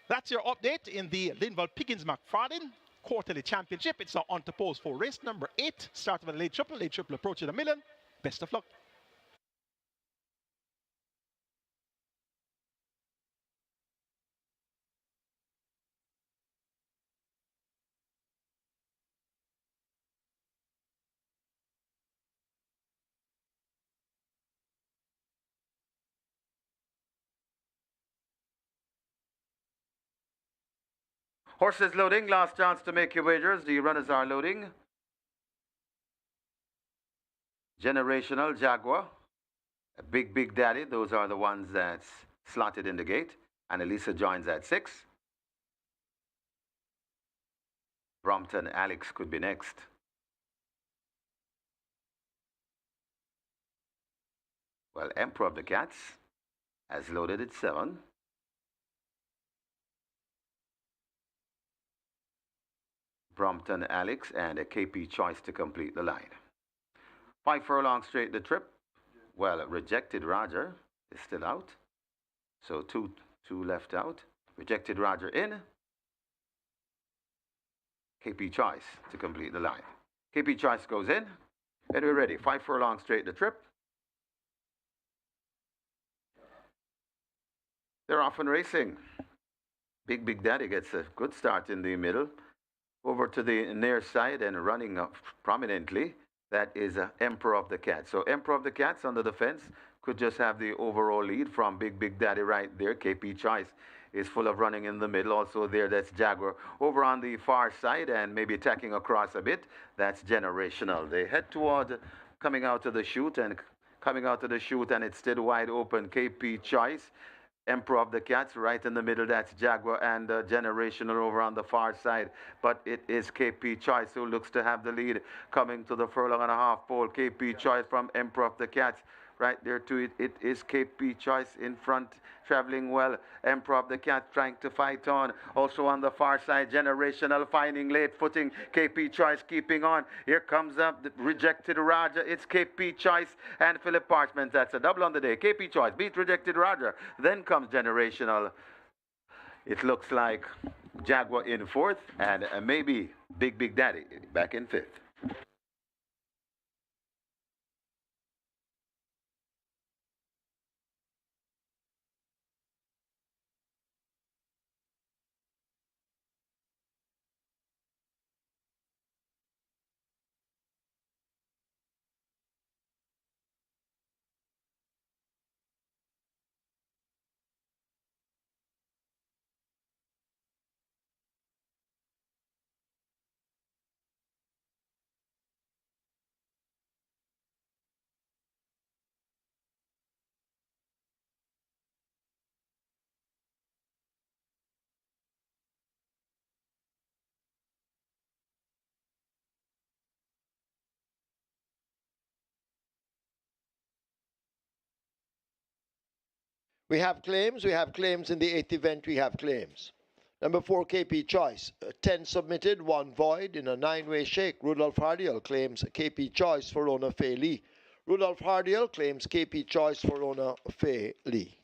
S3: That's your update in the Linval Pickens McFarlane quarterly championship. It's now on to pose for race number 8. Start of a late triple approaching $1 million. Best of luck.
S2: Horses loading, last chance to make your wagers. The runners are loading. Generational Jaguar, Big Daddy, those are the ones that's slotted in the gate. And Elisa joins at 6. Brompton Alex could be next. Well, Emperor of the Cats has loaded at 7. Brompton Alex and a KP Choice to complete the line. 5 furlongs straight the trip. Well, Rejected Roger is still out. So two left out. Rejected Roger in. KP Choice to complete the line. KP Choice goes in. And we're ready. 5 furlongs straight the trip. They're off and racing. Big Daddy gets a good start in the middle. Over to the near side and running up prominently. That is Emperor of the Cats. So Emperor of the Cats under the fence could just have the overall lead from Big Daddy right there. KP Choice is full of running in the middle. Also there, that's Jaguar. Over on the far side and maybe tacking across a bit, that's Generational. They head toward coming out of the chute and it's still wide open. KP Choice. Emperor of the Cats right in the middle, that's Jaguar and Generational over on the far side. But it is KP Choice who looks to have the lead coming to the furlong and a half pole. KP Choice from Emperor of the Cats right there to it. It is KP Choice in front, traveling well. Emperor of the Cats trying to fight on. Also on the far side, Generational finding late footing. KP Choice keeping on. Here comes up the Rejected Roger. It's KP Choice and Philip Parchment. That's a double on the day. KP Choice beat Rejected Roger. Then comes Generational. It looks like Jaguar in 4th and maybe Big Daddy back in 5th.
S1: We have claims. We have claims in the 8th event. We have claims. Number 4, KP Choice. 10 submitted, 1 void in a 9-way shake. Rudolph Hardiel claims KP Choice for owner Fei Lee. Rudolph Hardiel claims KP Choice for owner Fei Lee.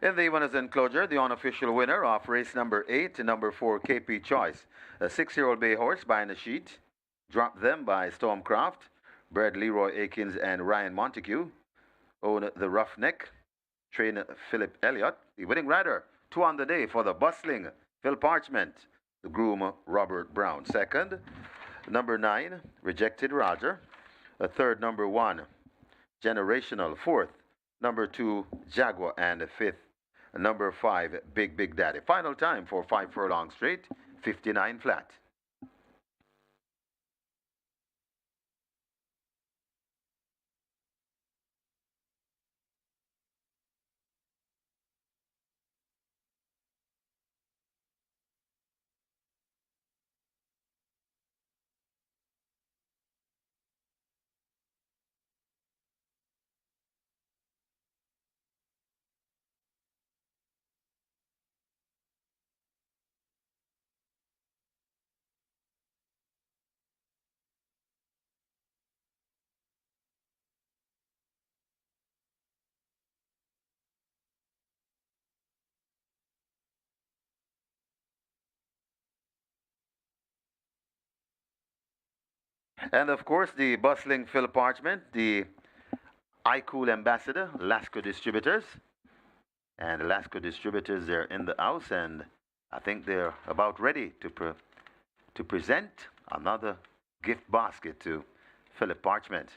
S2: In the winners' enclosure, the unofficial winner of race number 8, number 4, KP Choice, a 6-year-old bay horse by Nasheet, dropped them by Stormcraft, bred Leroy Akins and Ryan Montague, own the Roughneck, train Philip Elliott, the winning rider, 2 on the day for the bustling Phil Parchment, the groom Robert Brown. Second, number 9, Rejected Roger. A third, number 1, Generational. Fourth, number 2, Jaguar. And fifth, number 5, Big Big Daddy. Final time for 5 furlong straight, 59 flat. And of course, the bustling Phil Parchment, the iCool ambassador, Lasco Distributors. And the Lasco Distributors, they're in the house, and I think they're about ready to present another gift basket to Philip Parchment.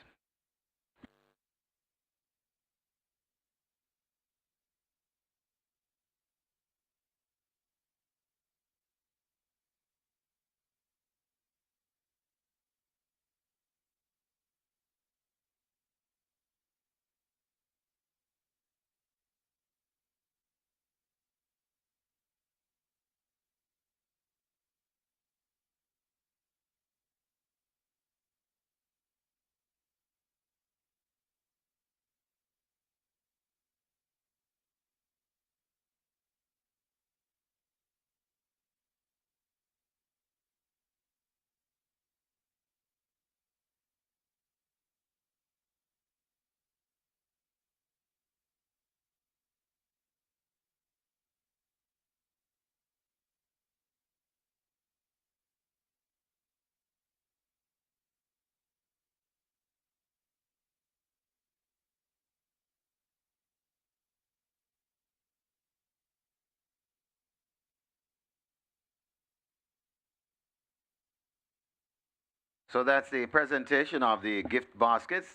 S2: So that's the presentation of the gift baskets,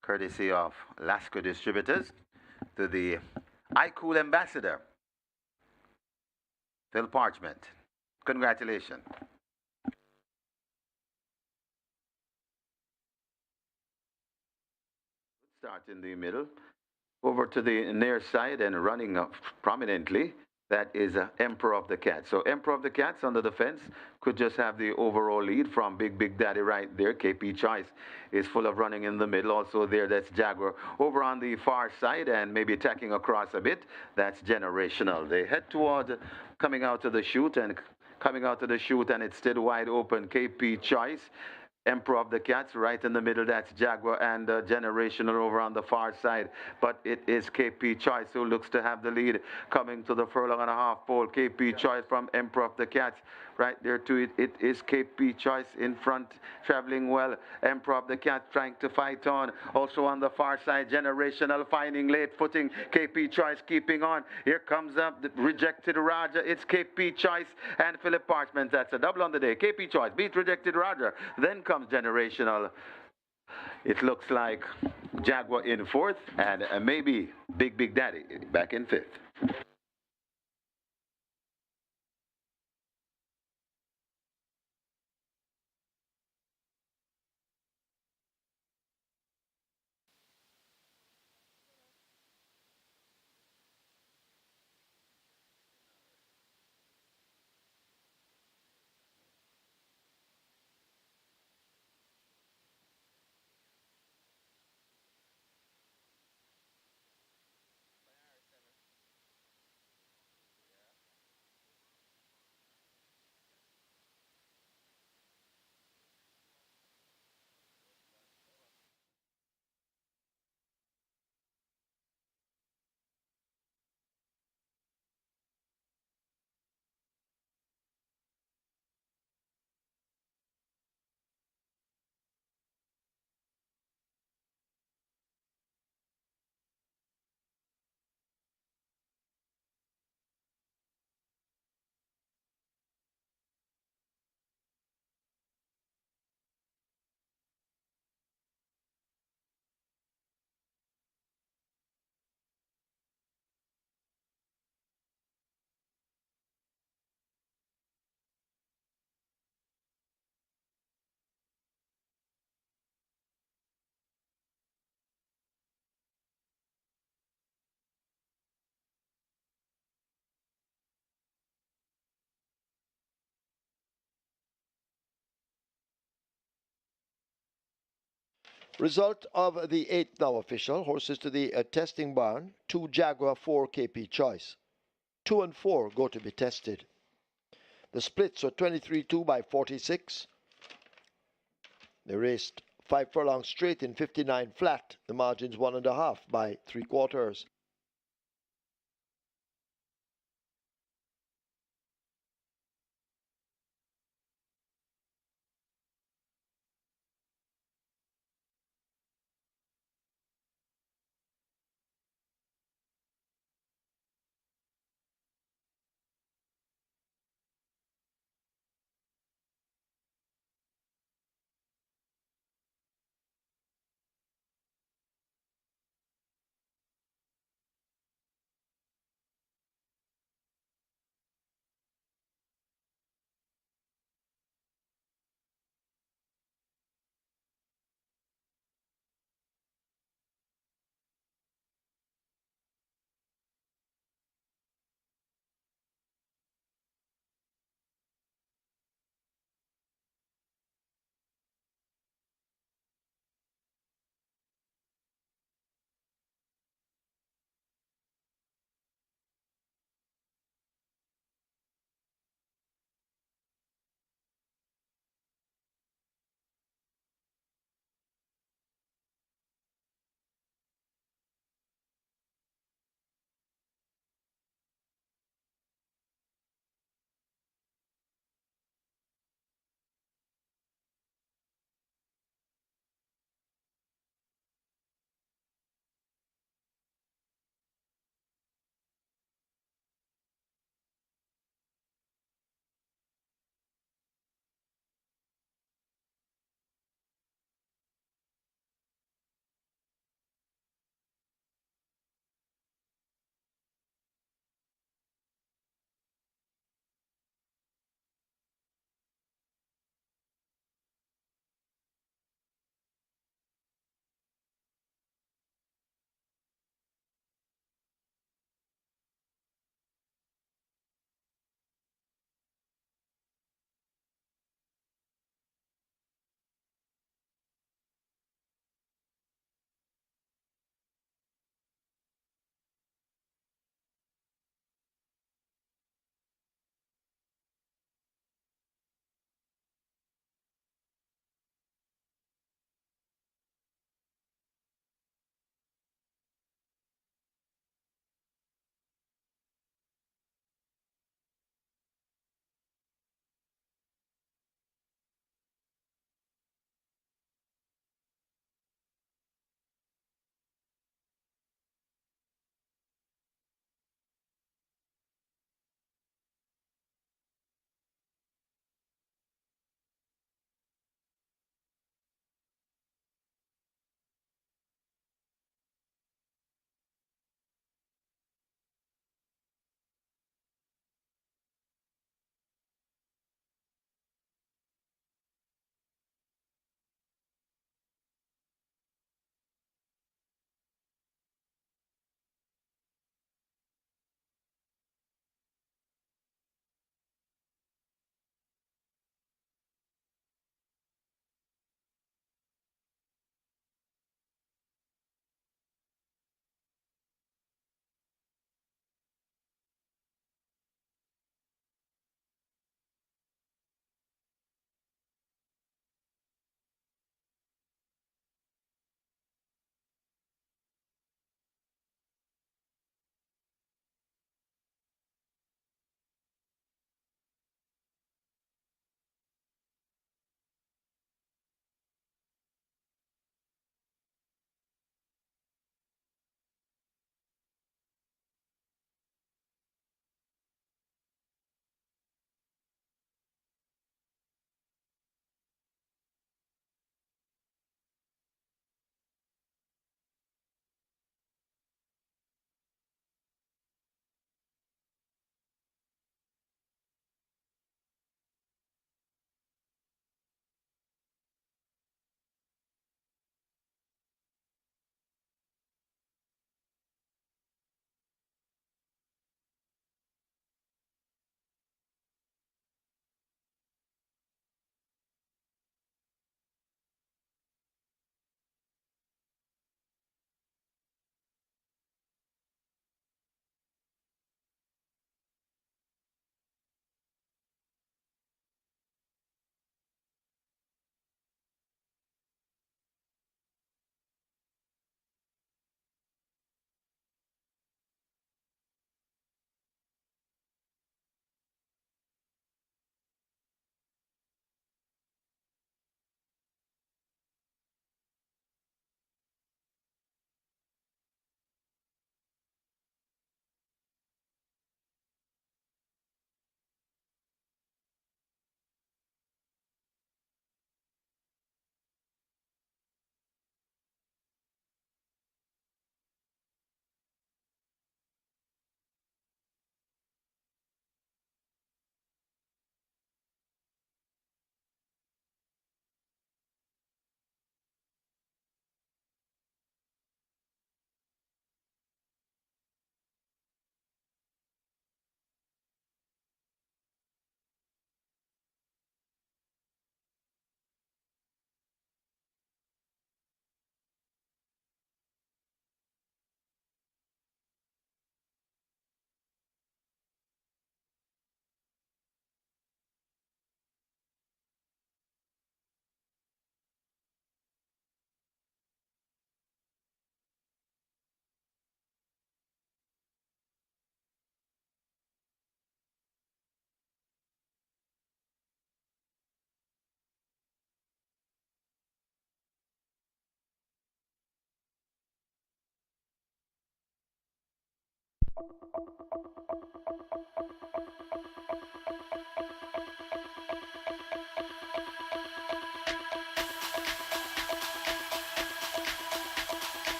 S2: courtesy of Lasco Distributors, to the iCool ambassador, Phil Parchment. Congratulations. Start in the middle, over to the near side and running up prominently. That is Emperor of the Cats. So Emperor of the Cats under the fence could just have the overall lead from Big Big Daddy right there. KP Choice is full of running in the middle. Also there, that's Jaguar. Over on the far side and maybe tacking across a bit, that's Generational. They head toward coming out of the chute and it's still wide open. KP Choice, Emperor of the Cats right in the middle, that's Jaguar, and Generational over on the far side. But it is KP Choice who looks to have the lead coming to the furlong and a half pole. KP Choice from Emperor of the Cats right there to it. It is KP Choice in front, traveling well. Emperor of the Cats trying to fight on. Also on the far side, Generational finding late footing. KP Choice keeping on. Here comes up the Rejected Roger. It's KP Choice and Philip Parchment. That's a double on the day. KP Choice beat Rejected Roger. Then comes Generational. It looks like Jaguar in fourth and maybe Big Big Daddy back in fifth.
S1: Result of the 8th now official. Horses to the testing barn. 2 Jaguar, 4 KP Choice. 2 and 4 go to be tested. The splits were 23-2 by 46. They raced 5 furlongs straight in 59 flat. The margin's 1.5 by 3/4.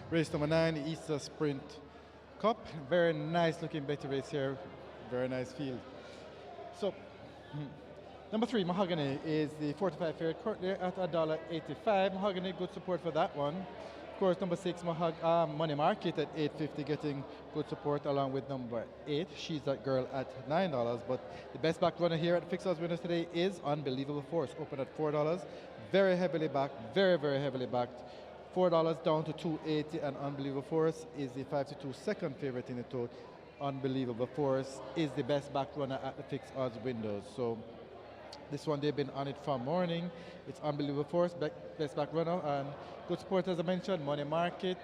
S4: Race number 9, Easter Sprint Cup. Very nice looking betting race here. Very nice field. So, number 3, Mahogany, is the 45 favorite, currently at $1.85. Mahogany, good support for that one. Of course, number 6, Money Market at $8.50, getting good support along with number 8, She's That Girl, at $9. But the best back runner here at the Fixed Odds winners today is Unbelievable Force, open at $4. Very heavily backed, very heavily backed. $4 down to 280, and Unbelievable Force is the 5-2 second favorite in the total. Unbelievable Force is the best back runner at the Fixed Odds windows. So this one, they've been on it from morning. It's Unbelievable Force, best back runner, and good support, as I mentioned, Money Market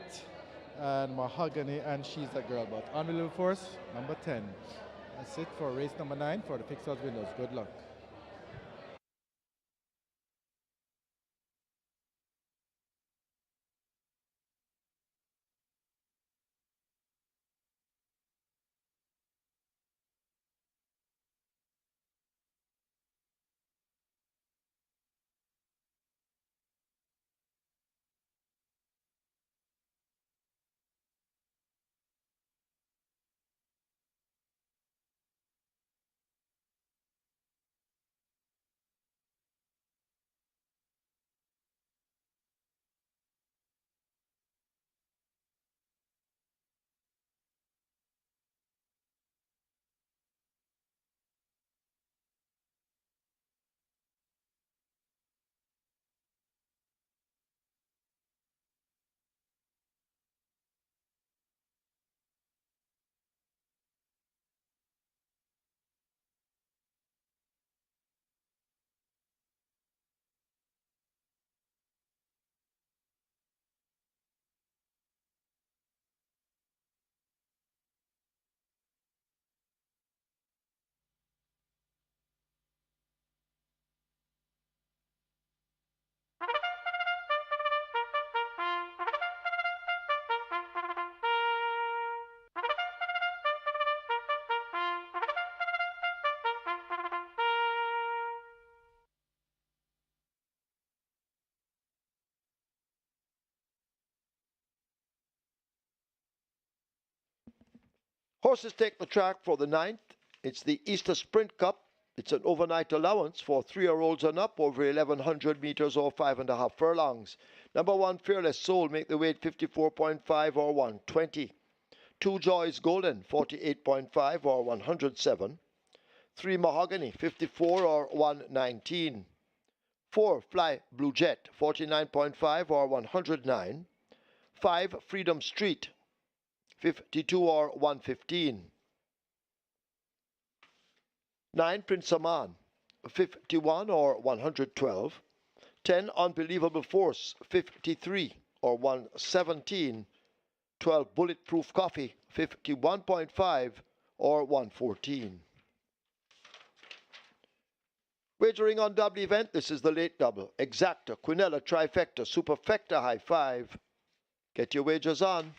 S4: and Mahogany, and She's That Girl. But Unbelievable Force, number 10. That's it for race number 9 for the Fixed Odds windows. Good luck.
S1: Horses take the track for the 9th. It's the Easter Sprint Cup. It's an overnight allowance for 3-year-olds and up over 1,100 meters or 5.5 furlongs. Number 1, Fearless Soul, make the weight 54.5 or 120. 2, Joy's Golden, 48.5 or 107. 3, Mahogany, 54 or 119. 4, Fly Blue Jet, 49.5 or 109. 5, Freedom Street, 52 or 115. 9, Prince Aman, 51 or 112. 10, Unbelievable Force, 53 or 117. 12, Bulletproof Coffee, 51.5 or 114. Wagering on double event, this is the late double. Exacta, Quinella, Trifecta, Superfecta, High Five. Get your wagers on.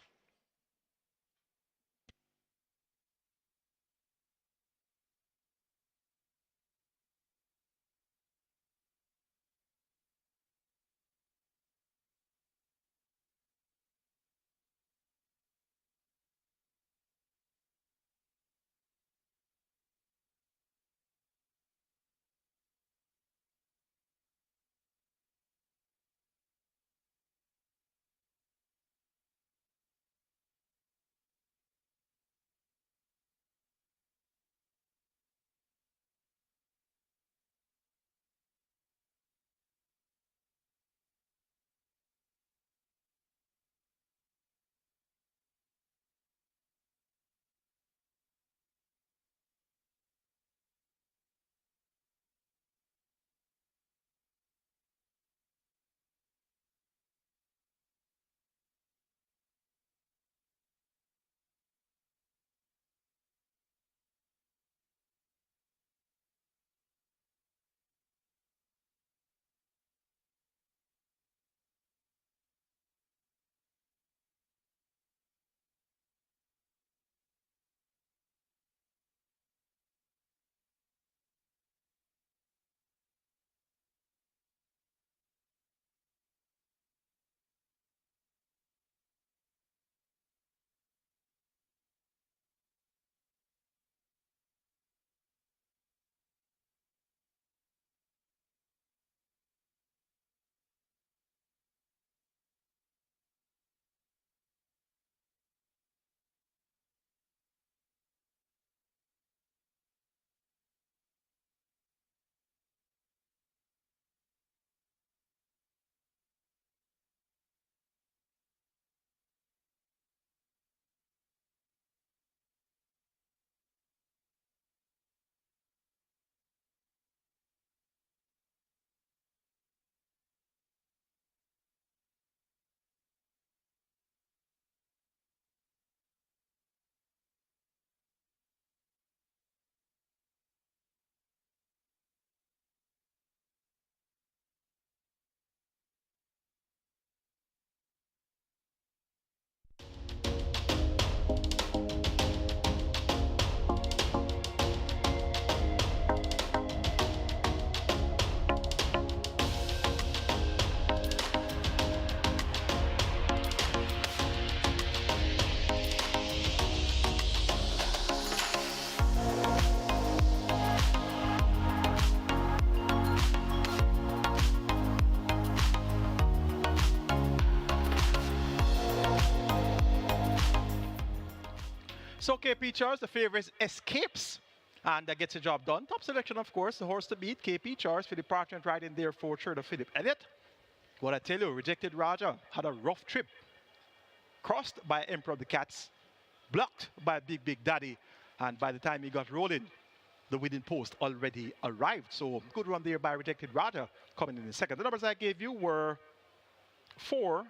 S3: So KP Charles, the favorite escapes and that gets the job done. Top selection, of course, the horse to beat, KP Charles, Philip Partridge right in there for third of Philip Elliott. What I tell you, Rejected Raja had a rough trip. Crossed by Emperor of the Cats, blocked by Big Daddy, and by the time he got rolling, the winning post already arrived. So good run there by Rejected Raja coming in the second. The numbers I gave you were 4,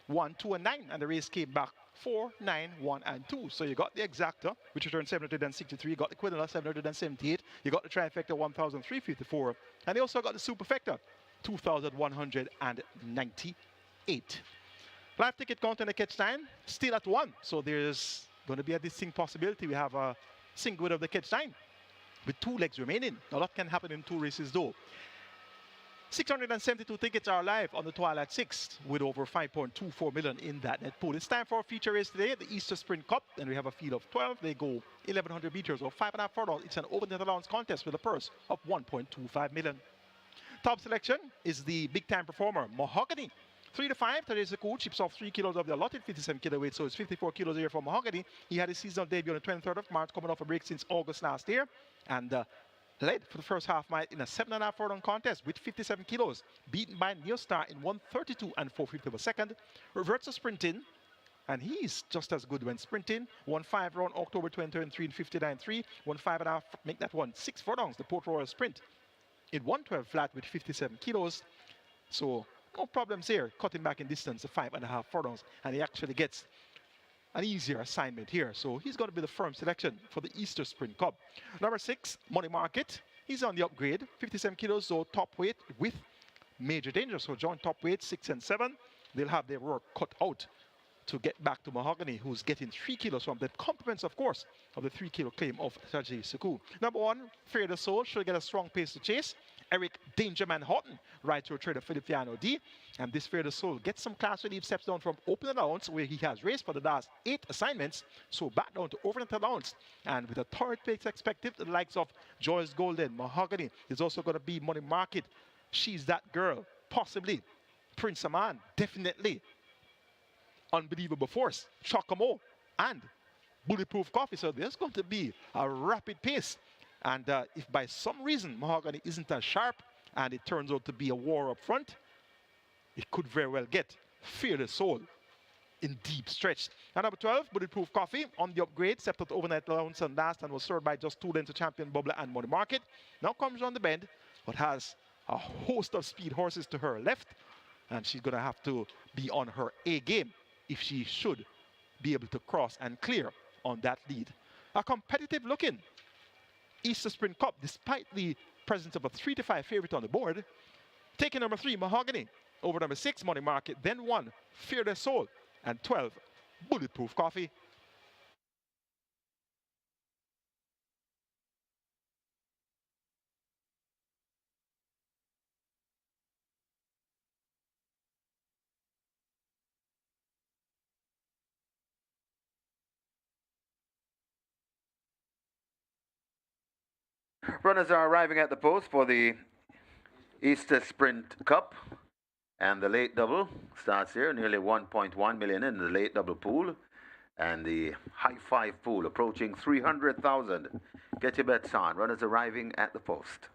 S3: 1, 2, and 9, and the race came back 4, 9, 1, and 2. So you got the Exacta, which returned 763, you got the Quinella 778, you got the Trifecta 1,354, and they also got the Superfecta 2,198. Live ticket count in the catch time still at 1, so there's going to be a distinct possibility we have a single winner of the catch time with 2 legs remaining. Now that can happen in 2 races though. 672 tickets are live on the Twilight 6 with over 5.24 million in that net pool. It's time for a feature race today, the Easter Sprint Cup, and we have a field of 12. They go 1,100 meters or 5.5 furlongs. It's an open net allowance contest with a purse of 1.25 million. Top selection is the big time performer, Mahogany. 3 to 5, Teresa Cool chips off 3 kilos of the allotted 57 kilo weight, so it's 54 kilos a year for Mahogany. He had his seasonal debut on the 23rd of March, coming off a break since August last year, and led for the first half mile in a 7.5 furlong contest with 57 kilos, beaten by Neostar in 1:32 and 4/5 of a second. Reverts to sprinting, and he's just as good when sprinting. 1.5 round October 2023 in 59.3, 1.5.5, make that one 6 furlongs, the Port Royal Sprint. In 1:12 flat with 57 kilos, so no problems here, cutting back in distance to 5.5 furlongs, and he actually gets an easier assignment here. So he's going to be the firm selection for the Easter Sprint Cup. Number 6, Money Market. He's on the upgrade, 57 kilos, so top weight with major danger. So joint top weight 6 and 7. They'll have their work cut out to get back to Mahogany, who's getting 3 kilos from the compliments, of course, of the 3 kilo claim of Saji Suku. Number 1, Fear the Soul, should get a strong pace to chase. Eric Dangerman Houghton rides to a trader Feliciano D. And this Fear the Soul gets some class relief, steps down from open allowance, where he has raced for the last 8 assignments, so back down to overnight allowance. And with a third pace expected, the likes of Joyce Golden, Mahogany, is also going to be Money Market. She's that girl, possibly. Prince Aman, definitely. Unbelievable Force, Chocamo, and Bulletproof Coffee. So there's going to be a rapid pace. And if by some reason Mahogany isn't as sharp and it turns out to be a war up front, it could very well get Fear the Soul in deep stretch. And number 12, Bulletproof Coffee on the upgrade, stepped out overnight allowance and last and was served by just 2 lengths of Champion Bubbler and Money Market. Now comes on the bend, but has a host of speed horses to her left, and she's going to have to be on her A game if she should be able to cross and clear on that lead. A competitive looking Easter Sprint Cup, despite the presence of a 3 to 5 favorite on the board. Taking number 3, Mahogany, over number 6, Money Market, then 1, Fear the Soul, and 12, Bulletproof Coffee.
S2: Runners are arriving at the post for the Easter Sprint Cup. And the late double starts here, nearly 1.1 million in the late double pool. And the high five pool approaching 300,000. Get your bets on. Runners arriving at the post.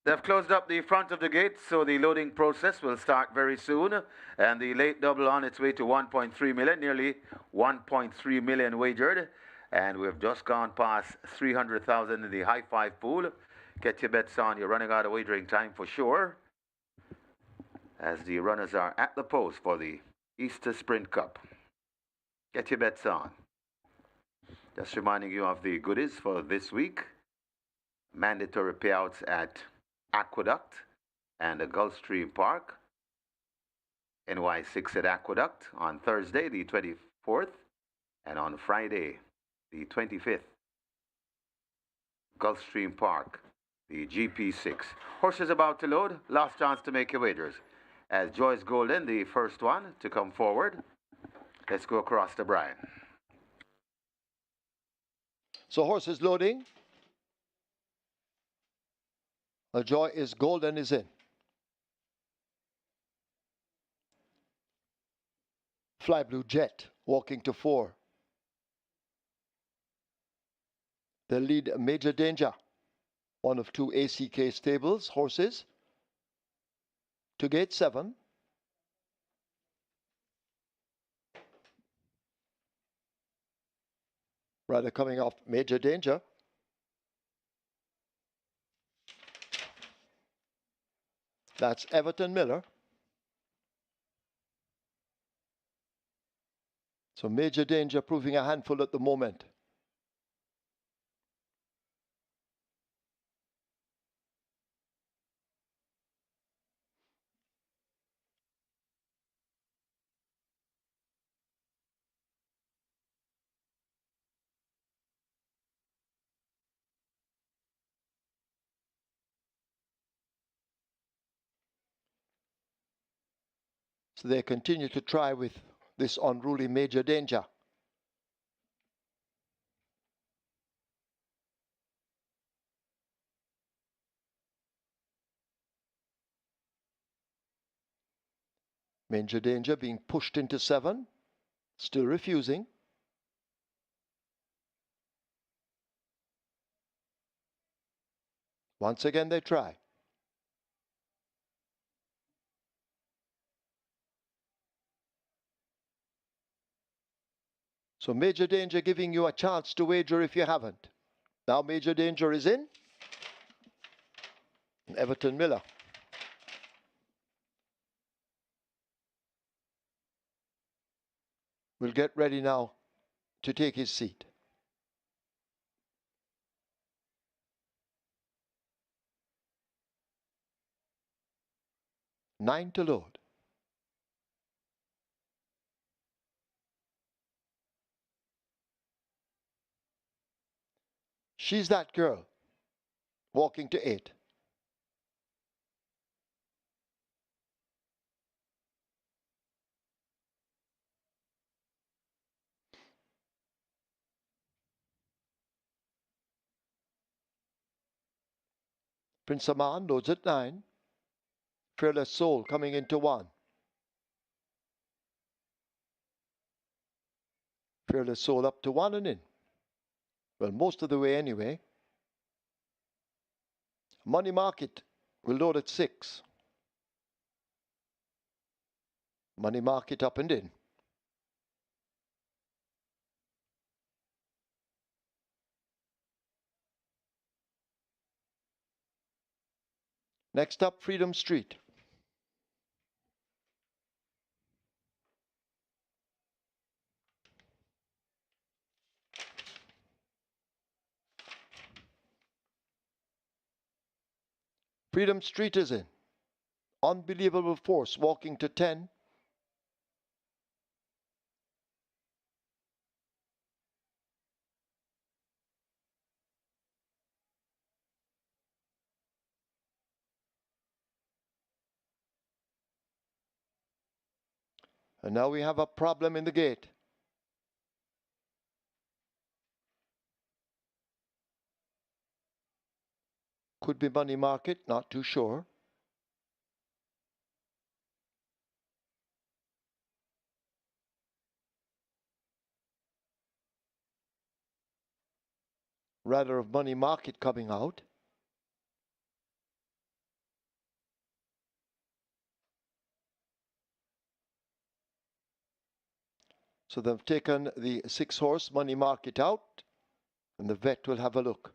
S2: They've closed up the front of the gate, so the loading process will start very soon. And the late double on its way to 1.3 million, nearly 1.3 million wagered. And we've just gone past 300,000 in the high five pool. Get your bets on. You're running out of wagering time for sure, as the runners are at the post for the Easter Sprint Cup. Get your bets on. Just reminding you of the goodies for this week. Mandatory payouts at Aqueduct and the Gulfstream Park. NY6 at Aqueduct on Thursday, the 24th, and on Friday, the 25th. Gulfstream Park, the GP6. Horses about to load. Last chance to make your wagers. As Joyce Golden, the first one to come forward. Let's go across to Brian.
S1: So horses loading. Joy is Golden is in. Fly Blue Jet walking to 4. They lead Major Danger, one of 2 ACK stables horses, to gate 7. Rather coming off Major Danger. That's Everton Miller. So Major Danger proving a handful at the moment. So they continue to try with this unruly Major Danger. Major Danger being pushed into 7, still refusing. Once again they try. So Major Danger giving you a chance to wager if you haven't. Now Major Danger is in. And Everton Miller. Will get ready now to take his seat. 9 to load. She's that girl. Walking to 8. Prince Aman loads at 9. Fearless Soul coming into 1. Fearless Soul up to 1 and in. Well, most of the way anyway. Money Market will load at 6. Money Market up and in. Next up, Freedom Street. Freedom Street is in. Unbelievable Force walking to 10. And now we have a problem in the gate. Could be Money Market, not too sure. Rather of Money Market coming out. So they've taken the 6-horse Money Market out, and the vet will have a look.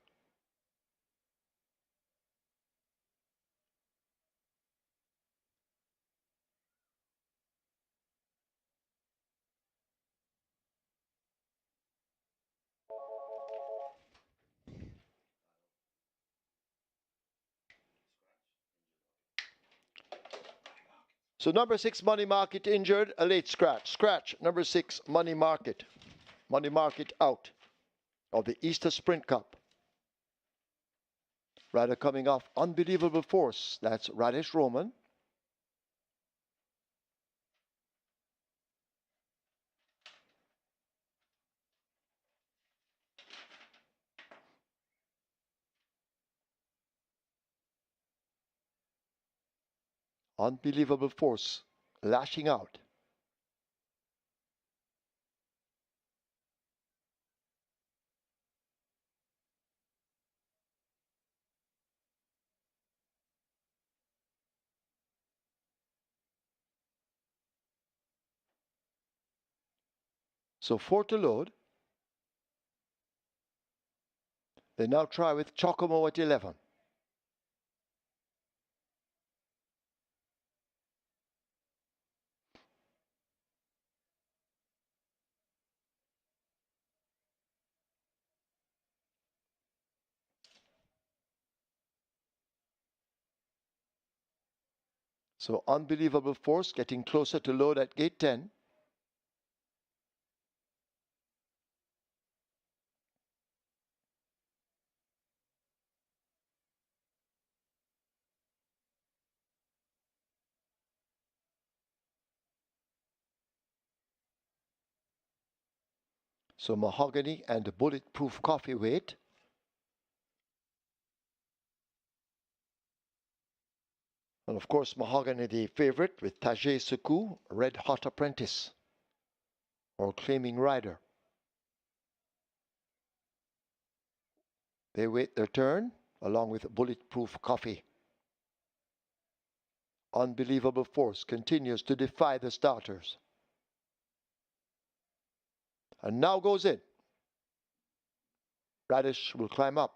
S1: So number 6 Money Market injured, a late scratch. Scratch, number 6 Money Market. Money Market out of the Easter Sprint Cup. Rider coming off Unbelievable Force. That's Radish Roman. Unbelievable Force lashing out. So 4 to load. They now try with Chocomo at 11. So Unbelievable Force getting closer to load at gate 10. So Mahogany and Bulletproof Coffee wait. And of course, Mahogany the favorite with Tajay Suku, Red Hot Apprentice, or Claiming Rider. They wait their turn along with Bulletproof Coffee. Unbelievable Force continues to defy the starters. And now goes in. Radish will climb up.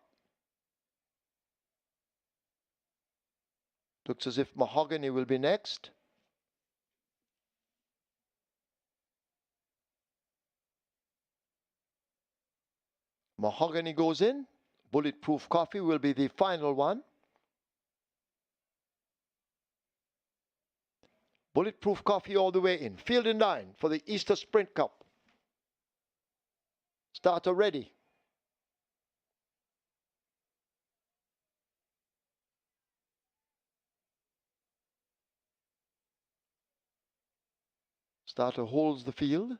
S1: Looks as if Mahogany will be next. Mahogany goes in. Bulletproof Coffee will be the final one. Bulletproof Coffee all the way in. Field in line for the Easter Sprint Cup. Starter ready. Starter holds the field.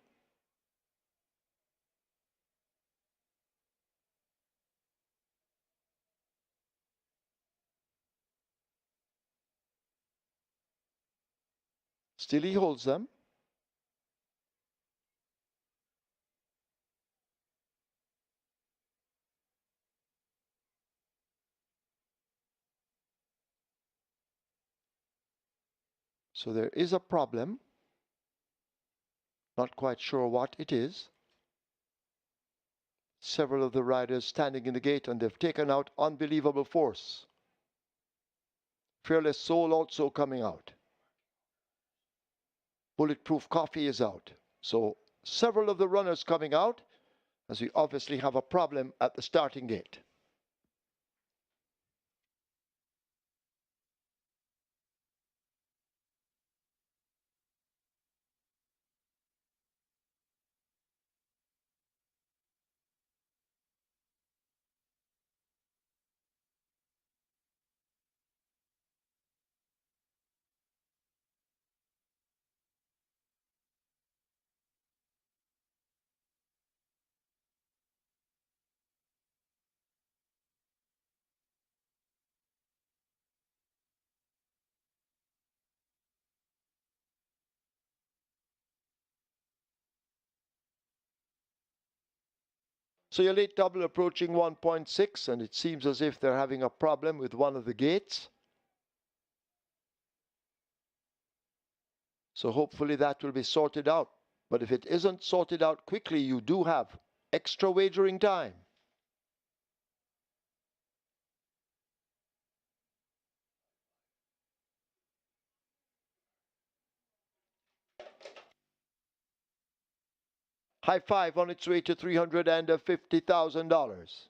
S1: Still he holds them. So there is a problem. Not quite sure what it is. Several of the riders standing in the gate, and they've taken out Unbelievable Force. Fearless Soul also coming out. Bulletproof Coffee is out. So several of the runners coming out, as we obviously have a problem at the starting gate. So your late double approaching 1.6, and it seems as if they're having a problem with one of the gates. So hopefully that will be sorted out But if it isn't sorted out quickly, you do have extra wagering time. High Five on its way to $350,000.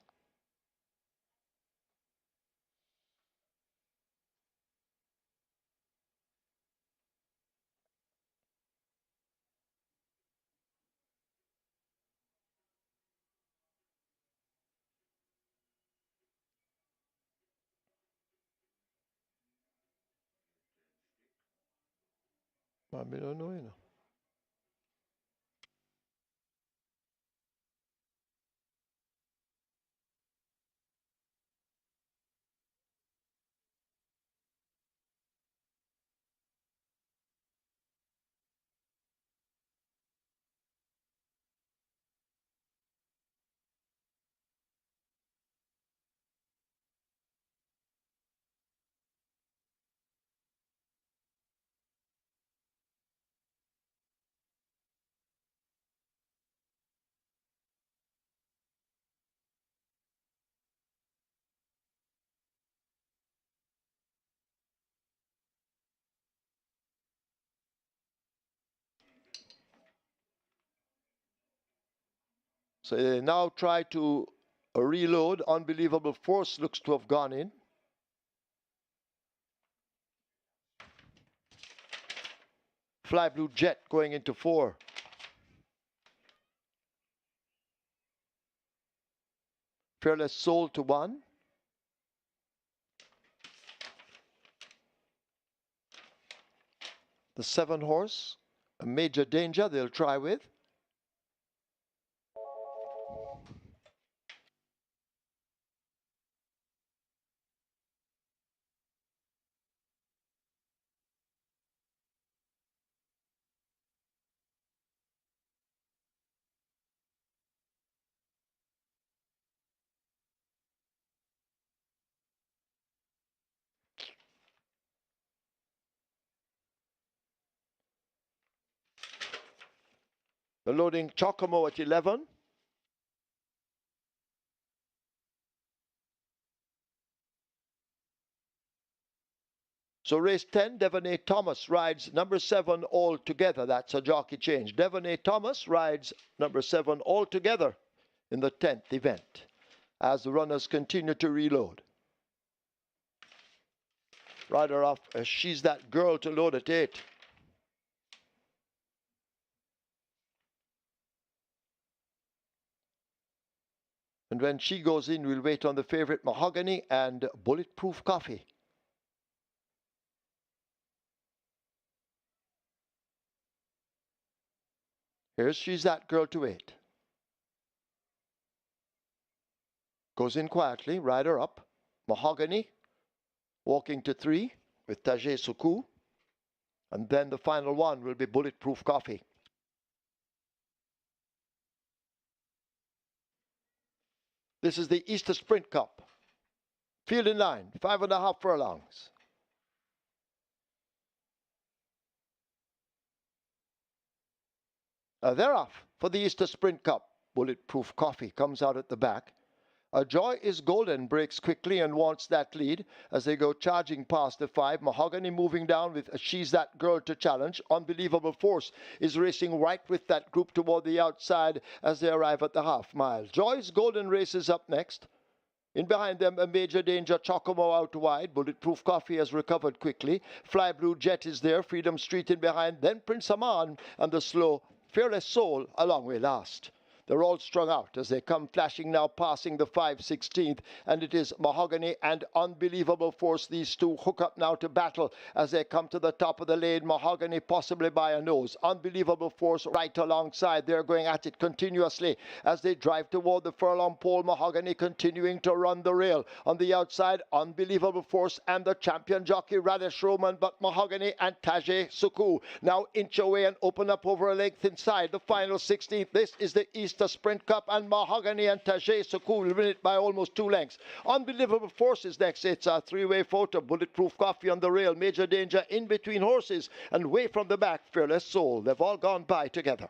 S1: I don't know, you know. So they now try to reload. Unbelievable Force looks to have gone in. Fly Blue Jet going into 4. Fearless Soul to 1. The 7 horse, a Major Danger they'll try with. They're loading Chocomo at 11. So race 10, Devonay Thomas rides number 7 altogether. That's a jockey change. Devonay Thomas rides number 7 altogether in the 10th event as the runners continue to reload. Rider off, She's That Girl to load at 8. And when she goes in, we'll wait on the favorite Mahogany and Bulletproof Coffee. Here's She's That Girl to 8. Goes in quietly, rider up. Mahogany walking to 3 with Tajay Suku. And then the final one will be Bulletproof Coffee. This is the Easter Sprint Cup. Field in line, 5.5 furlongs. They're off for the Easter Sprint Cup. Bulletproof Coffee comes out at the back. Joy is Golden breaks quickly and wants that lead as they go charging past the 5. Mahogany moving down with She's That Girl to challenge. Unbelievable Force is racing right with that group toward the outside as they arrive at the half mile. Joy is Golden races up next. In behind them, a Major Danger, Chocomo out wide. Bulletproof Coffee has recovered quickly. Fly Blue Jet is there. Freedom Street in behind. Then Prince Aman and the slow Fearless Soul a long way last. They're all strung out as they come flashing now, passing the 5/16th, and it is Mahogany and Unbelievable Force. These two hook up now to battle as they come to the top of the lane. Mahogany possibly by a nose. Unbelievable Force right alongside. They're going at it continuously as they drive toward the furlong pole. Mahogany continuing to run the rail. On the outside, Unbelievable Force and the champion jockey Radish Roman, but Mahogany and Tajay Suku now inch away and open up over a length inside the final 16th. This is the Easter Sprint Cup, and Mahogany and Tajay Suku will win it by almost 2 lengths. Unbelievable Force is next. It's a 3-way photo. Bulletproof Coffee on the rail. Major Danger in between horses, and way from the back, Fearless Soul. They've all gone by together.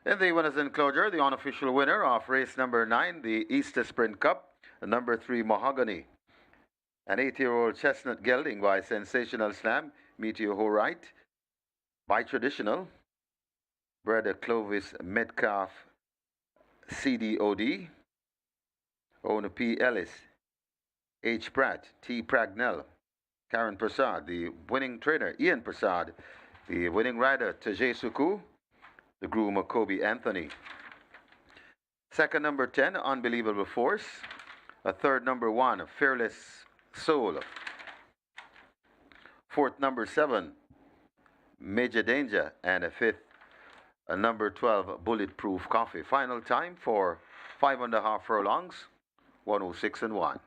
S2: In the winners enclosure, the unofficial winner of race number 9, the Easter Sprint Cup, number 3 Mahogany. An 8-year-old chestnut gelding by Sensational Slam, Meteorite, by Traditional, bred Clovis Metcalf CDOD, owner P. Ellis, H. Pratt, T. Pragnell, Karen Prasad, the winning trainer, Ian Prasad, the winning rider, Tajay Suku, the groom Kobe Anthony. Second, number 10, Unbelievable Force. A third, number 1, Fearless Soul. Fourth, number 7, Major Danger. And a fifth, number 12, Bulletproof Coffee. Final time for 5.5 furlongs, 106 and 1.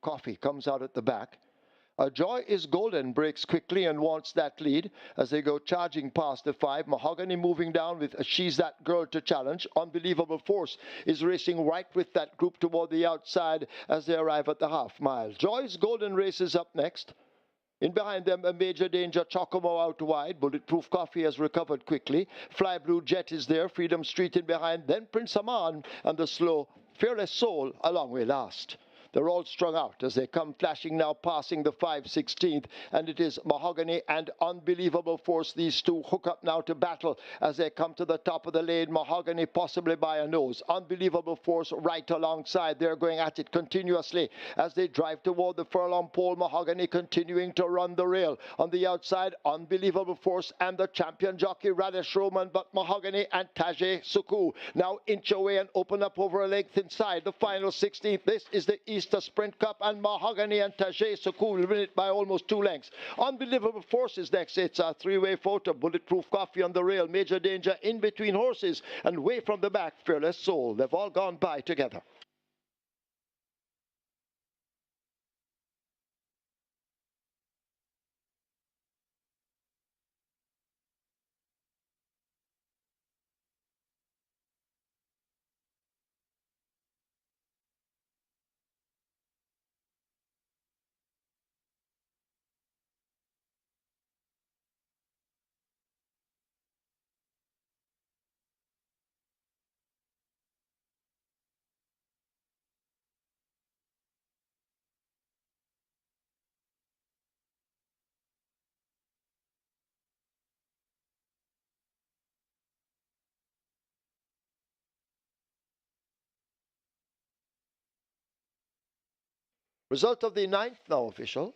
S1: Coffee comes out at the back. Joy is Golden breaks quickly and wants that lead as they go charging past the 5. Mahogany moving down with She's That Girl to challenge. Unbelievable Force is racing right with that group toward the outside as they arrive at the half mile. Joy's Golden races up next. In behind them, a Major Danger, Chocomo out wide. Bulletproof Coffee has recovered quickly. Fly Blue Jet is there. Freedom Street in behind. Then Prince Aman and the slow Fearless Soul a long way last. They're all strung out as they come flashing now, passing the 5/16th, and it is Mahogany and Unbelievable Force. These two hook up now to battle as they come to the top of the lane. Mahogany possibly by a nose. Unbelievable Force right alongside. They're going at it continuously as they drive toward the furlong pole. Mahogany continuing to run the rail. On the outside, Unbelievable Force and the champion jockey Radish Roman, but Mahogany and Tajay Suku now inch away and open up over a length inside the final 16th. This is the Easter Sprint Cup, and Mahogany and Tajay Suku will win it by almost 2 lengths. Unbelievable Forces next. It's a three-way photo. Bulletproof Coffee on the rail. Major Danger in between horses, and way from the back, Fearless Soul. They've all gone by together. Result of the ninth now official.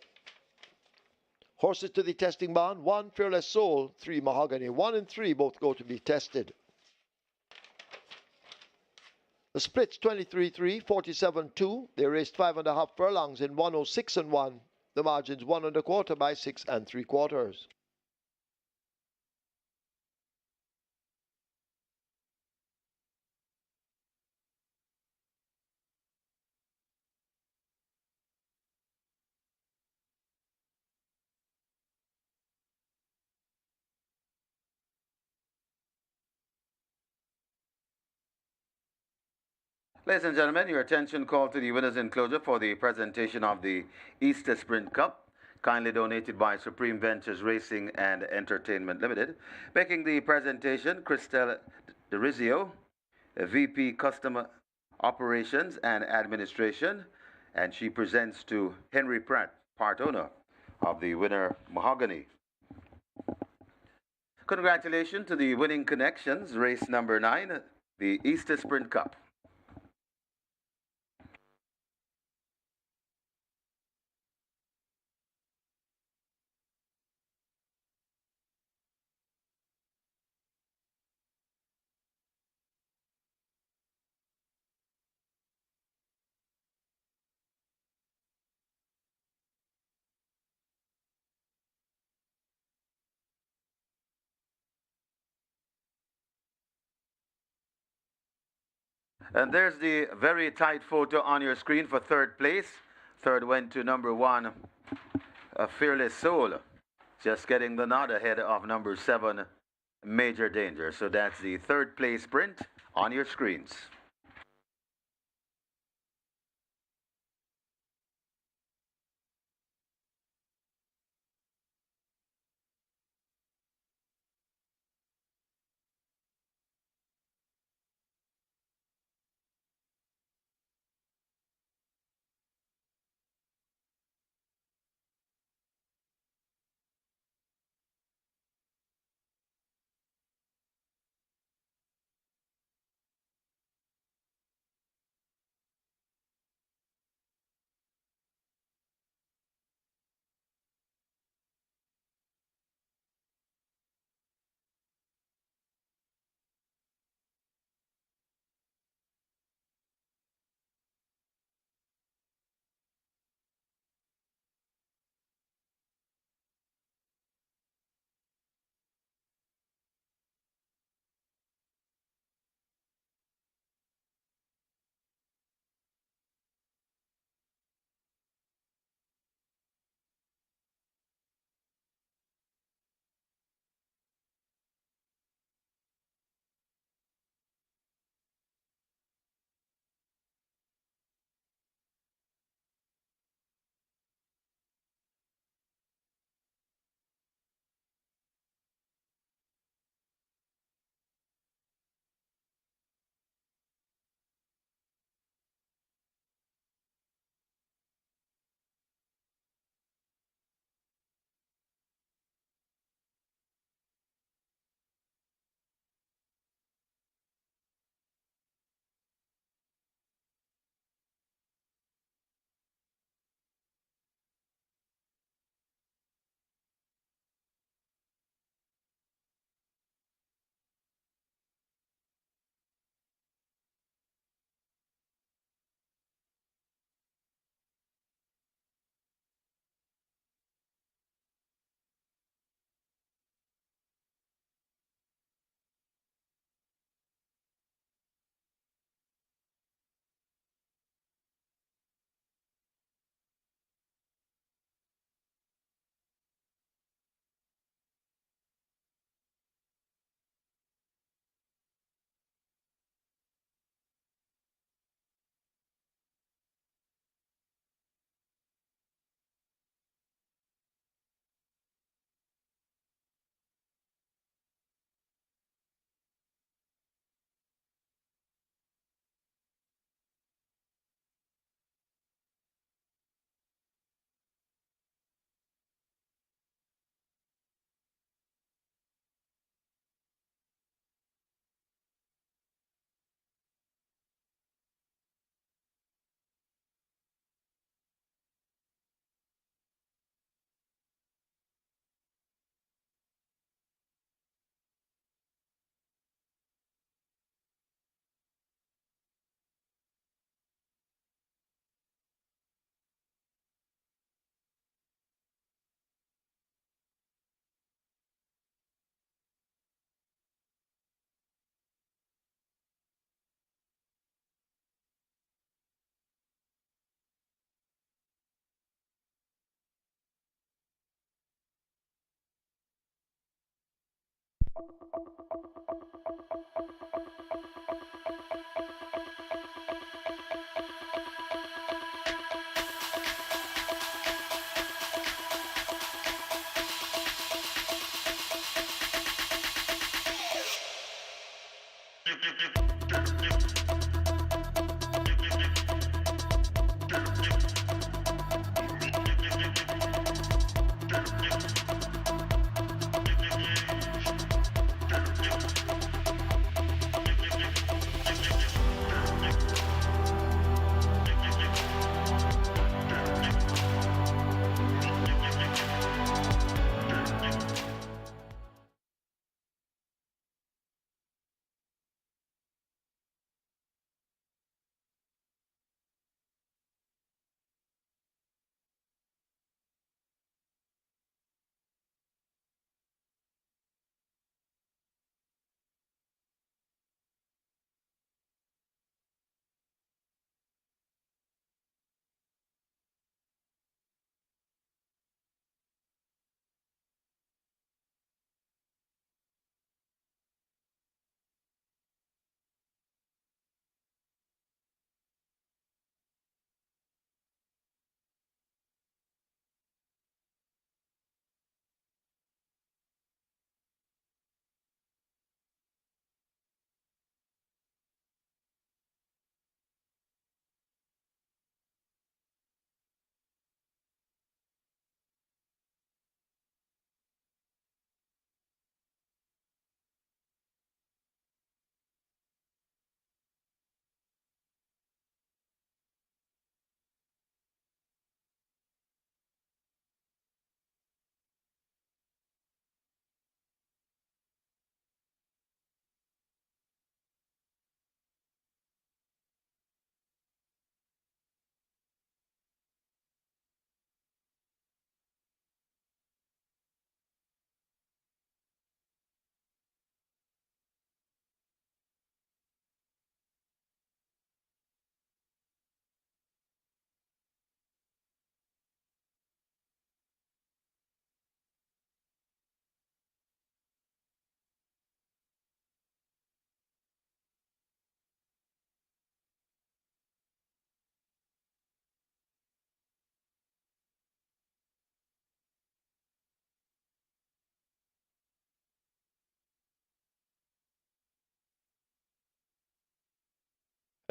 S1: Horses to the testing barn. 1 Fearless Soul, 3 Mahogany. 1 and 3 both go to be tested. The splits 23-3, 47-2. They raced 5.5 furlongs in 106 and 1. The margins 1 1/4 by 6 3/4.
S2: Ladies and gentlemen, your attention called to the winners' enclosure for the presentation of the Easter Sprint Cup, kindly donated by Supreme Ventures Racing and Entertainment Limited. Making the presentation, Christelle Derizio, VP Customer Operations and Administration, and she presents to Henry Pratt, part owner of the winner Mahogany. Congratulations to the winning connections, race number 9, the Easter Sprint Cup. And there's the very tight photo on your screen for third place. Third went to number 1, Fearless Soul, just getting the nod ahead of number 7, Major Danger. So that's the third place sprint on your screens.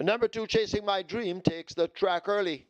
S1: Number 2, Chasing My Dream, takes the track early.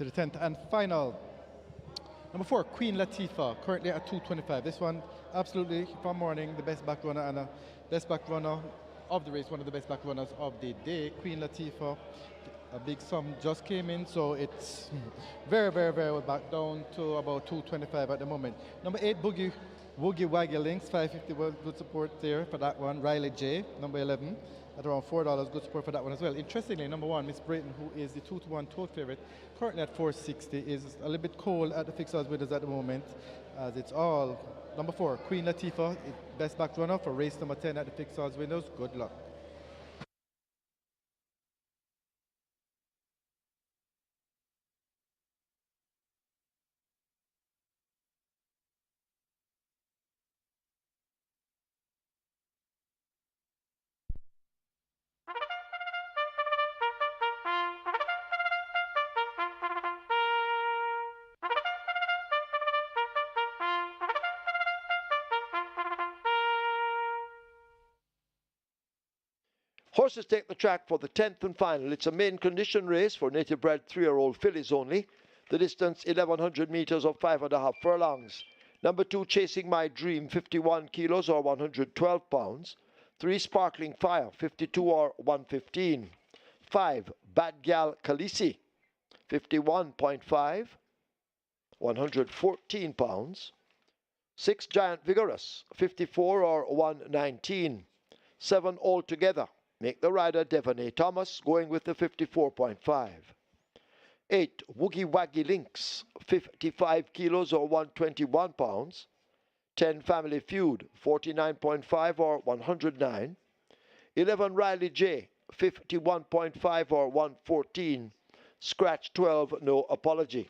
S4: to the 10th and final. Number 4, Queen Latifah, currently at 225. This one, absolutely, from morning, the best back runner and a best back runner of the race, one of the best back runners of the day. Queen Latifah, a big sum just came in, so it's very, very, very well back down to about 225 at the moment. Number 8, Boogie Waggy Links, 550, well, good support there for that one. Riley J, number 11, at around $4, good support for that one as well. Interestingly, number 1, Miss Brayton, who is the 2-to-1 tote favorite, currently at 460, is a little bit cold at the fixed odds with us at the moment, as it's all number 4, Queen Latifah, best back runner for race number 10 at the fixed odds windows. Good luck.
S1: Horses take the track for the 10th and final. It's a main condition race for native bred 3-year-old fillies only. The distance 1100 meters or 5.5 furlongs. Number 2, Chasing My Dream, 51 kilos or 112 pounds. 3, Sparkling Fire, 52 or 115. 5, Bad Gal Khaleesi, 51.5, 114 pounds. 6, Giant Vigorous, 54 or 119. 7, Altogether. Make the rider Devon A. Thomas, going with the 54.5. 8, Woogie Waggy Links, 55 kilos or 121 pounds. 10, Family Feud, 49.5 or 109. 11, Riley J, 51.5 or 114. Scratch 12, No Apology.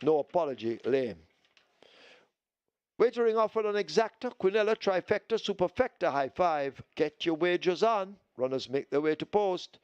S1: No Apology, lame. Wagering offered on Exacta, Quinella, Trifecta, Superfecta, High Five. Get your wagers on. Runners make their way to post.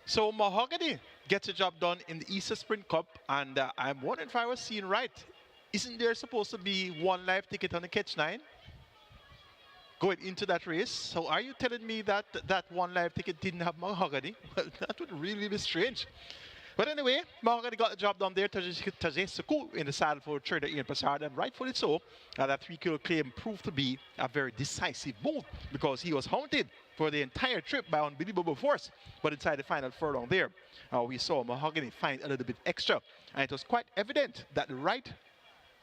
S3: So Mahogany gets the job done in the Easter Sprint Cup, and I'm wondering if I was seeing right. Isn't there supposed to be one live ticket on the Catch 9 going into that race? So are you telling me that that one live ticket didn't have Mahogany? Well, that would really be strange. But anyway, Mahogany got the job done there. Tajay Suku in the saddle for trader Ian Passard, and rightfully so. That 3-kilo claim proved to be a very decisive move because he was haunted for the entire trip by unbelievable force. But inside the final furlong there, we saw Mahogany find a little bit extra. And it was quite evident that the right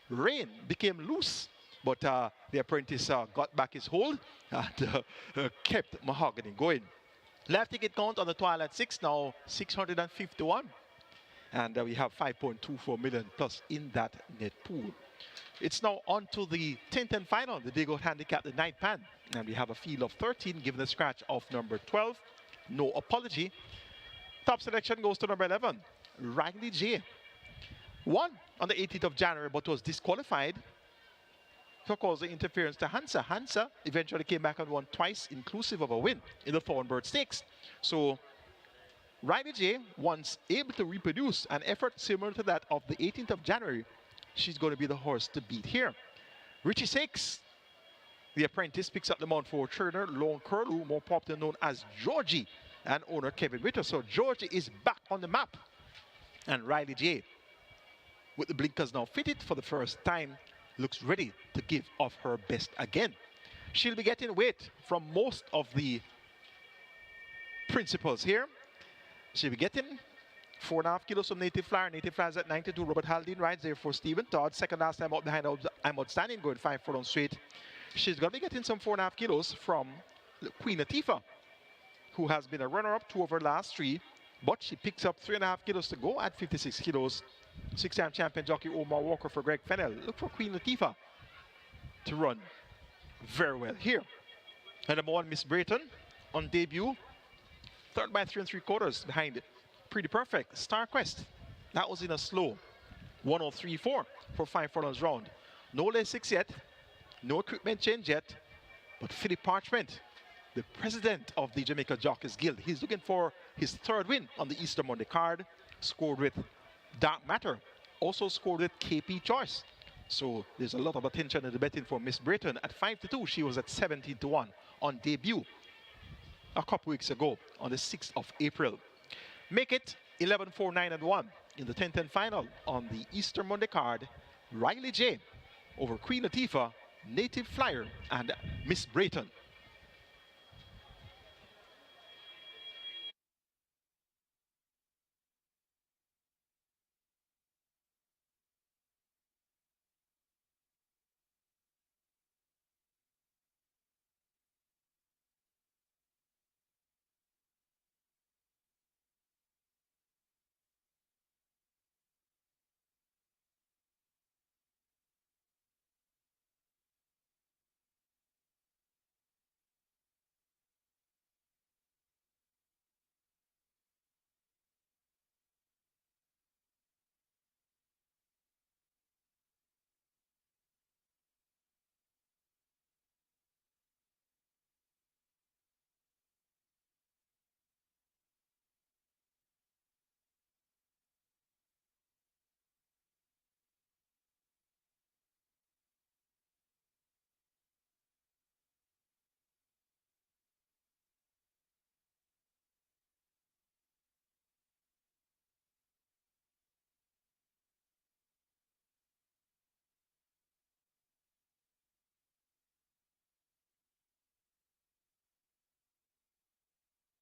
S3: rein became loose but the apprentice got back his hold and kept Mahogany going. Left ticket count on the Twilight 6 now 651. And we have 5.24 million plus in that net pool. It's now on to the 10th and final. The Digo handicap, the 9th pan. And we have a field of 13, given the scratch of number 12. No apology. Top selection goes to number 11, Riley J. Won on the 18th of January, but was disqualified to cause the interference to Hansa. Hansa eventually came back and won twice, inclusive of a win in the Thornbird Stakes. So Riley J, once able to reproduce an effort similar to that of the 18th of January, she's going to be the horse to beat here. Richie Six, the apprentice, picks up the mount for trainer Lone Curlew, more popularly known as Georgie, and owner Kevin Ritter. So Georgie is back on the map. And Riley J, with the blinkers now fitted for the first time, looks ready to give of her best again. She'll be getting weight from most of the principals here. She'll be getting 4.5 kilos from Native Flyer. Native Flyer's at 92. Robert Haldane rides there for Stephen Todd. Second last time out behind I'm Outstanding, going 5 furlongs straight. She's going to be getting some 4.5 kilos from Queen Latifah, who has been a runner-up 2 of her last 3, but she picks up 3.5 kilos to go at 56 kilos. 6-time champion jockey Omar Walker for Greg Fennell. Look for Queen Latifah to run very well here. And number 1, Miss Brayton on debut. Third by 3 3/4 behind Pretty Perfect. Star Quest. That was in a slow 103.4 for 5 furlongs round. No Lasix yet. No equipment change yet. But Philip Parchment, the president of the Jamaica Jockeys Guild, he's looking for his 3rd win on the Easter Monday card. Scored with Dark Matter. Also scored with KP Choice. So there's a lot of attention in the betting for Miss Brayton. At 5-2, she was at 17-1 on debut a couple weeks ago on the 6th of April. Make it 11-4-9-1 in the 10th and final on the Easter Monday card. Riley J over Queen Latifah, Native Flyer, and Miss Brayton.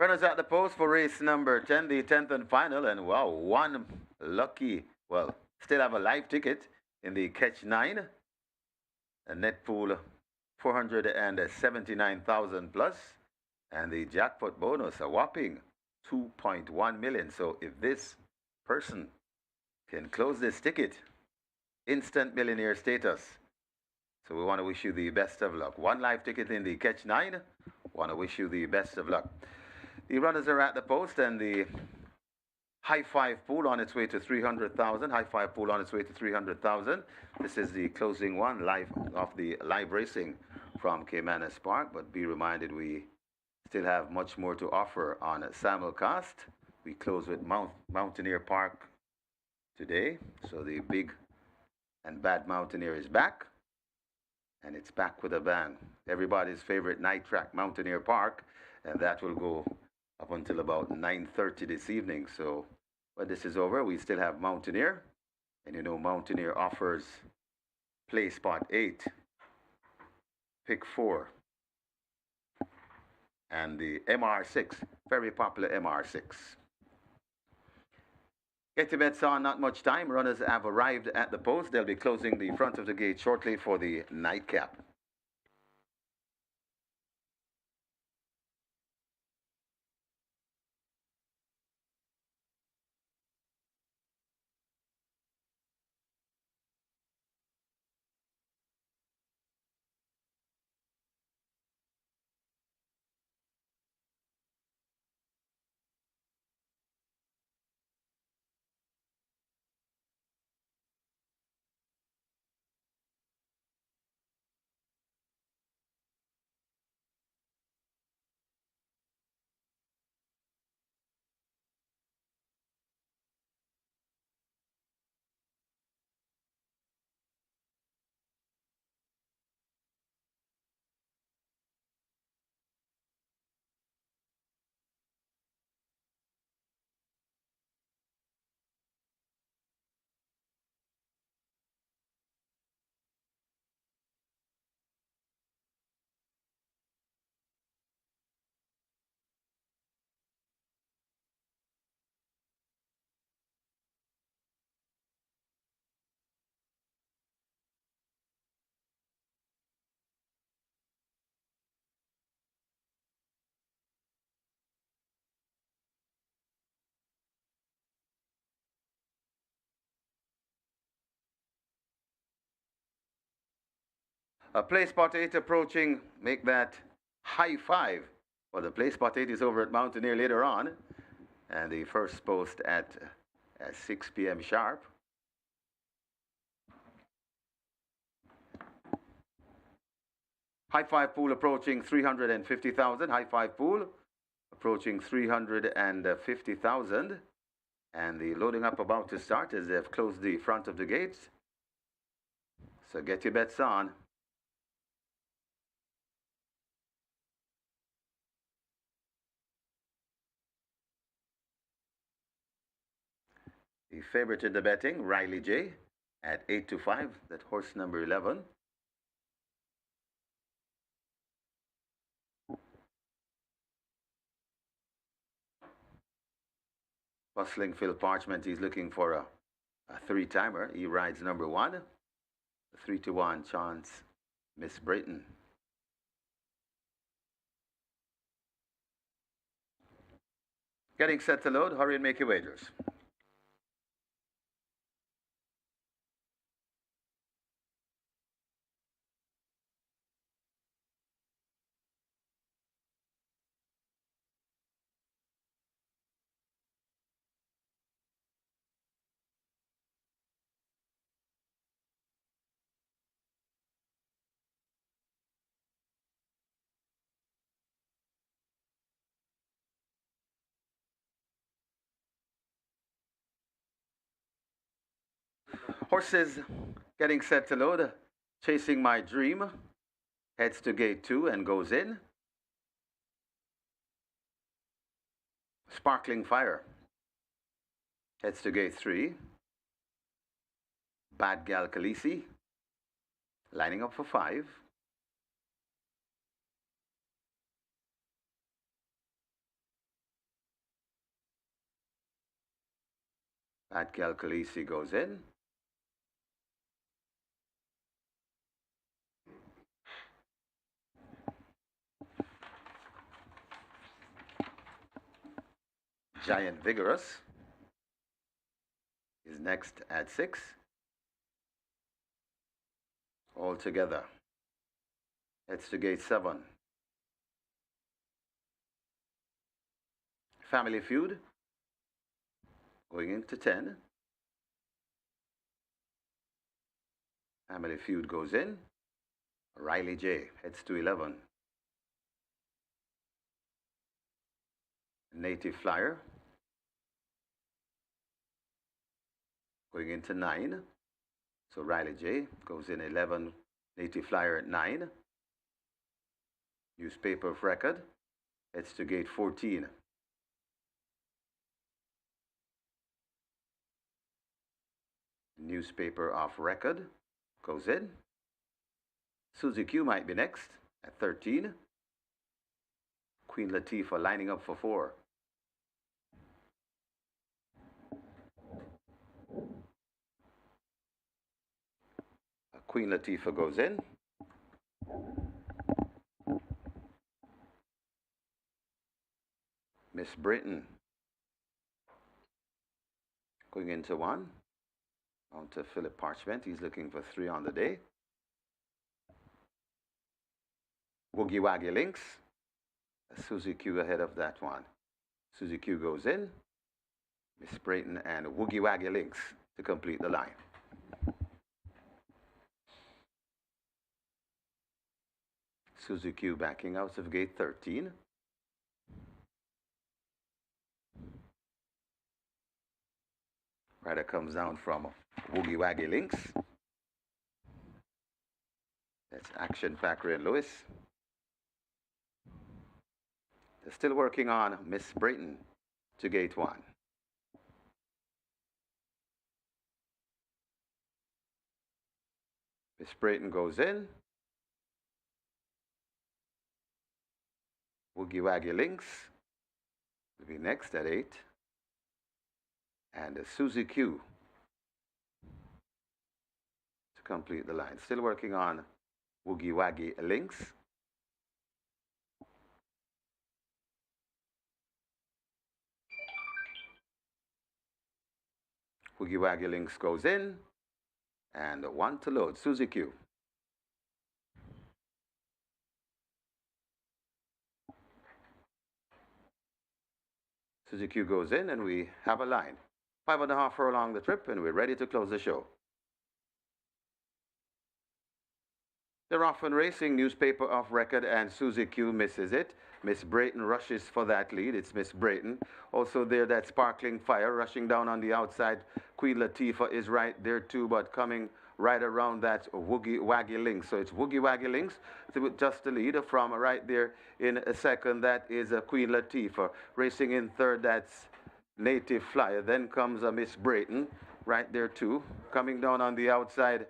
S2: Runners at the post for race number 10, the 10th and final. And wow, 1 lucky, well, still have a live ticket in the catch 9. A net pool 479,000 plus. And the jackpot bonus, a whopping 2.1 million. So if this person can close this ticket, instant millionaire status. So we want to wish you the best of luck. 1 live ticket in the catch 9. Want to wish you the best of luck. The runners are at the post, and the high five pool on its way to 300,000. High five pool on its way to 300,000. This is the closing one live of the live racing from Caymanas Park. But be reminded, we still have much more to offer on simulcast. We close with Mountaineer Park today. So the big and bad Mountaineer is back. And it's back with a bang. Everybody's favorite night track, Mountaineer Park. And that will go up until about 9:30 this evening. So when this is over, we still have Mountaineer. And you know, Mountaineer offers play spot 8, pick 4, and the MR6, very popular MR6. Get your bets on, not much time. Runners have arrived at the post. They'll be closing the front of the gate shortly for the nightcap. Play spot 8 approaching. Make that high five. Well, the play spot 8 is over at Mountaineer later on. And the first post at 6 p.m. sharp. High five pool approaching 350,000. High five pool approaching 350,000. And the loading up about to start as they've closed the front of the gates. So get your bets on. The favorite in the betting, Riley J, at 8 to 5. That horse number 11. Bustling Phil Parchment, he's looking for a three-timer. He rides number 1. 3 to 1 chance, Miss Brayton. Getting set to load. Hurry and make your wagers. Horses getting set to load. Chasing My Dream heads to gate 2 and goes in. Sparkling Fire heads to gate 3. Bad Gal Khaleesi lining up for 5. Bad Gal Khaleesi goes in. Giant Vigorous is next at 6. All together. Heads to gate 7. Family Feud going into 10. Family Feud goes in. Riley J heads to 11. Native Flyer going into 9. So Riley J goes in 11. Native Flyer at 9. Newspaper of Record heads to gate 14. Newspaper of Record goes in. Suzy Q might be next at 13. Queen Latifah lining up for 4. Queen Latifah goes in. Miss Britain going into one. On to Philip Parchment. He's looking for 3 on the day. Woogie Waggy Links. Susie Q ahead of that one. Susie Q goes in. Miss Brayton and Woogie Waggy Links to complete the line. Susie Q backing out of gate 13. Rider comes down from Woogie Waggy Links. That's Action Factory and Lewis. They're still working on Miss Brayton to gate 1. Miss Brayton goes in. Woogie Waggy Links will be next at 8. And Susie Q to complete the line. Still working on Woogie Waggy Links. Woogie Waggy Links goes in. And 1 to load. Susie Q. Susie Q goes in and we have a line. 5.5 furlong the trip and we're ready to close the show. They're off and racing, newspaper off record, and Susie Q misses it. Miss Brayton rushes for that lead. It's Miss Brayton. Also there, that Sparkling Fire rushing down on the outside. Queen Latifah is right there too, but coming right around that Woogie Waggy Links. So it's Woogie Waggy Links with just the lead from right there in a second. That is Queen Latifah. Racing in third, that's Native Flyer. Then comes Miss Brayton right there too. Coming down on the outside,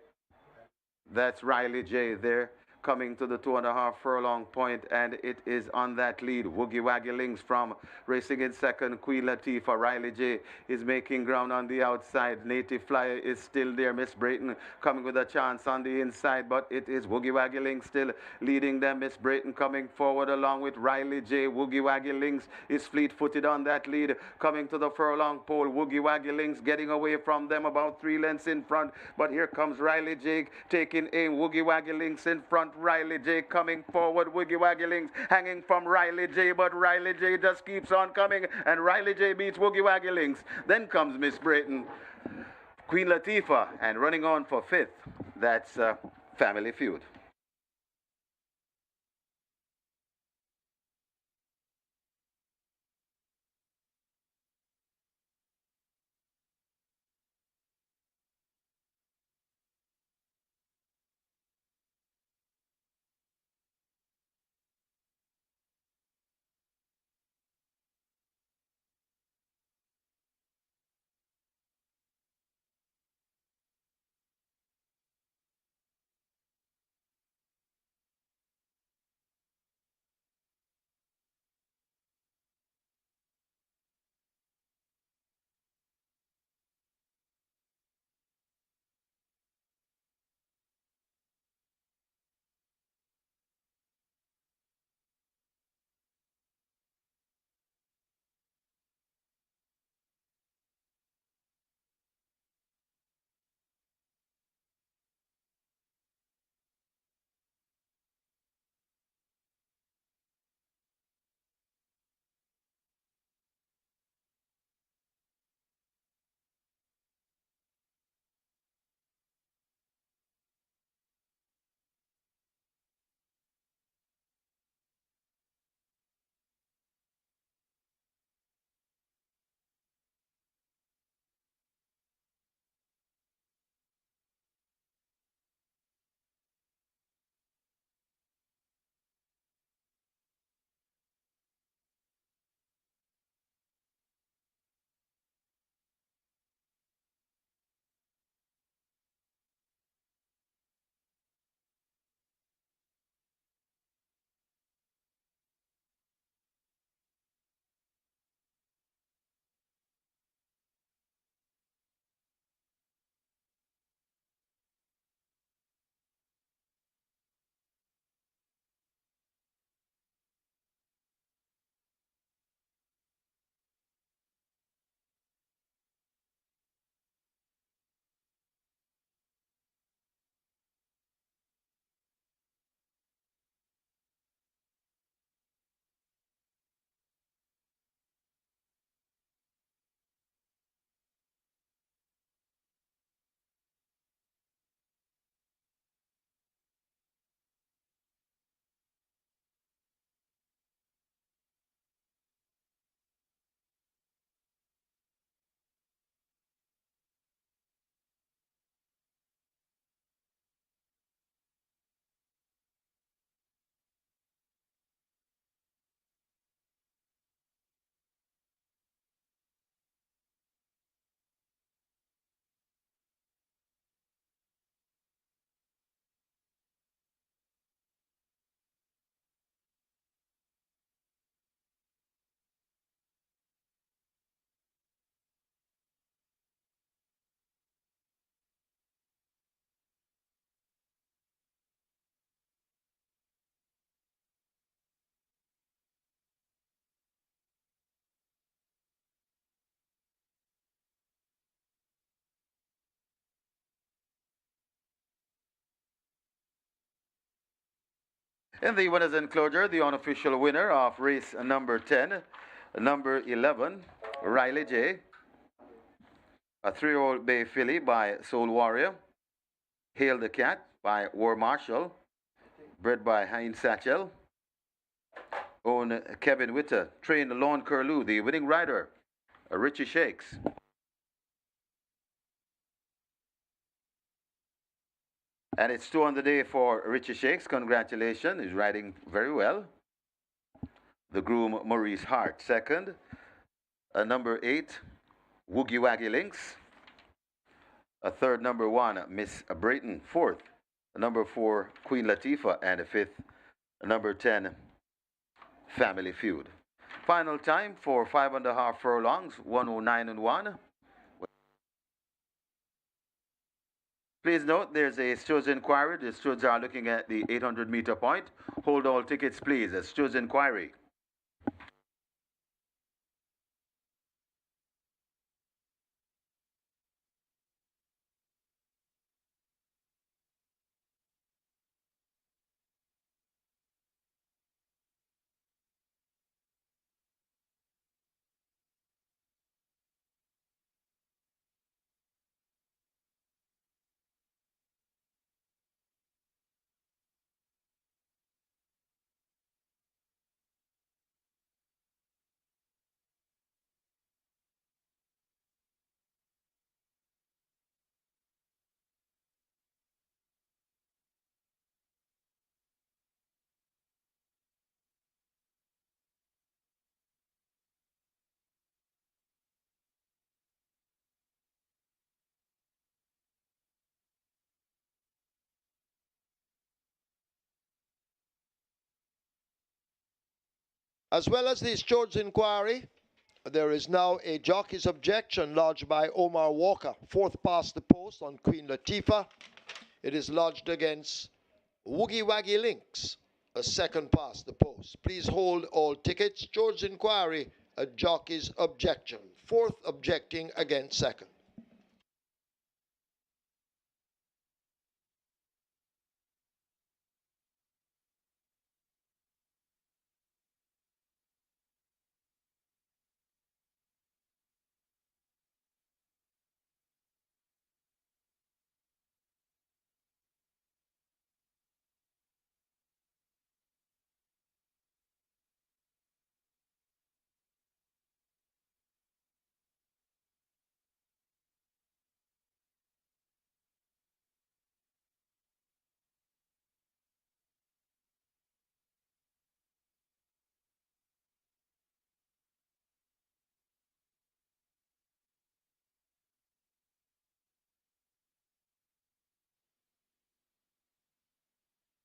S2: that's Riley J there, coming to the 2.5 furlong point, and it is on that lead. Woogie Waggy Links from racing in second. Queen Latifah. Riley J is making ground on the outside. Native Flyer is still there. Miss Brayton coming with a chance on the inside, but it is Woogie Waggy Links still leading them. Miss Brayton coming forward along with Riley J. Woogie Waggy Links is fleet-footed on that lead, coming to the furlong pole. Woogie Waggy Links getting away from them about 3 lengths in front, but here comes Riley J taking aim. Woogie Waggy Links in front. Riley J coming forward. Woogie Waggy Links hanging from Riley J, but Riley J just keeps on coming, and Riley J beats Woogie Waggy Links. Then comes Miss Brayton, Queen Latifah, and running on for 5th, that's Family Feud. In the winners enclosure, the unofficial winner of race number 10, number 11, Riley J, a 3-year-old bay filly by Soul Warrior, Hail the Cat by War Marshall, bred by Heinz Satchel, own Kevin Witter, trained Lon Curlew, the winning rider, Richie Shakes. And it's 2 on the day for Richie Shakes. Congratulations. He's riding very well. The groom, Maurice Hart, second. Number 8, Woogie Waggy Links. A third, number 1, Miss Brayton, fourth. Number 4, Queen Latifah, and a fifth, number 10, Family Feud. Final time for 5.5 furlongs, 109 and 1. Please note there's a stewards inquiry. The stewards are looking at the 800-meter point. Hold all tickets, please. A stewards inquiry.
S1: As well as the stewards inquiry, there is now a jockey's objection lodged by Omar Walker, fourth past the post on Queen Latifah. It is lodged against Woogie Waggy Links, a second past the post. Please hold all tickets. Stewards inquiry, a jockey's objection. Fourth objecting against second.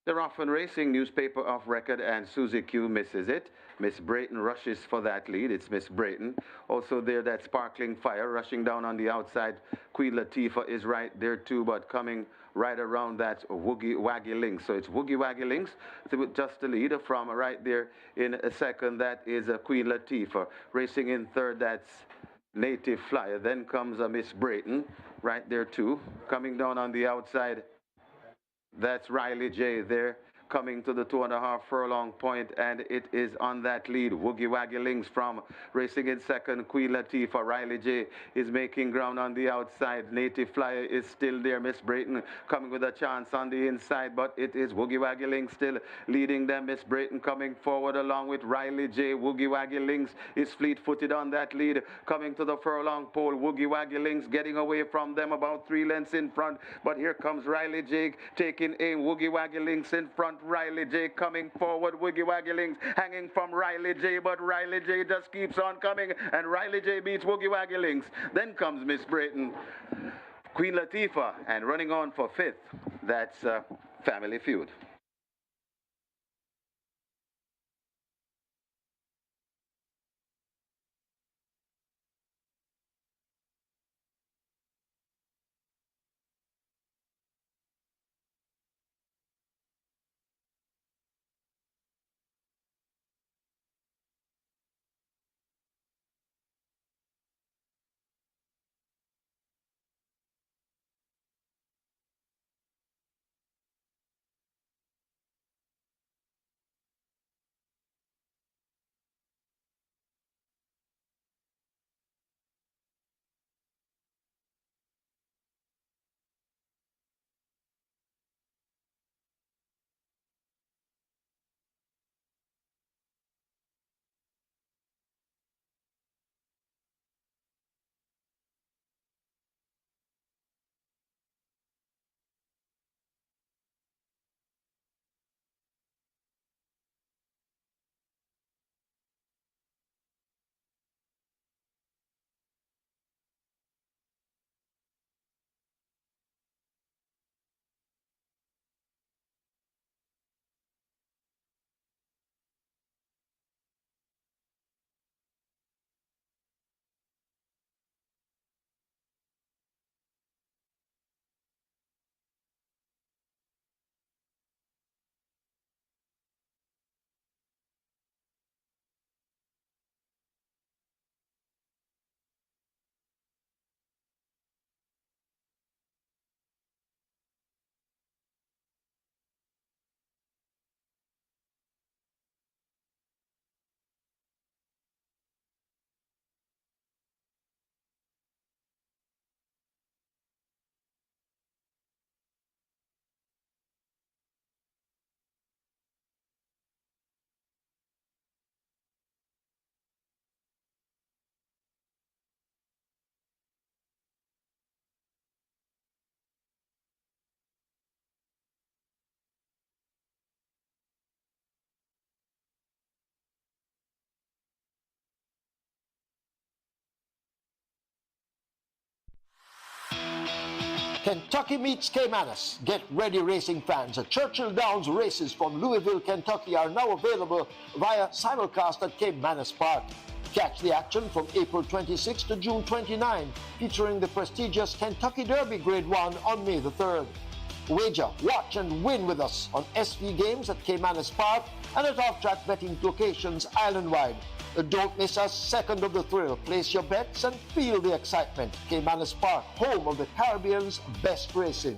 S2: The Rough and Racing newspaper of record, and Susie Q misses it. Miss Brayton rushes for that lead. It's Miss Brayton. Also there, that Sparkling Fire rushing down on the outside. Queen Latifah is right there too, but coming right around that Woogie Waggy Links. So it's Woogie Waggy Links with just the lead from right there in a second. That is Queen Latifah. Racing in third, that's Native Flyer. Then comes Miss Brayton right there too. Coming down on the outside, that's Riley J there, coming to the 2.5 furlong point, and it is on that lead. Woogie Waggy Links from racing in second. Queen Latifah. Riley J is making ground on the outside. Native Flyer is still there. Miss Brayton coming with a chance on the inside, but it is Woogie Waggy Links still leading them. Miss Brayton coming forward along with Riley J. Woogie Waggy Links is fleet-footed on that lead, coming to the furlong pole. Woogie Waggy Links getting away from them about 3 lengths in front, but here comes Riley J taking aim. Woogie Waggy Links in front. Riley J coming forward. Woogie Waggy Links hanging from Riley J, but Riley J just keeps on coming, and Riley J beats Woogie Waggy Links. Then comes Miss Brayton, Queen Latifah, and running on for fifth, that's Family Feud.
S1: Kentucky meets Caymanas. Get ready, racing fans. The Churchill Downs races from Louisville, Kentucky are now available via simulcast at Caymanas Park. Catch the action from April 26 to June 29, featuring the prestigious Kentucky Derby Grade 1 on May the 3rd. Wager, watch and win with us on SV Games at Caymanas Park and at off-track betting locations island-wide. Don't miss a second of the thrill. Place your bets and feel the excitement. Caymanas Park, home of the Caribbean's best racing.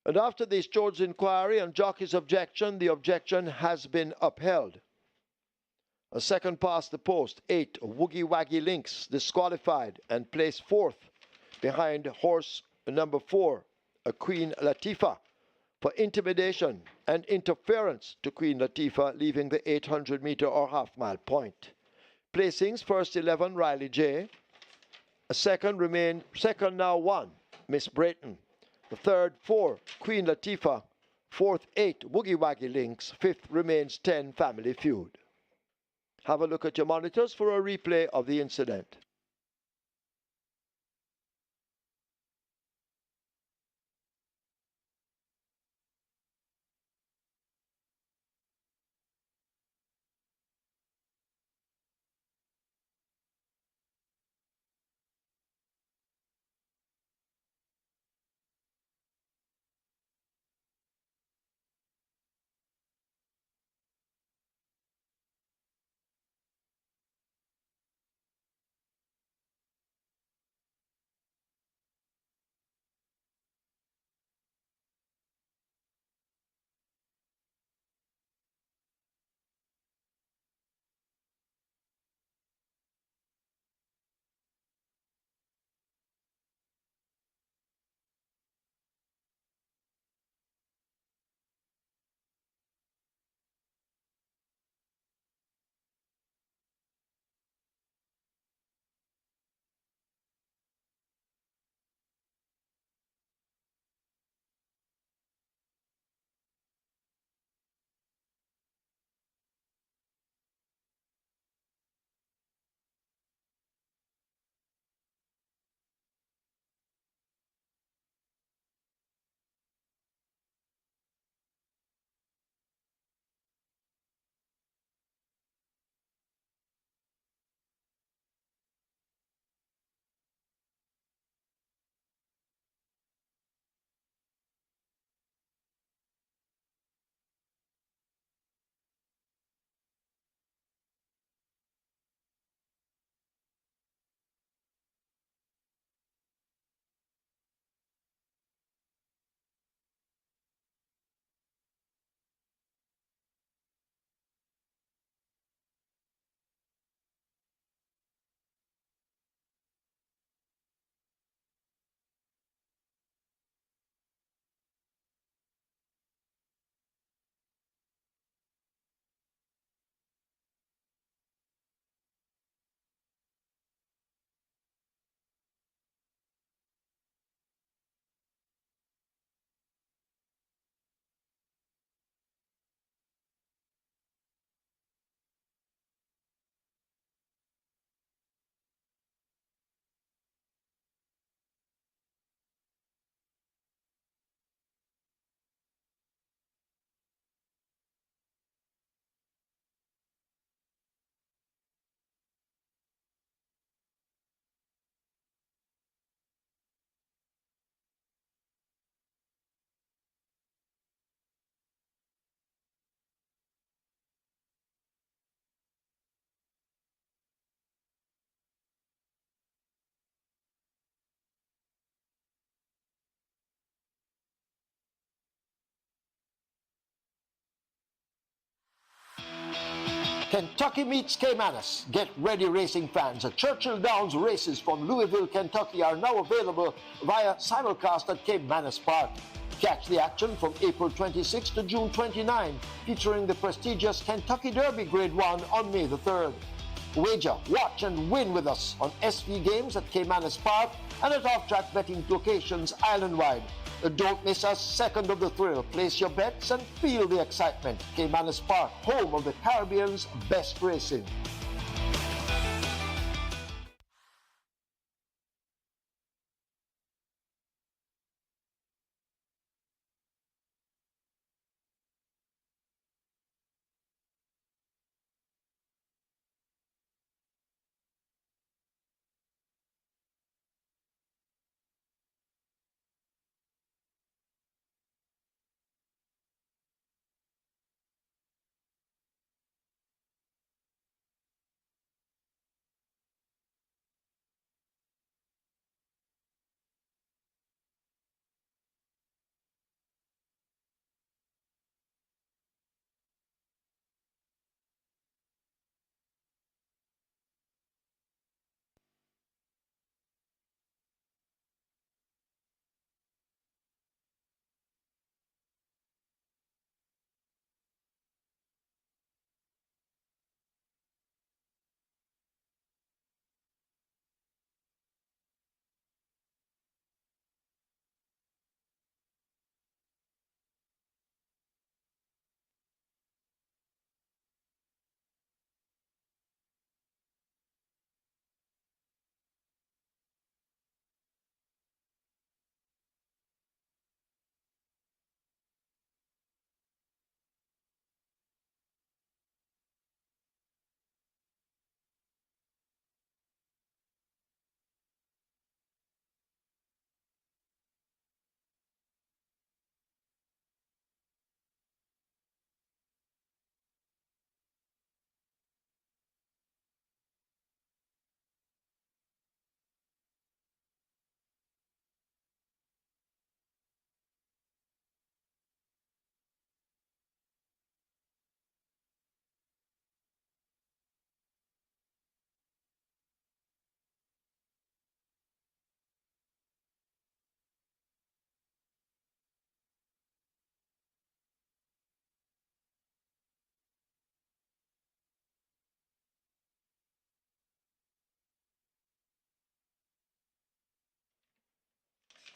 S1: And after this Jones inquiry and jockey's objection, the objection has been upheld. A second past the post, 8, Woogie Waggy Links, disqualified and placed fourth behind horse number 4, Queen Latifah, for intimidation and interference to Queen Latifah, leaving the 800-meter or half-mile point. Placings, first 11, Riley J. A second now 1, Miss Brayton. The third, 4, Queen Latifah. Fourth, 8, Woogie Waggy Links. Fifth remains 10, Family Feud. Have a look at your monitors for a replay of the incident. Kentucky meets Caymanas. Get ready, racing fans. The Churchill Downs races from Louisville, Kentucky are now available via simulcast at Caymanas Park. Catch the action from April 26 to June 29, featuring the prestigious Kentucky Derby Grade 1 on May the 3rd. Wager, watch, and win with us on SV Games at Caymanas Park and at off-track betting locations island-wide. Don't miss a second of the thrill. Place your bets and feel the excitement. Caymanas Park, home of the Caribbean's best racing.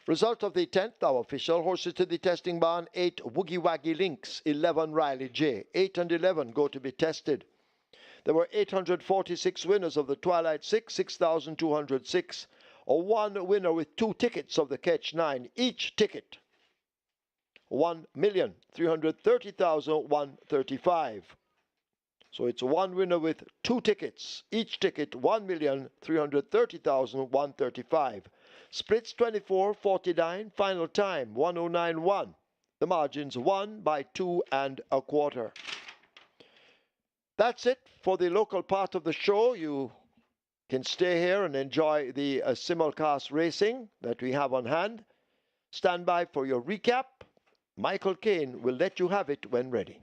S1: Result of the 10th, our official horses to the testing barn: 8 Woogie Waggy Links, 11 Riley J. 8 and 11 go to be tested. There were 846 winners of the Twilight 6, 6,206, or one winner with 2 tickets of the Catch 9. Each ticket, 1,330,135. So it's one winner with 2 tickets. Each ticket, 1,330,135. Splits 24:49. Final time 1:09.1. The margins 1 by 2 and a quarter. That's it for the local part of the show. You can stay here and enjoy the simulcast racing that we have on hand. Stand by for your recap. Michael Kane will let you have it when ready.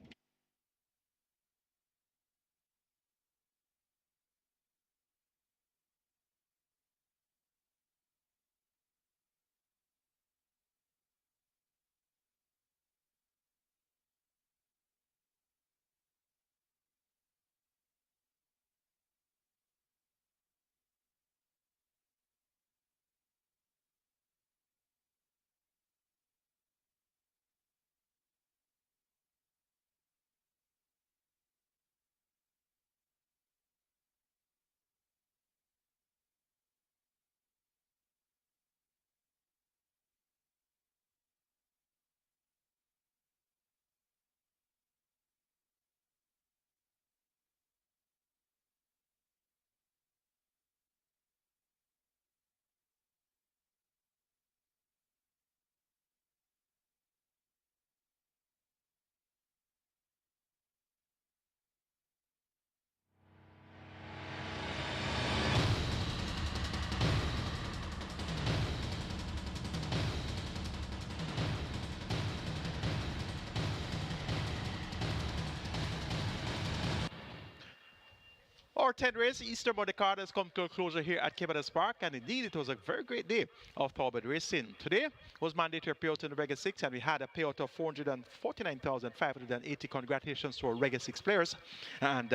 S3: Our 10th race, Easter Monday card, has come to a closure here at Caymanas Park, and indeed it was a very great day of thoroughbred racing. Today was mandatory payout in the Regular 6, and we had a payout of 449,580. Congratulations to our Regular 6 players. And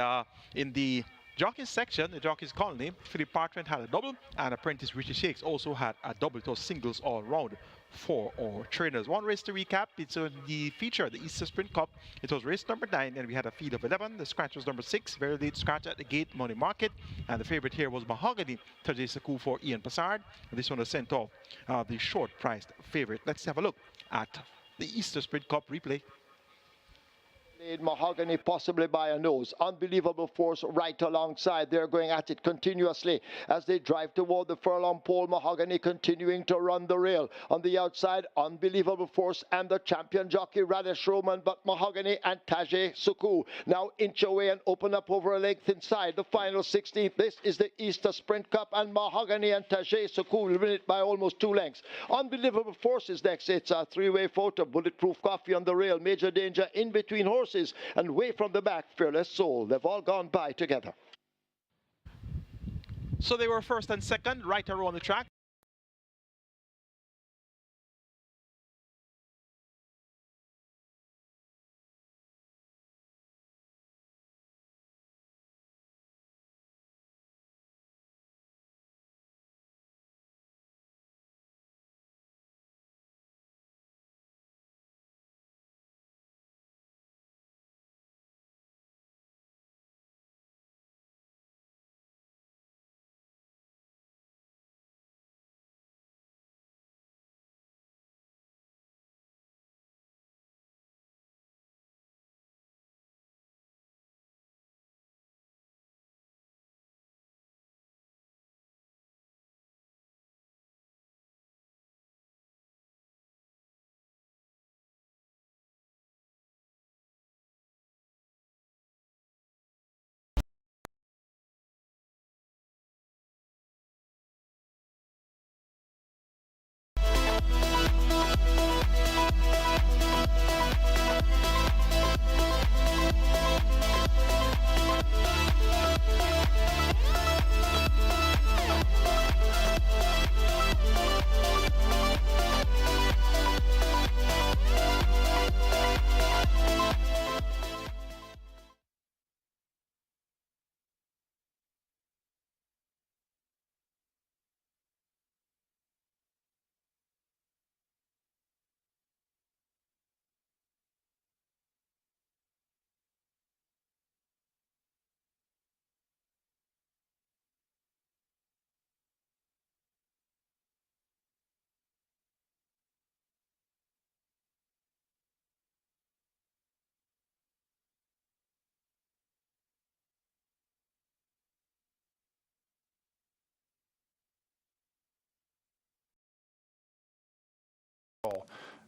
S3: in the jockeys section, the jockeys colony, Philip Parchment had a double, and apprentice Richie Shakes also had a double. It was singles all round for our trainers. One race to recap. It's the feature, the Easter Sprint Cup. It was race number 9, and we had a field of 11. The scratch was number 6, very late scratch at the gate, Money Market. And the favorite here was Mahogany, Tajay Saku for Ian Passard. And this one was sent off the short-priced favorite. Let's have a look at the Easter Sprint Cup replay.
S1: Mahogany possibly by a nose. Unbelievable force right alongside. They're going at it continuously as they drive toward the furlong pole. Mahogany continuing to run the rail. On the outside, Unbelievable Force and the champion jockey Radish Roman, but Mahogany and Tajay Suku now inch away and open up over a length inside the final 16th. This is the Easter Sprint Cup, and Mahogany and Tajay Suku will win it by almost 2 lengths. Unbelievable Force is next. It's a 3-way photo. Bulletproof Coffee on the rail. Major Danger in between horses, and way from the back, Fearless Soul. They've all gone by together.
S3: So they were first and second right around the track.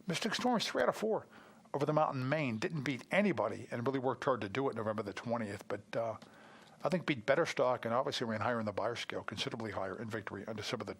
S5: Mystic Storm's 3 out of 4 over the mountain Maine. Didn't beat anybody and really worked hard to do it November the 20th, but I think beat better stock and obviously ran higher in the buyer scale, considerably higher in victory on December the 10th.